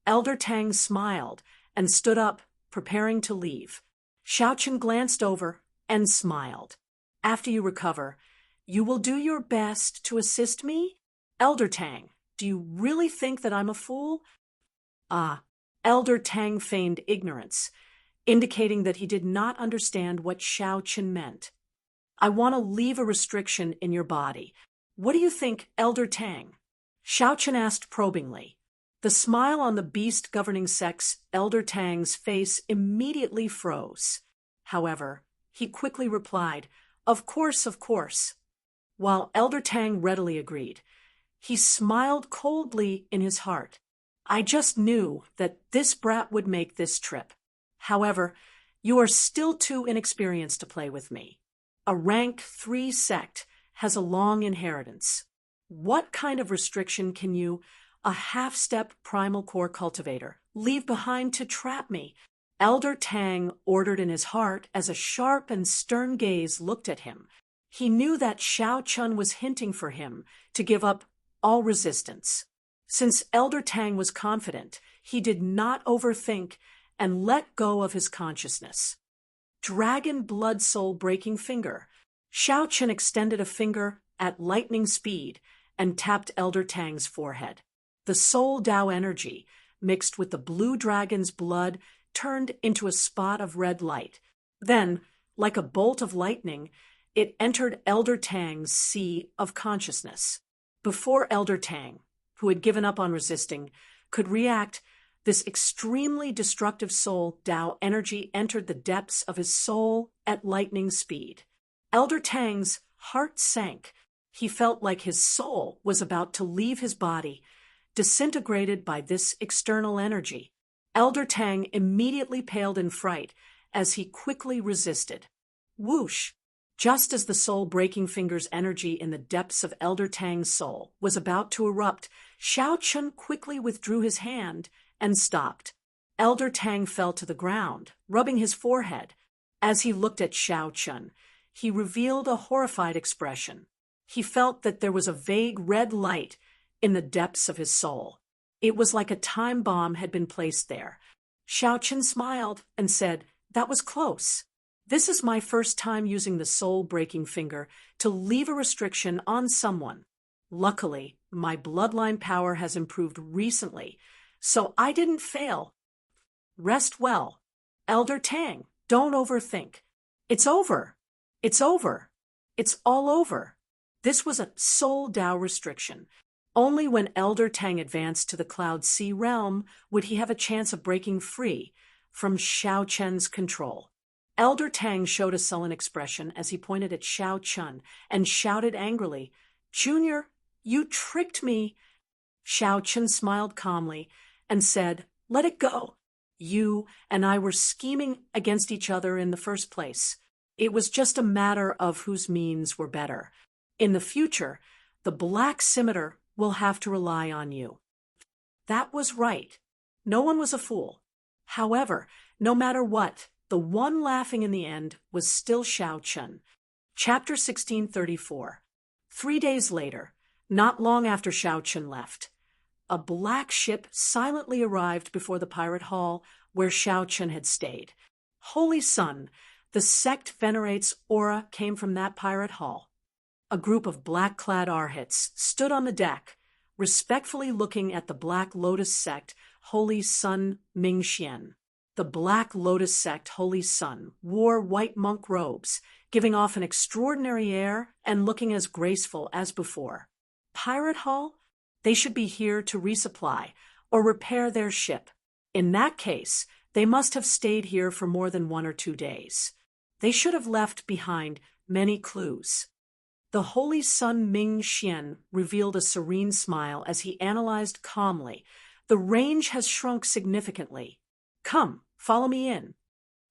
Elder Tang smiled and stood up, preparing to leave. Xiaochen glanced over and smiled. After you recover, you will do your best to assist me? Elder Tang, do you really think that I'm a fool? Elder Tang feigned ignorance, indicating that he did not understand what Xiaochen meant. I want to leave a restriction in your body. What do you think, Elder Tang? Xiaochen asked probingly. The smile on the beast governing sex Elder Tang's face immediately froze. However, he quickly replied, Of course, of course. While Elder Tang readily agreed, he smiled coldly in his heart. I just knew that this brat would make this trip. However, you are still too inexperienced to play with me. A rank 3 sect has a long inheritance. What kind of restriction can you, a half-step primal core cultivator, leave behind to trap me? Elder Tang ordered in his heart as a sharp and stern gaze looked at him. He knew that Xiaochen was hinting for him to give up all resistance. Since Elder Tang was confident, he did not overthink and let go of his consciousness. Dragon blood soul breaking finger. Xiaochen extended a finger at lightning speed and tapped Elder Tang's forehead. The soul Dao energy, mixed with the blue dragon's blood, turned into a spot of red light. Then, like a bolt of lightning, it entered Elder Tang's sea of consciousness. Before Elder Tang, who had given up on resisting, could react, this extremely destructive soul Dao energy entered the depths of his soul at lightning speed. Elder Tang's heart sank. He felt like his soul was about to leave his body, disintegrated by this external energy. Elder Tang immediately paled in fright as he quickly resisted. Whoosh! Just as the soul-breaking finger's energy in the depths of Elder Tang's soul was about to erupt, Xiaochen quickly withdrew his hand and stopped. Elder Tang fell to the ground, rubbing his forehead. As he looked at Xiaochen, he revealed a horrified expression. He felt that there was a vague red light in the depths of his soul. It was like a time bomb had been placed there. Xiaochen smiled and said, That was close. This is my first time using the soul-breaking finger to leave a restriction on someone. Luckily, my bloodline power has improved recently, so I didn't fail. Rest well. Elder Tang, don't overthink. It's over. It's over. It's all over. This was a soul Dao restriction. Only when Elder Tang advanced to the Cloud Sea realm would he have a chance of breaking free from Xiaochen's control. Elder Tang showed a sullen expression as he pointed at Xiaochen and shouted angrily, Junior, you tricked me. Xiaochen smiled calmly and said, Let it go. You and I were scheming against each other in the first place. It was just a matter of whose means were better. In the future, the Black Scimitar will have to rely on you. That was right. No one was a fool. However, no matter what, the one laughing in the end was still Xiaochen. Chapter 1634. 3 days later, not long after Xiaochen left, a black ship silently arrived before the pirate hall where Xiaochen had stayed. Holy Sun, the sect venerates aura came from that pirate hall. A group of black-clad arhats stood on the deck, respectfully looking at the Black Lotus sect Holy Sun Mingxian. The Black Lotus sect Holy Sun wore white monk robes, giving off an extraordinary air and looking as graceful as before. Pirate Hall? They should be here to resupply or repair their ship. In that case, they must have stayed here for more than 1 or 2 days. They should have left behind many clues. The Holy Sun Ming Xian revealed a serene smile as he analyzed calmly. The range has shrunk significantly. Come, follow me in.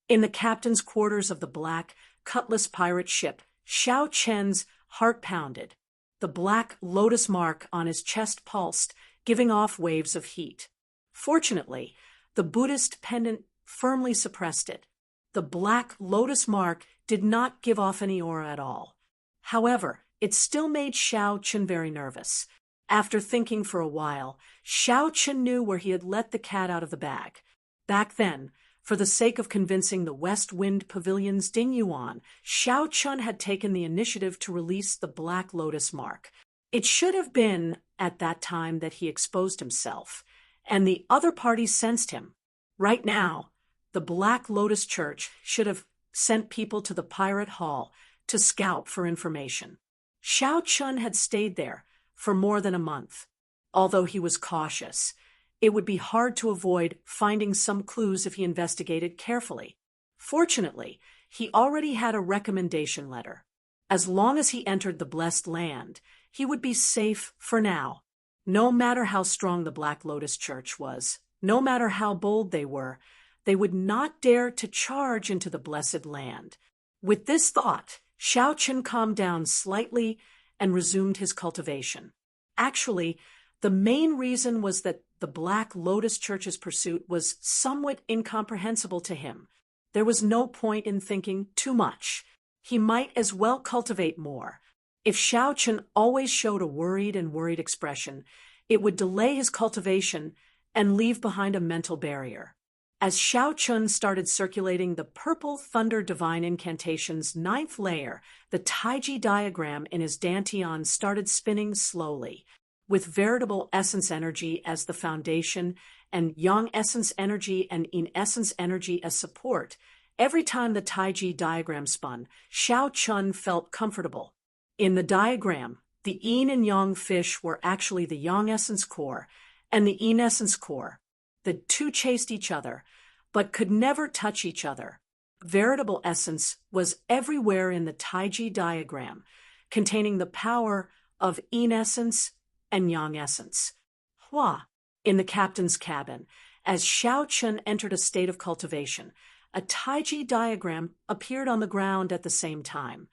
In the captain's quarters of the black, cutlass pirate ship, Xiaochen's heart pounded. The The black lotus mark on his chest pulsed, giving off waves of heat. Fortunately, the Buddhist pendant firmly suppressed it. The black lotus mark did not give off any aura at all. However, it still made Xiao Chun very nervous. After thinking for a while, Xiao Chun knew where he had let the cat out of the bag. Back then, for the sake of convincing the West Wind Pavilion's Ding Yuan, Xiao Chun had taken the initiative to release the black lotus mark. It should have been at that time that he exposed himself, and the other party sensed him. Right now, the Black Lotus Church should have sent people to the Pirate Hall to scout for information. Xiao Chun had stayed there for more than a month. Although he was cautious, it would be hard to avoid finding some clues if he investigated carefully. Fortunately, he already had a recommendation letter. As long as he entered the blessed land, he would be safe for now. No matter how strong the Black Lotus Church was, no matter how bold they were, they would not dare to charge into the blessed land. With this thought, Xiao Chun calmed down slightly and resumed his cultivation. Actually, the main reason was that the Black Lotus Church's pursuit was somewhat incomprehensible to him. There was no point in thinking too much. He might as well cultivate more. If Xiao Chun always showed a worried expression, it would delay his cultivation and leave behind a mental barrier. As Xiao Chun started circulating the Purple Thunder Divine Incantation's 9th layer, the Taiji diagram in his dantian started spinning slowly. With veritable essence energy as the foundation and yang essence energy and yin essence energy as support, every time the Taiji diagram spun, Xiao Chun felt comfortable. In the diagram, the yin and yang fish were actually the yang essence core and the yin essence core. The two chased each other, but could never touch each other. Veritable essence was everywhere in the Taiji diagram, containing the power of yin essence and yang essence. Hua, in the captain's cabin, as Xiao Chun entered a state of cultivation, a Taiji diagram appeared on the ground at the same time.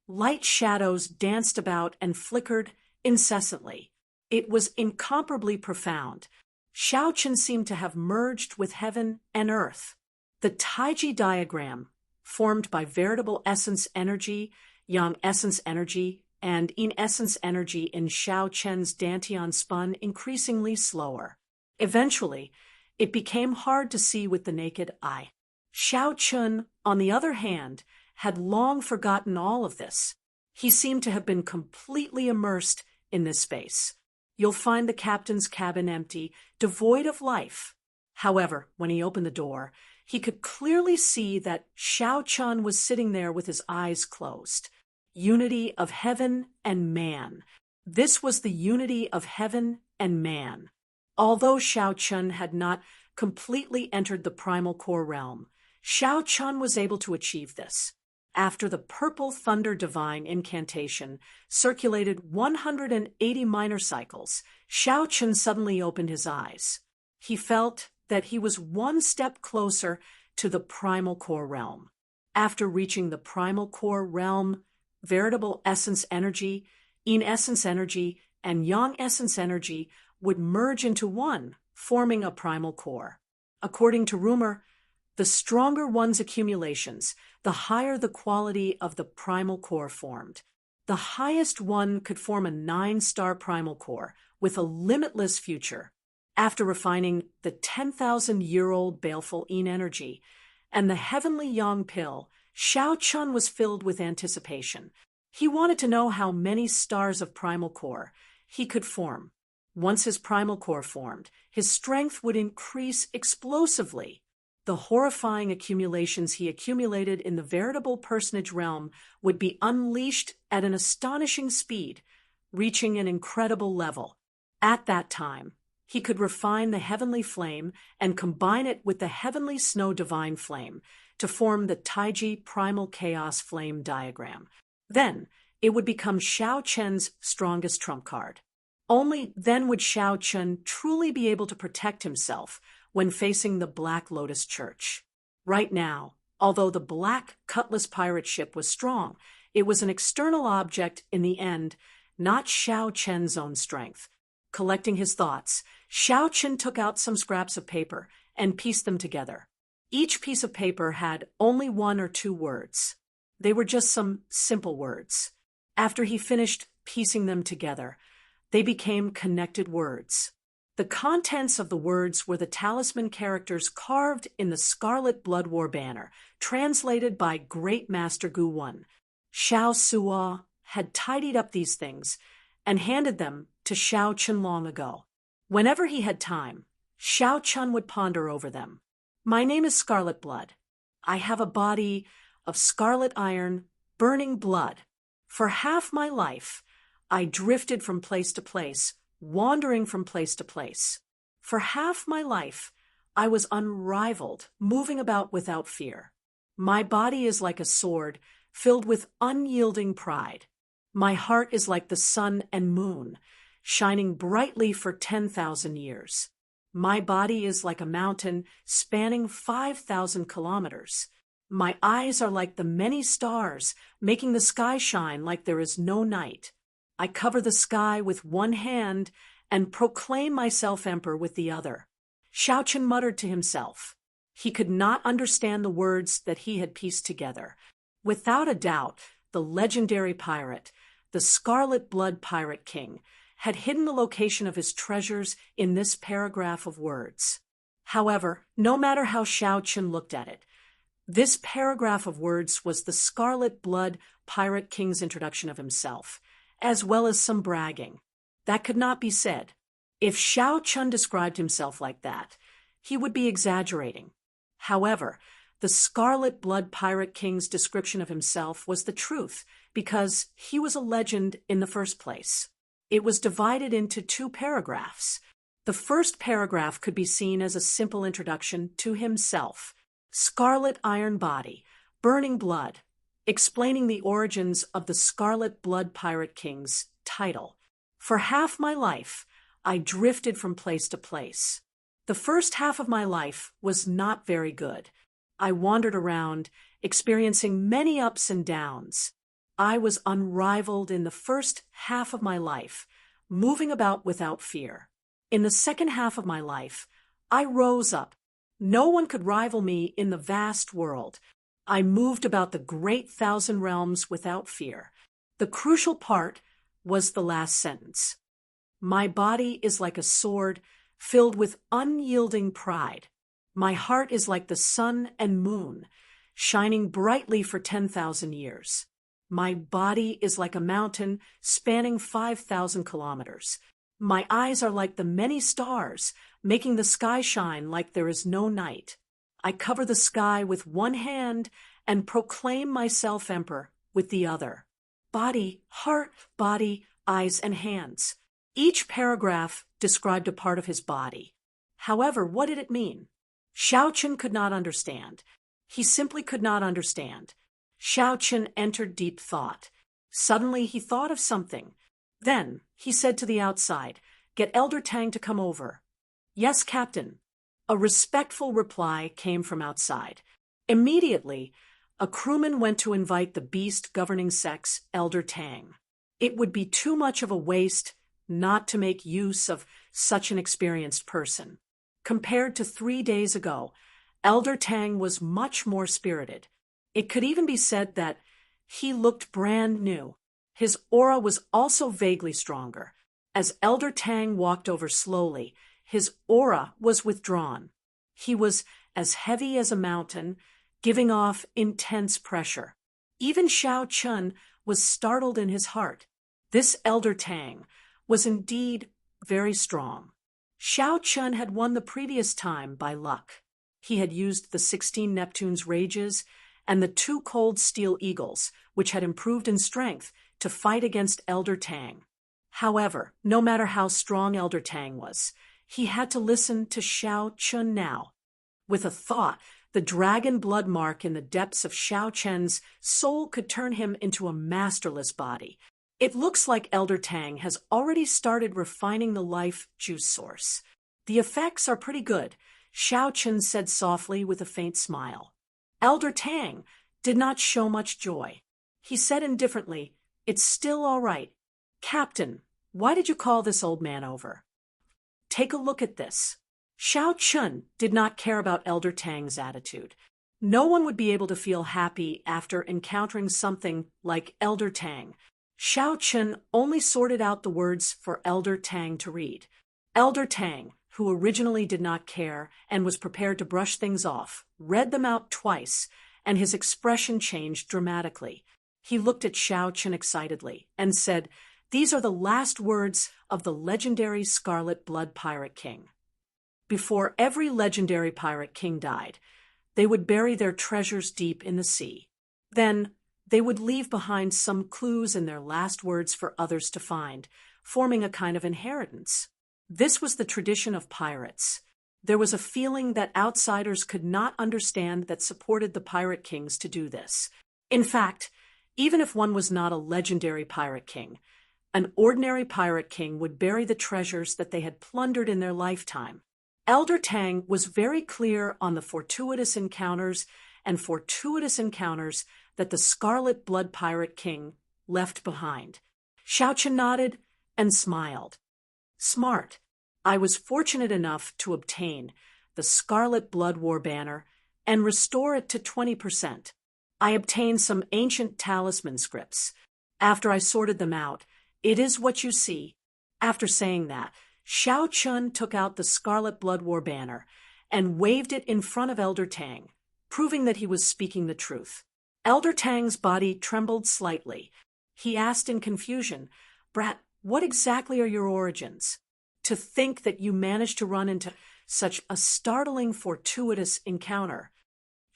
Light shadows danced about and flickered incessantly. It was incomparably profound. Xiao Chun seemed to have merged with heaven and earth. The Taiji diagram, formed by veritable essence energy, yang essence energy, and yin essence energy in Xiao Chun's dantian spun increasingly slower. Eventually, it became hard to see with the naked eye. Xiao Chun, on the other hand, had long forgotten all of this. He seemed to have been completely immersed in this space. You'll find the captain's cabin empty, devoid of life. However, when he opened the door, he could clearly see that Xiao Chun was sitting there with his eyes closed. Unity of heaven and man. This was the unity of heaven and man. Although Xiao Chun had not completely entered the primal core realm, Xiao Chun was able to achieve this. After the Purple Thunder Divine Incantation circulated 180 minor cycles, Xiao Chun suddenly opened his eyes. He felt that he was one step closer to the primal core realm. After reaching the primal core realm, veritable essence energy, yin essence energy, and yang essence energy would merge into one, forming a primal core. According to rumor, the stronger one's accumulations, the higher the quality of the primal core formed. The highest one could form a 9-star primal core with a limitless future. After refining the 10,000-year-old baleful yin energy and the heavenly yang pill, Xiao Chun was filled with anticipation. He wanted to know how many stars of primal core he could form. Once his primal core formed, his strength would increase explosively. The horrifying accumulations he accumulated in the veritable personage realm would be unleashed at an astonishing speed, reaching an incredible level. At that time, he could refine the heavenly flame and combine it with the heavenly snow divine flame to form the Taiji primal chaos flame diagram. Then, it would become Xiao Chun's strongest trump card. Only then would Xiao Chun truly be able to protect himself when facing the Black Lotus Church. Right now, although the Black Cutlass pirate ship was strong, it was an external object in the end, not Xiao Chen's own strength. Collecting his thoughts, Xiao Chen took out some scraps of paper and pieced them together. Each piece of paper had only 1 or 2 words. They were just some simple words. After he finished piecing them together, they became connected words. The contents of the words were the talisman characters carved in the Scarlet Blood War banner, translated by Great Master Gu Wan. Xiao Suo had tidied up these things and handed them to Xiao Chen long ago. Whenever he had time, Xiao Chen would ponder over them. My name is Scarlet Blood. I have a body of scarlet iron, burning blood. For half my life, I drifted from place to place, wandering from place to place. For half my life, I was unrivaled, moving about without fear. My body is like a sword, filled with unyielding pride. My heart is like the sun and moon, shining brightly for 10,000 years. My body is like a mountain spanning 5,000 kilometers. My eyes are like the many stars, making the sky shine like there is no night. I cover the sky with one hand and proclaim myself emperor with the other. Xiao Chen muttered to himself. He could not understand the words that he had pieced together. Without a doubt, the legendary pirate, the Scarlet Blood Pirate King, had hidden the location of his treasures in this paragraph of words. However, no matter how Xiao Chen looked at it, this paragraph of words was the Scarlet Blood Pirate King's introduction of himself, as well as some bragging. That could not be said. If Xiao Chen described himself like that, he would be exaggerating. However, the Scarlet Blood Pirate King's description of himself was the truth, because he was a legend in the first place. It was divided into 2 paragraphs. The first paragraph could be seen as a simple introduction to himself. Scarlet Iron Body, Burning Blood, explaining the origins of the Scarlet Blood Pirate King's title. For half my life, I drifted from place to place. The first half of my life was not very good. I wandered around, experiencing many ups and downs. I was unrivaled in the first half of my life, moving about without fear. In the second half of my life, I rose up. No one could rival me in the vast world. I moved about the great 1,000 realms without fear. The crucial part was the last sentence. My body is like a sword filled with unyielding pride. My heart is like the sun and moon, shining brightly for 10,000 years. My body is like a mountain spanning 5,000 kilometers. My eyes are like the many stars, making the sky shine like there is no night. I cover the sky with one hand and proclaim myself emperor with the other. Body, heart, body, eyes, and hands. Each paragraph described a part of his body. However, what did it mean? Xiao Chen could not understand. He simply could not understand. Xiao Chen entered deep thought. Suddenly he thought of something. Then he said to the outside, "Get Elder Tang to come over." "Yes, Captain." A respectful reply came from outside. Immediately, a crewman went to invite the beast governing sex, Elder Tang. It would be too much of a waste not to make use of such an experienced person. Compared to 3 days ago, Elder Tang was much more spirited. It could even be said that he looked brand new. His aura was also vaguely stronger. As Elder Tang walked over slowly, his aura was withdrawn. He was as heavy as a mountain, giving off intense pressure. Even Xiao Chen was startled in his heart. This Elder Tang was indeed very strong. Xiao Chen had won the previous time by luck. He had used the 16 Neptune's rages and the 2 cold steel eagles, which had improved in strength, to fight against Elder Tang. However, no matter how strong Elder Tang was, he had to listen to Xiao Chen now. With a thought, the dragon blood mark in the depths of Xiao Chen's soul could turn him into a masterless body. It looks like Elder Tang has already started refining the life juice source. The effects are pretty good, Xiao Chen said softly with a faint smile. Elder Tang did not show much joy. He said indifferently, "It's still all right. "Captain, why did you call this old man over? Take a look at this." Xiao Chun did not care about Elder Tang's attitude. No one would be able to feel happy after encountering something like Elder Tang. Xiao Chun only sorted out the words for Elder Tang to read. Elder Tang, who originally did not care and was prepared to brush things off, read them out twice, and his expression changed dramatically. He looked at Xiao Chun excitedly and said, "These are the last words of the legendary Scarlet Blood Pirate King. Before every legendary pirate king died, they would bury their treasures deep in the sea. Then they would leave behind some clues in their last words for others to find, forming a kind of inheritance. This was the tradition of pirates. There was a feeling that outsiders could not understand that supported the pirate kings to do this. In fact, even if one was not a legendary pirate king, an ordinary pirate king would bury the treasures that they had plundered in their lifetime. Elder Tang was very clear on the fortuitous encounters that the Scarlet Blood Pirate King left behind." Xiao Chun nodded and smiled. "Smart. I was fortunate enough to obtain the Scarlet Blood War banner and restore it to 20%. I obtained some ancient talisman scripts. After I sorted them out, it is what you see." After saying that, Xiao Chun took out the Scarlet Blood War banner and waved it in front of Elder Tang, proving that he was speaking the truth. Elder Tang's body trembled slightly. He asked in confusion, "Brat, what exactly are your origins? To think that you managed to run into such a startling, fortuitous encounter."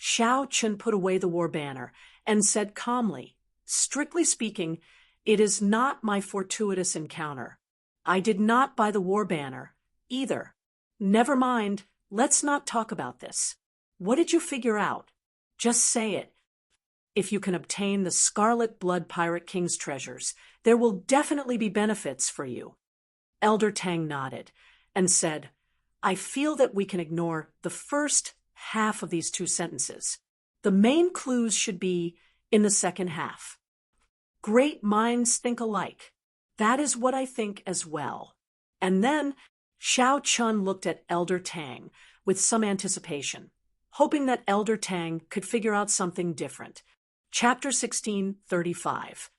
Xiao Chun put away the war banner and said calmly, "Strictly speaking, it is not my fortuitous encounter. I did not buy the war banner, either. Never mind, let's not talk about this. What did you figure out? Just say it. If you can obtain the Scarlet Blood Pirate King's treasures, there will definitely be benefits for you." Elder Tang nodded and said, "I feel that we can ignore the first half of these 2 sentences. The main clues should be in the second half. Great minds think alike. That is what I think as well." And then Xiao Chun looked at Elder Tang with some anticipation, hoping that Elder Tang could figure out something different. Chapter 16:35.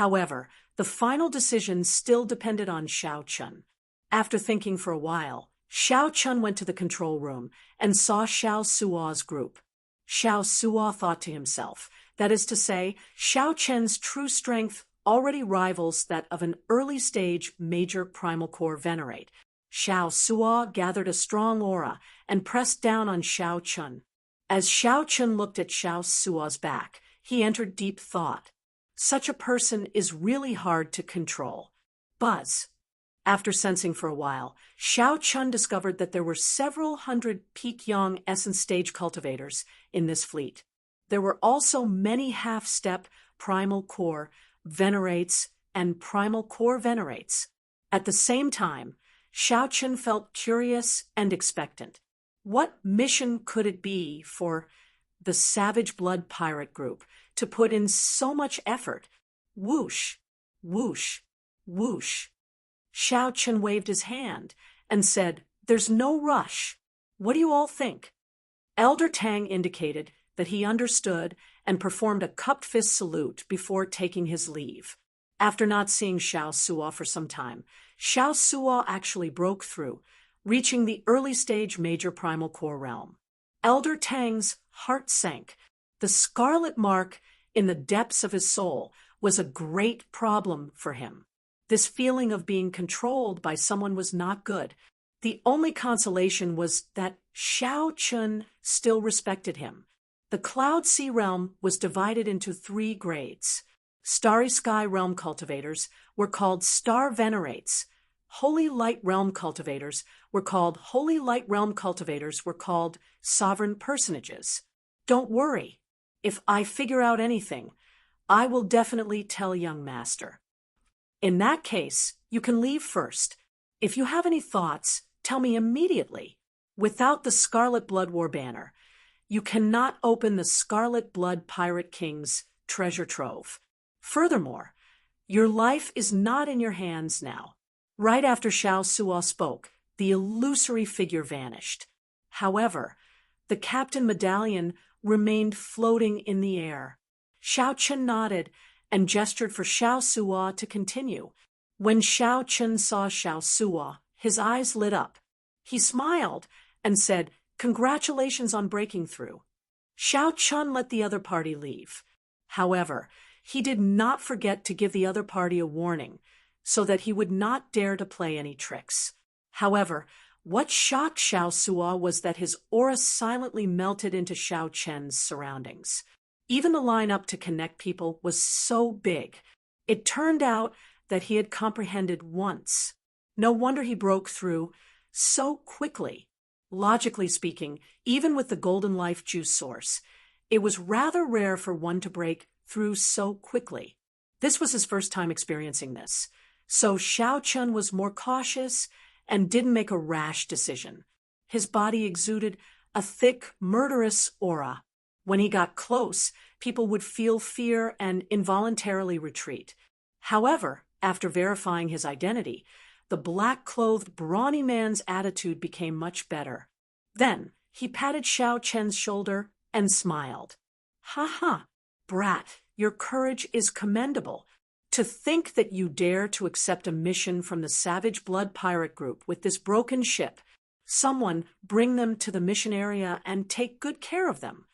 However, the final decision still depended on Xiao Chun. After thinking for a while, Xiao Chun went to the control room and saw Xiao Suo's group. Xiao Suo thought to himself, that is to say, Xiao Chen's true strength already rivals that of an early-stage major primal core venerate. Xiao Suo gathered a strong aura and pressed down on Xiao Chun. As Xiao Chun looked at Xiao Suo's back, he entered deep thought. Such a person is really hard to control. Buzz. After sensing for a while, Xiao Chun discovered that there were several hundred peak young essence stage cultivators in this fleet. There were also many half-step primal core venerates and primal core venerates. At the same time, Xiao Chun felt curious and expectant. What mission could it be for the Savage Blood Pirate Group to put in so much effort? Whoosh, whoosh, whoosh. Xiao Chun waved his hand and said, "There's no rush. What do you all think?" Elder Tang indicated that he understood and performed a cupped fist salute before taking his leave. After not seeing Xiao Suo for some time, Xiao Suo actually broke through, reaching the early-stage major primal core realm. Elder Tang's heart sank. The scarlet mark in the depths of his soul was a great problem for him. This feeling of being controlled by someone was not good. The only consolation was that Xiao Chun still respected him. The Cloud Sea realm was divided into 3 grades. Starry Sky realm cultivators were called Star Venerates. Holy Light realm cultivators were called Sovereign Personages. Don't worry. If I figure out anything, I will definitely tell young master. In that case, you can leave first. If you have any thoughts, tell me immediately. Without the Scarlet Blood War banner, you cannot open the Scarlet Blood Pirate King's treasure trove. Furthermore, Your life is not in your hands now. Right after Xiao Suo spoke, the illusory figure vanished. However, the captain medallion remained floating in the air. Xiao Chen nodded and gestured for Xiao Suo to continue. When Xiao Chen saw Xiao Suo, his eyes lit up. He smiled and said, "Congratulations on breaking through." Xiao Chen let the other party leave. However, he did not forget to give the other party a warning, so that he would not dare to play any tricks. However, what shocked Xiao Suo was that his aura silently melted into Xiao Chen's surroundings. Even the line up to connect people was so big. It turned out that he had comprehended once. No wonder he broke through so quickly. Logically speaking, even with the golden life juice source, it was rather rare for one to break through so quickly. This was his first time experiencing this. So Xiao Chen was more cautious and didn't make a rash decision. His body exuded a thick, murderous aura. When he got close, people would feel fear and involuntarily retreat. However, after verifying his identity, the black-clothed, brawny man's attitude became much better. Then he patted Xiao Chen's shoulder and smiled. "Ha ha, brat, your courage is commendable. To think that you dare to accept a mission from the Savage Blood Pirate Group with this broken ship. Someone bring them to the mission area and take good care of them."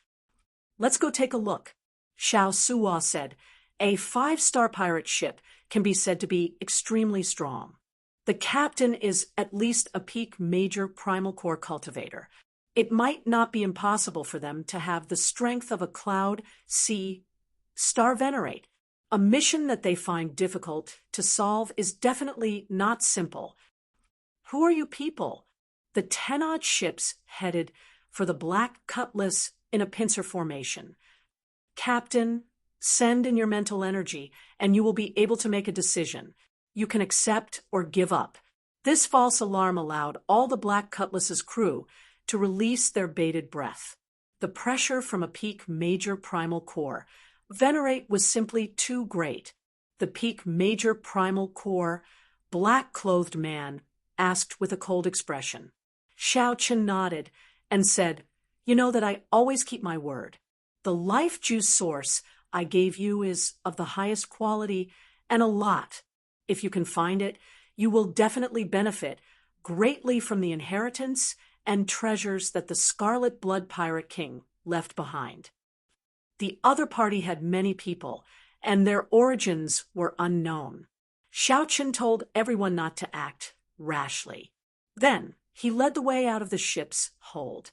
"Let's go take a look," Xiao Suo said. A 5-star pirate ship can be said to be extremely strong. The captain is at least a peak major primal core cultivator. It might not be impossible for them to have the strength of a cloud, sea, star venerate. A mission that they find difficult to solve is definitely not simple. "Who are you people?" The 10-odd ships headed for the Black Cutlass in a pincer formation. "Captain, send in your mental energy, and you will be able to make a decision. You can accept or give up." This false alarm allowed all the Black Cutlass's crew to release their bated breath. The pressure from a peak major primal core venerate was simply too great. The peak major primal core, black-clothed man, asked with a cold expression. Xiao Chen nodded and said, "You know that I always keep my word. The life juice source I gave you is of the highest quality and a lot. If you can find it, you will definitely benefit greatly from the inheritance and treasures that the Scarlet Blood Pirate King left behind." The other party had many people, and their origins were unknown. Xiao Chen told everyone not to act rashly. Then he led the way out of the ship's hold.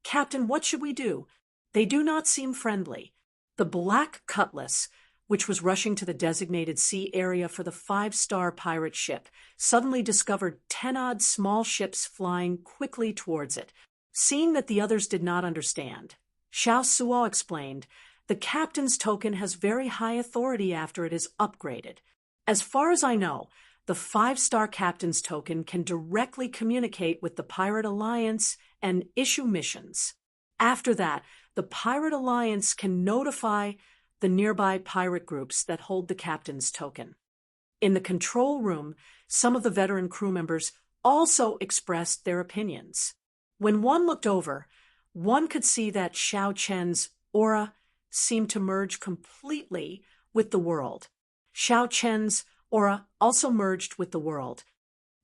"Captain, what should we do? They do not seem friendly." The Black Cutlass, which was rushing to the designated sea area for the 5-star pirate ship, suddenly discovered 10-odd small ships flying quickly towards it. Seeing that the others did not understand, Xiao Suo explained, "The captain's token has very high authority after it is upgraded. As far as I know, the 5-star captain's token can directly communicate with the Pirate Alliance and issue missions. After that, the Pirate Alliance can notify the nearby pirate groups that hold the captain's token." In the control room, some of the veteran crew members also expressed their opinions. When one looked over, one could see that Xiao Chen's aura seemed to merge completely with the world. Xiao Chen's aura also merged with the world.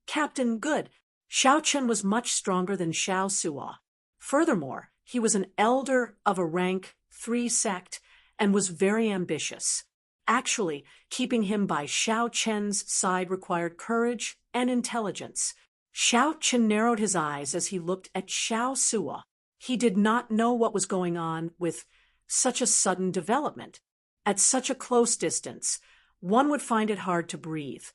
"Captain, good." Xiao Chen was much stronger than Xiao Suo. Furthermore, he was an elder of a rank 3 sect and was very ambitious. Actually, keeping him by Xiao Chen's side required courage and intelligence. Xiao Chen narrowed his eyes as he looked at Xiao Suo. He did not know what was going on with such a sudden development. At such a close distance, one would find it hard to breathe.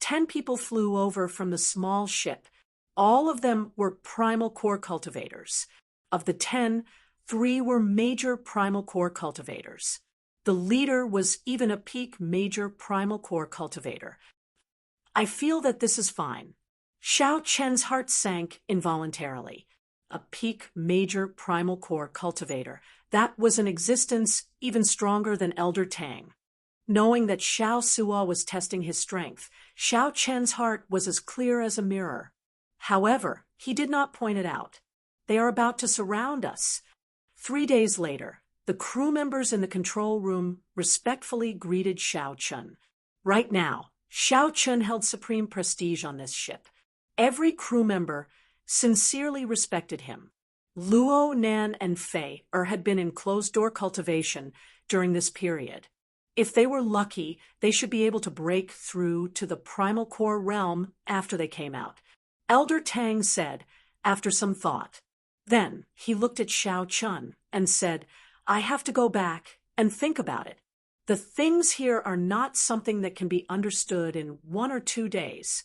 10 people flew over from the small ship. All of them were primal core cultivators. Of the 10, 3 were major primal core cultivators. The leader was even a peak major primal core cultivator. "I feel that this is fine." Xiao Chen's heart sank involuntarily. A peak major primal core cultivator. That was an existence even stronger than Elder Tang. Knowing that Xiao Suo was testing his strength, Xiao Chen's heart was as clear as a mirror. However, he did not point it out. They are about to surround us. 3 days later, the crew members in the control room respectfully greeted Xiao Chun. Right now, Xiao Chun held supreme prestige on this ship. Every crew member sincerely respected him. Luo, Nan, and Fei had been in closed-door cultivation during this period. If they were lucky, they should be able to break through to the primal core realm after they came out. Elder Tang said, after some thought. Then he looked at Xiao Chun and said, I have to go back and think about it. The things here are not something that can be understood in 1 or 2 days.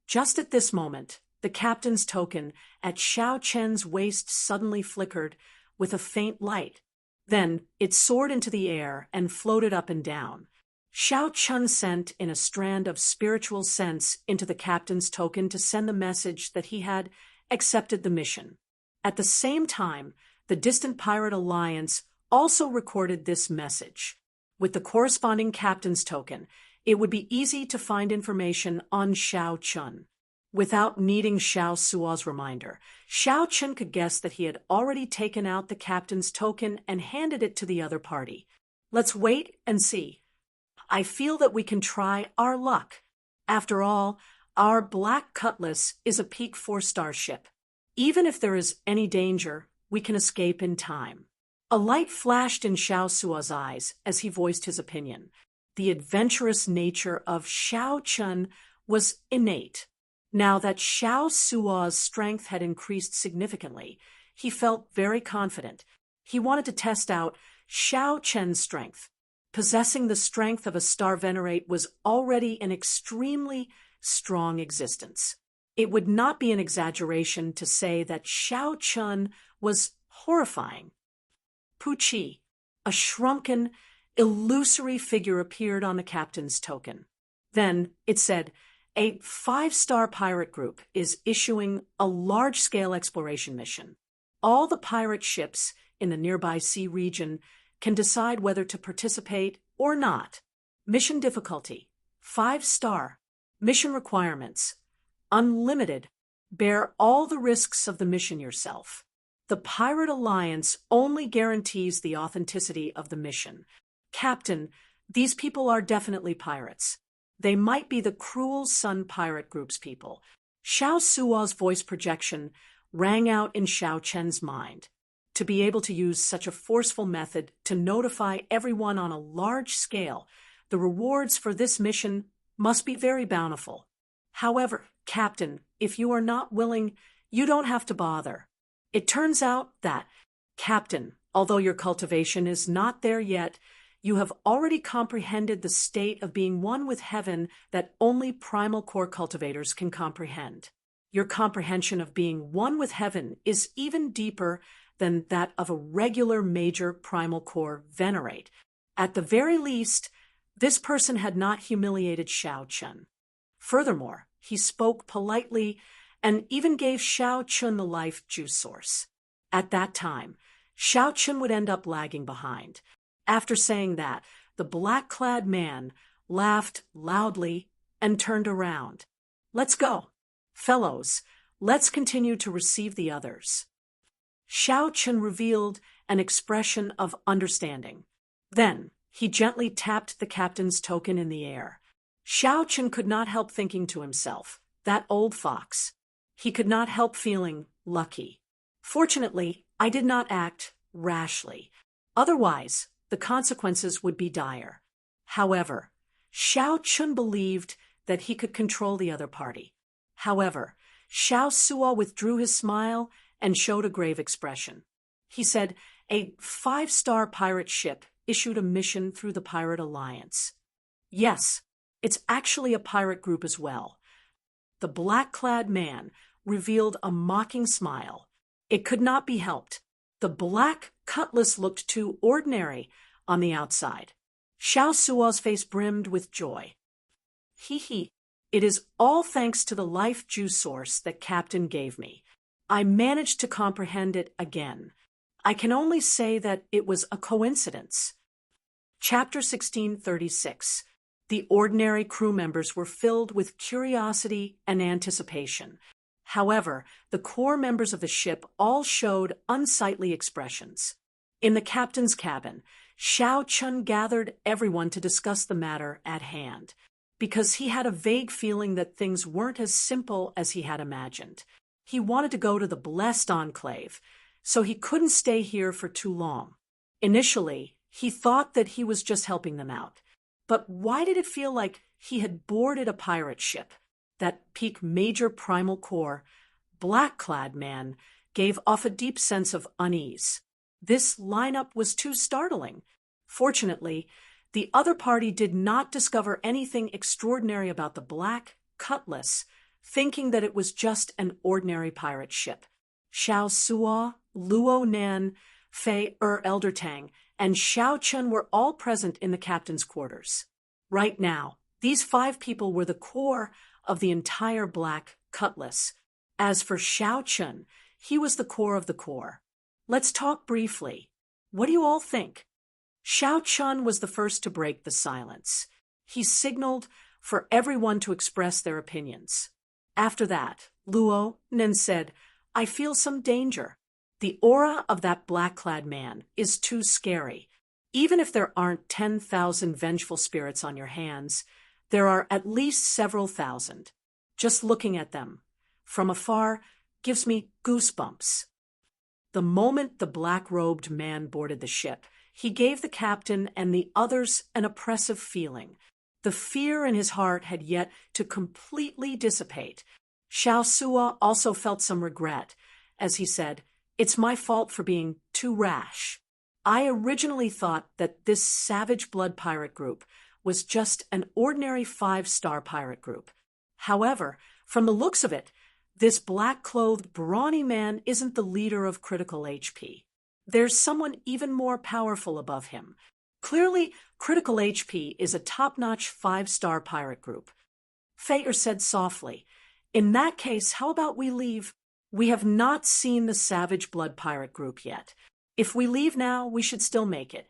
Just at this moment, the captain's token at Xiao Chen's waist suddenly flickered with a faint light. Then it soared into the air and floated up and down. Xiao Chun sent in a strand of spiritual sense into the captain's token to send the message that he had accepted the mission. At the same time, the distant pirate alliance also recorded this message. With the corresponding captain's token, it would be easy to find information on Xiao Chun. Without needing Xiao Suo's reminder, Xiao Chun could guess that he had already taken out the captain's token and handed it to the other party. Let's wait and see. I feel that we can try our luck. After all, our Black Cutlass is a peak 4-star ship. Even if there is any danger, we can escape in time. A light flashed in Xiao Suo's eyes as he voiced his opinion. The adventurous nature of Xiao Chun was innate. Now that Xiao Suo's strength had increased significantly, he felt very confident. He wanted to test out Xiao Chen's strength. Possessing the strength of a star venerate was already an extremely strong existence. It would not be an exaggeration to say that Xiao Chun was horrifying. Puchi, a shrunken, illusory figure appeared on the captain's token. Then it said, a 5-star pirate group is issuing a large-scale exploration mission. All the pirate ships in the nearby sea region can decide whether to participate or not. Mission difficulty, 5-star. Mission requirements, unlimited. Bear all the risks of the mission yourself. The Pirate Alliance only guarantees the authenticity of the mission. Captain, these people are definitely pirates. They might be the Cruel Sun Pirate Group's people. Xiao Suo's voice projection rang out in Xiao Chen's mind. To be able to use such a forceful method to notify everyone on a large scale, the rewards for this mission must be very bountiful. However, Captain, if you are not willing, you don't have to bother. It turns out that, Captain, although your cultivation is not there yet, you have already comprehended the state of being one with heaven that only primal core cultivators can comprehend. Your comprehension of being one with heaven is even deeper than that of a regular major primal core venerate. At the very least, this person had not humiliated Xiao Chun. Furthermore, he spoke politely and even gave Xiao Chun the life juice source. At that time, Xiao Chun would end up lagging behind. After saying that, the black-clad man laughed loudly and turned around. Let's go. Fellows, let's continue to receive the others. Xiao Chun revealed an expression of understanding. Then, he gently tapped the captain's token in the air. Xiao Chun could not help thinking to himself, that old fox. He could not help feeling lucky. Fortunately, I did not act rashly. Otherwise, the consequences would be dire. However, Xiao Chun believed that he could control the other party. However, Xiao Suo withdrew his smile and showed a grave expression. He said, a 5-star pirate ship issued a mission through the Pirate Alliance. Yes, it's actually a pirate group as well. The black-clad man revealed a mocking smile. It could not be helped. The Black Cutlass looked too ordinary on the outside. Xiao Suo's face brimmed with joy. Hee. It is all thanks to the life juice source that Captain gave me. I managed to comprehend it again. I can only say that it was a coincidence. Chapter 1636. The ordinary crew members were filled with curiosity and anticipation. However, the core members of the ship all showed unsightly expressions. In the captain's cabin, Xiao Chun gathered everyone to discuss the matter at hand, because he had a vague feeling that things weren't as simple as he had imagined. He wanted to go to the blessed enclave, so he couldn't stay here for too long. Initially, he thought that he was just helping them out. But why did it feel like he had boarded a pirate ship? That peak major primal core, black-clad man, gave off a deep sense of unease. This lineup was too startling. Fortunately, the other party did not discover anything extraordinary about the black cutlass, thinking that it was just an ordinary pirate ship. Xiao Suo, Luo Nan, Fei Elder Tang, and Xiao Chun were all present in the captain's quarters. Right now, these 5 people were the core of the entire black cutlass. As for Xiao Chun, he was the core of the core. Let's talk briefly. What do you all think? Xiao Chun was the first to break the silence. He signaled for everyone to express their opinions. After that, Luo Nen said, "I feel some danger. The aura of that black-clad man is too scary. Even if there aren't 10,000 vengeful spirits on your hands, there are at least several thousand. Just looking at them, from afar, gives me goosebumps." The moment the black-robed man boarded the ship, he gave the captain and the others an oppressive feeling. The fear in his heart had yet to completely dissipate. Xiao Suo also felt some regret, as he said, "It's my fault for being too rash. I originally thought that this Savage Blood pirate group was just an ordinary 5-star pirate group. However, from the looks of it, this black-clothed, brawny man isn't the leader of Critical HP. There's someone even more powerful above him. Clearly, Critical HP is a top-notch 5-star pirate group." Fei said softly, "In that case, how about we leave? We have not seen the Savage Blood pirate group yet. If we leave now, we should still make it."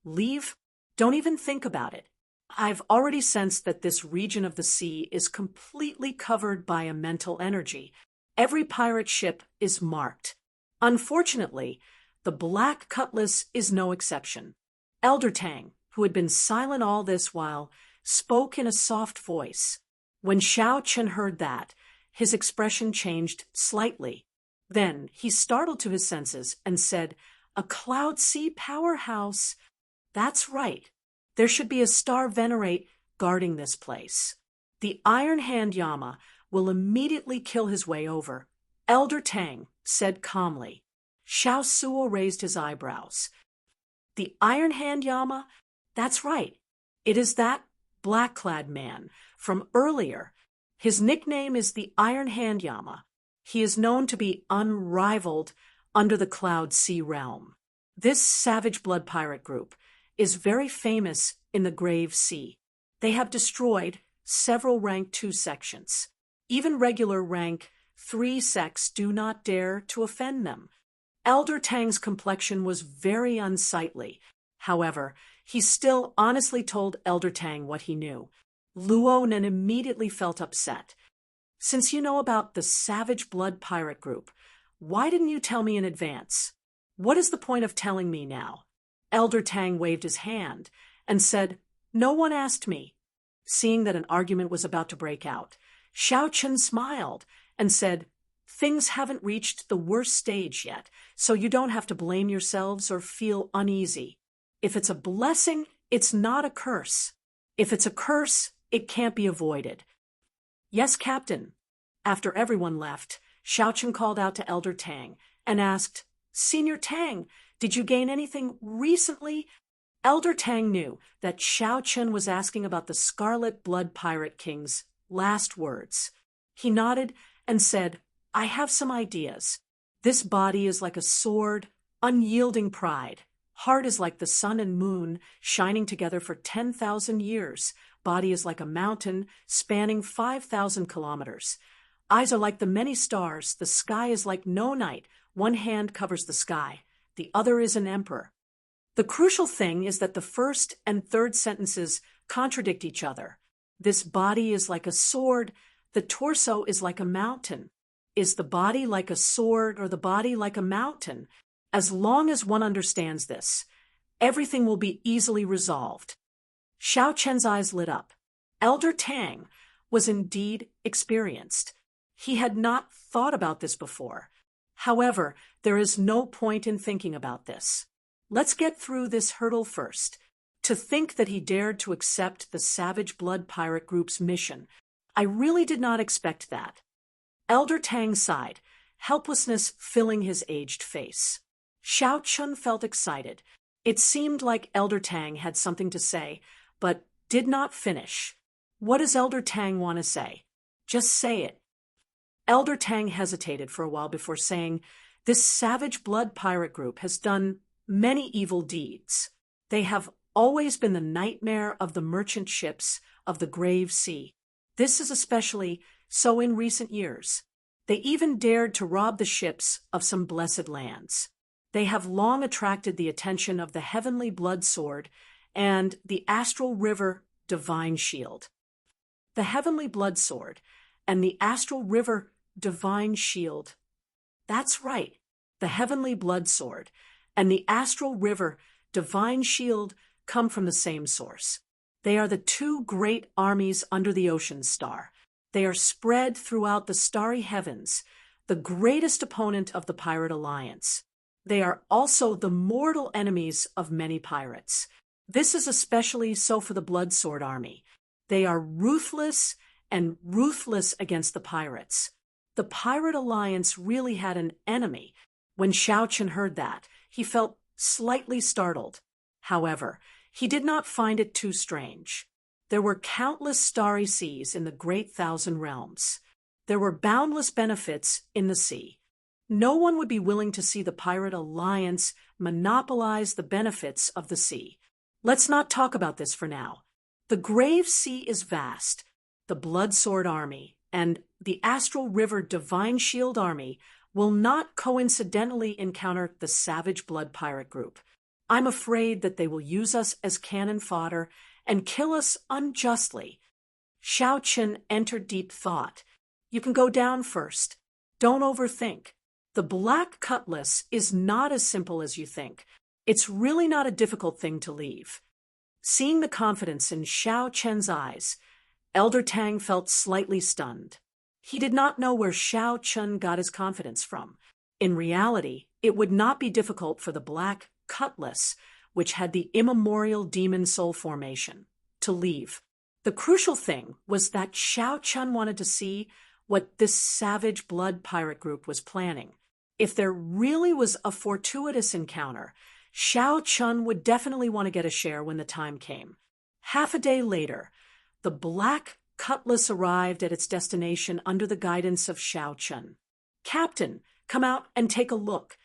"Leave? Don't even think about it. I've already sensed that this region of the sea is completely covered by a mental energy. Every pirate ship is marked. Unfortunately, the Black Cutlass is no exception." Elder Tang, who had been silent all this while, spoke in a soft voice. When Xiao Chun heard that, his expression changed slightly. Then he startled to his senses and said, "A Cloud Sea powerhouse. That's right. There should be a star venerate guarding this place. The Iron Hand Yama will immediately kill his way over." Elder Tang said calmly. Xiao Suo raised his eyebrows. "The Iron Hand Yama? That's right. It is that black-clad man from earlier. His nickname is the Iron Hand Yama. He is known to be unrivaled under the Cloud Sea realm. This Savage Blood pirate group is very famous in the Grave Sea. They have destroyed several rank 2 sections. Even regular rank 3 sects do not dare to offend them." Elder Tang's complexion was very unsightly. However, he still honestly told Elder Tang what he knew. Luo Nen immediately felt upset. "Since you know about the Savage Blood pirate group, why didn't you tell me in advance? What is the point of telling me now?" Elder Tang waved his hand and said, "No one asked me." Seeing that an argument was about to break out, Xiao Chun smiled and said, "Things haven't reached the worst stage yet, so you don't have to blame yourselves or feel uneasy. If it's a blessing, it's not a curse. If it's a curse, it can't be avoided." "Yes, Captain." After everyone left, Xiao Chun called out to Elder Tang and asked, "Senior Tang, did you gain anything recently?" Elder Tang knew that Xiao Chun was asking about the Scarlet Blood Pirate King's last words. He nodded and said, "I have some ideas. This body is like a sword, unyielding pride. Heart is like the sun and moon, shining together for 10,000 years. Body is like a mountain, spanning 5,000 kilometers. Eyes are like the many stars. The sky is like no night. One hand covers the sky. The other is an emperor." The crucial thing is that the first and third sentences contradict each other. This body is like a sword, the torso is like a mountain. Is the body like a sword or the body like a mountain? As long as one understands this, everything will be easily resolved. Xiao Chen's eyes lit up. Elder Tang was indeed experienced. He had not thought about this before. However, there is no point in thinking about this. Let's get through this hurdle first. To think that he dared to accept the Savage Blood Pirate Group's mission, I really did not expect that. Elder Tang sighed, helplessness filling his aged face. Xiao Chun felt excited. It seemed like Elder Tang had something to say, but did not finish. What does Elder Tang want to say? Just say it. Elder Tang hesitated for a while before saying, "This Savage Blood Pirate Group has done many evil deeds. They have always been the nightmare of the merchant ships of the Grave Sea. This is especially so in recent years. They even dared to rob the ships of some blessed lands. They have long attracted the attention of the Heavenly Blood Sword and the Astral River Divine Shield." The Heavenly Blood Sword and the Astral River Divine Shield. That's right. The Heavenly Blood Sword and the Astral River Divine Shield come from the same source. They are the two great armies under the Ocean Star. They are spread throughout the starry heavens, the greatest opponent of the Pirate Alliance. They are also the mortal enemies of many pirates. This is especially so for the Blood Sword Army. They are ruthless and ruthless against the pirates. The Pirate Alliance really had an enemy. When Xiao Chen heard that, he felt slightly startled. However, he did not find it too strange. There were countless starry seas in the Great Thousand Realms. There were boundless benefits in the sea. No one would be willing to see the Pirate Alliance monopolize the benefits of the sea. Let's not talk about this for now. The Grave Sea is vast. The Blood Sword Army and the Astral River Divine Shield Army will not coincidentally encounter the Savage Blood Pirate Group. I'm afraid that they will use us as cannon fodder and kill us unjustly. Xiao Chen entered deep thought. You can go down first. Don't overthink. The Black Cutlass is not as simple as you think. It's really not a difficult thing to leave. Seeing the confidence in Xiao Chen's eyes, Elder Tang felt slightly stunned. He did not know where Xiao Chen got his confidence from. In reality, it would not be difficult for the Black Cutlass, which had the immemorial demon soul formation, to leave. The crucial thing was that Xiao Chen wanted to see what this Savage Blood Pirate Group was planning. If there really was a fortuitous encounter, Xiao Chen would definitely want to get a share when the time came. Half a day later, the Black Cutlass arrived at its destination under the guidance of Xiao Chen. "Captain, come out and take a look."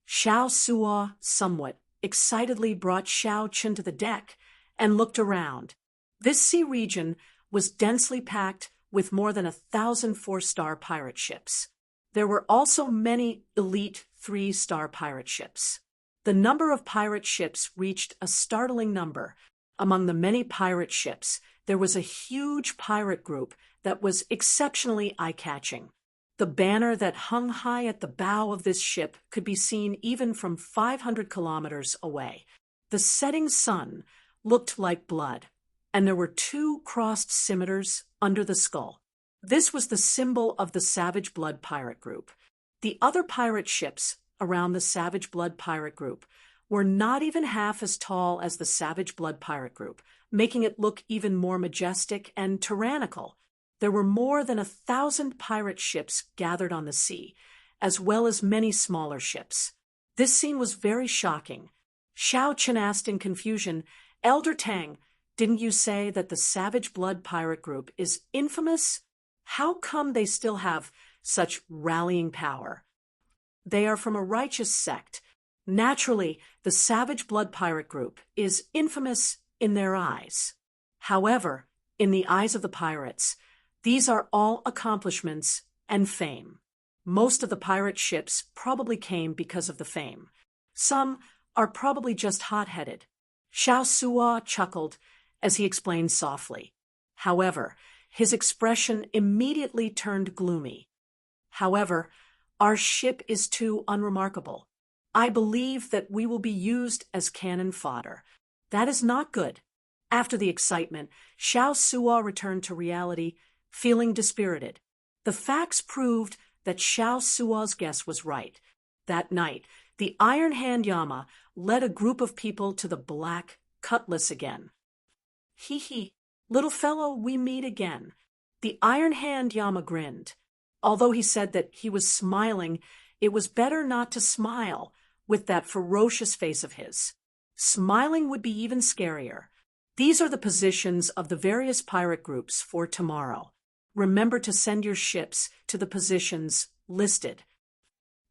Xiao Suo somewhat excitedly brought Xiao Chen to the deck and looked around. This sea region was densely packed with more than 1,000 four-star pirate ships. There were also many elite 3-star pirate ships. The number of pirate ships reached a startling number. Among the many pirate ships, there was a huge pirate group that was exceptionally eye-catching. The banner that hung high at the bow of this ship could be seen even from 500 kilometers away. The setting sun looked like blood, and there were 2 crossed scimitars under the skull. This was the symbol of the Savage Blood Pirate Group. The other pirate ships around the Savage Blood Pirate Group were not even half as tall as the Savage Blood Pirate Group, making it look even more majestic and tyrannical. There were more than 1,000 pirate ships gathered on the sea, as well as many smaller ships. This scene was very shocking. Xiao Chen asked in confusion, "Elder Tang, didn't you say that the Savage Blood Pirate Group is infamous? How come they still have such rallying power?" "They are from a righteous sect. Naturally, the Savage Blood Pirate Group is infamous in their eyes. However, in the eyes of the pirates, these are all accomplishments and fame. Most of the pirate ships probably came because of the fame. Some are probably just hot-headed. Xiao Sua chuckled as he explained softly. However, his expression immediately turned gloomy. However, our ship is too unremarkable. I believe that we will be used as cannon fodder. That is not good. After the excitement, Xiao Sua returned to reality, feeling dispirited. The facts proved that Xiao Sua's guess was right. That night, the Iron Hand Yama led a group of people to the Black Cutlass again. Hee hee, little fellow, we meet again. The Iron Hand Yama grinned. Although he said that he was smiling, it was better not to smile with that ferocious face of his. Smiling would be even scarier. These are the positions of the various pirate groups for tomorrow. Remember to send your ships to the positions listed.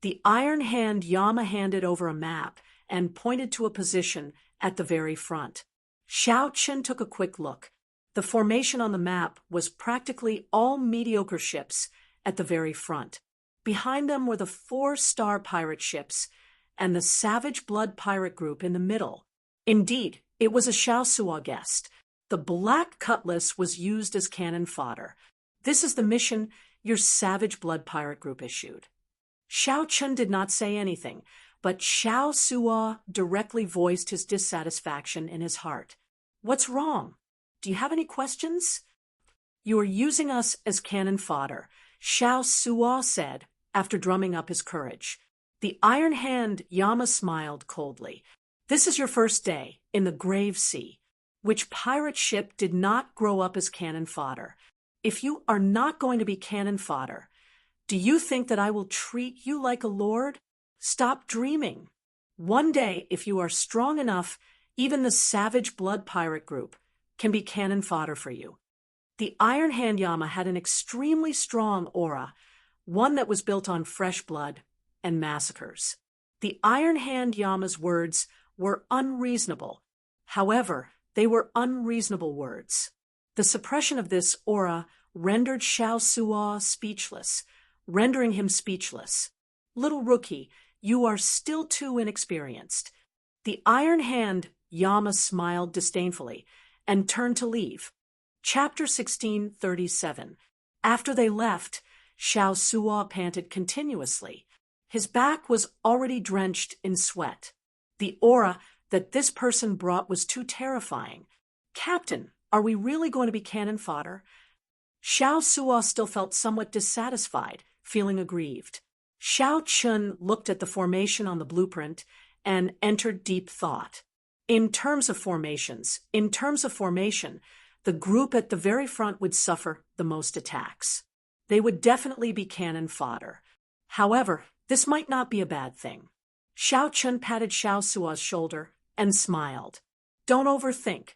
The Iron Hand Yama handed over a map and pointed to a position at the very front. Xiao Chen took a quick look. The formation on the map was practically all mediocre ships at the very front. Behind them were the 4-star pirate ships and the Savage Blood pirate group in the middle. Indeed, it was a Xiao Sua guessed. The Black Cutlass was used as cannon fodder. This is the mission your Savage Blood pirate group issued. Xiao Chen did not say anything, but Xiao Sua directly voiced his dissatisfaction in his heart. What's wrong? Do you have any questions? You are using us as cannon fodder, Xiao Sua said after drumming up his courage. The Iron Hand Yama smiled coldly. This is your first day in the Grave Sea. Which pirate ship did not grow up as cannon fodder? If you are not going to be cannon fodder, do you think that I will treat you like a lord? Stop dreaming. One day, if you are strong enough, even the Savage Blood pirate group can be cannon fodder for you. The Iron Hand Yama had an extremely strong aura, one that was built on fresh blood and massacres. The Iron Hand Yama's words were unreasonable. However, they were unreasonable words. The suppression of this aura rendered Xiao Sua speechless, rendering him speechless. Little rookie, you are still too inexperienced. The Iron Hand Yama smiled disdainfully and turned to leave. Chapter 1637. After they left, Xiao Sua panted continuously. His back was already drenched in sweat. The aura that this person brought was too terrifying. Captain, are we really going to be cannon fodder? Xiao Sua still felt somewhat dissatisfied, feeling aggrieved. Xiao Chun looked at the formation on the blueprint and entered deep thought. In terms of formation, the group at the very front would suffer the most attacks. They would definitely be cannon fodder. However, this might not be a bad thing. Xiao Chun patted Xiao Sua's shoulder and smiled. Don't overthink.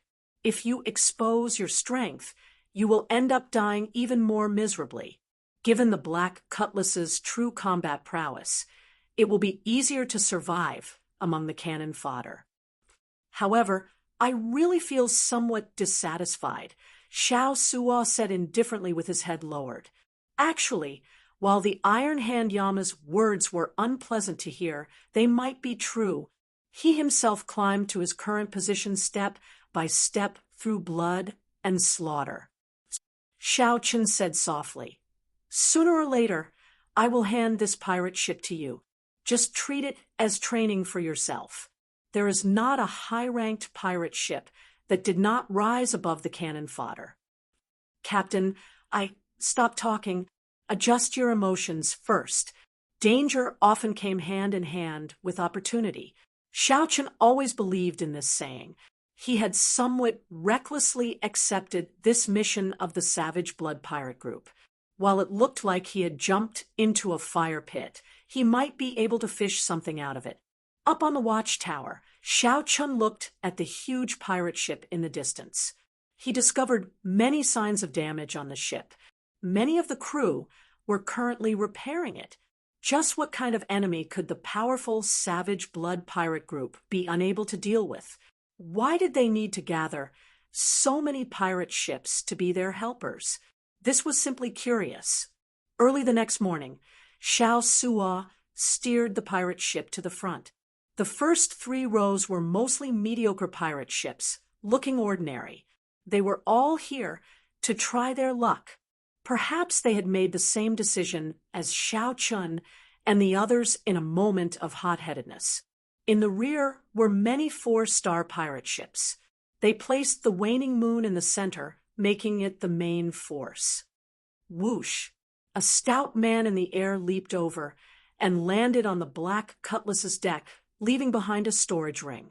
If you expose your strength, you will end up dying even more miserably. Given the Black Cutlass's true combat prowess, it will be easier to survive among the cannon fodder. However, I really feel somewhat dissatisfied, Xiao Sua said indifferently with his head lowered. Actually, while the Iron Hand Yama's words were unpleasant to hear, they might be true. He himself climbed to his current position step by step through blood and slaughter. Xiao Chen said softly, "Sooner or later, I will hand this pirate ship to you. Just treat it as training for yourself. There is not a high-ranked pirate ship that did not rise above the cannon fodder." Captain, stop talking. Adjust your emotions first. Danger often came hand in hand with opportunity. Xiao Chen always believed in this saying. He had somewhat recklessly accepted this mission of the Savage Blood pirate group. While it looked like he had jumped into a fire pit, he might be able to fish something out of it. Up on the watchtower, Xiao Chen looked at the huge pirate ship in the distance. He discovered many signs of damage on the ship. Many of the crew were currently repairing it. Just what kind of enemy could the powerful Savage Blood pirate group be unable to deal with? Why did they need to gather so many pirate ships to be their helpers? This was simply curious. Early the next morning, Xiao Sua steered the pirate ship to the front. The first 3 rows were mostly mediocre pirate ships, looking ordinary. They were all here to try their luck. Perhaps they had made the same decision as Xiao Chun and the others in a moment of hot-headedness. In the rear were many 4-star pirate ships. They placed the waning moon in the center, making it the main force. Whoosh! A stout man in the air leaped over and landed on the Black Cutlass's deck, leaving behind a storage ring.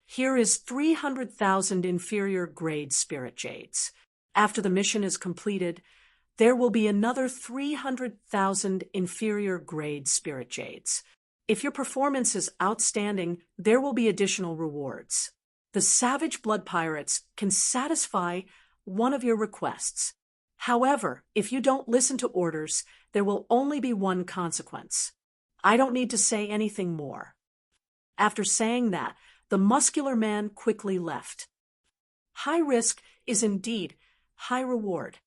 Here is 300,000 inferior-grade spirit jades. After the mission is completed, there will be another 300,000 inferior-grade spirit jades. If your performance is outstanding, there will be additional rewards. The Savage Blood Pirates can satisfy one of your requests. However, if you don't listen to orders, there will only be one consequence. I don't need to say anything more. After saying that, the muscular man quickly left. High risk is indeed high reward.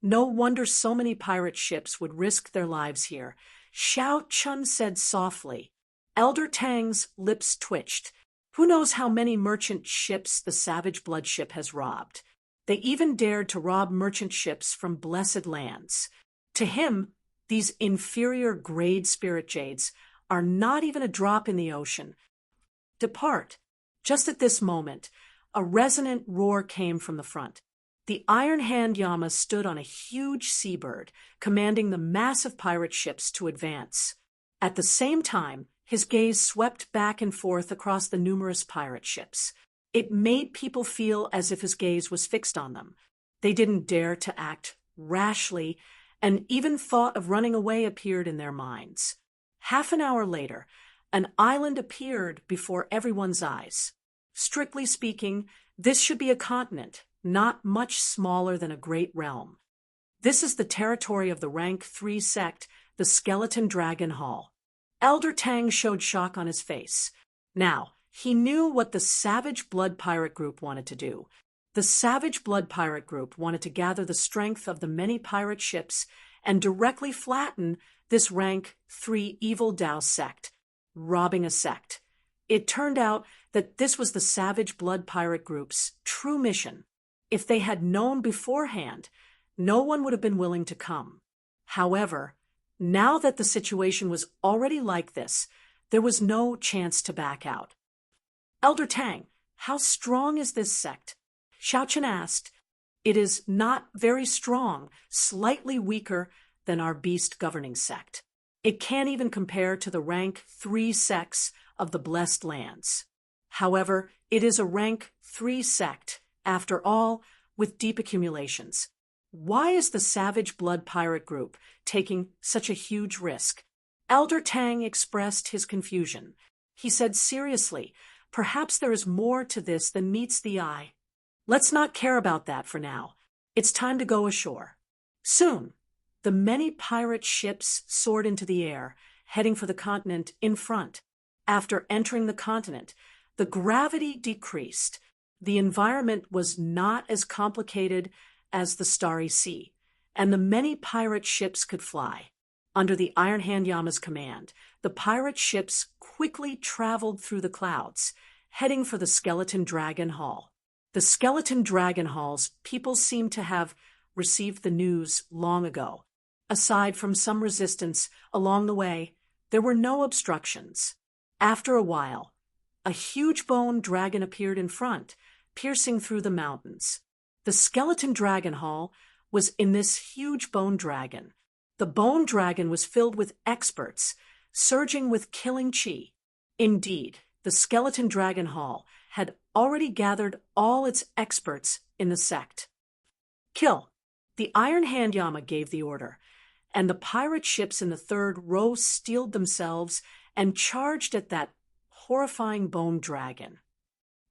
No wonder so many pirate ships would risk their lives here, Xiao Chun said softly. Elder Tang's lips twitched. Who knows how many merchant ships the Savage Blood ship has robbed? They even dared to rob merchant ships from blessed lands. To him, these inferior-grade spirit jades are not even a drop in the ocean. Depart. Just at this moment, a resonant roar came from the front. The Iron Hand Yama stood on a huge seabird, commanding the massive pirate ships to advance. At the same time, his gaze swept back and forth across the numerous pirate ships. It made people feel as if his gaze was fixed on them. They didn't dare to act rashly, and even thought of running away appeared in their minds. Half an hour later, an island appeared before everyone's eyes. Strictly speaking, this should be a continent, not much smaller than a great realm. This is the territory of the rank 3 sect, the Skeleton Dragon Hall. Elder Tang showed shock on his face. Now, he knew what the Savage Blood Pirate Group wanted to do. The Savage Blood Pirate Group wanted to gather the strength of the many pirate ships and directly flatten this rank 3 evil Dao sect, robbing a sect. It turned out that this was the Savage Blood Pirate Group's true mission. If they had known beforehand, no one would have been willing to come. However, now that the situation was already like this, there was no chance to back out. Elder Tang, how strong is this sect? Xiao Chen asked. It is not very strong, slightly weaker than our beast governing sect. It can't even compare to the rank 3 sects of the Blessed Lands. However, it is a rank 3 sect, after all, with deep accumulations. Why is the Savage Blood Pirate Group taking such a huge risk? Elder Tang expressed his confusion. He said seriously, perhaps there is more to this than meets the eye. Let's not care about that for now. It's time to go ashore. Soon, the many pirate ships soared into the air, heading for the continent in front. After entering the continent, the gravity decreased. The environment was not as complicated as the Starry Sea, and the many pirate ships could fly. Under the Iron Hand Yama's command, the pirate ships quickly traveled through the clouds, heading for the Skeleton Dragon Hall. The Skeleton Dragon Hall's people seemed to have received the news long ago. Aside from some resistance along the way, there were no obstructions. After a while, a huge bone dragon appeared in front, piercing through the mountains. The Skeleton Dragon Hall was in this huge bone dragon. The bone dragon was filled with experts, surging with killing chi. Indeed, the Skeleton Dragon Hall had already gathered all its experts in the sect. Kill! The Iron Hand Yama gave the order, and the pirate ships in the 3rd row steeled themselves and charged at that horrifying bone dragon.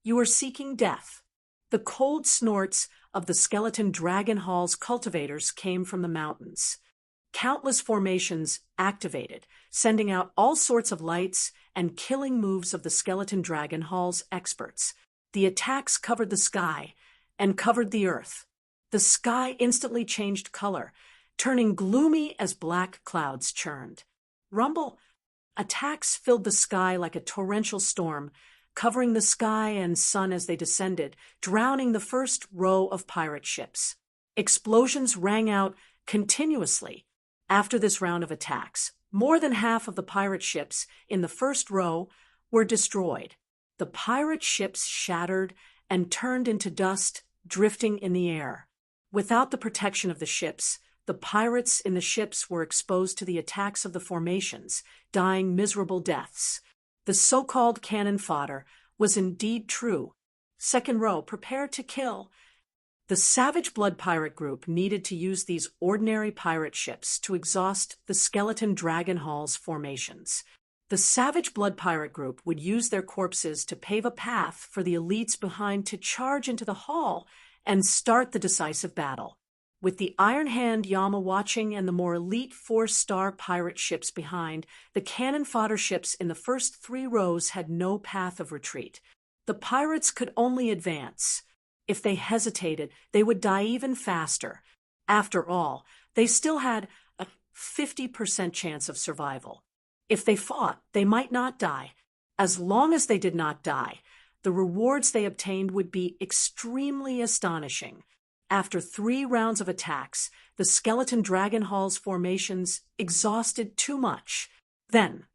You are seeking death. The cold snorts of the Skeleton Dragon Hall's cultivators came from the mountains. Countless formations activated, sending out all sorts of lights and killing moves of the Skeleton Dragon Hall's experts. The attacks covered the sky and covered the earth. The sky instantly changed color, turning gloomy as black clouds churned. Rumble! Attacks filled the sky like a torrential storm, covering the sky and sun as they descended, drowning the first row of pirate ships. Explosions rang out continuously. After this round of attacks, more than half of the pirate ships in the first row were destroyed. The pirate ships shattered and turned into dust, drifting in the air. Without the protection of the ships, the pirates in the ships were exposed to the attacks of the formations, dying miserable deaths. The so-called cannon fodder was indeed true. Second row, prepare to kill. The Savage Blood Pirate Group needed to use these ordinary pirate ships to exhaust the Skeleton Dragon Hall's formations. The Savage Blood Pirate Group would use their corpses to pave a path for the elites behind to charge into the hall and start the decisive battle. With the Iron Hand Yama watching and the more elite 4-star pirate ships behind, the cannon fodder ships in the first 3 rows had no path of retreat. The pirates could only advance. If they hesitated, they would die even faster. After all, they still had a 50% chance of survival. If they fought, they might not die. As long as they did not die, the rewards they obtained would be extremely astonishing. After 3 rounds of attacks, the Skeleton Dragon Hall's formations exhausted too much. Then,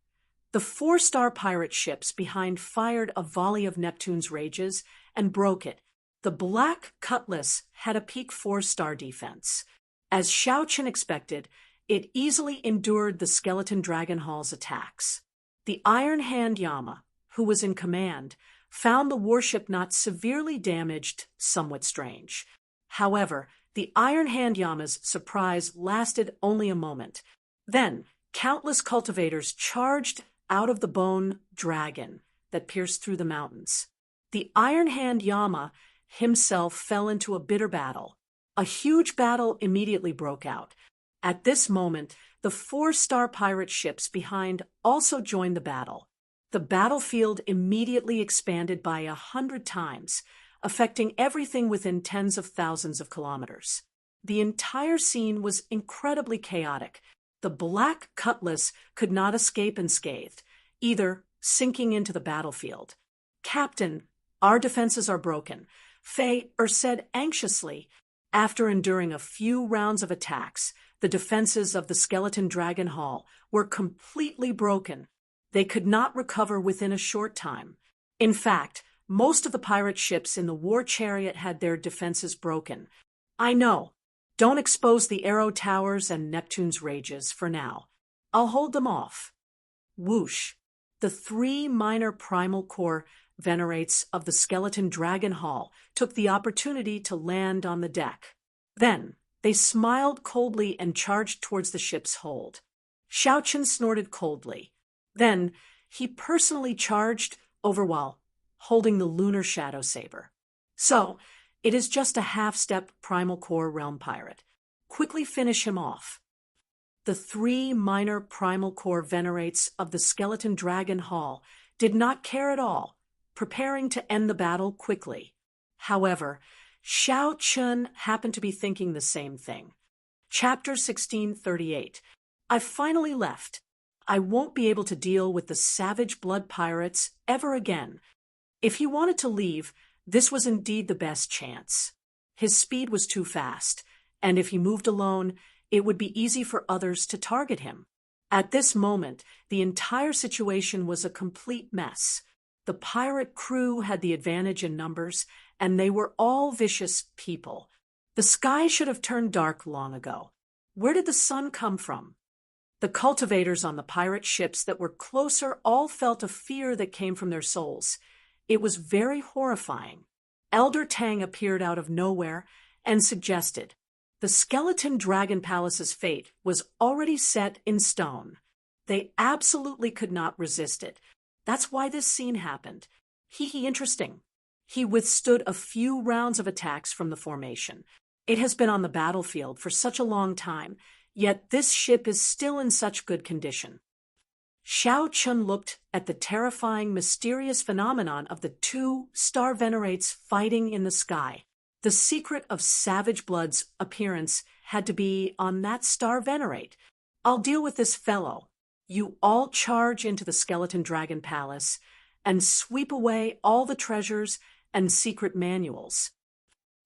the 4-star pirate ships behind fired a volley of Neptune's rages and broke it. The Black Cutlass had a peak 4-star defense. As Xiao Chen expected, it easily endured the Skeleton Dragon Hall's attacks. The Iron Hand Yama, who was in command, found the warship not severely damaged somewhat strange. However, the Iron Hand Yama's surprise lasted only a moment. Then, countless cultivators charged out of the bone dragon that pierced through the mountains. The Iron Hand Yama himself fell into a bitter battle. A huge battle immediately broke out. At this moment, the 4-star pirate ships behind also joined the battle. The battlefield immediately expanded by 100 times, affecting everything within tens of thousands of kilometers. The entire scene was incredibly chaotic. The Black Cutlass could not escape unscathed, either sinking into the battlefield. "Captain, our defenses are broken," Fei said anxiously. After enduring a few rounds of attacks, the defenses of the Skeleton Dragon Hall were completely broken. They could not recover within a short time. In fact, most of the pirate ships in the war chariot had their defenses broken. "I know. Don't expose the arrow towers and Neptune's rages for now. I'll hold them off." Whoosh! The 3 minor primal core venerates of the Skeleton Dragon Hall took the opportunity to land on the deck. Then, they smiled coldly and charged towards the ship's hold. Xiao Chen snorted coldly. Then, he personally charged over while holding the lunar shadow saber. "So, it is just a half-step primal core realm pirate. Quickly finish him off." The 3 minor primal core venerates of the Skeleton Dragon Hall did not care at all, preparing to end the battle quickly. However, Xiao Chen happened to be thinking the same thing. Chapter 1638. "I've finally left. I won't be able to deal with the Savage Blood Pirates ever again." If he wanted to leave, this was indeed the best chance. His speed was too fast, and if he moved alone, it would be easy for others to target him. At this moment, the entire situation was a complete mess. The pirate crew had the advantage in numbers, and they were all vicious people. The sky should have turned dark long ago. Where did the sun come from? The cultivators on the pirate ships that were closer all felt a fear that came from their souls. It was very horrifying. Elder Tang appeared out of nowhere and suggested, "The Skeleton Dragon Palace's fate was already set in stone. They absolutely could not resist it. That's why this scene happened. Interesting." He withstood a few rounds of attacks from the formation. It has been on the battlefield for such a long time, yet this ship is still in such good condition. Xiao Chen looked at the terrifying, mysterious phenomenon of the 2-star venerates fighting in the sky. The secret of Savage Blood's appearance had to be on that star venerate. "I'll deal with this fellow. you all charge into the Skeleton Dragon Palace and sweep away all the treasures and secret manuals.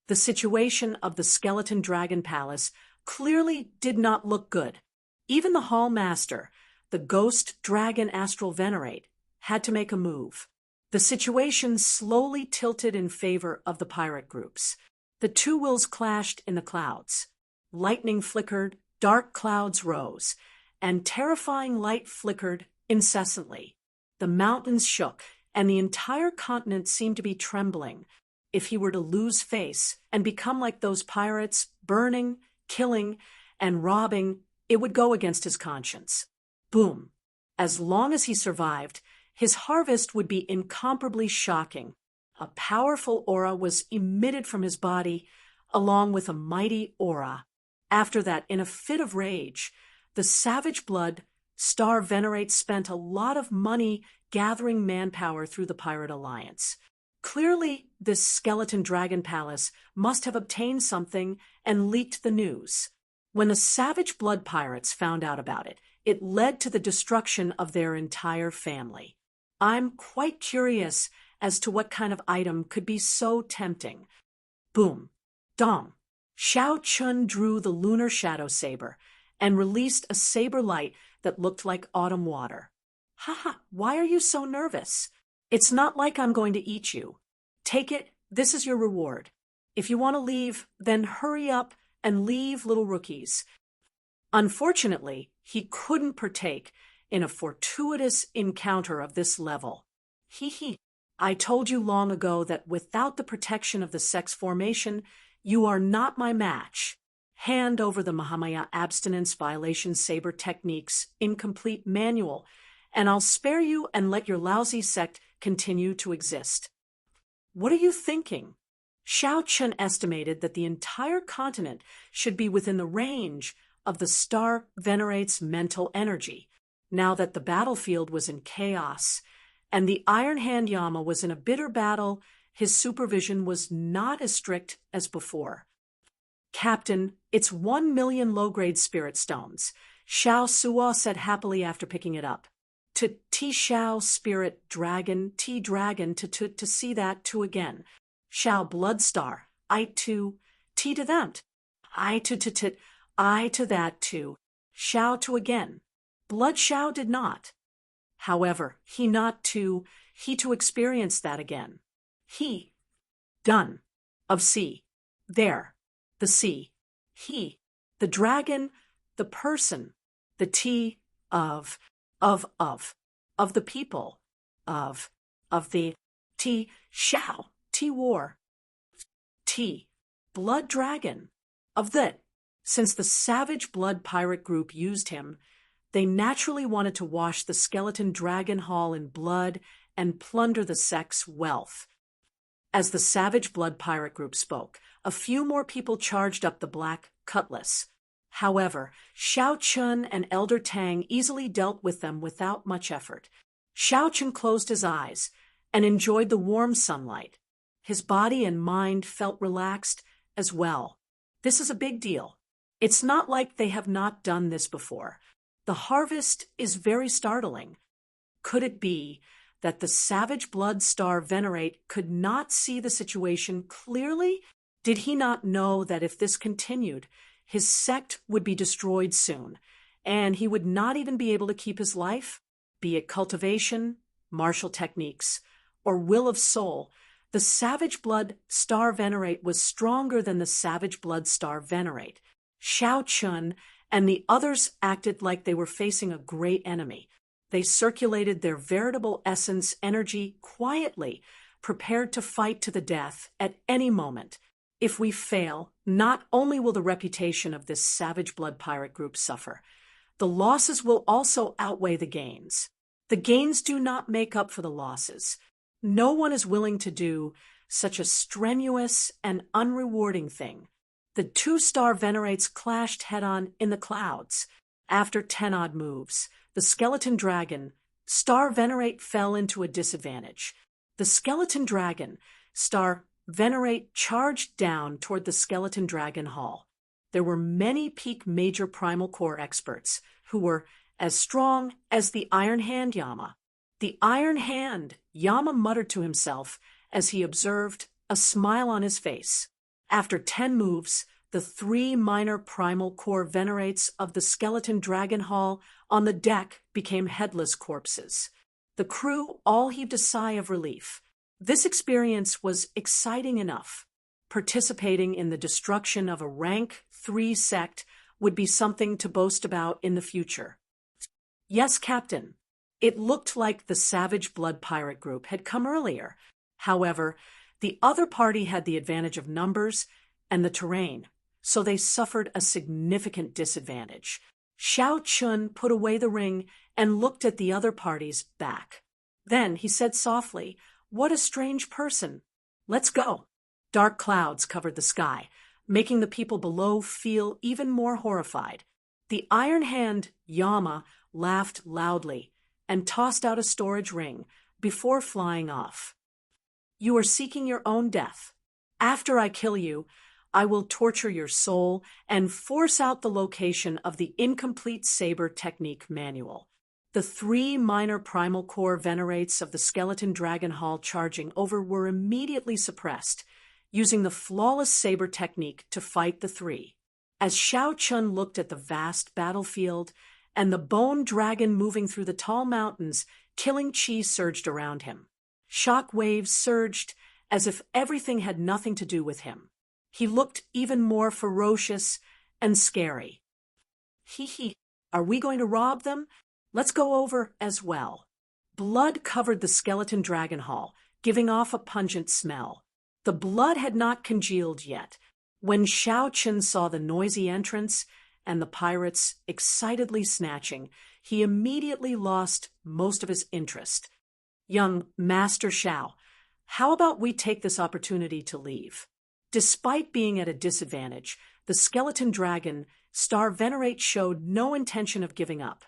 The situation of the Skeleton Dragon Palace clearly did not look good. Even the Hall Master, the Ghost Dragon Astral Venerate, had to make a move. The situation slowly tilted in favor of the pirate groups. The two wills clashed in the clouds. Lightning flickered, dark clouds rose, and terrifying light flickered incessantly. The mountains shook, and the entire continent seemed to be trembling. If he were to lose face and become like those pirates, burning, killing, and robbing, it would go against his conscience. Boom. As long as he survived, his harvest would be incomparably shocking. A powerful aura was emitted from his body, along with a mighty aura. After that, in a fit of rage, the Savage Blood Star Venerate spent a lot of money gathering manpower through the Pirate Alliance. Clearly, this Skeleton Dragon Palace must have obtained something and leaked the news. When the Savage Blood Pirates found out about it, it led to the destruction of their entire family. I'm quite curious as to what kind of item could be so tempting. Boom. Dong. Xiao Chun drew the lunar shadow saber and released a saber light that looked like autumn water. Haha, why are you so nervous? It's not like I'm going to eat you. Take it, this is your reward. If you want to leave, then hurry up and leave, little rookies. Unfortunately, he couldn't partake in a fortuitous encounter of this level. Hee. I told you long ago that without the protection of the sex formation, you are not my match. Hand over the Mahamaya Abstinence Violation Saber Techniques Incomplete Manual, and I'll spare you and let your lousy sect continue to exist. What are you thinking? Xiao Chun estimated that the entire continent should be within the range of the Star Venerate's mental energy, now that the battlefield was in chaos, and the Iron Hand Yama was in a bitter battle. His supervision was not as strict as before. Captain, it's 1 million low-grade spirit stones, Xiao Suo said happily after picking it up. To Xiao Spirit Dragon, Dragon, to see that too again. Xiao Bloodstar, I to to that. I to that too. Xiao to again. Blood Xiao did not. However, he to experience that again. He, done, of sea, there, the sea, he, the dragon, the person, the T of the people, of the T, Xiao, T war, T, blood dragon, of the. Since the Savage Blood Pirate group used him, they naturally wanted to wash the Skeleton Dragon Hall in blood and plunder the sect's wealth. As the Savage Blood Pirate group spoke, a few more people charged up the black cutlass. However, Xiao Chun and Elder Tang easily dealt with them without much effort. Xiao Chun closed his eyes and enjoyed the warm sunlight. His body and mind felt relaxed as well. This is a big deal. It's not like they have not done this before. The harvest is very startling. Could it be that the Savage Blood Star Venerate could not see the situation clearly? Did he not know that if this continued, his sect would be destroyed soon, and he would not even be able to keep his life? Be it cultivation, martial techniques, or will of soul, the Savage Blood Star Venerate was stronger than the Savage Blood Star Venerate. Xiao Chun and the others acted like they were facing a great enemy. They circulated their veritable essence energy quietly, prepared to fight to the death at any moment. If we fail, not only will the reputation of this Savage Blood Pirate group suffer, the losses will also outweigh the gains. The gains do not make up for the losses. No one is willing to do such a strenuous and unrewarding thing. The two Star Venerates clashed head-on in the clouds. After 10-odd moves, the Skeleton Dragon Star Venerate fell into a disadvantage. The Skeleton Dragon Star Venerate charged down toward the Skeleton Dragon Hall. There were many peak major primal core experts who were as strong as the Iron Hand Yama. The Iron Hand, Yama muttered to himself as he observed, a smile on his face. After 10 moves, the 3 minor primal core venerates of the skeleton dragon hall on the deck became headless corpses. The crew all heaved a sigh of relief. This experience was exciting enough. Participating in the destruction of a rank 3 sect would be something to boast about in the future. Yes, Captain. It looked like the Savage Blood Pirate group had come earlier. However, the other party had the advantage of numbers and the terrain, so they suffered a significant disadvantage. Xiao Chun put away the ring and looked at the other party's back. Then he said softly, "What a strange person. Let's go." Dark clouds covered the sky, making the people below feel even more horrified. The Iron Hand Yama laughed loudly and tossed out a storage ring before flying off. "You are seeking your own death. After I kill you, I will torture your soul and force out the location of the incomplete saber technique manual." The 3 minor primal core venerates of the skeleton dragon hall charging over were immediately suppressed, using the flawless saber technique to fight the 3. As Xiao Chun looked at the vast battlefield and the bone dragon moving through the tall mountains, killing chi surged around him. Shock waves surged as if everything had nothing to do with him. He looked even more ferocious and scary. Hee, are we going to rob them? Let's go over as well. Blood covered the skeleton dragon hall, giving off a pungent smell. The blood had not congealed yet. When Xiao Chun saw the noisy entrance and the pirates excitedly snatching, he immediately lost most of his interest. "Young Master Xiao, how about we take this opportunity to leave?" Despite being at a disadvantage, the skeleton dragon, Star Venerate, showed no intention of giving up.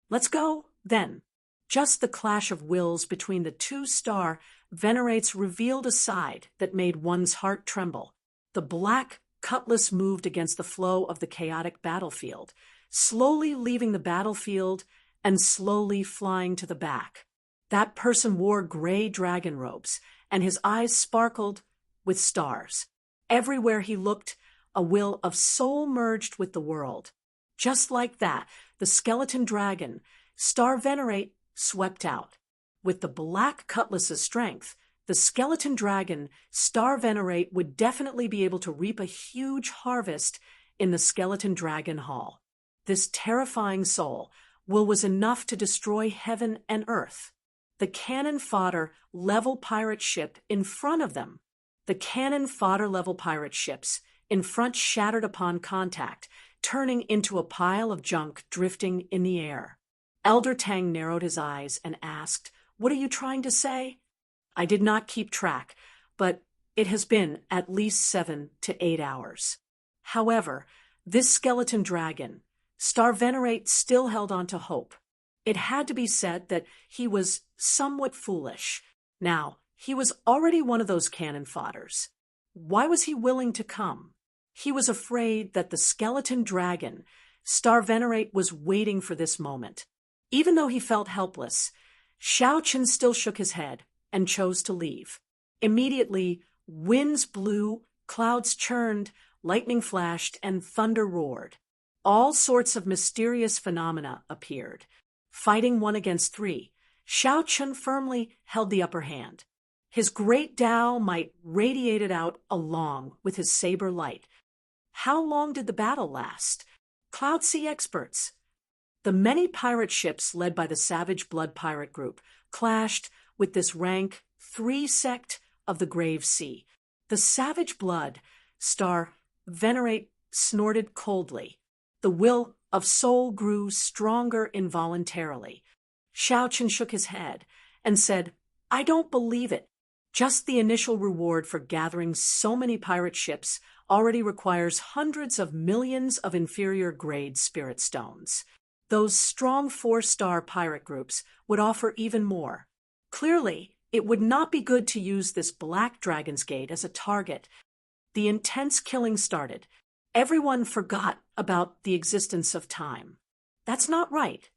"Let's go, then." Just the clash of wills between the 2 Star Venerates revealed a side that made one's heart tremble. The black cutlass moved against the flow of the chaotic battlefield, slowly leaving the battlefield and slowly flying to the back. That person wore gray dragon robes, and his eyes sparkled with stars. Everywhere he looked, a will of soul merged with the world. Just like that, the skeleton dragon, Star Venerate, swept out. With the black cutlass's strength, the skeleton dragon, Star Venerate, would definitely be able to reap a huge harvest in the skeleton dragon hall. This terrifying soul will was enough to destroy heaven and earth. The cannon fodder level pirate ship in front of them. The cannon fodder level pirate ships in front shattered upon contact, turning into a pile of junk drifting in the air. Elder Tang narrowed his eyes and asked, "What are you trying to say?" "I did not keep track, but it has been at least 7 to 8 hours. However, this skeleton dragon, Star Venerate, still held on to hope. It had to be said that he was somewhat foolish. Now, he was already one of those cannon fodders. Why was he willing to come? He was afraid that the skeleton dragon, Star Venerate, was waiting for this moment. Even though he felt helpless, Xiao Chun still shook his head and chose to leave. Immediately, winds blew, clouds churned, lightning flashed, and thunder roared. All sorts of mysterious phenomena appeared. Fighting 1 against 3, Xiao Chun firmly held the upper hand. His great Tao might radiated out along with his saber light. How long did the battle last? Cloud Sea experts. The many pirate ships led by the Savage Blood Pirate group clashed with this rank 3 sect of the Grave Sea. The Savage Blood, Star Venerate, snorted coldly. The will of soul grew stronger involuntarily. Xiao Chun shook his head and said, "I don't believe it. Just the initial reward for gathering so many pirate ships already requires hundreds of millions of inferior grade spirit stones. Those strong 4-star pirate groups would offer even more. Clearly, it would not be good to use this Black Dragon's Gate as a target." The intense killing started. Everyone forgot about the existence of time. "That's not right.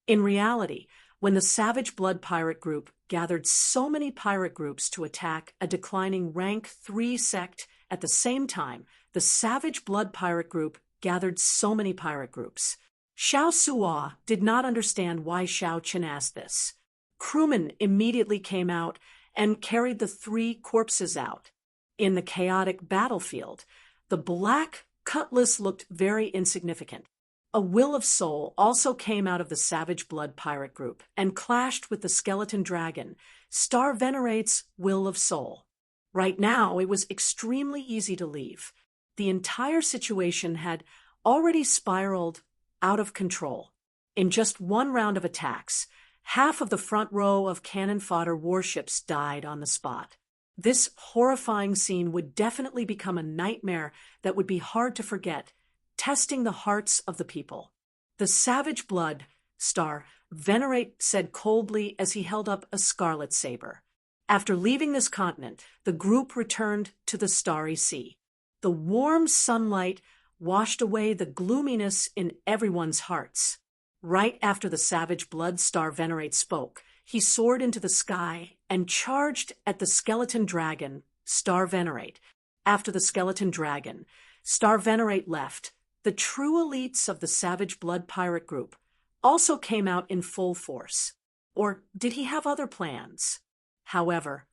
In reality, when the Savage Blood Pirate Group gathered so many pirate groups to attack a declining rank 3 sect at the same time, the Savage Blood Pirate Group gathered so many pirate groups. Xiao Suo did not understand why Xiao Chen asked this. Crewmen immediately came out and carried the 3 corpses out. In the chaotic battlefield, the black cutlass looked very insignificant. A will of soul also came out of the Savage Blood Pirate Group and clashed with the skeleton dragon, Star Venerate's will of soul. Right now, it was extremely easy to leave. The entire situation had already spiraled out of control. In just one round of attacks, half of the front row of cannon fodder warships died on the spot. This horrifying scene would definitely become a nightmare that would be hard to forget, testing the hearts of the people. The Savage Blood Star Venerate said coldly as he held up a scarlet saber. After leaving this continent, the group returned to the Starry Sea. The warm sunlight washed away the gloominess in everyone's hearts. Right after the Savage Blood Star Venerate spoke, he soared into the sky and charged at the skeleton dragon, Star Venerate. After the skeleton dragon, Star Venerate left, the true elites of the Savage Blood Pirate Group also came out in full force. Or did he have other plans? However,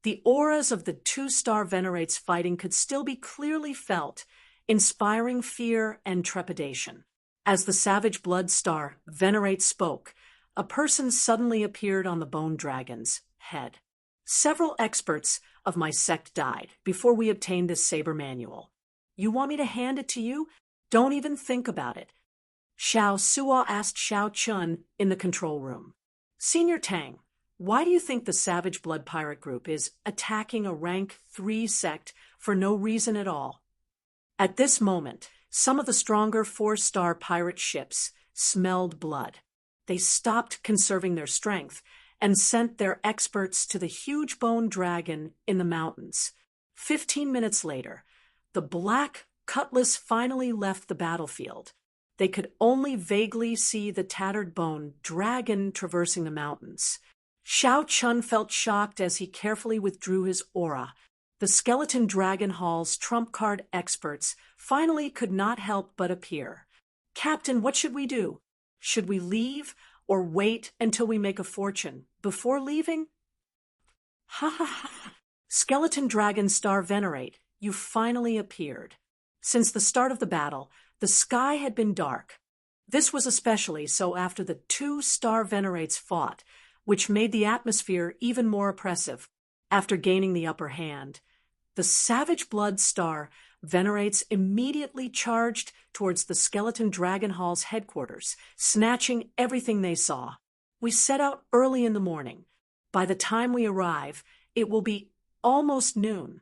the auras of the 2 Star Venerates fighting could still be clearly felt, inspiring fear and trepidation. As the Savage Blood Star Venerate spoke, a person suddenly appeared on the bone dragon's head. Several experts of my sect died before we obtained this saber manual. You want me to hand it to you? Don't even think about it. Xiao Suo asked Xiao Chun in the control room. Senior Tang, why do you think the Savage Blood Pirate Group is attacking a rank 3 sect for no reason at all? At this moment, some of the stronger 4-star pirate ships smelled blood. They stopped conserving their strength and sent their experts to the huge bone dragon in the mountains. 15 minutes later, the black cutlass finally left the battlefield. They could only vaguely see the tattered bone dragon traversing the mountains. Xiao Chun felt shocked as he carefully withdrew his aura. The skeleton dragon hall's trump card experts finally could not help but appear. Captain, what should we do? Should we leave or wait until we make a fortune before leaving? Ha ha ha! Skeleton Dragon Star Venerate, you finally appeared. Since the start of the battle, the sky had been dark. This was especially so after the 2 Star Venerates fought, which made the atmosphere even more oppressive. After gaining the upper hand, the Savage Blood Star Venerates immediately charged towards the Skeleton Dragon Hall's headquarters, snatching everything they saw. We set out early in the morning. By the time we arrive, it will be almost noon.